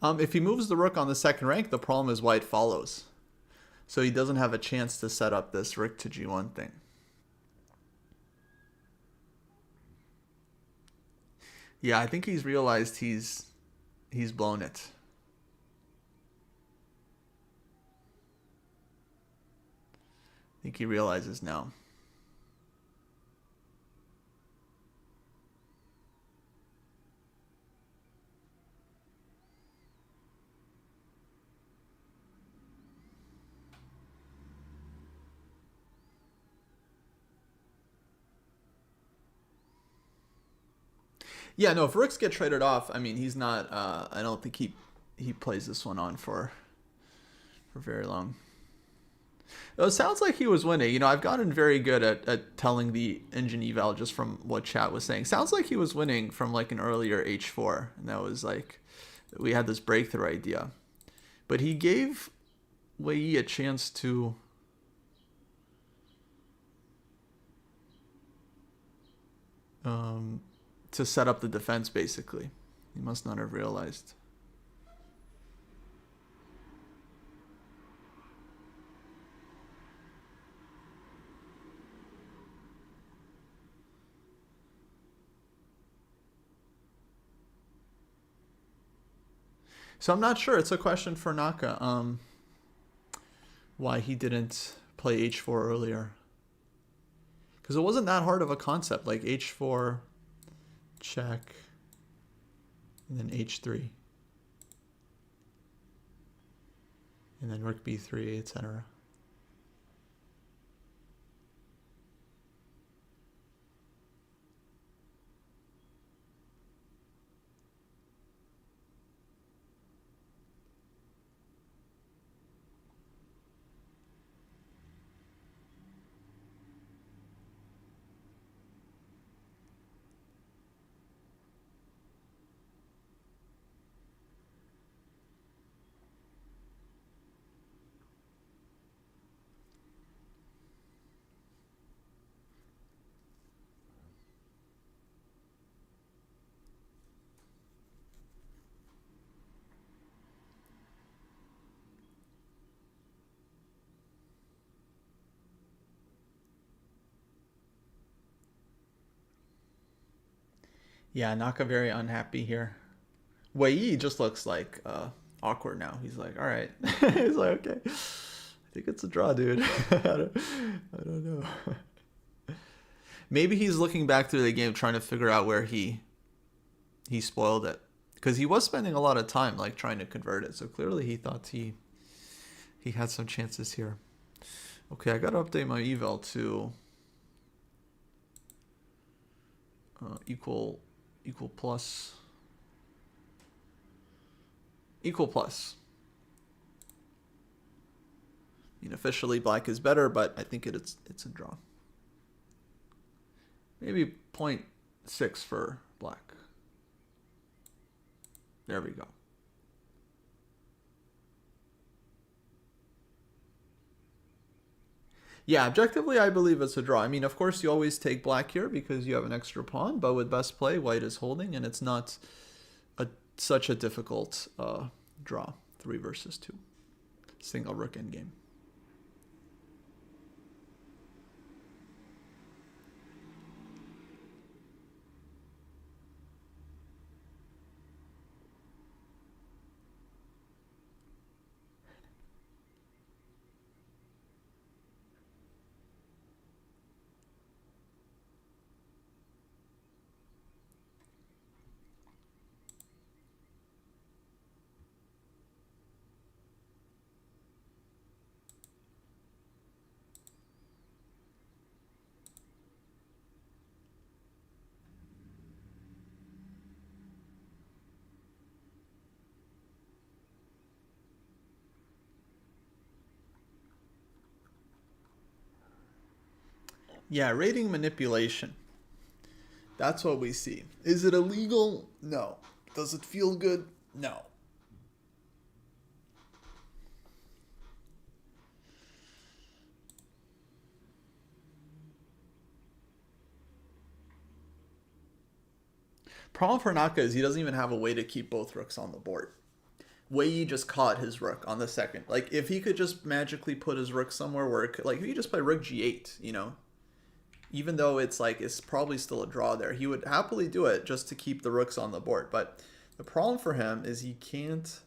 If he moves the rook on the second rank, the problem is white follows. So he doesn't have a chance to set up this rook to g1 thing. Yeah, I think he's realized he's blown it. I think he realizes now. Yeah, no, if rooks get traded off, I mean, he's not, I don't think he plays this one on for very long. It sounds like he was winning. You know, I've gotten very good at telling the engine eval just from what chat was saying. Sounds like he was winning from like an earlier h4, and that was like, we had this breakthrough idea. But he gave Wei a chance to set up the defense, basically. He must not have realized. So I'm not sure. It's a question for Naka. Why he didn't play h4 earlier. Because it wasn't that hard of a concept. Like h4, check, and then h3. And then rook b3, etc. Yeah, Naka very unhappy here. Wei just looks like awkward now. He's like, all right. He's like, okay. I think it's a draw, dude. I don't know. Maybe he's looking back through the game trying to figure out where he spoiled it. Because he was spending a lot of time like trying to convert it. So clearly he thought he had some chances here. Okay, I gotta update my eval to equal plus. Equal plus. I mean, officially black is better, but I think it's a draw. Maybe 0.6 for black. There we go. Yeah, objectively, I believe it's a draw. I mean, of course, you always take black here because you have an extra pawn, but with best play, white is holding, and it's not such a difficult draw. 3 versus 2. Single rook endgame. Yeah, rating manipulation. That's what we see. Is it illegal? No. Does it feel good? No. Problem for Naka is he doesn't even have a way to keep both rooks on the board. Wei just caught his rook on the second. Like, if he could just magically put his rook somewhere where it could, like, if he just play rook g8, you know, even though it's like, it's probably still a draw there, he would happily do it just to keep the rooks on the board. But the problem for him is he can't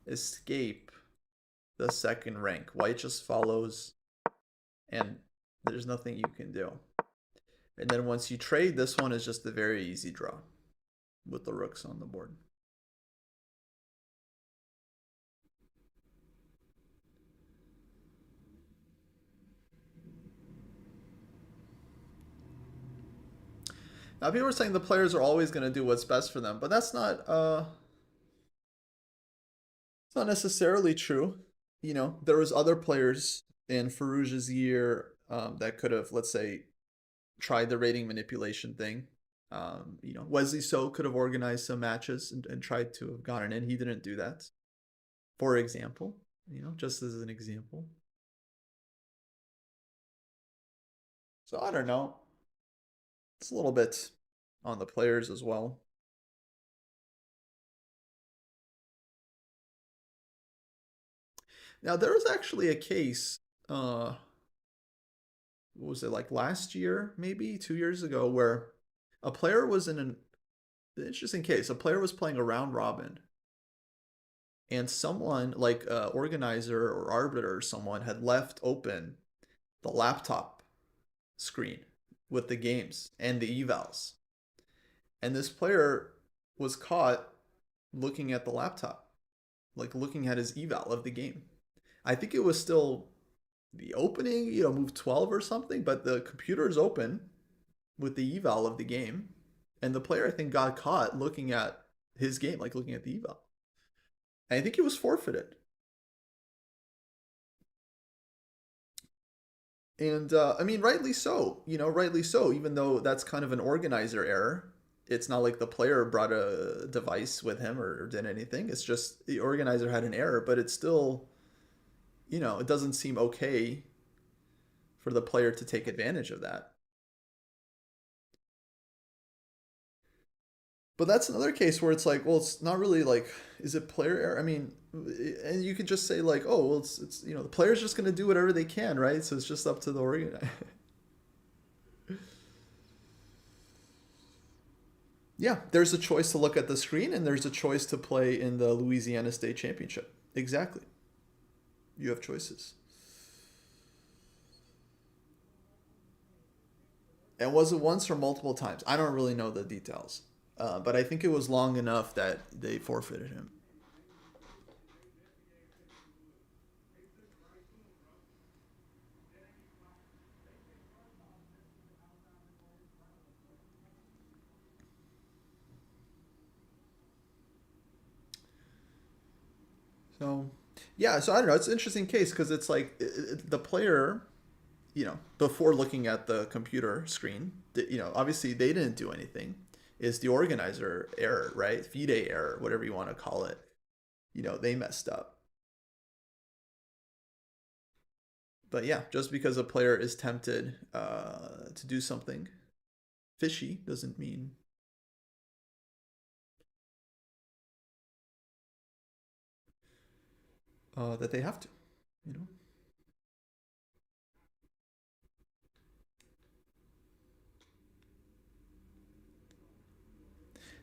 escape the second rank. White just follows, and there's nothing you can do. And then once you trade, this one is just a very easy draw with the rooks on the board. Now people are saying the players are always going to do what's best for them, but that's not it's not necessarily true. You know, there was other players in Farouja's year that could have, let's say, tried the rating manipulation thing. You know, Wesley So could have organized some matches and tried to have gotten in. He didn't do that. For example, you know, just as an example. So I don't know. It's a little bit on the players as well. Now there was actually a case, what was it, like last year, maybe 2 years ago, where a player was in an interesting case. A player was playing a round robin, and someone like organizer or arbiter or someone had left open the laptop screen with the games and the evals. And this player was caught looking at the laptop, like looking at his eval of the game. I think it was still the opening, you know, move 12 or something, but the computer is open with the eval of the game. And the player, I think, got caught looking at his game, like looking at the eval. And I think he was forfeited. And I mean, rightly so, you know, rightly so, even though that's kind of an organizer error. It's not like the player brought a device with him or did anything. It's just the organizer had an error, but it's still, you know, it doesn't seem okay for the player to take advantage of that. But that's another case where it's like, well, it's not really like, is it player error? I mean, and you could just say like, oh, well, it's you know, the player's just going to do whatever they can, right? So it's just up to the organizer. Yeah, there's a choice to look at the screen, and there's a choice to play in the Louisiana State Championship. Exactly. You have choices. And was it once or multiple times? I don't really know the details. But I think it was long enough that they forfeited him. So, yeah, so I don't know. It's an interesting case because it's like the player, before looking at the computer screen, obviously they didn't do anything. It's the organizer error, right? FIDE error, whatever you want to call it. They messed up. But yeah, just because a player is tempted to do something fishy doesn't mean that they have to, you know.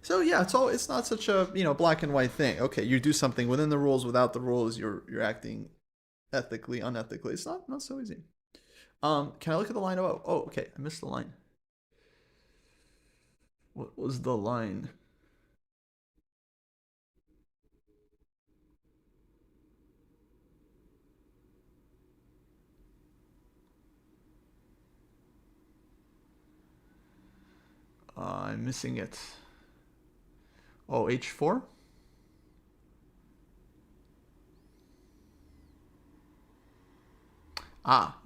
So yeah, it's not such a black and white thing. Okay, you do something within the rules, without the rules, you're acting ethically, unethically. It's not so easy. Can I look at the line? Oh, okay, I missed the line. What was the line? I'm missing it. Oh, h4.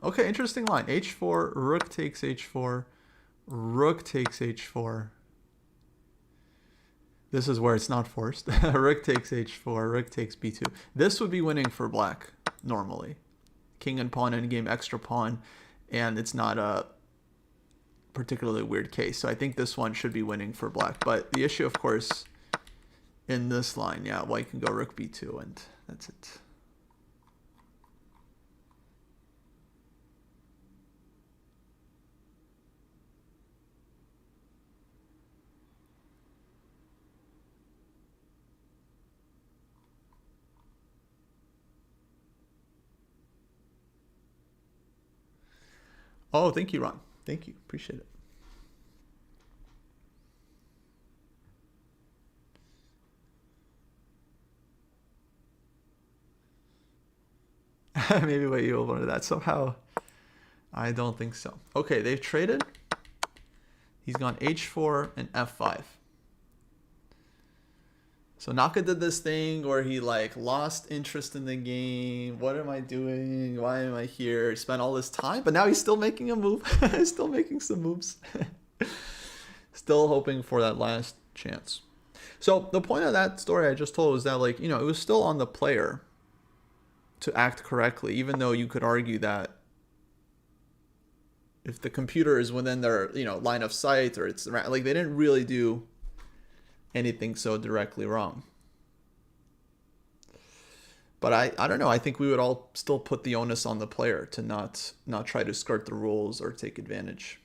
Okay, interesting line. h4, rook takes h4, rook takes h4. This is where it's not forced. Rook takes h4, rook takes b2. This would be winning for black normally. King and pawn endgame, extra pawn, and it's not a particularly weird case. So I think this one should be winning for black. But the issue, of course, in this line, yeah, white can go rook b2, and that's it. Oh, thank you, Ron. Thank you. Appreciate it. Maybe wait, you'll learn that somehow. I don't think so. Okay, they've traded. He's gone h4 and f5. So Naka did this thing where he like lost interest in the game. What am I doing? Why am I here? He spent all this time, but now he's still making a move. He's still making some moves. Still hoping for that last chance. So the point of that story I just told was that it was still on the player to act correctly, even though you could argue that if the computer is within their line of sight, or it's they didn't really do anything so directly wrong. But I don't know. I think we would all still put the onus on the player to not try to skirt the rules or take advantage.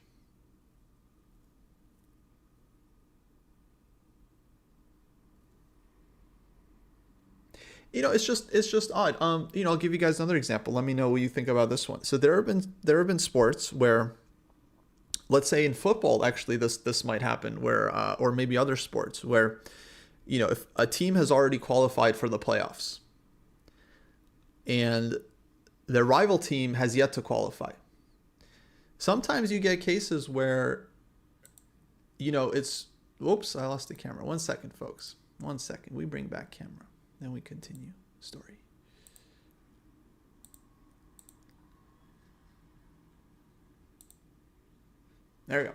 It's just odd. I'll give you guys another example. Let me know what you think about this one. So there have been sports where, let's say in football, actually this might happen, where or maybe other sports where, if a team has already qualified for the playoffs and their rival team has yet to qualify. Sometimes you get cases where, it's, whoops, I lost the camera. 1 second, folks. 1 second. We bring back camera. Then we continue story. There we go.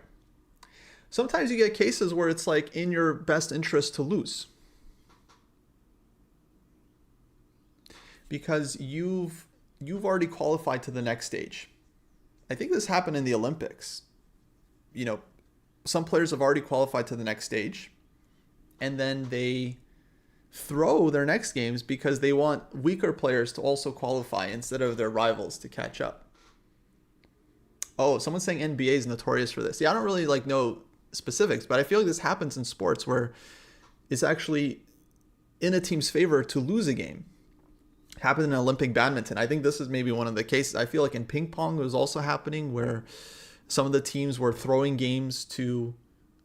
Sometimes you get cases where it's in your best interest to lose, because you've already qualified to the next stage. I think this happened in the Olympics. Some players have already qualified to the next stage, and then they throw their next games because they want weaker players to also qualify instead of their rivals to catch up. Oh, someone's saying NBA is notorious for this. Yeah, I don't really know specifics, but I feel like this happens in sports where it's actually in a team's favor to lose a game. Happened in Olympic badminton. I think this is maybe one of the cases. I feel like in ping pong it was also happening, where some of the teams were throwing games to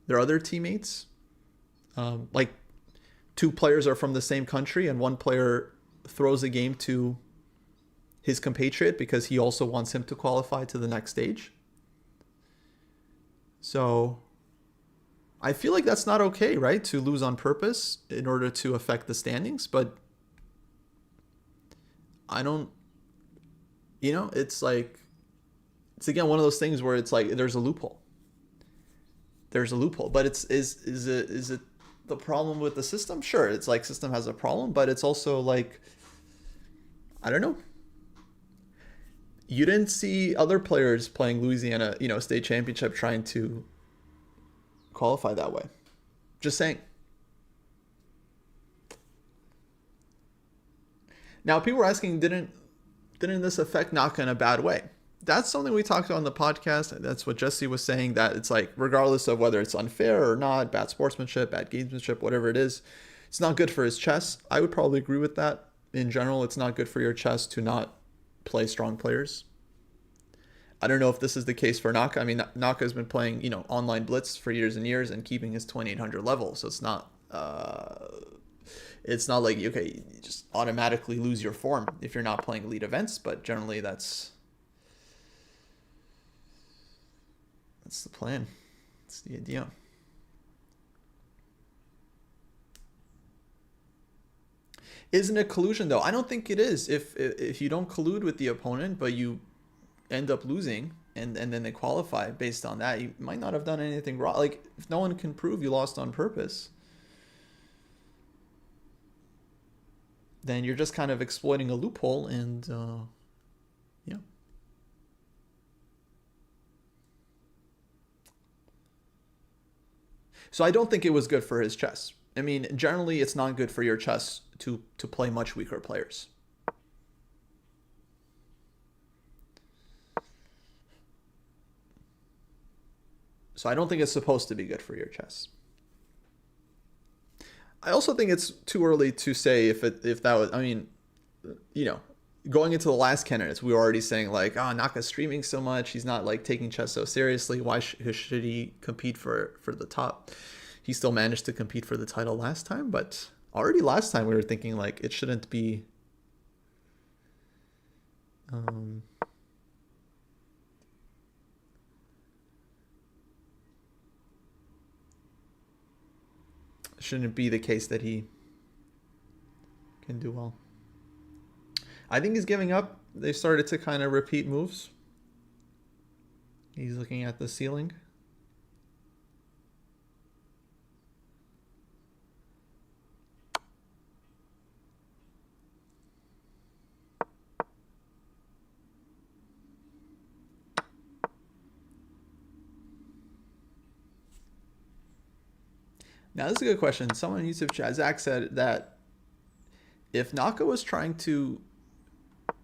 their other teammates. Like two players are from the same country and one player throws a game to his compatriot because he also wants him to qualify to the next stage. So I feel like that's not okay, right? To lose on purpose in order to affect the standings. But I don't, it's like, it's again one of those things where it's like there's a loophole. There's a loophole. But is it the problem with the system? Sure, it's like system has a problem, but it's also like, I don't know. You didn't see other players playing Louisiana, state championship trying to qualify that way. Just saying. Now, people were asking, didn't this affect Naka in a bad way? That's something we talked about on the podcast. That's what Jesse was saying, that it's like, regardless of whether it's unfair or not, bad sportsmanship, bad gamesmanship, whatever it is, it's not good for his chess. I would probably agree with that. In general, it's not good for your chess to not play strong players. I don't know if this is the case for Naka. I mean, Naka has been playing, online blitz for years and years and keeping his 2800 level. So it's not like, okay, you just automatically lose your form if you're not playing elite events. But generally, that's the plan. That's the idea. Isn't it collusion though? I don't think it is. If you don't collude with the opponent, but you end up losing and then they qualify based on that, you might not have done anything wrong. Like, if no one can prove you lost on purpose, then you're just kind of exploiting a loophole and yeah. So I don't think it was good for his chess. I mean, generally it's not good for your chess to play much weaker players. So I don't think it's supposed to be good for your chess. I also think it's too early to say if that was, I mean, going into the last candidates, we were already saying like, Naka's streaming so much, he's not like taking chess so seriously. Why should he compete for the top? He still managed to compete for the title last time, but already last time we were thinking like it shouldn't be the case that he can do well. I think he's giving up. They started to kind of repeat moves. He's looking at the ceiling. Now, this is a good question. Someone in YouTube chat, Zach, said that if Naka was trying to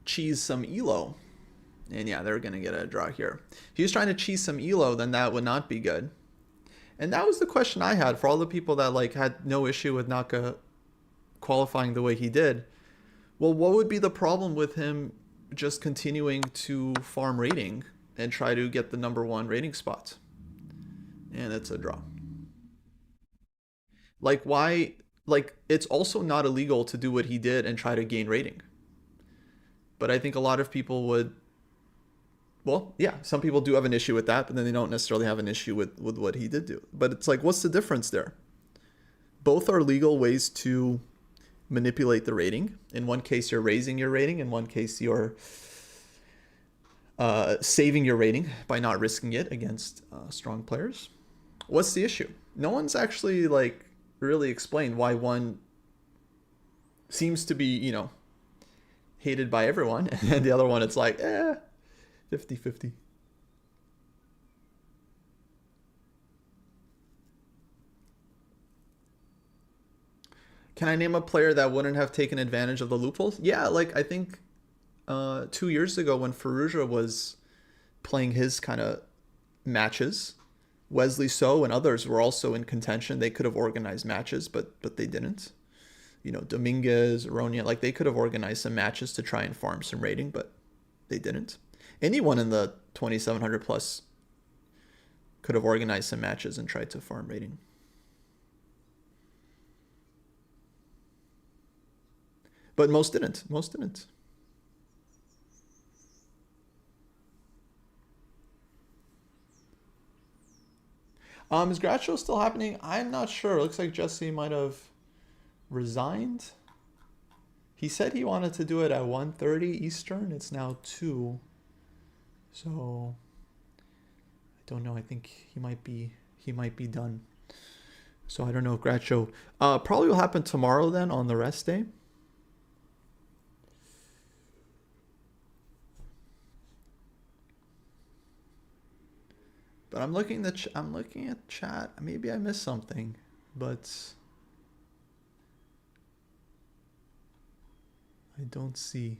cheese some elo, and yeah, they're going to get a draw here. If he was trying to cheese some elo, then that would not be good. And that was the question I had for all the people that like had no issue with Naka qualifying the way he did. Well, what would be the problem with him just continuing to farm rating and try to get the #1 rating spot? And it's a draw. Like, why? Like, it's also not illegal to do what he did and try to gain rating. But I think a lot of people would, well, yeah, some people do have an issue with that, but then they don't necessarily have an issue with what he did do. But it's like, what's the difference there? Both are legal ways to manipulate the rating. In one case, you're raising your rating. In one case, you're saving your rating by not risking it against strong players. What's the issue? No one's actually like really explained why one seems to be, hated by everyone, and the other one, it's like, 50-50. Can I name a player that wouldn't have taken advantage of the loopholes? Yeah, like I think 2 years ago when Faruja was playing his kind of matches, Wesley So and others were also in contention. They could have organized matches, but they didn't. Dominguez, Ronia, like they could have organized some matches to try and farm some rating, but they didn't. Anyone in the 2700 plus could have organized some matches and tried to farm rating. But most didn't. Most didn't. Is grad show still happening? I'm not sure. Looks like Jesse might have resigned. He said he wanted to do it at 1:30 Eastern. It's now 2. So I don't know. I think he might be done. So I don't know if grad show probably will happen tomorrow then on the rest day. But I'm looking at chat. Maybe I missed something, but I don't see.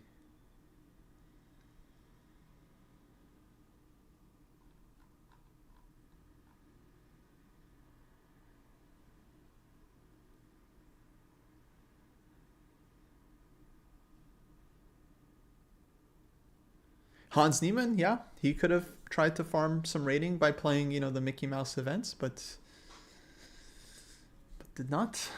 Hans Niemann, yeah, he could have tried to farm some rating by playing, the Mickey Mouse events, but did not.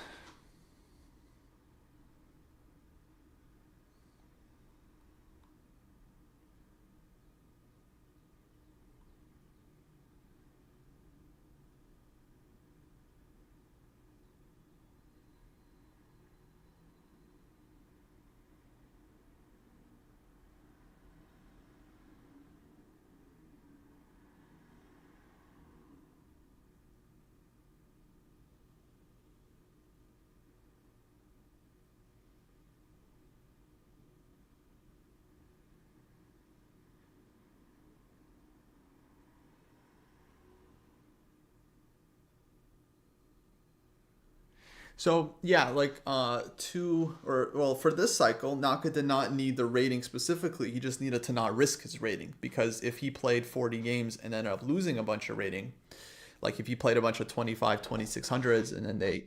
So yeah, like for this cycle, Naka did not need the rating specifically. He just needed to not risk his rating, because if he played 40 games and ended up losing a bunch of rating, like if he played a bunch of 25, 2600s and then they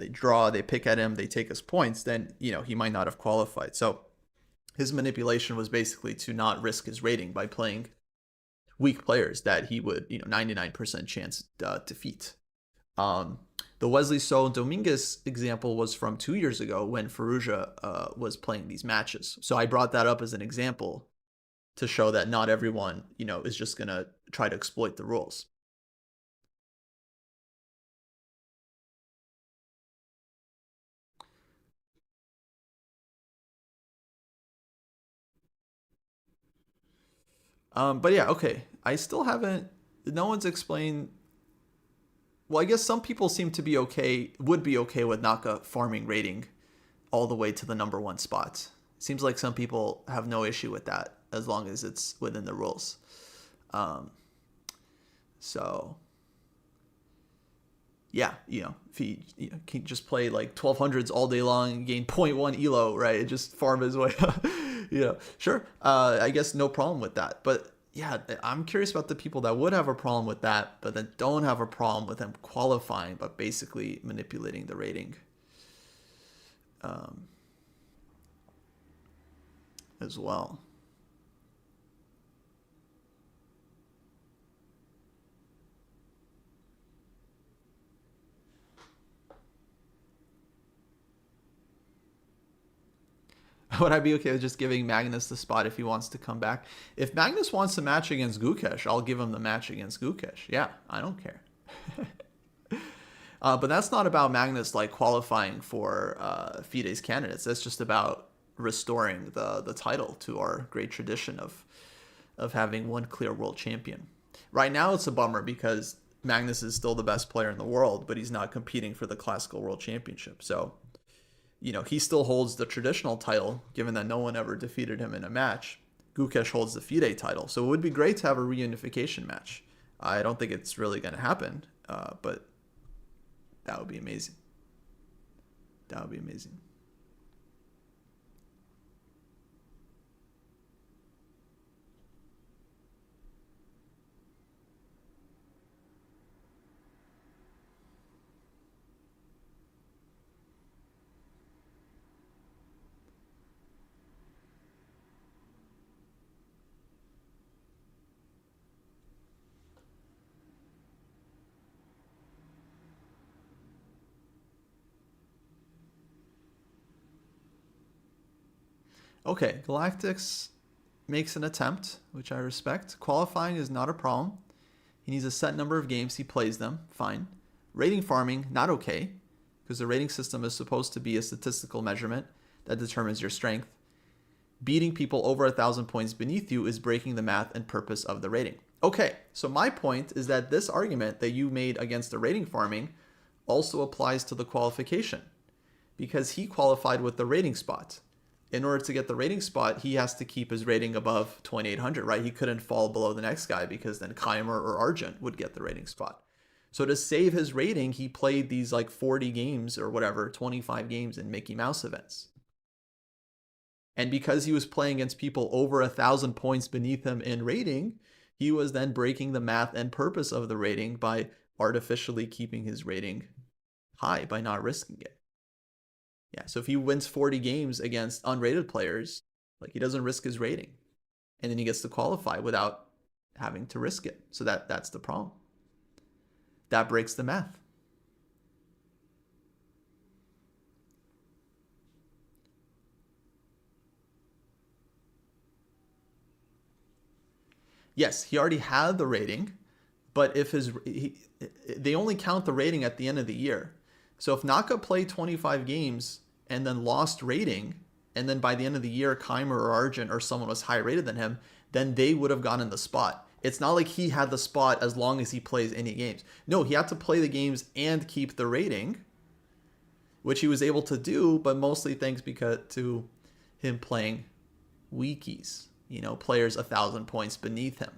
draw, they pick at him, they take his points, then he might not have qualified. So his manipulation was basically to not risk his rating by playing weak players that he would 99% chance defeat. The Wesley So Dominguez example was from 2 years ago when Faruja was playing these matches. So I brought that up as an example to show that not everyone, is just going to try to exploit the rules. But yeah, okay. I still haven't, no one's explained. Well, I guess some people seem to be would be okay with Naka farming rating all the way to the number 1 spot. Seems like some people have no issue with that as long as it's within the rules. So yeah, if he can just play like 1200s all day long and gain 0.1 elo, right? And just farm his way up. Sure. I guess no problem with that. But yeah, I'm curious about the people that would have a problem with that, but then don't have a problem with them qualifying, but basically manipulating the rating. As well. Would I be okay with just giving Magnus the spot if he wants to come back? If Magnus wants a match against Gukesh, I'll give him the match against Gukesh. Yeah, I don't care. But that's not about Magnus like qualifying for FIDE's candidates. That's just about restoring the title to our great tradition of having one clear world champion. Right now it's a bummer because Magnus is still the best player in the world, but he's not competing for the classical world championship. So he still holds the traditional title, given that no one ever defeated him in a match. Gukesh holds the FIDE title. So it would be great to have a reunification match. I don't think it's really going to happen, but that would be amazing. That would be amazing. Okay, Galactics makes an attempt, which I respect. Qualifying is not a problem. He needs a set number of games. He plays them. Fine. Rating farming, not okay, because the rating system is supposed to be a statistical measurement that determines your strength. Beating people over 1,000 points beneath you is breaking the math and purpose of the rating. Okay, so my point is that this argument that you made against the rating farming also applies to the qualification, because he qualified with the rating spot. In order to get the rating spot, he has to keep his rating above 2,800, right? He couldn't fall below the next guy because then Keimer or Argent would get the rating spot. So to save his rating, he played these like 40 games or whatever, 25 games in Mickey Mouse events. And because he was playing against people over 1,000 points beneath him in rating, he was then breaking the math and purpose of the rating by artificially keeping his rating high by not risking it. Yeah, so if he wins 40 games against unrated players, like he doesn't risk his rating. And then he gets to qualify without having to risk it. So that's the problem. That breaks the math. Yes, he already had the rating, but if they only count the rating at the end of the year. So if Naka played 25 games and then lost rating, and then by the end of the year, Keimer or Argent or someone was higher rated than him, then they would have gotten the spot. It's not like he had the spot as long as he plays any games. No, he had to play the games and keep the rating, which he was able to do, but mostly thanks to him playing weakies, players 1,000 points beneath him,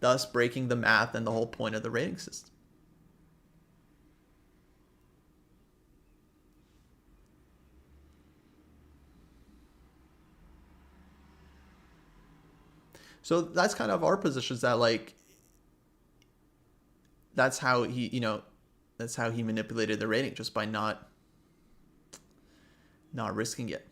thus breaking the math and the whole point of the rating system. So that's kind of our position, is that like that's how he manipulated the rating, just by not risking it.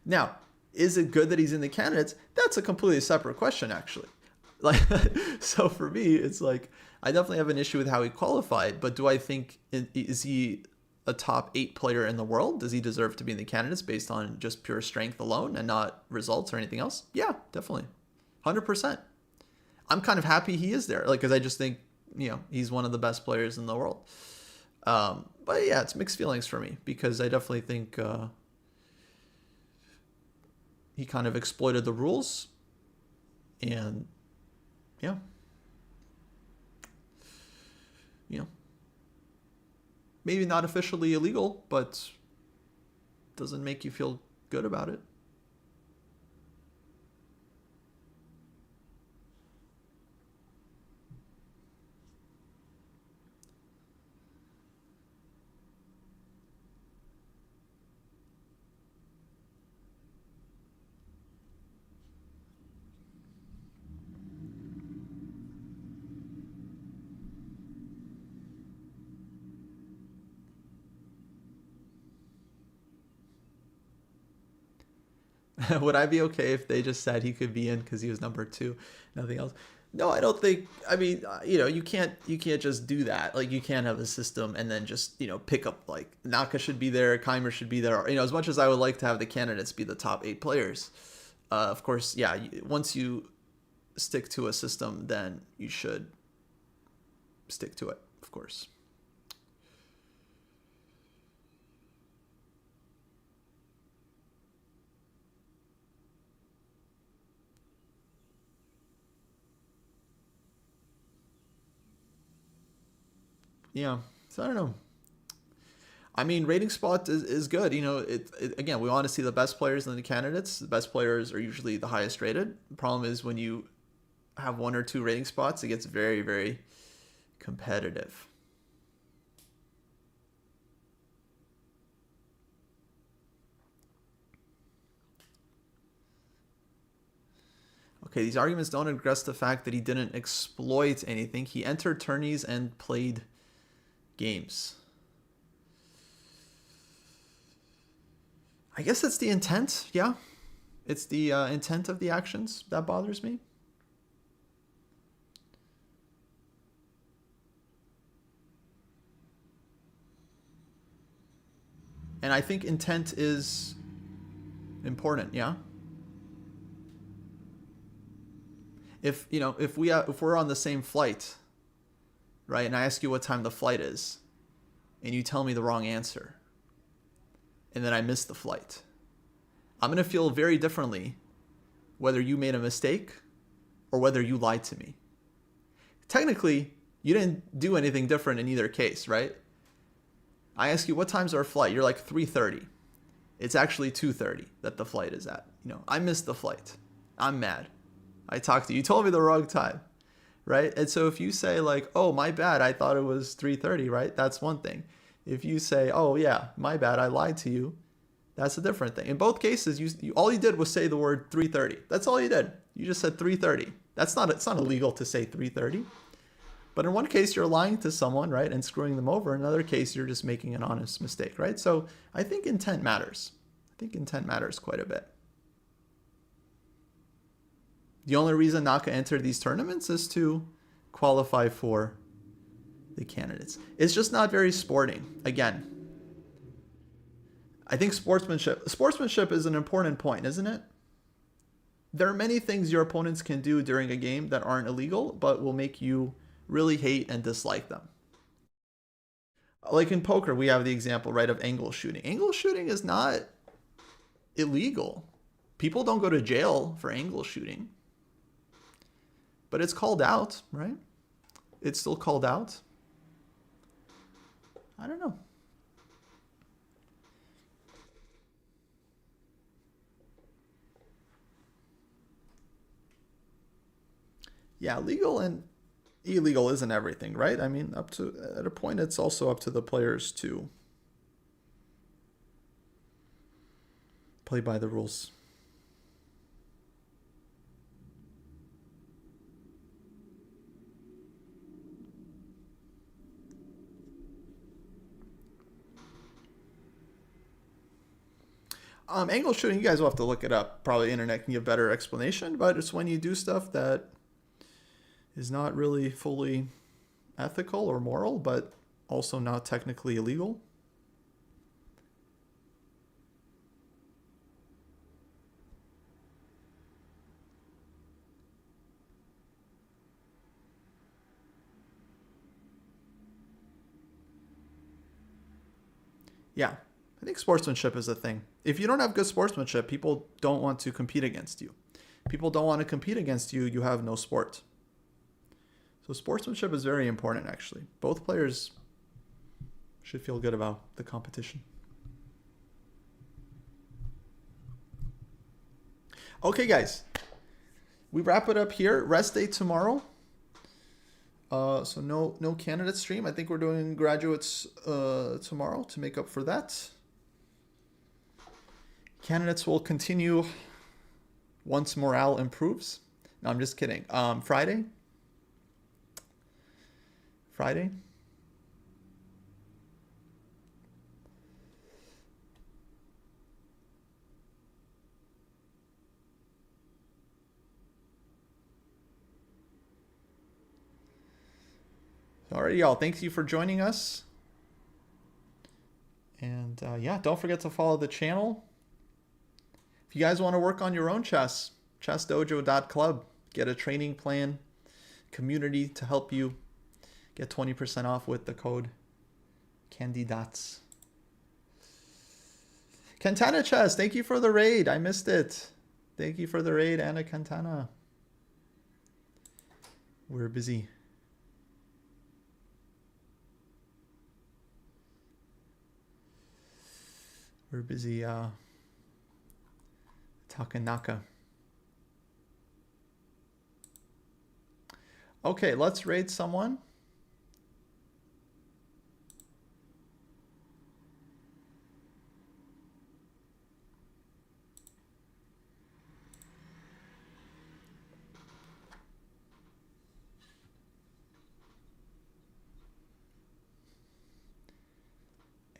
Now, is it good that he's in the candidates? That's a completely separate question, actually. Like, so for me, it's like I definitely have an issue with how he qualified, but do I think is he a top 8 player in the world? Does he deserve to be in the candidates based on just pure strength alone and not results or anything else? Yeah, definitely. 100%. I'm kind of happy he is there, like, because I just think, he's one of the best players in the world. But yeah, it's mixed feelings for me, because I definitely think he kind of exploited the rules, and yeah, maybe not officially illegal, but doesn't make you feel good about it. Would I be okay if they just said he could be in because he was number 2, nothing else? No, I don't think. I mean, you can't just do that. Like, you can't have a system and then just pick up, like, Naka should be there, Keimer should be there. As much as I would like to have the candidates be the top 8 players, of course, yeah. Once you stick to a system, then you should stick to it, of course. Yeah, so I don't know. I mean, rating spot is good. Again, we want to see the best players in the candidates. The best players are usually the highest rated. The problem is when you have 1 or 2 rating spots, it gets very, very competitive. Okay, these arguments don't address the fact that he didn't exploit anything. He entered tourneys and played games. I guess it's the intent. Yeah, it's the intent of the actions that bothers me. And I think intent is important, yeah? If, you know, if we're on the same flight, right, and I ask you what time the flight is, and you tell me the wrong answer, and then I miss the flight, I'm going to feel very differently whether you made a mistake or whether you lied to me. Technically, you didn't do anything different in either case, right? I ask you, what time's our flight? You're like 3:30. It's actually 2:30 that the flight is at. You know, I missed the flight. I'm mad. I talked to you. You told me the wrong time, right? And so if you say like, oh, my bad, I thought it was 3:30, right? That's one thing. If you say, oh yeah, my bad, I lied to you, that's a different thing. In both cases, you all you did was say the word 3:30. That's all you did. You just said 3:30. It's not illegal to say 3:30. But in one case, you're lying to someone, right, and screwing them over. In another case, you're just making an honest mistake, right? So I think intent matters. I think intent matters quite a bit. The only reason Naka entered these tournaments is to qualify for the candidates. It's just not very sporting. Again, I think sportsmanship is an important point, isn't it? There are many things your opponents can do during a game that aren't illegal, but will make you really hate and dislike them. Like in poker, we have the example, right, of angle shooting. Angle shooting is not illegal. People don't go to jail for angle shooting. But it's called out, right? It's still called out. I don't know. Yeah, legal and illegal isn't everything, right? I mean, at a point, it's also up to the players to play by the rules. Angle shooting, you guys will have to look it up. Probably internet can give better explanation, but it's when you do stuff that is not really fully ethical or moral, but also not technically illegal. Yeah, I think sportsmanship is a thing. If you don't have good sportsmanship, people don't want to compete against you. People don't want to compete against you, you have no sport. So sportsmanship is very important, actually. Both players should feel good about the competition. Okay, guys. We wrap it up here. Rest day tomorrow. So no candidate stream. I think we're doing graduates tomorrow to make up for that. Candidates will continue once morale improves. No, I'm just kidding. Friday. Alrighty, y'all. Thank you for joining us. And yeah, don't forget to follow the channel. If you guys want to work on your own chess, chessdojo.club. Get a training plan, community to help you get 20% off with the code Candidates. Cantana Chess, thank you for the raid. I missed it. Thank you for the raid, Anna Cantana. We're busy. We're busy talking Naka. Okay, let's raid someone.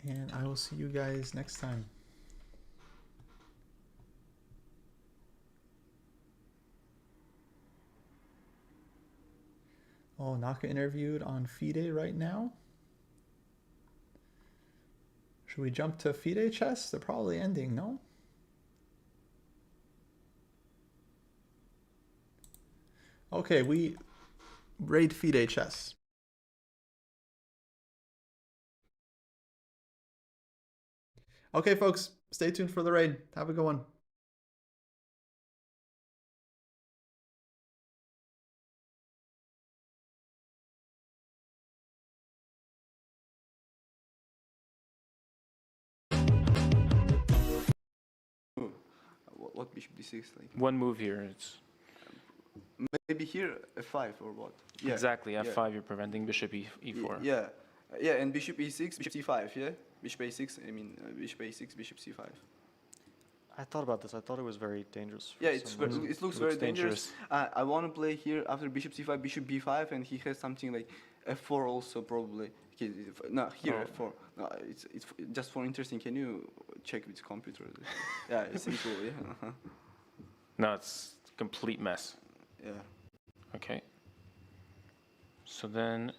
And I will see you guys next time. Oh, Naka interviewed on FIDE right now. Should we jump to FIDE chess? They're probably ending, no? Okay, we raid FIDE chess. Okay, folks, stay tuned for the raid. Have a good one. What bishop d6 like? One move here. It's Maybe here f5 or what? Yeah. exactly yeah. f5. You're preventing bishop e4. Yeah, yeah, and bishop e6, bishop c5. Yeah, bishop a6. I mean, bishop a6, bishop c5. I thought about this. I thought it was very dangerous. Yeah, it looks very dangerous. dangerous. I want to play here after bishop c5, bishop b5, and he has something like f4 also probably. Okay, no, here Oh. f4. No, it's just for interesting. Can you check with computer? Yeah, it's simple. Yeah. No, it's a complete mess. Yeah. Okay. So then,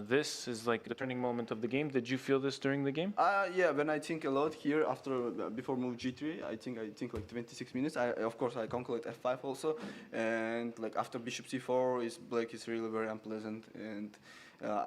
this is like the turning moment of the game. Did you feel this during the game? Yeah, when I think a lot here after before move g3, I think like 26 minutes. Of course I calculate f5 also, and like after bishop c4 is black is really very unpleasant, and I